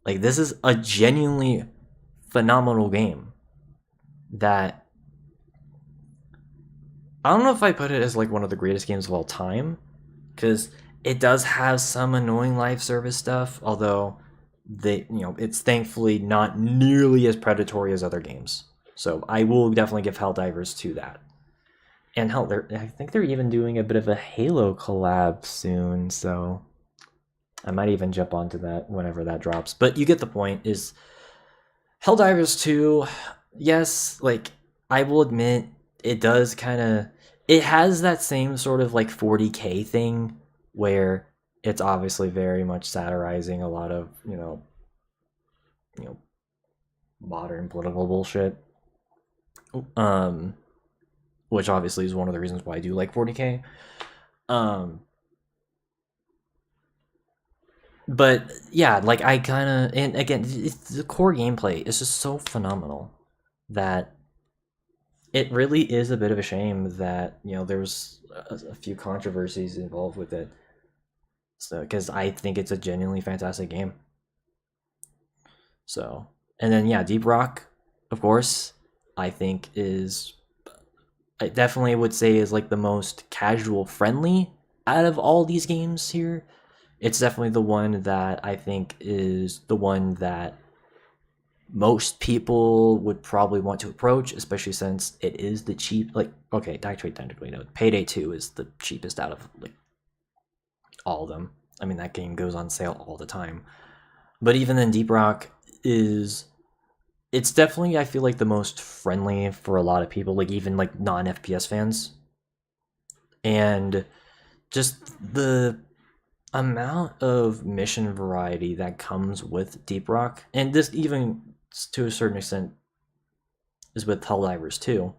Like, this is a genuinely phenomenal game that I don't know if I put it as like one of the greatest games of all time, because it does have some annoying live service stuff, although it's thankfully not nearly as predatory as other games. So I will definitely give Helldivers 2 that. And hell, I think they're even doing a bit of a Halo collab soon, so I might even jump onto that whenever that drops. But you get the point. Is Helldivers 2, yes, like, I will admit, it does kind of, it has that same sort of like 40K thing, where it's obviously very much satirizing a lot of, modern political bullshit. Which obviously is one of the reasons why I do like 40K. But yeah, like, I kind of, and again, the core gameplay is just so phenomenal that it really is a bit of a shame that there's a few controversies involved with it. So, because I think it's a genuinely fantastic game. So, and then yeah, Deep Rock, of course, I think I definitely would say is like the most casual friendly out of all these games here. It's definitely the one that I think is the one that most people would probably want to approach, especially since it is the cheap, like, okay, technically no, Payday 2 is the cheapest out of like all of them. I mean, that game goes on sale all the time. But even then, Deep Rock it's definitely, I feel like, the most friendly for a lot of people, like even like non-FPS fans. And just the amount of mission variety that comes with Deep Rock, and this even to a certain extent is with Helldivers too.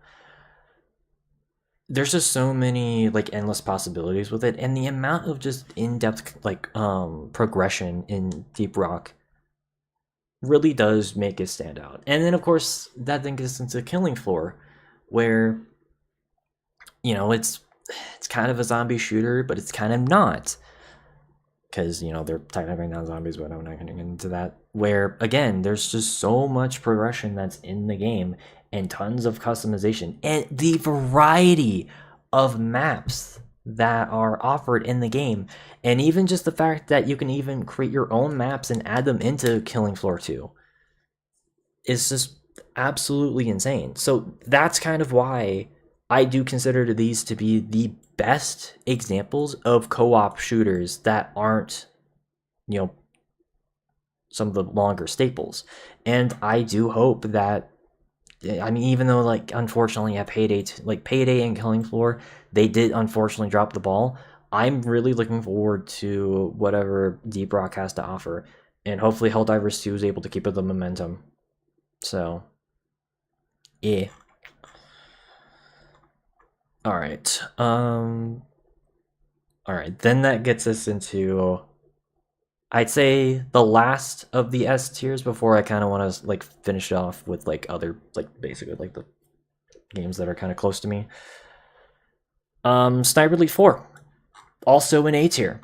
There's just so many like endless possibilities with it, and the amount of just in-depth like progression in Deep Rock really does make it stand out. And then of course that then gets into Killing Floor, where it's kind of a zombie shooter, but it's kind of not, because they're technically not zombies, but I'm not going to get into that. Where again, there's just so much progression that's in the game and tons of customization and the variety of maps that are offered in the game, and even just the fact that you can even create your own maps and add them into Killing Floor 2 is just absolutely insane. So that's kind of why I do consider these to be the best examples of co-op shooters that aren't, some of the longer staples. And I do hope that, I mean, even though like unfortunately at Payday and Killing Floor, they did unfortunately drop the ball, I'm really looking forward to whatever Deep Rock has to offer, and hopefully Helldivers 2 is able to keep up the momentum. So, yeah. Alright, alright, then that gets us into, I'd say, the last of the S tiers before I kind of want to like finish it off with like other, like basically like the games that are kind of close to me. Sniper Elite 4, also an A tier.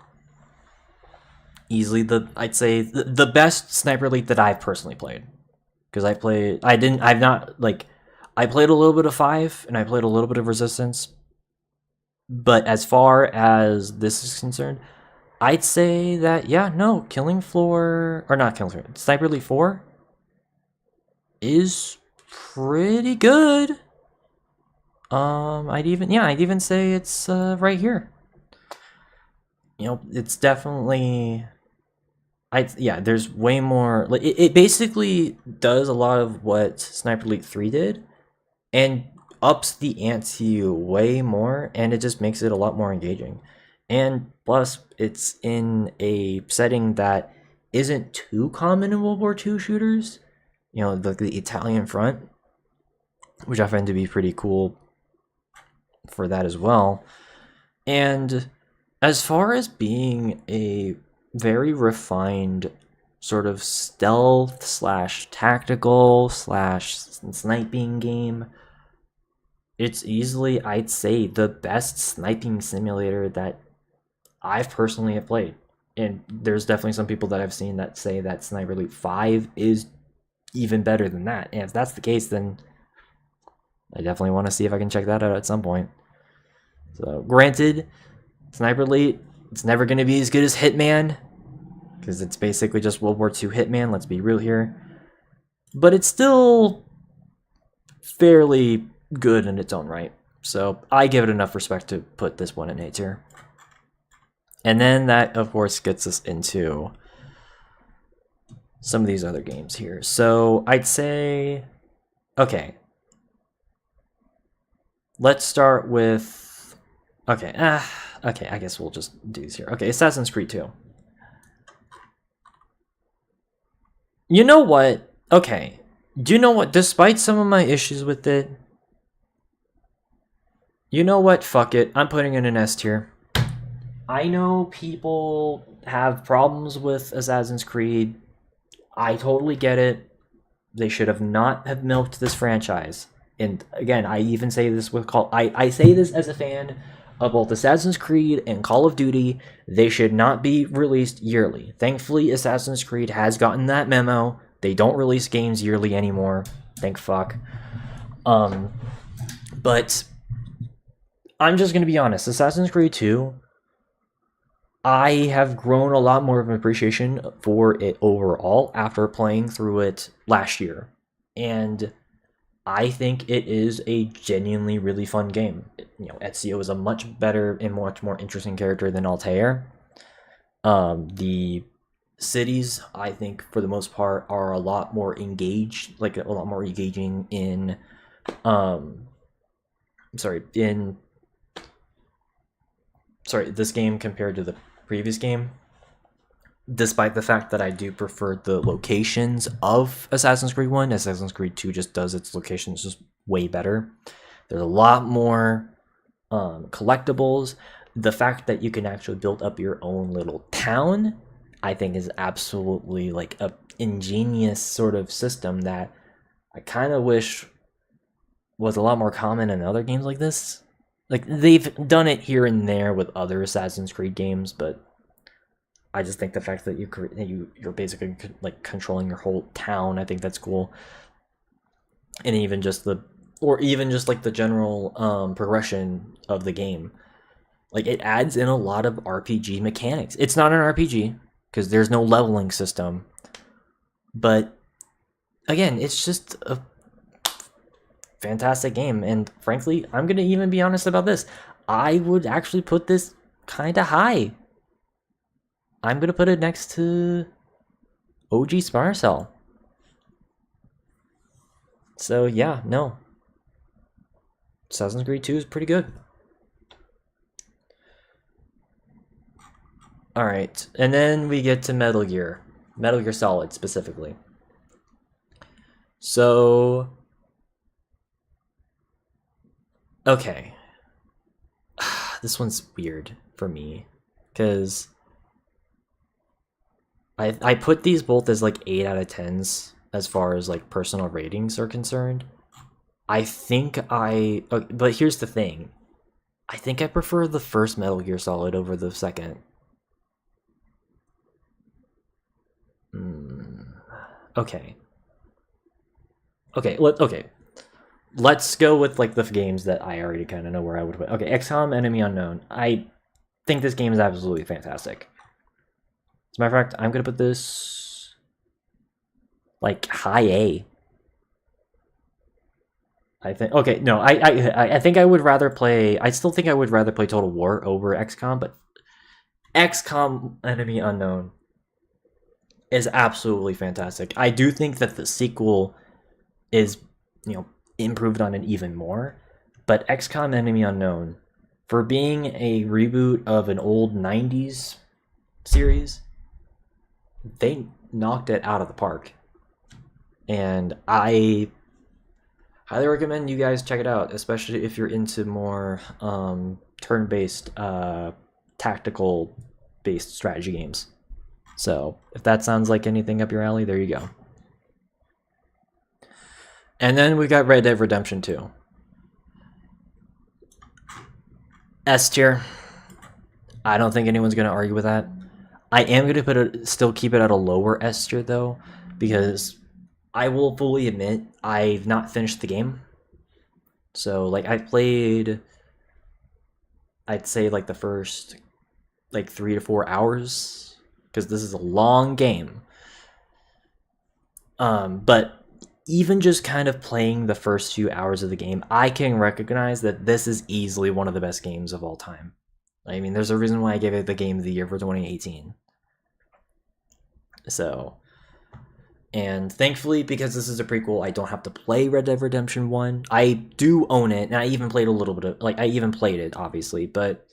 Easily I'd say the best Sniper Elite that I've personally played, because I played a little bit of 5 and I played a little bit of Resistance, but as far as this is concerned, I'd say that Killing Floor, or not Killing Floor, Sniper Elite 4 is pretty good. I'd even say it's right here. It's definitely, there's way more. Like it basically does a lot of what Sniper Elite 3 did, and ups the ante way more, and it just makes it a lot more engaging. And plus, it's in a setting that isn't too common in World War II shooters. The Italian front, which I find to be pretty cool for that as well. And as far as being a very refined sort of stealth / tactical / sniping game, it's easily, I'd say, the best sniping simulator that I've personally have played. And there's definitely some people that I've seen that say that Sniper Elite 5 is even better than that. And if that's the case, then I definitely want to see if I can check that out at some point. So, granted, Sniper Elite, it's never going to be as good as Hitman, because it's basically just World War II Hitman, let's be real here. But it's still fairly good in its own right. So I give it enough respect to put this one in A tier. And then that, of course, gets us into some of these other games here. So I'd say, okay, let's start with, okay, I guess we'll just do these here. Okay, Assassin's Creed 2. You know what? Okay, do you know what? Despite some of my issues with it, you know what? Fuck it. I'm putting it in S tier. I know people have problems with Assassin's Creed. I totally get it. They should have not have milked this franchise. And again, I even say this with I say this as a fan of both Assassin's Creed and Call of Duty. They should not be released yearly. Thankfully, Assassin's Creed has gotten that memo. They don't release games yearly anymore. Thank fuck. But I'm just gonna be honest. Assassin's Creed 2, I have grown a lot more of an appreciation for it overall after playing through it last year. And I think it is a genuinely really fun game. Ezio is a much better and much more interesting character than Altair. The cities, I think, for the most part, are a lot more engaged, like a lot more engaging in, this game compared to the previous game. Despite the fact that I do prefer the locations of Assassin's Creed 1, Assassin's Creed 2 just does its locations just way better. There's a lot more collectibles. The fact that you can actually build up your own little town, I think, is absolutely like a ingenious sort of system that I kind of wish was a lot more common in other games like this. Like, they've done it here and there with other Assassin's Creed games, but I just think the fact that you're basically like controlling your whole town, I think that's cool. And even just like the general progression of the game, like it adds in a lot of RPG mechanics. It's not an RPG because there's no leveling system, but again, it's just a fantastic game. And frankly, I'm gonna even be honest about this. I would actually put this kind of high. I'm gonna put it next to OG Splinter Cell. So yeah, no. Assassin's Creed 2 is pretty good. Alright, and then we get to Metal Gear. Metal Gear Solid, specifically. So... okay. This one's weird for me, because I put these both as like 8 out of 10s as far as like personal ratings are concerned. But here's the thing. I think I prefer the first Metal Gear Solid over the second. Okay. Let's go with like the games that I already kind of know where I would put. Okay, XCOM Enemy Unknown. I think this game is absolutely fantastic. As a matter of fact, I'm gonna put this like high A. I think. Okay, no, I think I would rather play. I still think I would rather play Total War over XCOM, but XCOM Enemy Unknown is absolutely fantastic. I do think that the sequel is, improved on it even more, but XCOM Enemy Unknown, for being a reboot of an old 90s series, they knocked it out of the park. And I highly recommend you guys check it out, especially if you're into more turn-based, tactical-based strategy games. So, if that sounds like anything up your alley, there you go. And then we got Red Dead Redemption 2. S tier. I don't think anyone's going to argue with that. I am going to still keep it at a lower S tier, though, because I will fully admit I've not finished the game. So, like, I played, I'd say, like, the first, 3 to 4 hours, because this is a long game. But even just kind of playing the first few hours of the game, I can recognize that this is easily one of the best games of all time. I mean, there's a reason why I gave it the Game of the Year for 2018. So, and thankfully, because this is a prequel, I don't have to play Red Dead Redemption 1. I do own it, and I even played a little bit of, I even played it, obviously, but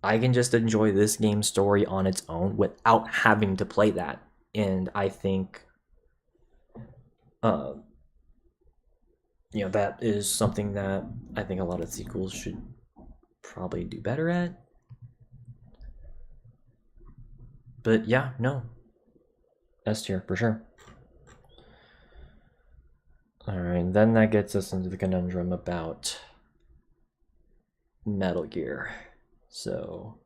I can just enjoy this game's story on its own without having to play that. And I think, that is something that I think a lot of sequels should probably do better at. But yeah, no. S tier, for sure. Alright, then that gets us into the conundrum about Metal Gear. So,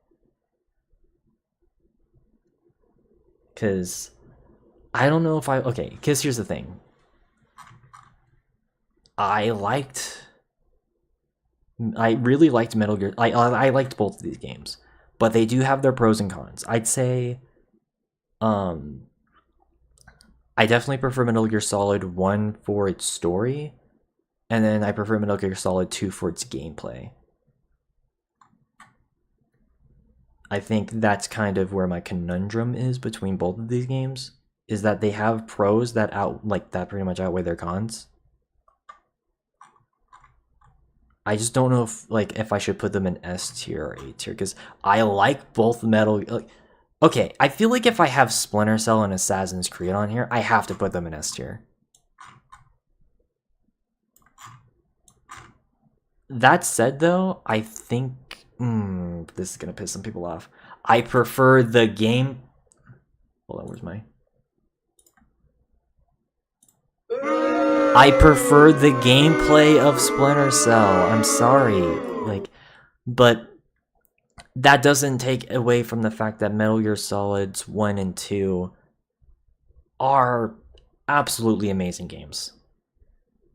because I don't know if okay, because here's the thing. I really liked Metal Gear. I liked both of these games, but they do have their pros and cons. I'd say, I definitely prefer Metal Gear Solid 1 for its story, and then I prefer Metal Gear Solid 2 for its gameplay. I think that's kind of where my conundrum is between both of these games, is that they have pros that that pretty much outweigh their cons. I just don't know if I should put them in S tier or A tier, because I like both okay, I feel like if I have Splinter Cell and Assassin's Creed on here, I have to put them in S tier. That said, though, I think this is gonna piss some people off. I prefer the game. Hold on, where's my? I prefer the gameplay of Splinter Cell. I'm sorry, but that doesn't take away from the fact that Metal Gear Solids 1 and 2 are absolutely amazing games.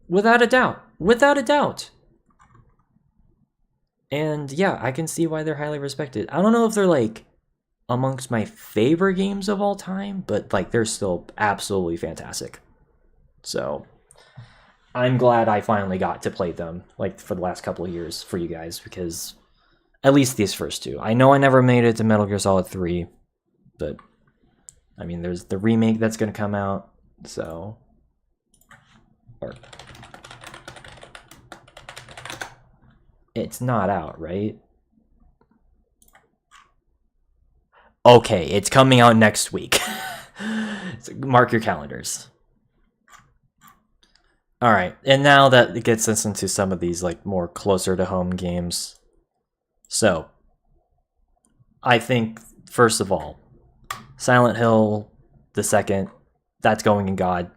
Without a doubt. Without a doubt. And yeah, I can see why they're highly respected. I don't know if they're amongst my favorite games of all time, but they're still absolutely fantastic. So I'm glad I finally got to play them for the last couple of years for you guys, because at least these first two. I know I never made it to Metal Gear Solid 3, but I mean, there's the remake that's going to come out, so it's not out, right? Okay, it's coming out next week. So mark your calendars. All right, and now that it gets us into some of these more closer to home games. So, I think first of all, Silent Hill the second, that's going in God.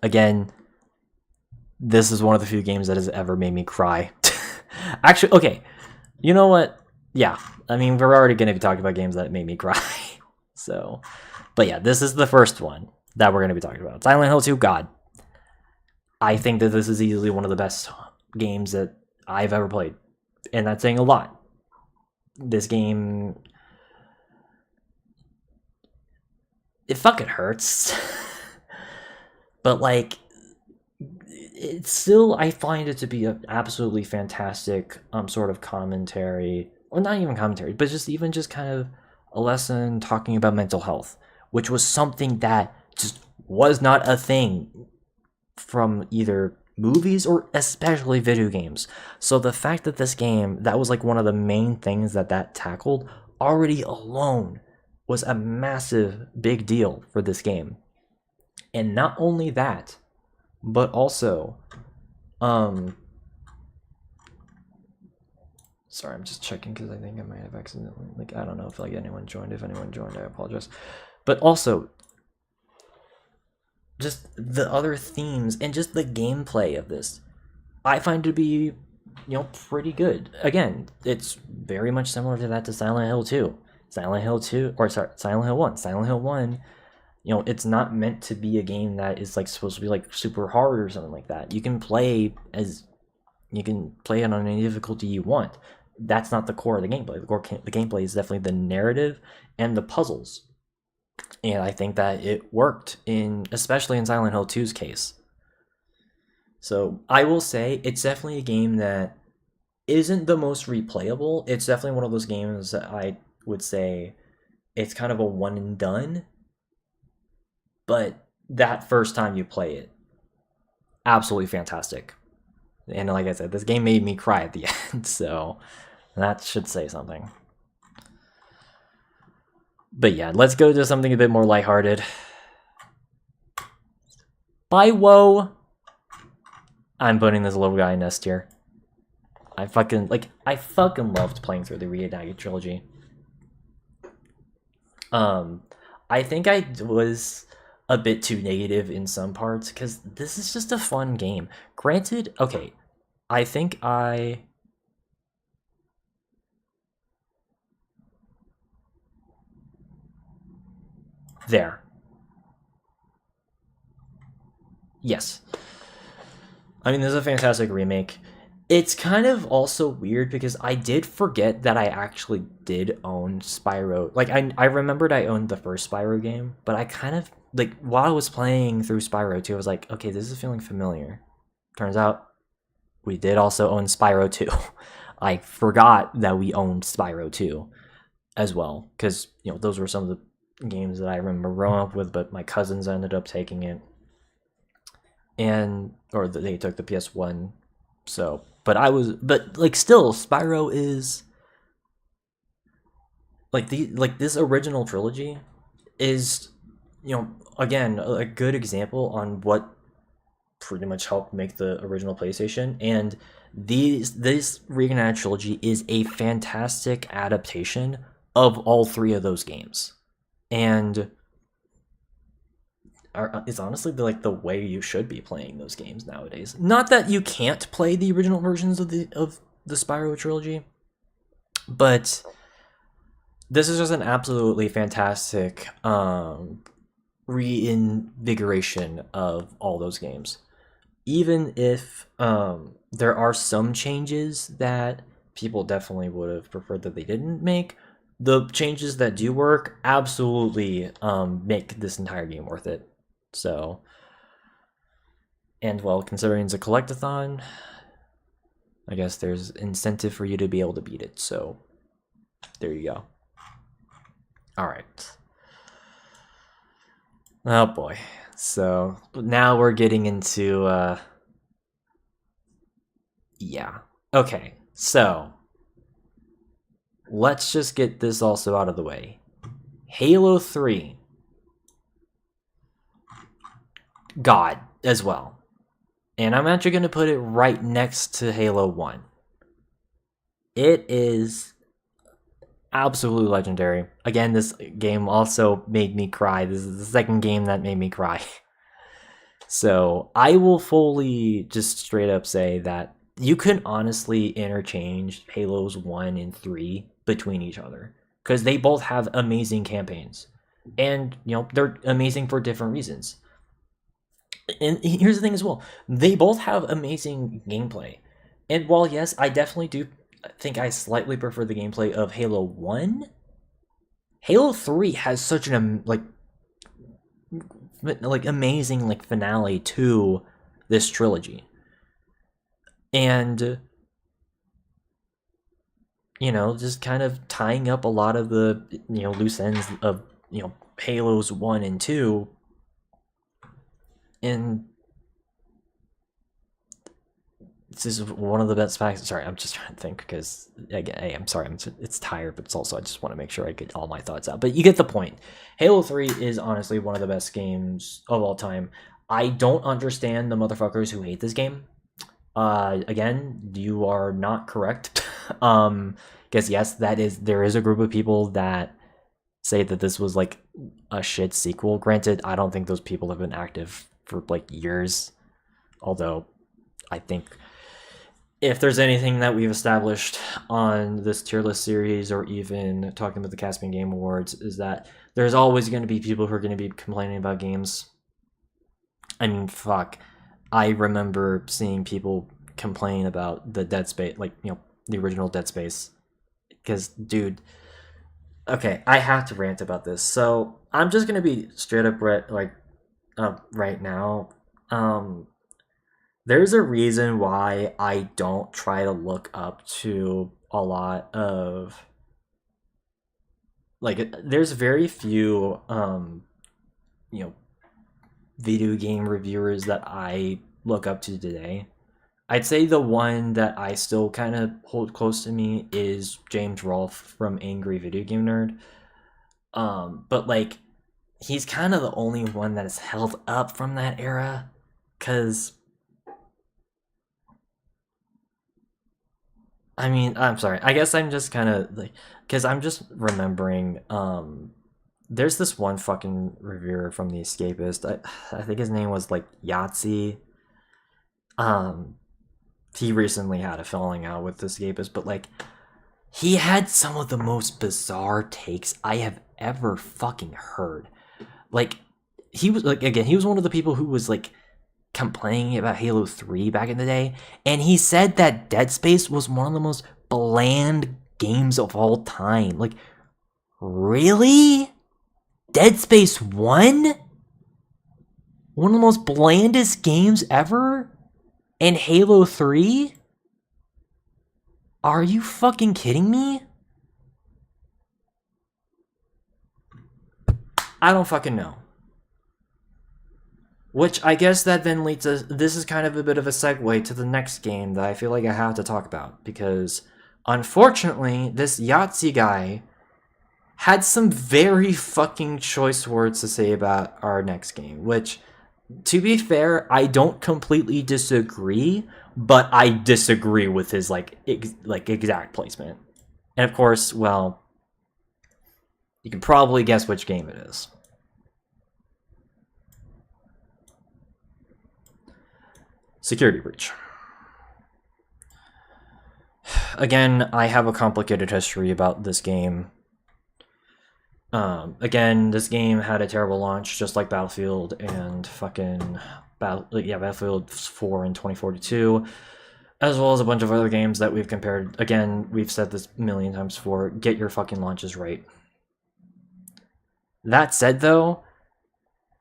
Again, this is one of the few games that has ever made me cry. Actually, okay, you know what? Yeah, I mean, we're already going to be talking about games that made me cry. So, but yeah, this is the first one that we're going to be talking about. Silent Hill 2, God. I think that this is easily one of the best games that I've ever played. And that's saying a lot. This game, it fucking hurts. But it's still, I find it to be an absolutely fantastic sort of commentary, or not even commentary, but just kind of a lesson talking about mental health, which was something that just was not a thing from either movies or especially video games. So the fact that this game, that was one of the main things that tackled, already alone was a massive big deal for this game. And not only that, but also sorry, I'm just checking because I think I might have accidentally I don't know if anyone joined. If anyone joined, I apologize. But also just the other themes and just the gameplay of this, I find to be, pretty good. Again, it's very much similar to that to Silent Hill 2. Silent Hill 1. Silent Hill 1, it's not meant to be a game that is supposed to be super hard or something like that. You can play it on any difficulty you want. That's not the core of the gameplay. The gameplay is definitely the narrative and the puzzles. And I think that it worked especially in Silent Hill 2's case. So I will say it's definitely a game that isn't the most replayable. It's definitely one of those games that I would say it's kind of a one and done. But that first time you play it, absolutely fantastic. And like I said, this game made me cry at the end, so that should say something. But yeah, let's go to something a bit more lighthearted. By Woe, I'm putting this little guy in S tier. I fucking loved playing through the Reignited trilogy. I think I was a bit too negative in some parts because this is just a fun game. Granted, okay, I think there. Yes. I mean, this is a fantastic remake. It's kind of also weird because I did forget that I actually did own Spyro. Like I remembered I owned the first Spyro game, but I kind of like while I was playing through Spyro 2, I was like, okay, this is feeling familiar. Turns out we did also own Spyro 2. I forgot that we owned Spyro 2 as well because those were some of the games that I remember growing up with, but my cousins ended up taking it, and or they took the PS1. So, but like still, Spyro is like this original trilogy is, again, a good example on what pretty much helped make the original PlayStation. And this Reignited trilogy is a fantastic adaptation of all three of those games, and it's honestly like the way you should be playing those games nowadays. Not that you can't play the original versions of the Spyro trilogy, but this is just an absolutely fantastic reinvigoration of all those games. Even if there are some changes that people definitely would have preferred that they didn't make, the changes that do work absolutely make this entire game worth it. So, and well, considering it's a collectathon, I guess there's incentive for you to be able to beat it. So, there you go. All right. Oh boy. So now we're getting into yeah. Okay. So let's just get this also out of the way. Halo 3. God as well. And I'm actually going to put it right next to Halo 1. It is absolutely legendary. Again, this game also made me cry. This is the second game that made me cry. So I will fully just straight up say that you can honestly interchange Halos 1 and 3 between each other, because they both have amazing campaigns. And, they're amazing for different reasons. And here's the thing as well. They both have amazing gameplay. And while, yes, I definitely do think I slightly prefer the gameplay of Halo 1, Halo 3 has such an amazing finale to this trilogy. And just kind of tying up a lot of the loose ends of Halos 1 and 2. And this is one of the best facts. Sorry, I'm just trying to think because again, I'm sorry, it's tired, but it's also I just want to make sure I get all my thoughts out. But you get the point. Halo 3 is honestly one of the best games of all time. I don't understand the motherfuckers who hate this game. Again, you are not correct. Because yes, there is a group of people that say that this was like a shit sequel. Granted, I don't think those people have been active for like years. Although, I think if there's anything that we've established on this tier list series, or even talking about the Caspian Game Awards, is that there's always going to be people who are going to be complaining about games. I mean, fuck. I remember seeing people complain about the Dead Space, the original Dead Space. Because, dude, okay, I have to rant about this. So, I'm just going to be straight up right now. There's a reason why I don't try to look up to a lot of there's very few video game reviewers that I look up to today. I'd say the one that I still kind of hold close to me is James Rolfe from Angry Video Game Nerd. But he's kind of the only one that is held up from that era, because I mean, I'm sorry. I guess I'm just kind of because I'm just remembering. There's this one fucking reviewer from The Escapist. I think his name was Yahtzee. He recently had a falling out with The Escapist, but he had some of the most bizarre takes I have ever fucking heard. He was again, he was one of the people who was complaining about Halo 3 back in the day, and he said that Dead Space was one of the most bland games of all time. Like, really? Dead Space 1? One of the most blandest games ever? And Halo 3? Are you fucking kidding me? I don't fucking know. Which I guess that then leads us. This is kind of a bit of a segue to the next game that I feel like I have to talk about. Because unfortunately, this Yahtzee guy had some very fucking choice words to say about our next game. Which, to be fair, I don't completely disagree. But I disagree with his exact placement. And of course, well, you can probably guess which game it is. Security breach. Again, I have a complicated history about this game. Again, this game had a terrible launch, just like Battlefield and fucking Battlefield 4 in 2042, as well as a bunch of other games that we've compared. Again, we've said this a million times before, get your fucking launches right. That said, though,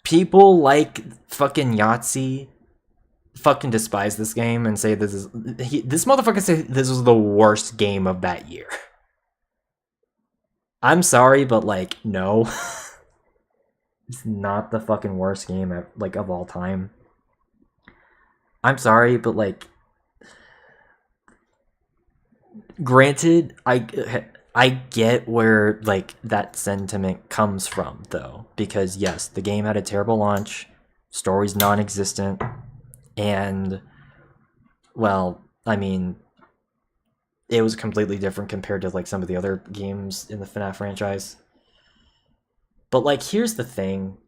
people like fucking Yahtzee fucking despise this game and say this motherfucker said this was the worst game of that year. I'm sorry, but like, no. It's not the fucking worst game of all time. I'm sorry, but like, granted, I get where like that sentiment comes from, though, because yes, the game had a terrible launch, story's non-existent, and well, I mean, it was completely different compared to like some of the other games in the FNAF franchise. But like, here's the thing,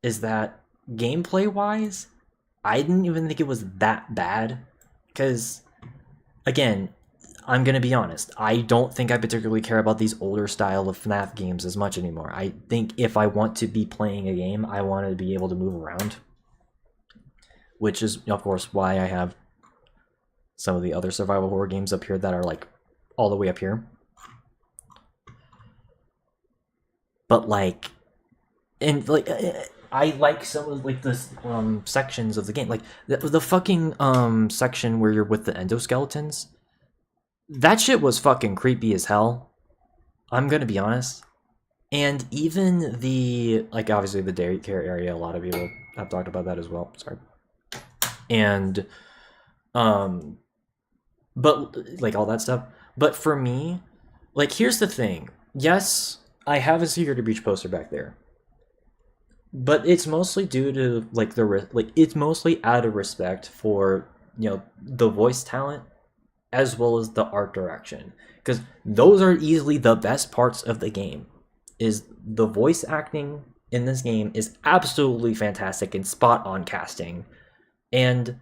is that gameplay wise, I didn't even think it was that bad, because again, I'm gonna be honest, I don't think I particularly care about these older style of FNAF games as much anymore. I think if I want to be playing a game, I want to be able to move around, which is of course why I have some of the other survival horror games up here that are like all the way up here. But like, and like, I like some of like the sections of the game, like the fucking section where you're with the endoskeletons. That shit was fucking creepy as hell. I'm gonna be honest. And even the, like, obviously the daycare area, a lot of people have talked about that as well. Sorry. And but like all that stuff. But for me, like, here's the thing. Yes, I have a security breach poster back there, but it's mostly due to like it's mostly out of respect for, you know, the voice talent as well as the art direction, because those are easily the best parts of the game. Is the voice acting in this game is absolutely fantastic and spot on casting. And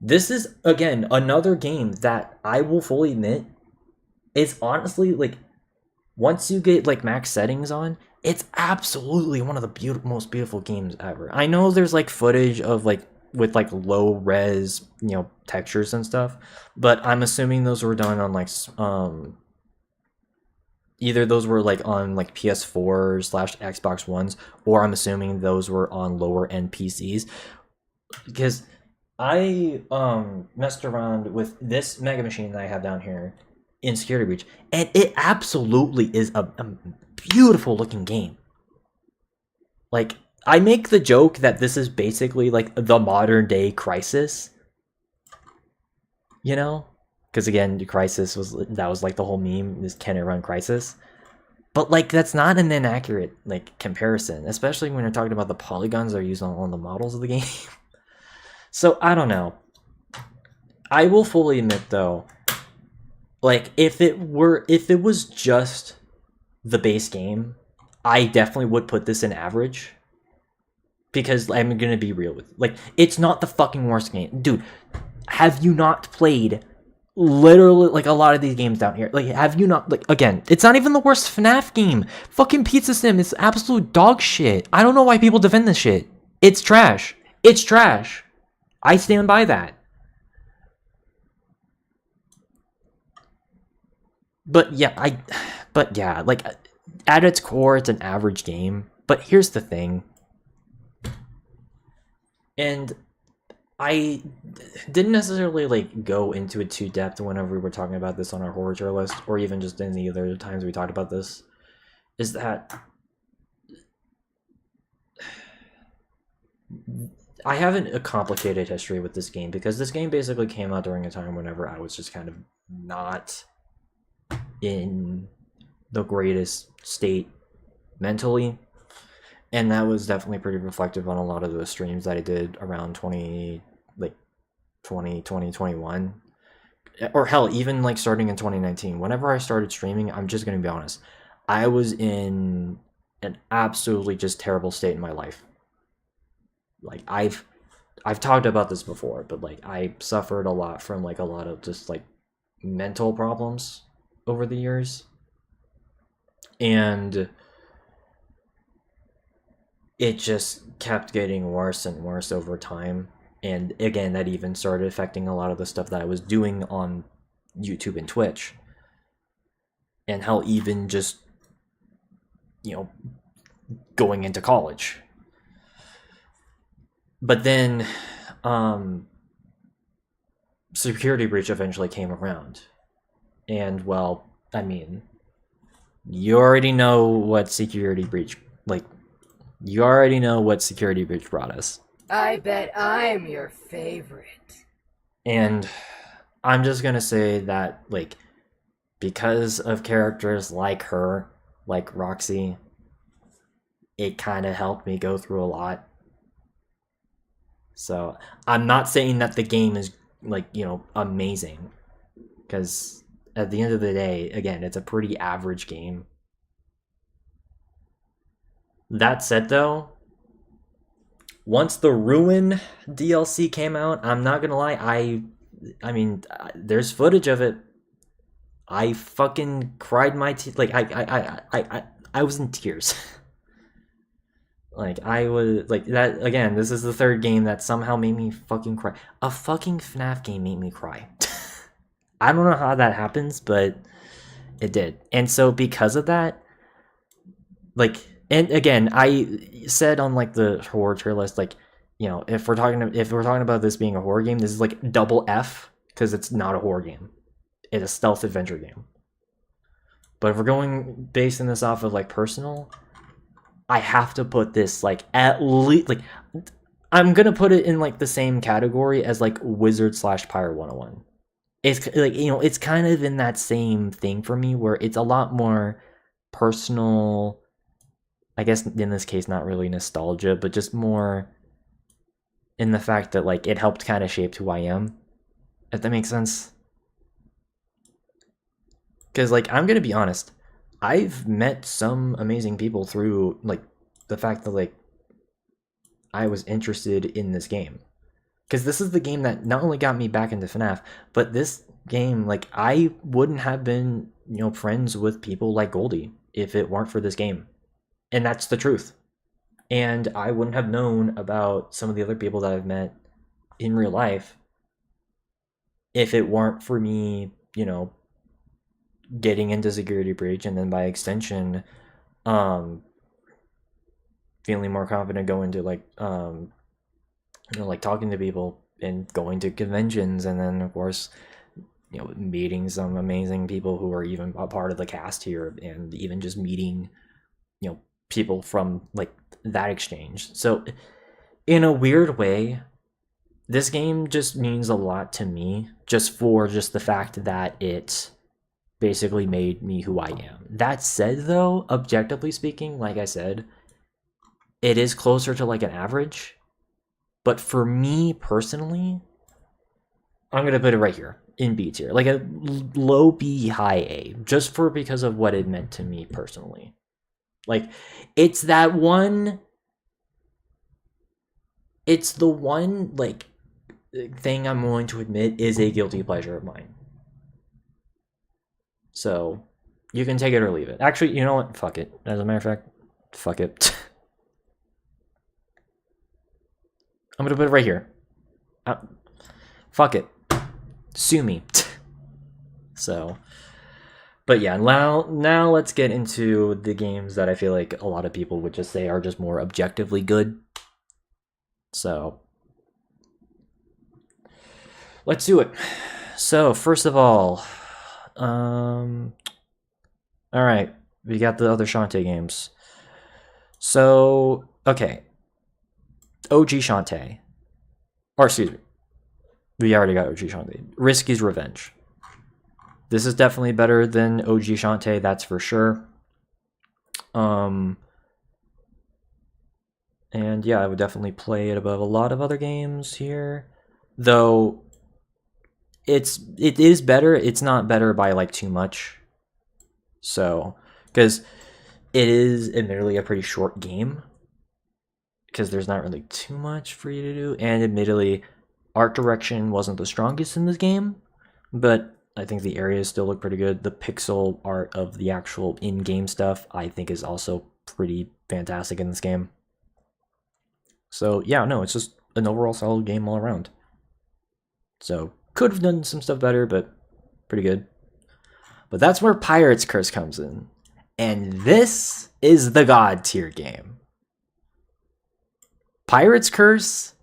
this is, again, another game that I will fully admit is honestly, like, once you get like max settings on, it's absolutely one of the most beautiful games ever. I know there's like footage of like with like low res, you know, textures and stuff, but I'm assuming those were done on like either those were like on like PS4 / Xbox Ones, or I'm assuming those were on lower end PCs, because I messed around with this Mega Machine that I have down here in Security Breach, and it absolutely is a beautiful looking game. Like, I make the joke that this is basically like the modern day Crysis, you know, because again, Crysis was like the whole meme, is can it run Crysis? But like, that's not an inaccurate like comparison, especially when you're talking about the polygons that are used on the models of the game. So I don't know. I will fully admit though, like, if it was just the base game, I definitely would put this in average. Because I'm gonna be real with you. Like, it's not the fucking worst game. Dude, have you not played literally like a lot of these games down here? Like, have you not, like, again, it's not even the worst FNAF game. Fucking Pizza Sim is absolute dog shit. I don't know why people defend this shit. It's trash. It's trash. I stand by that. But yeah, like at its core, it's an average game. But here's the thing, and I didn't necessarily like go into it too depth whenever we were talking about this on our horror tier list, or even just in the other times we talked about this. Is that I haven't a complicated history with this game because this game basically came out during a time whenever I was just kind of not in the greatest state mentally, and that was definitely pretty reflective on a lot of the streams that I did around 2021, or hell, even like starting in 2019. Whenever I started streaming, I'm just gonna be honest, I was in an absolutely just terrible state in my life. Like I've talked about this before, but like I suffered a lot from like a lot of just like mental problems over the years, and it just kept getting worse and worse over time. And again, that even started affecting a lot of the stuff that I was doing on YouTube and Twitch, and how even just, you know, going into college. But then security breach eventually came around, and well, I mean, you already know what security breach, like, you already know what security breach brought us. I bet I'm your favorite. And I'm just gonna say that, like, because of characters like her, like Roxy, it kind of helped me go through a lot. So I'm not saying that the game is, like, you know, amazing, because at the end of the day, again, it's a pretty average game. That said, though, once the Ruin DLC came out, I'm not gonna lie, I mean, there's footage of it. I fucking cried my teeth. Like I was in tears. Like I was like that again. This is the third game that somehow made me fucking cry. A fucking FNAF game made me cry. I don't know how that happens, but it did. And so because of that, like, and again, I said on like the horror tier list, like, you know, if we're talking about this being a horror game, this is like double F, because it's not a horror game. It's a stealth adventure game. But if we're going basing this off of like personal, I have to put this like at least, like, I'm gonna put it in like the same category as like Wizard / Pyre 101. It's like, you know, it's kind of in that same thing for me, where it's a lot more personal. I guess in this case, not really nostalgia, but just more in the fact that like it helped kind of shape who I am, if that makes sense. Because like, I'm gonna be honest, I've met some amazing people through like the fact that like I was interested in this game. Because this is the game that not only got me back into FNAF, but this game, like, I wouldn't have been, you know, friends with people like Goldie if it weren't for this game. And that's the truth. And I wouldn't have known about some of the other people that I've met in real life if it weren't for me, you know, getting into security breach, and then by extension, feeling more confident going to like, you know, like talking to people and going to conventions, and then of course, you know, meeting some amazing people who are even a part of the cast here, and even just meeting, you know, people from like that exchange. So in a weird way, this game just means a lot to me, just for just the fact that it basically made me who I am. That said, though, objectively speaking, like I said, it is closer to like an average. But for me personally, I'm gonna put it right here in B tier, like a low B, high A, just for because of what it meant to me personally. Like, it's that one. It's the one like thing I'm willing to admit is a guilty pleasure of mine. So you can take it or leave it. Actually, you know what? Fuck it. As a matter of fact, fuck it. I'm gonna put it right here. Fuck it. Sue me. So, but yeah, now let's get into the games that I feel like a lot of people would just say are just more objectively good. So, let's do it. So, first of all, all right, we got the other Shantae games. So, okay, OG Shantae, or excuse me, we already got OG Shantae. Risky's Revenge. This is definitely better than OG Shantae, that's for sure. And yeah, I would definitely play it above a lot of other games here. Though it is better, it's not better by like too much. So, because it is admittedly a pretty short game, because there's not really too much for you to do, and admittedly, art direction wasn't the strongest in this game, but I think the areas still look pretty good. The pixel art of the actual in-game stuff, I think, is also pretty fantastic in this game. So yeah, no, it's just an overall solid game all around. So could have done some stuff better, but pretty good. But that's where Pirate's Curse comes in. And this is the God tier game. Pirate's Curse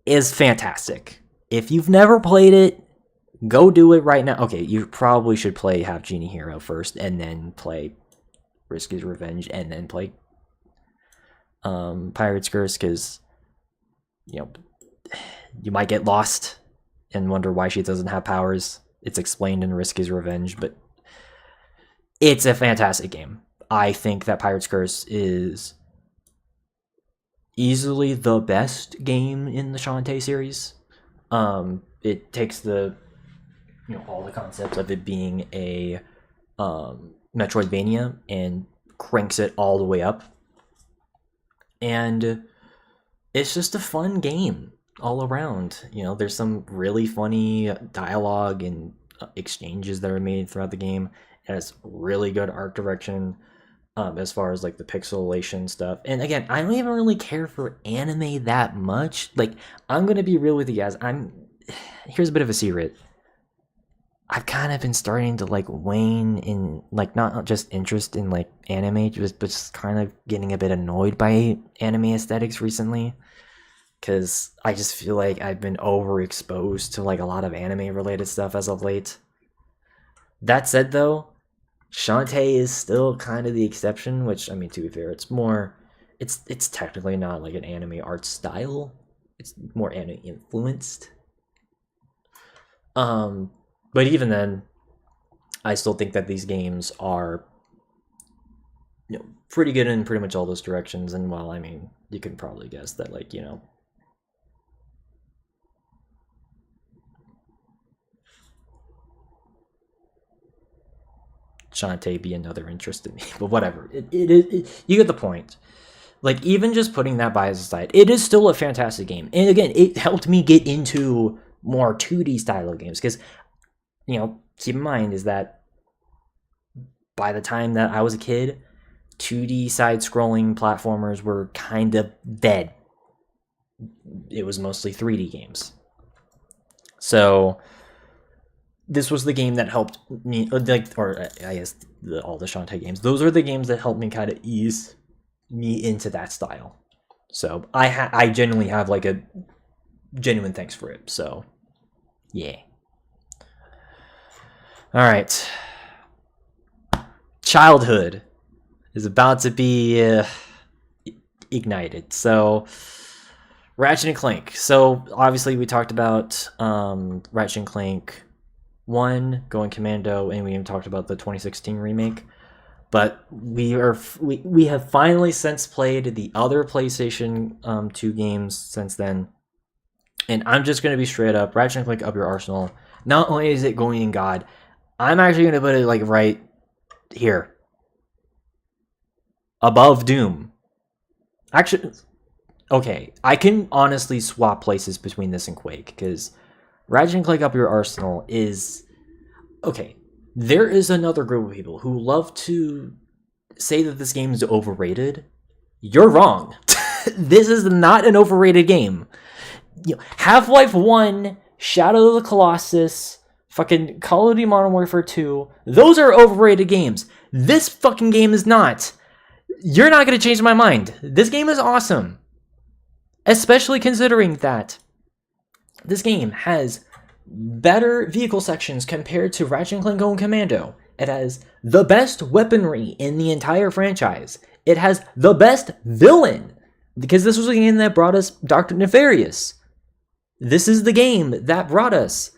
is fantastic. If you've never played it, go do it right now. Okay, you probably should play Half Genie Hero first, and then play Risky's Revenge, and then play Pirate's Curse, because you might get lost and wonder why she doesn't have powers. It's explained in Risky's Revenge, but it's a fantastic game. I think that Pirate's Curse is easily the best game in the Shantae series. It takes the all the concepts of it being a Metroidvania and cranks it all the way up. And it's just a fun game all around. There's some really funny dialogue and exchanges that are made throughout the game. It has really good art direction as far as like the pixelation stuff. And again, I don't even really care for anime that much. Like, I'm gonna be real with you guys. Here's a bit of a secret. I've kind of been starting to like wane in like not just interest in like anime, but just kind of getting a bit annoyed by anime aesthetics recently, because I just feel like I've been overexposed to like a lot of anime related stuff as of late. That said, though, Shantae is still kind of the exception, which, I mean, to be fair, it's technically not like an anime art style. It's more anime influenced. But even then, I still think that these games are pretty good in pretty much all those directions. And well, I mean, you can probably guess that, like, Shantae be another interest in me, but whatever. You get the point. Like, even just putting that bias aside, it is still a fantastic game. And again, it helped me get into more 2D style of games, because keep in mind is that by the time that I was a kid, 2D side-scrolling platformers were kind of dead. It was mostly 3D games. So this was the game that helped me, or I guess all the Shantae games. Those are the games that helped me kind of ease me into that style. So I genuinely have like a genuine thanks for it. So yeah. All right. Childhood is about to be ignited. So Ratchet and Clank. So obviously we talked about Ratchet and Clank 1 going commando, and we even talked about the 2016 remake. But we have finally since played the other PlayStation 2 games since then. And I'm just going to be straight up, Ratchet and Clank Up Your Arsenal. Not only is it going in God, I'm actually going to put it like right here. Above Doom. Actually, okay, I can honestly swap places between this and Quake, because Ratchet and Clank Up Your Arsenal is... Okay, there is another group of people who love to say that this game is overrated. You're wrong. This is not an overrated game. Half-Life 1, Shadow of the Colossus, fucking Call of Duty Modern Warfare 2, those are overrated games. This fucking game is not. You're not going to change my mind. This game is awesome. Especially considering that this game has better vehicle sections compared to Ratchet & Clank Go and Commando. It has the best weaponry in the entire franchise. It has the best villain, because this was a game that brought us Dr. Nefarious. This is the game that brought us,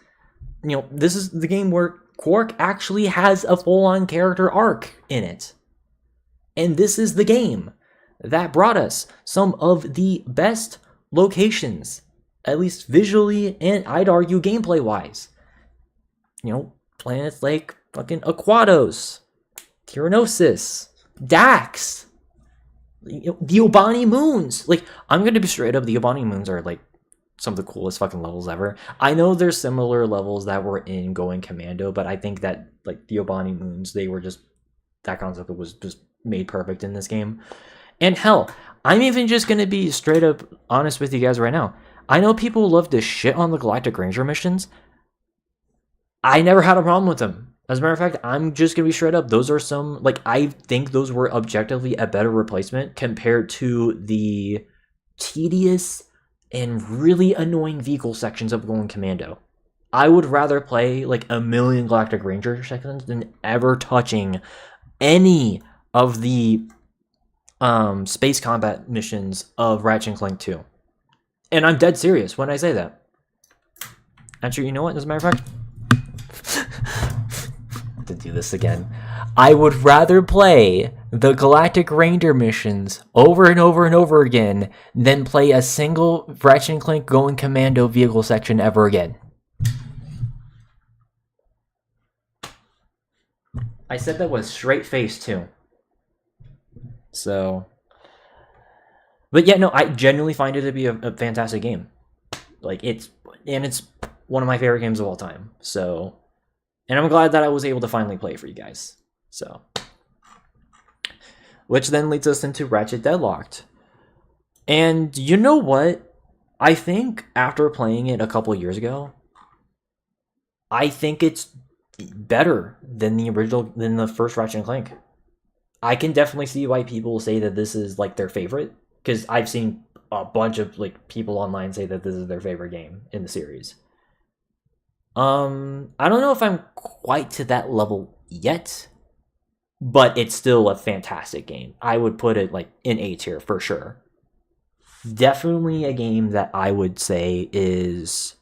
this is the game where Quark actually has a full-on character arc in it. And this is the game that brought us some of the best locations, at least visually and I'd argue gameplay-wise. Planets like fucking Aquatos, Tyrannosis, Dax, the Obani Moons. I'm gonna be straight up, the Obani Moons are some of the coolest fucking levels ever. I know there's similar levels that were in Going Commando, but I think that the Obani Moons, that concept was just made perfect in this game. And hell, I'm even just gonna be straight up honest with you guys right now. I know people love to shit on the Galactic Ranger missions. I never had a problem with them. As a matter of fact, I'm just gonna be straight up. Those are some, I think those were objectively a better replacement compared to the tedious and really annoying vehicle sections of Going Commando. I would rather play a million Galactic Ranger sections than ever touching any of the space combat missions of Ratchet & Clank 2. And I'm dead serious when I say that. Actually, you know what? As a matter of fact, to do this again, I would rather play the Galactic Ranger missions over and over and over again than play a single Ratchet & Clank Going Commando vehicle section ever again. I said that with straight face too. So, but yeah, no, I genuinely find it to be a fantastic game. It's one of my favorite games of all time. So, and I'm glad that I was able to finally play for you guys. So, which then leads us into Ratchet Deadlocked. And you know what? I think after playing it a couple years ago, I think it's better than the first Ratchet & Clank. I can definitely see why people say that this is their favorite, because I've seen a bunch of people online say that this is their favorite game in the series. I don't know if I'm quite to that level yet, but it's still a fantastic game. I would put it in A tier for sure. Definitely a game that I would say is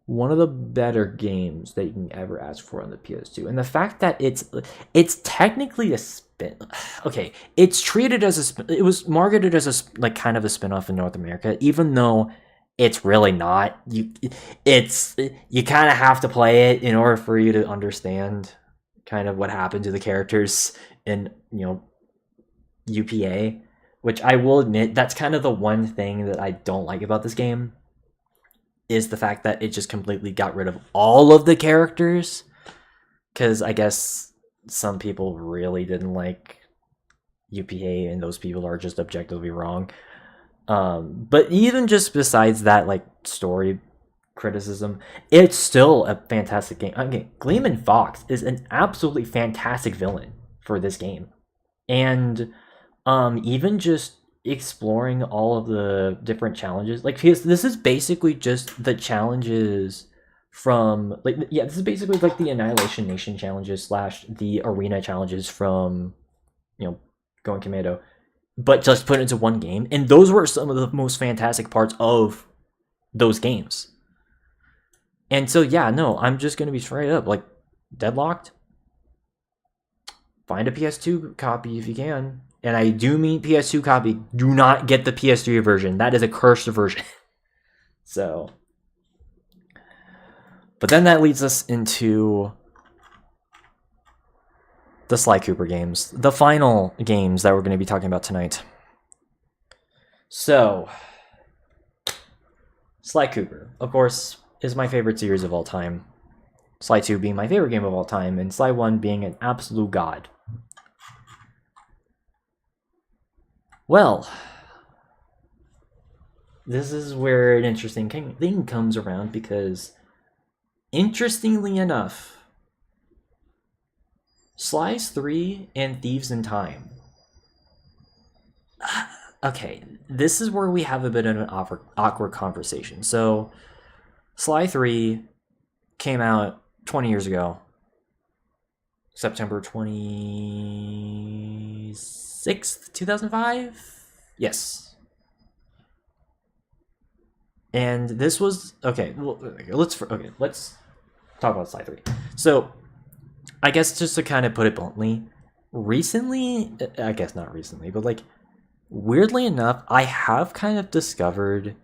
one of the better games that you can ever ask for on the PS2. And the fact that it's technically a spin. Okay, it's treated as it was marketed as a kind of a spin-off in North America, even though it's really not. You kind of have to play it in order for you to understand kind of what happened to the characters in UPA, which I will admit, that's kind of the one thing that I don't like about this game, is the fact that it just completely got rid of all of the characters, because I guess some people really didn't like UPA, and those people are just objectively wrong. But even just besides that, story criticism, it's still a fantastic game. Okay, Gleeman Fox is an absolutely fantastic villain for this game. And even just exploring all of the different challenges, because this is basically just the challenges from this is basically the Annihilation Nation challenges / the arena challenges from Going Commando, but just put into one game. And those were some of the most fantastic parts of those games. And so yeah, no, I'm just gonna be straight up Deadlocked, find a PS2 copy if you can. And I do mean PS2 copy. Do not get the PS3 version. That is a cursed version. So, but then that leads us into the Sly Cooper games, the final games that we're going to be talking about tonight. So, Sly Cooper, of course, is my favorite series of all time. Sly 2 being my favorite game of all time, and Sly 1 being an absolute god. Well, this is where an interesting thing comes around, because interestingly enough, Sly 3 and Thieves in Time. Okay, this is where we have a bit of an awkward conversation. So, Sly 3 came out 20 years ago. September 26th, 2005? Yes. And this was okay. Well, let's talk about Sly 3. So, I guess just to kind of put it bluntly, recently, I guess not recently, but like weirdly enough, I have kind of discovered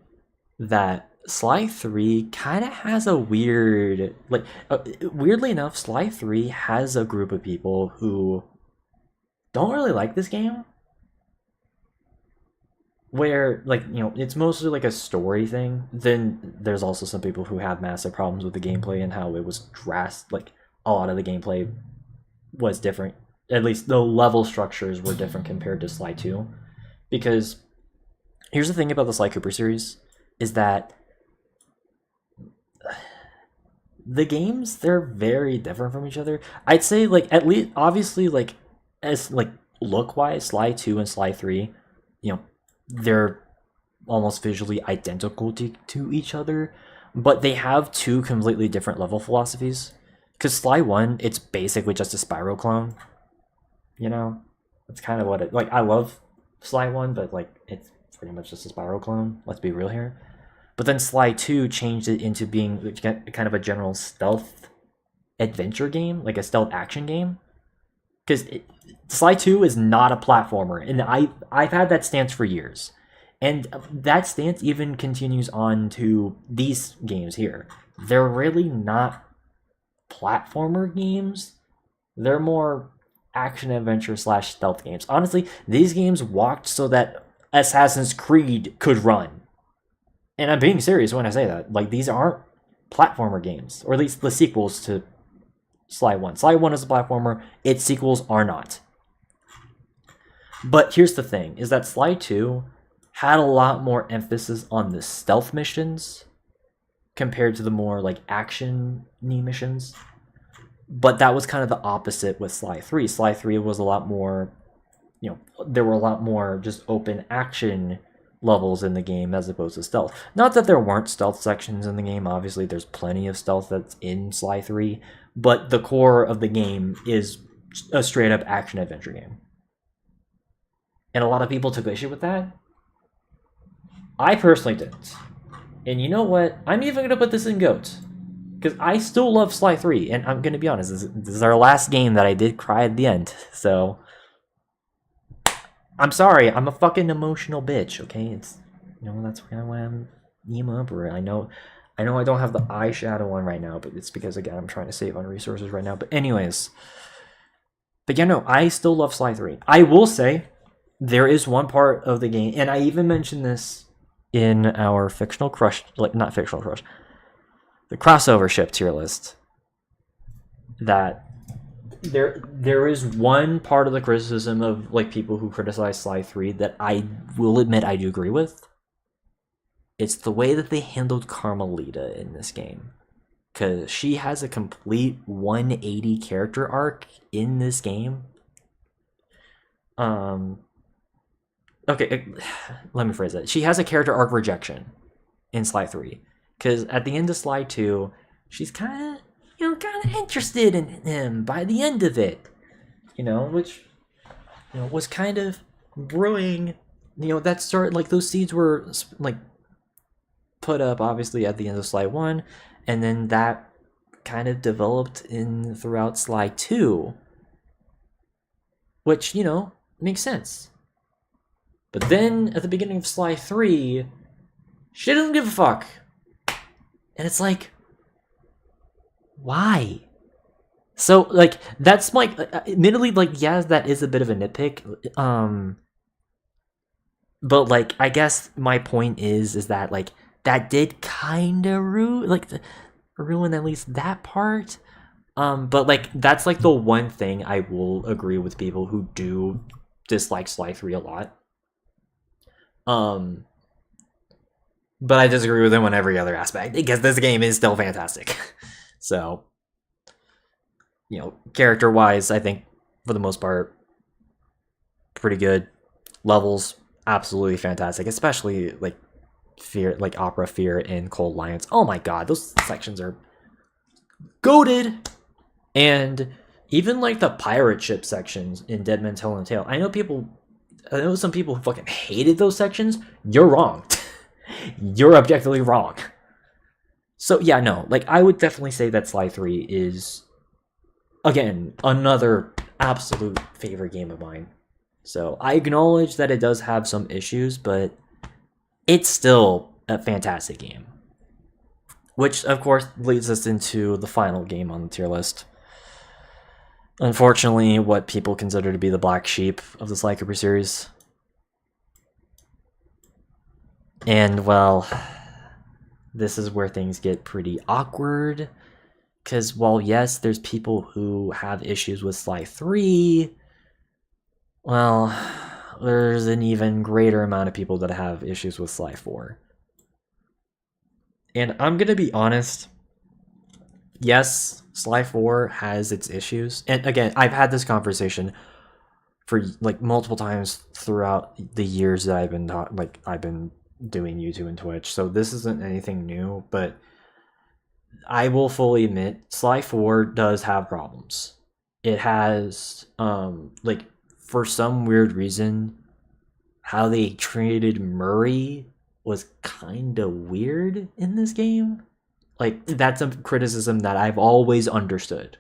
that Sly 3 kind of has a weird, like, weirdly enough, Sly 3 has a group of people who don't really like this game. Where, like, you know, it's mostly like a story thing. Then there's also some people who have massive problems with the gameplay and how it was like, a lot of the gameplay was different. At least the level structures were different compared to Sly 2. Because here's the thing about the Sly Cooper series, is that the games, they're very different from each other. I'd say, like, at least, obviously, like, as, like, look-wise, Sly 2 and Sly 3, you know, they're almost visually identical to each other, but they have two completely different level philosophies. Because Sly 1, it's basically just a Spyro clone. You know? That's kind of what it... Like, I love Sly 1, but, like, it's pretty much just a Spyro clone. Let's be real here. But then Sly 2 changed it into being kind of a general stealth adventure game, like a stealth action game. Because Sly 2 is not a platformer, and I've had that stance for years. And that stance even continues on to these games here. They're really not platformer games. They're more action-adventure / stealth games. Honestly, these games walked so that Assassin's Creed could run. And I'm being serious when I say that. Like, these aren't platformer games, or at least the sequels to Sly 1. Sly 1 is a platformer, its sequels are not. But here's the thing, is that Sly 2 had a lot more emphasis on the stealth missions compared to the more, like, action-y missions. But that was kind of the opposite with Sly 3. Sly 3 was a lot more, you know, there were a lot more just open action levels in the game as opposed to stealth. Not that there weren't stealth sections in the game, obviously there's plenty of stealth that's in Sly 3, but the core of the game is a straight up action adventure game. And a lot of people took issue with that. I personally didn't. And you know what? I'm even going to put this in GOAT. Because I still love Sly 3, and I'm going to be honest, this is our last game that I did cry at the end, so... I'm sorry, I'm a fucking emotional bitch, okay? It's, you know, that's kind of why I'm emo emperor. I know I don't have the eyeshadow on right now, but it's because, again, I'm trying to save on resources right now. But anyways, but yeah, no, I still love Sly 3. I will say, there is one part of the game, and I even mentioned this in our fictional crush, like, not fictional crush, the crossover ship tier list, that there is one part of the criticism of, like, people who criticize Sly 3 that I will admit I do agree with. It's the way that they handled Carmelita in this game. Because she has a complete 180 character arc in this game. Okay, let me phrase that. She has a character arc rejection in Sly 3. Because at the end of Sly 2, she's kind of interested in him by the end of it, which, was kind of brewing, that started, like, those seeds were, like, put up, obviously, at the end of Sly 1, and then that kind of developed throughout Sly 2, which, makes sense. But then, at the beginning of Sly 3, she doesn't give a fuck. And it's like, why? So, like, that's, like, admittedly, like, yeah, that is a bit of a nitpick. But, like, I guess my point is that, like, that did kind of ruin at least that part. But, like, that's, like, the one thing I will agree with people who do dislike Sly 3 a lot. but I disagree with him on every other aspect because this game is still fantastic. So, you know, character-wise, I think for the most part, pretty good. Levels, absolutely fantastic, especially like Fear, like Opera Fear and Cold Lions. Oh my god, those sections are goated. And even like the pirate ship sections in Dead Man's Tell and Tale. I know some people who fucking hated those sections. You're wrong. You're objectively wrong. So yeah, no, like I would definitely say that Sly 3 is, again, another absolute favorite game of mine. So I acknowledge that it does have some issues, but it's still a fantastic game. Which, of course, leads us into the final game on the tier list. Unfortunately, what people consider to be the black sheep of the Sly Cooper series. And, well, this is where things get pretty awkward. Because while, yes, there's people who have issues with Sly 3, well, there's an even greater amount of people that have issues with Sly 4. And I'm going to be honest, yes, Sly 4 has its issues. And again, I've had this conversation for like multiple times throughout the years that I've been doing YouTube and Twitch. So this isn't anything new, but I will fully admit Sly 4 does have problems. It has like, for some weird reason, how they treated Murray was kind of weird in this game. Like, that's a criticism that I've always understood,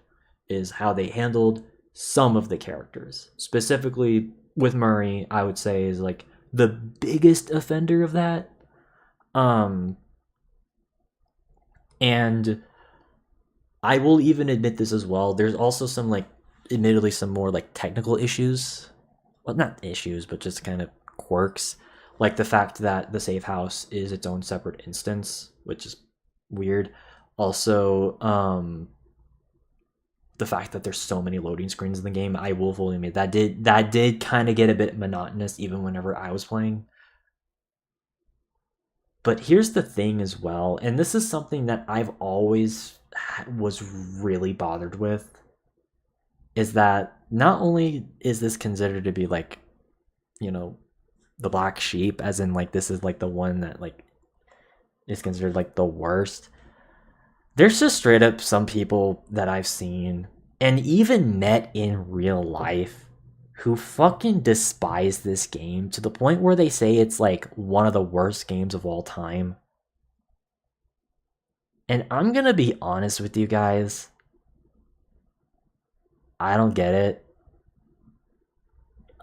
is how they handled some of the characters. Specifically with Murray, I would say is like the biggest offender of that. And I will even admit this as well. There's also some, like, admittedly some more like technical issues. Well, not issues, but just kind of quirks. Like the fact that the safe house is its own separate instance, which is weird. Also, the fact that there's so many loading screens in the game, I will fully admit that did kind of get a bit monotonous even whenever I was playing. But here's the thing as well, and this is something that I've always was really bothered with, is that not only is this considered to be like, you know, the black sheep, as in like this is like the one that like is considered like the worst. There's just straight up some people that I've seen and even met in real life who fucking despise this game to the point where they say it's like one of the worst games of all time. And I'm gonna be honest with you guys, I don't get it.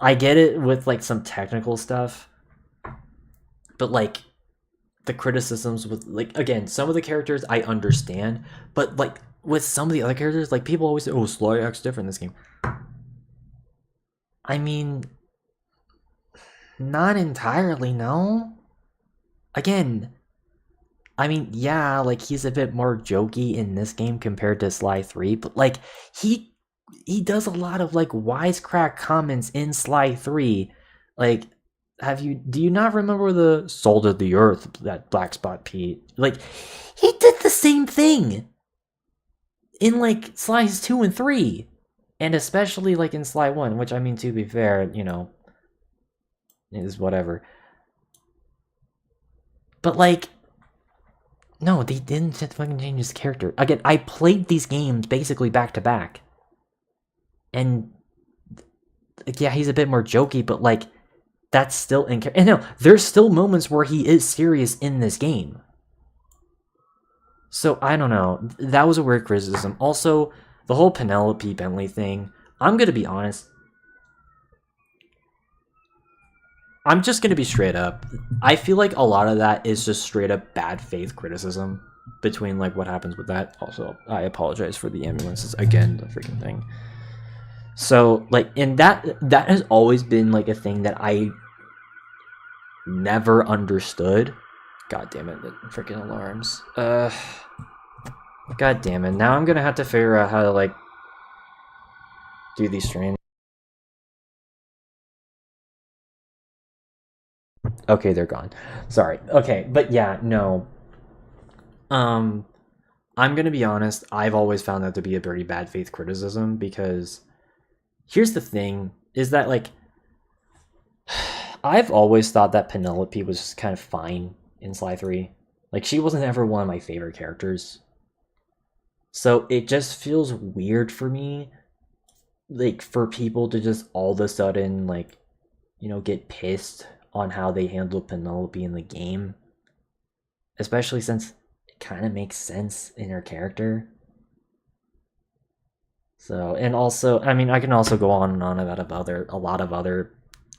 I get it with like some technical stuff, but like the criticisms with, like, again, some of the characters I understand, but like with some of the other characters, like people always say, oh, Sly acts different in this game. I mean, not entirely, no. Again, I mean, yeah, like he's a bit more jokey in this game compared to Sly 3, but like he does a lot of like wisecrack comments in Sly 3. Like, do you not remember the Salt of the Earth, that Black Spot Pete? Like, he did the same thing in like Sli's 2 and 3. And especially like in Sly 1, which, I mean, to be fair, you know, is whatever. But like, no, they didn't fucking change his character. Again, I played these games basically back to back. And yeah, he's a bit more jokey, but like, that's still in character. And no, there's still moments where he is serious in this game. So I don't know. That was a weird criticism. Also, the whole Penelope Bentley thing, I'm gonna be honest. I'm just gonna be straight up. I feel like a lot of that is just straight up bad faith criticism between like what happens with that. Also, I apologize for the ambulances again, the freaking thing. So like, and that has always been like a thing that I never understood. God damn it, the freaking alarms. God damn it. Now I'm gonna have to figure out how to like do these streams. Okay, they're gone. Sorry. Okay, but yeah, no. I'm gonna be honest. I've always found that to be a very bad faith criticism because here's the thing: is that like I've always thought that Penelope was just kind of fine in Sly 3. Like she wasn't ever one of my favorite characters. So it just feels weird for me, like for people to just all of a sudden like, get pissed on how they handle Penelope in the game, especially since it kind of makes sense in her character. So, and also, I mean, I can also go on and on about a lot of other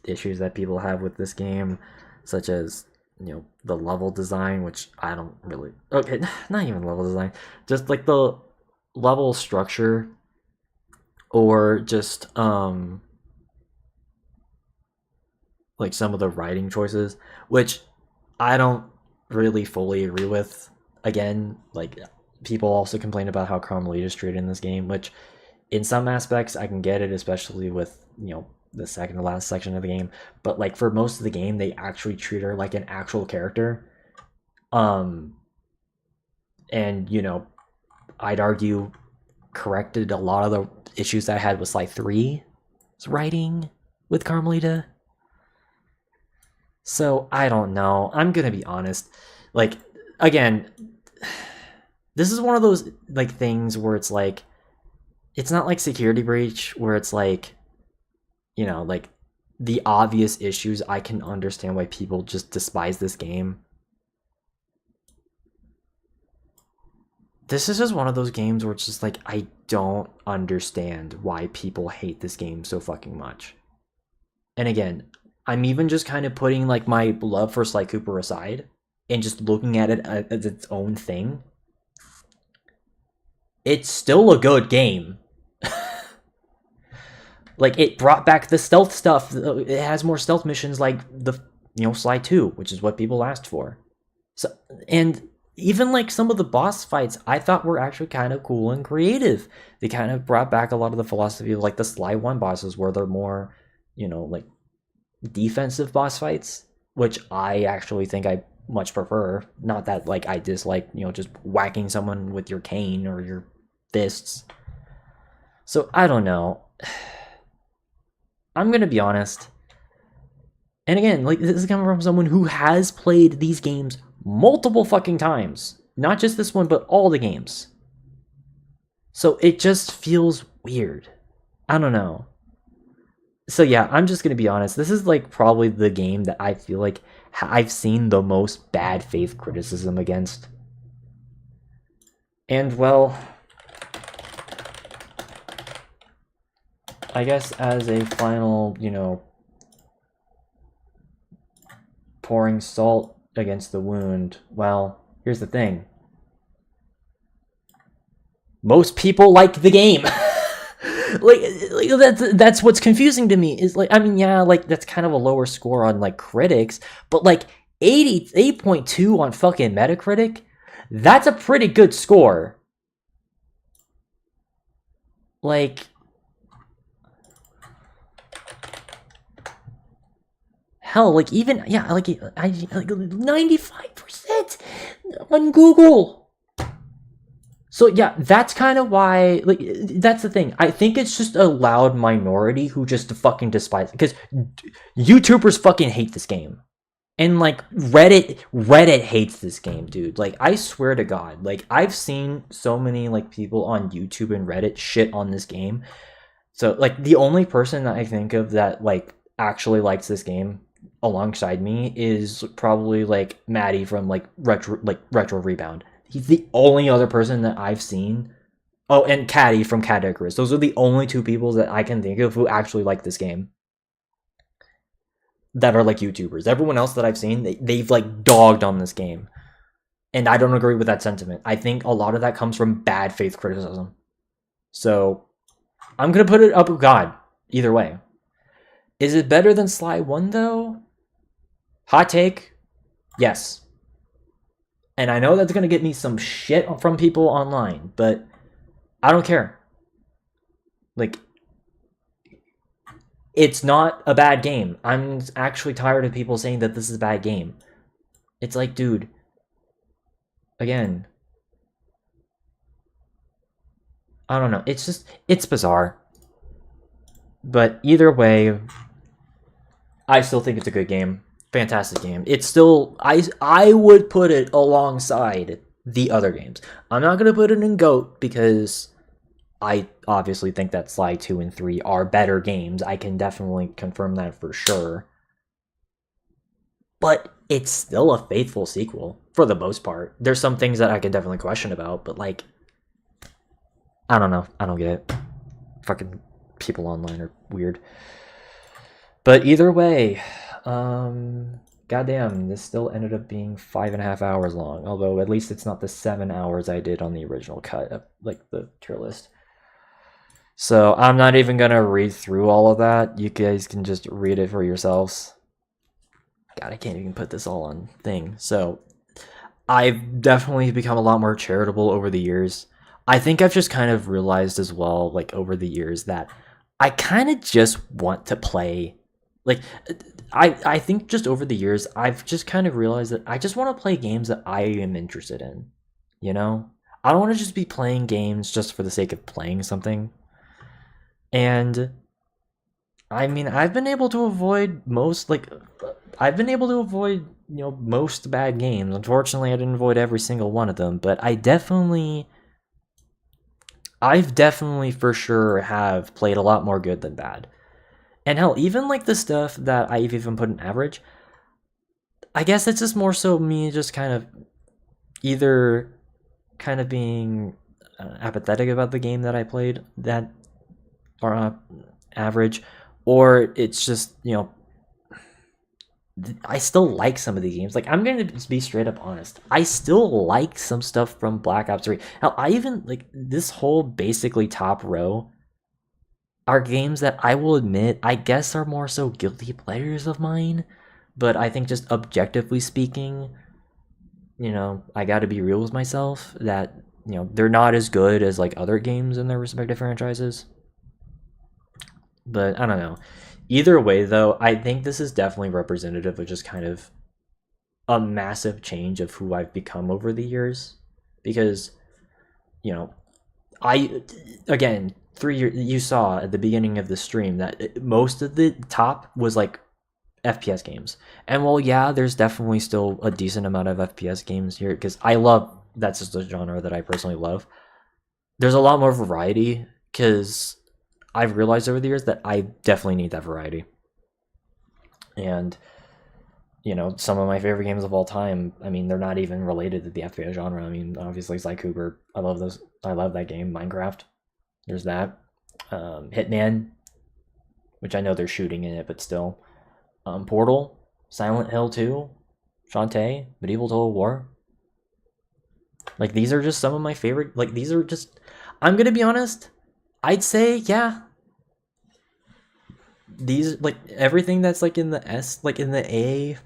issues that people have with this game, such as the level design, which I don't really okay, not even level design, just like the level structure, or just like some of the writing choices, which I don't really fully agree with. Again, like people also complain about how Carmelita is treated in this game, which in some aspects I can get it, especially with the second to last section of the game. But like for most of the game, they actually treat her like an actual character. And I'd argue corrected a lot of the issues that I had with Sly 3's writing with Carmelita. So I don't know. I'm gonna be honest. Like again, this is one of those like things where it's like it's not like Security Breach where it's like like the obvious issues. I can understand why people just despise this game. This is just one of those games where it's just like I don't understand why people hate this game so fucking much. And again, I'm even just kind of putting like my love for Sly Cooper aside and just looking at it as its own thing. It's still a good game. Like it brought back the stealth stuff. It has more stealth missions like the Sly 2, which is what people asked for. So and even like some of the boss fights I thought were actually kind of cool and creative. They kind of brought back a lot of the philosophy of like the Sly 1 bosses where they're more, like defensive boss fights, which I actually think I much prefer. Not that like I dislike, just whacking someone with your cane or your fists. So I don't know. I'm gonna be honest. And again, like this is coming from someone who has played these games multiple fucking times. Not just this one, but all the games. So it just feels weird. I don't know. So yeah, I'm just gonna be honest. This is like probably the game that I feel like I've seen the most bad faith criticism against. And well, I guess as a final, pouring salt against the wound, well, here's the thing. Most people like the game. like that's what's confusing to me is like, I mean, yeah, like that's kind of a lower score on like critics, but like 88.2 on fucking Metacritic, that's a pretty good score. Like hell, like even like 95% on Google. So yeah, that's kind of why, like, that's the thing. I think it's just a loud minority who just fucking despise it. Because YouTubers fucking hate this game. And, like, Reddit hates this game, dude. Like, I swear to God. Like, I've seen so many, like, people on YouTube and Reddit shit on this game. So, like, the only person that I think of that, like, actually likes this game alongside me is probably, like, Maddie from, like, Retro Rebound. He's the only other person that I've seen. Oh, and Caddy from Cat Icarus. Those are the only two people that I can think of who actually like this game. That are like YouTubers. Everyone else that I've seen, they've like dogged on this game. And I don't agree with that sentiment. I think a lot of that comes from bad faith criticism. So, I'm going to put it up with God. Either way. Is it better than Sly 1 though? Hot take? Yes. And I know that's going to get me some shit from people online, but I don't care. Like, It's not a bad game. I'm actually tired of people saying that this is a bad game. It's like, dude, again, I don't know. It's bizarre. But either way, I still think it's a good game. Fantastic game. It's still, I would put it alongside the other games. I'm not going to put it in GOAT because I obviously think that Sly 2 and 3 are better games. I can definitely confirm that for sure. But it's still a faithful sequel for the most part. There's some things that I can definitely question about, but like, I don't know. I don't get it. Fucking people online are weird. But either way, goddamn, this still ended up being 5.5 hours long. Although at least it's not the 7 hours I did on the original cut of like the tier list. So I'm not even gonna read through all of that. You guys can just read it for yourselves. God, I can't even put this all on thing. So I've definitely become a lot more charitable over the years. I think I've just kind of realized as well, like over the years, that I kind of just want to play. Like, I think just over the years, I've just kind of realized that I just want to play games that I am interested in. You know? I don't want to just be playing games just for the sake of playing something. And I mean, I've been able to avoid most, like, I've been able to avoid, you know, most bad games. Unfortunately, I didn't avoid every single one of them, but I've definitely for sure have played a lot more good than bad. And hell, even like the stuff that I've even put in average, I guess it's just more so me just kind of either kind of being apathetic about the game that I played that are average, or it's just, you know, I still like some of the games. Like, I'm going to be straight up honest. I still like some stuff from Black Ops 3. Hell, I even, like, this whole basically top row are games that I will admit, I guess are more so guilty pleasures of mine. But I think just objectively speaking, you know, I got to be real with myself that, you know, they're not as good as, like, other games in their respective franchises. But I don't know. Either way, though, I think this is definitely representative of just kind of a massive change of who I've become over the years. Because, you know, again, 3 years, you saw at the beginning of the stream that most of the top was like FPS games. And well, yeah, there's definitely still a decent amount of FPS games here because that's just a genre that I personally love. There's a lot more variety because I've realized over the years that I definitely need that variety. And, you know, some of my favorite games of all time, I mean, they're not even related to the FPS genre. I mean, obviously, Sly Cooper, I love those. I love that game. Minecraft, there's that. Hitman, which I know they're shooting in it, but still. Portal, Silent Hill 2, Shantae, Medieval Total War. Like, these are just some of my favorite, like, these are just, I'm gonna be honest, I'd say, yeah. These, like, everything that's, like, in the S, like, in the A,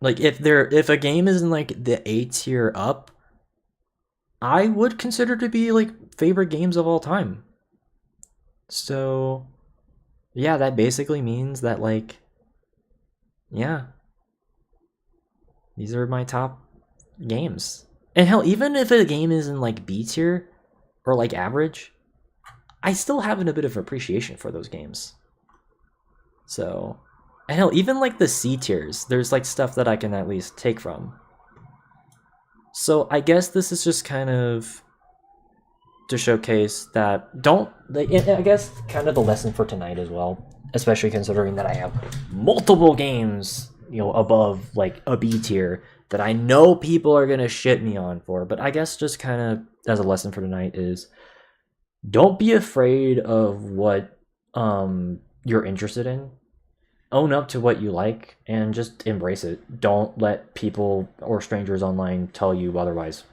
like, if a game is in, like, the A tier up, I would consider to be, like, favorite games of all time. So, yeah, that basically means that, like, yeah, these are my top games. And hell, even if a game is in, like, B tier, or, like, average, I still have a bit of appreciation for those games. So, and hell, even like the C tiers, there's like stuff that I can at least take from. So I guess this is just kind of to showcase that I guess kind of the lesson for tonight as well, especially considering that I have multiple games, you know, above like a B tier that I know people are gonna shit me on for. But I guess just kind of as a lesson for tonight is don't be afraid of what you're interested in. Own up to what you like and just embrace it. Don't let people or strangers online tell you otherwise.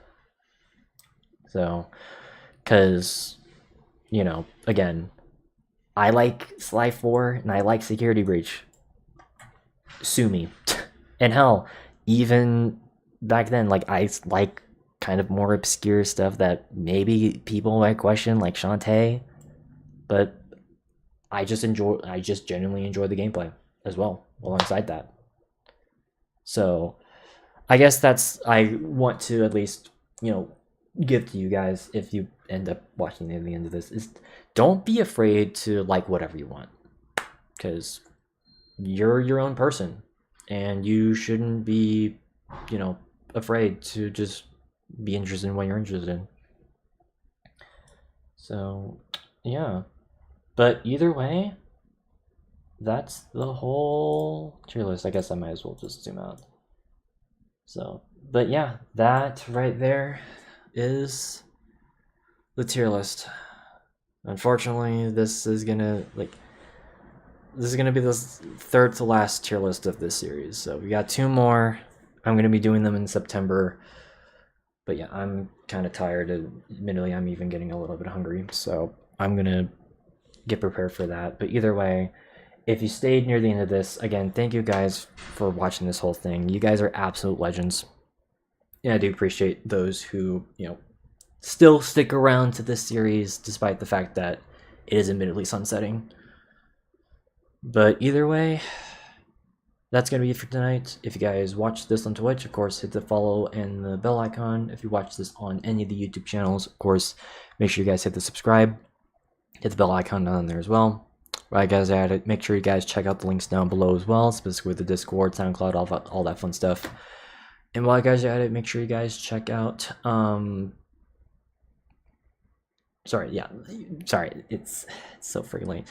So, because, you know, again, I like Sly 4 and I like Security Breach. Sue me. And hell, even back then, like, I like kind of more obscure stuff that maybe people might question, like Shantae. But I just genuinely enjoy the gameplay as well alongside that. So I guess I want to at least, give to you guys, if you end up watching the end of this, is don't be afraid to like whatever you want, because you're your own person and you shouldn't be, afraid to just be interested in what you're interested in. So yeah, but either way, that's the whole tier list. I guess I might as well just zoom out. So, but yeah, that right there is the tier list. Unfortunately, this is gonna be the third to last tier list of this series. So we got 2 more. I'm gonna be doing them in September. But yeah, I'm kind of tired. Admittedly, I'm even getting a little bit hungry. So I'm gonna get prepared for that. But either way, if you stayed near the end of this, again, thank you guys for watching this whole thing. You guys are absolute legends. And I do appreciate those who, still stick around to this series despite the fact that it is admittedly sunsetting. But either way, that's going to be it for tonight. If you guys watch this on Twitch, of course, hit the follow and the bell icon. If you watch this on any of the YouTube channels, of course, make sure you guys hit the subscribe. Hit the bell icon down there as well. While you guys are at it, make sure you guys check out the links down below as well, specifically the Discord, SoundCloud, all that fun stuff. And while you guys are at it, make sure you guys check out it's so freaking late.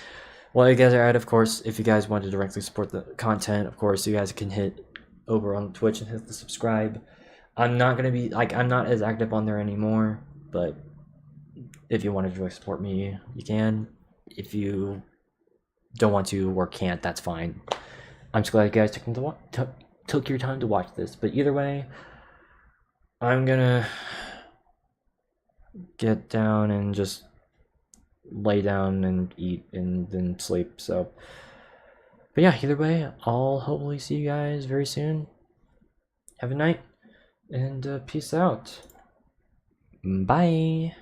While you guys are at it, of course, if you guys want to directly support the content, of course, you guys can hit over on Twitch and hit the subscribe. I'm not as active on there anymore, but if you want to directly support me, you can. If you don't want to or can't, that's fine. I'm just glad you guys took your time to watch this. But either way, I'm gonna get down and just lay down and eat and then sleep. So, but yeah, either way, I'll hopefully see you guys very soon. Have a night and peace out. Bye.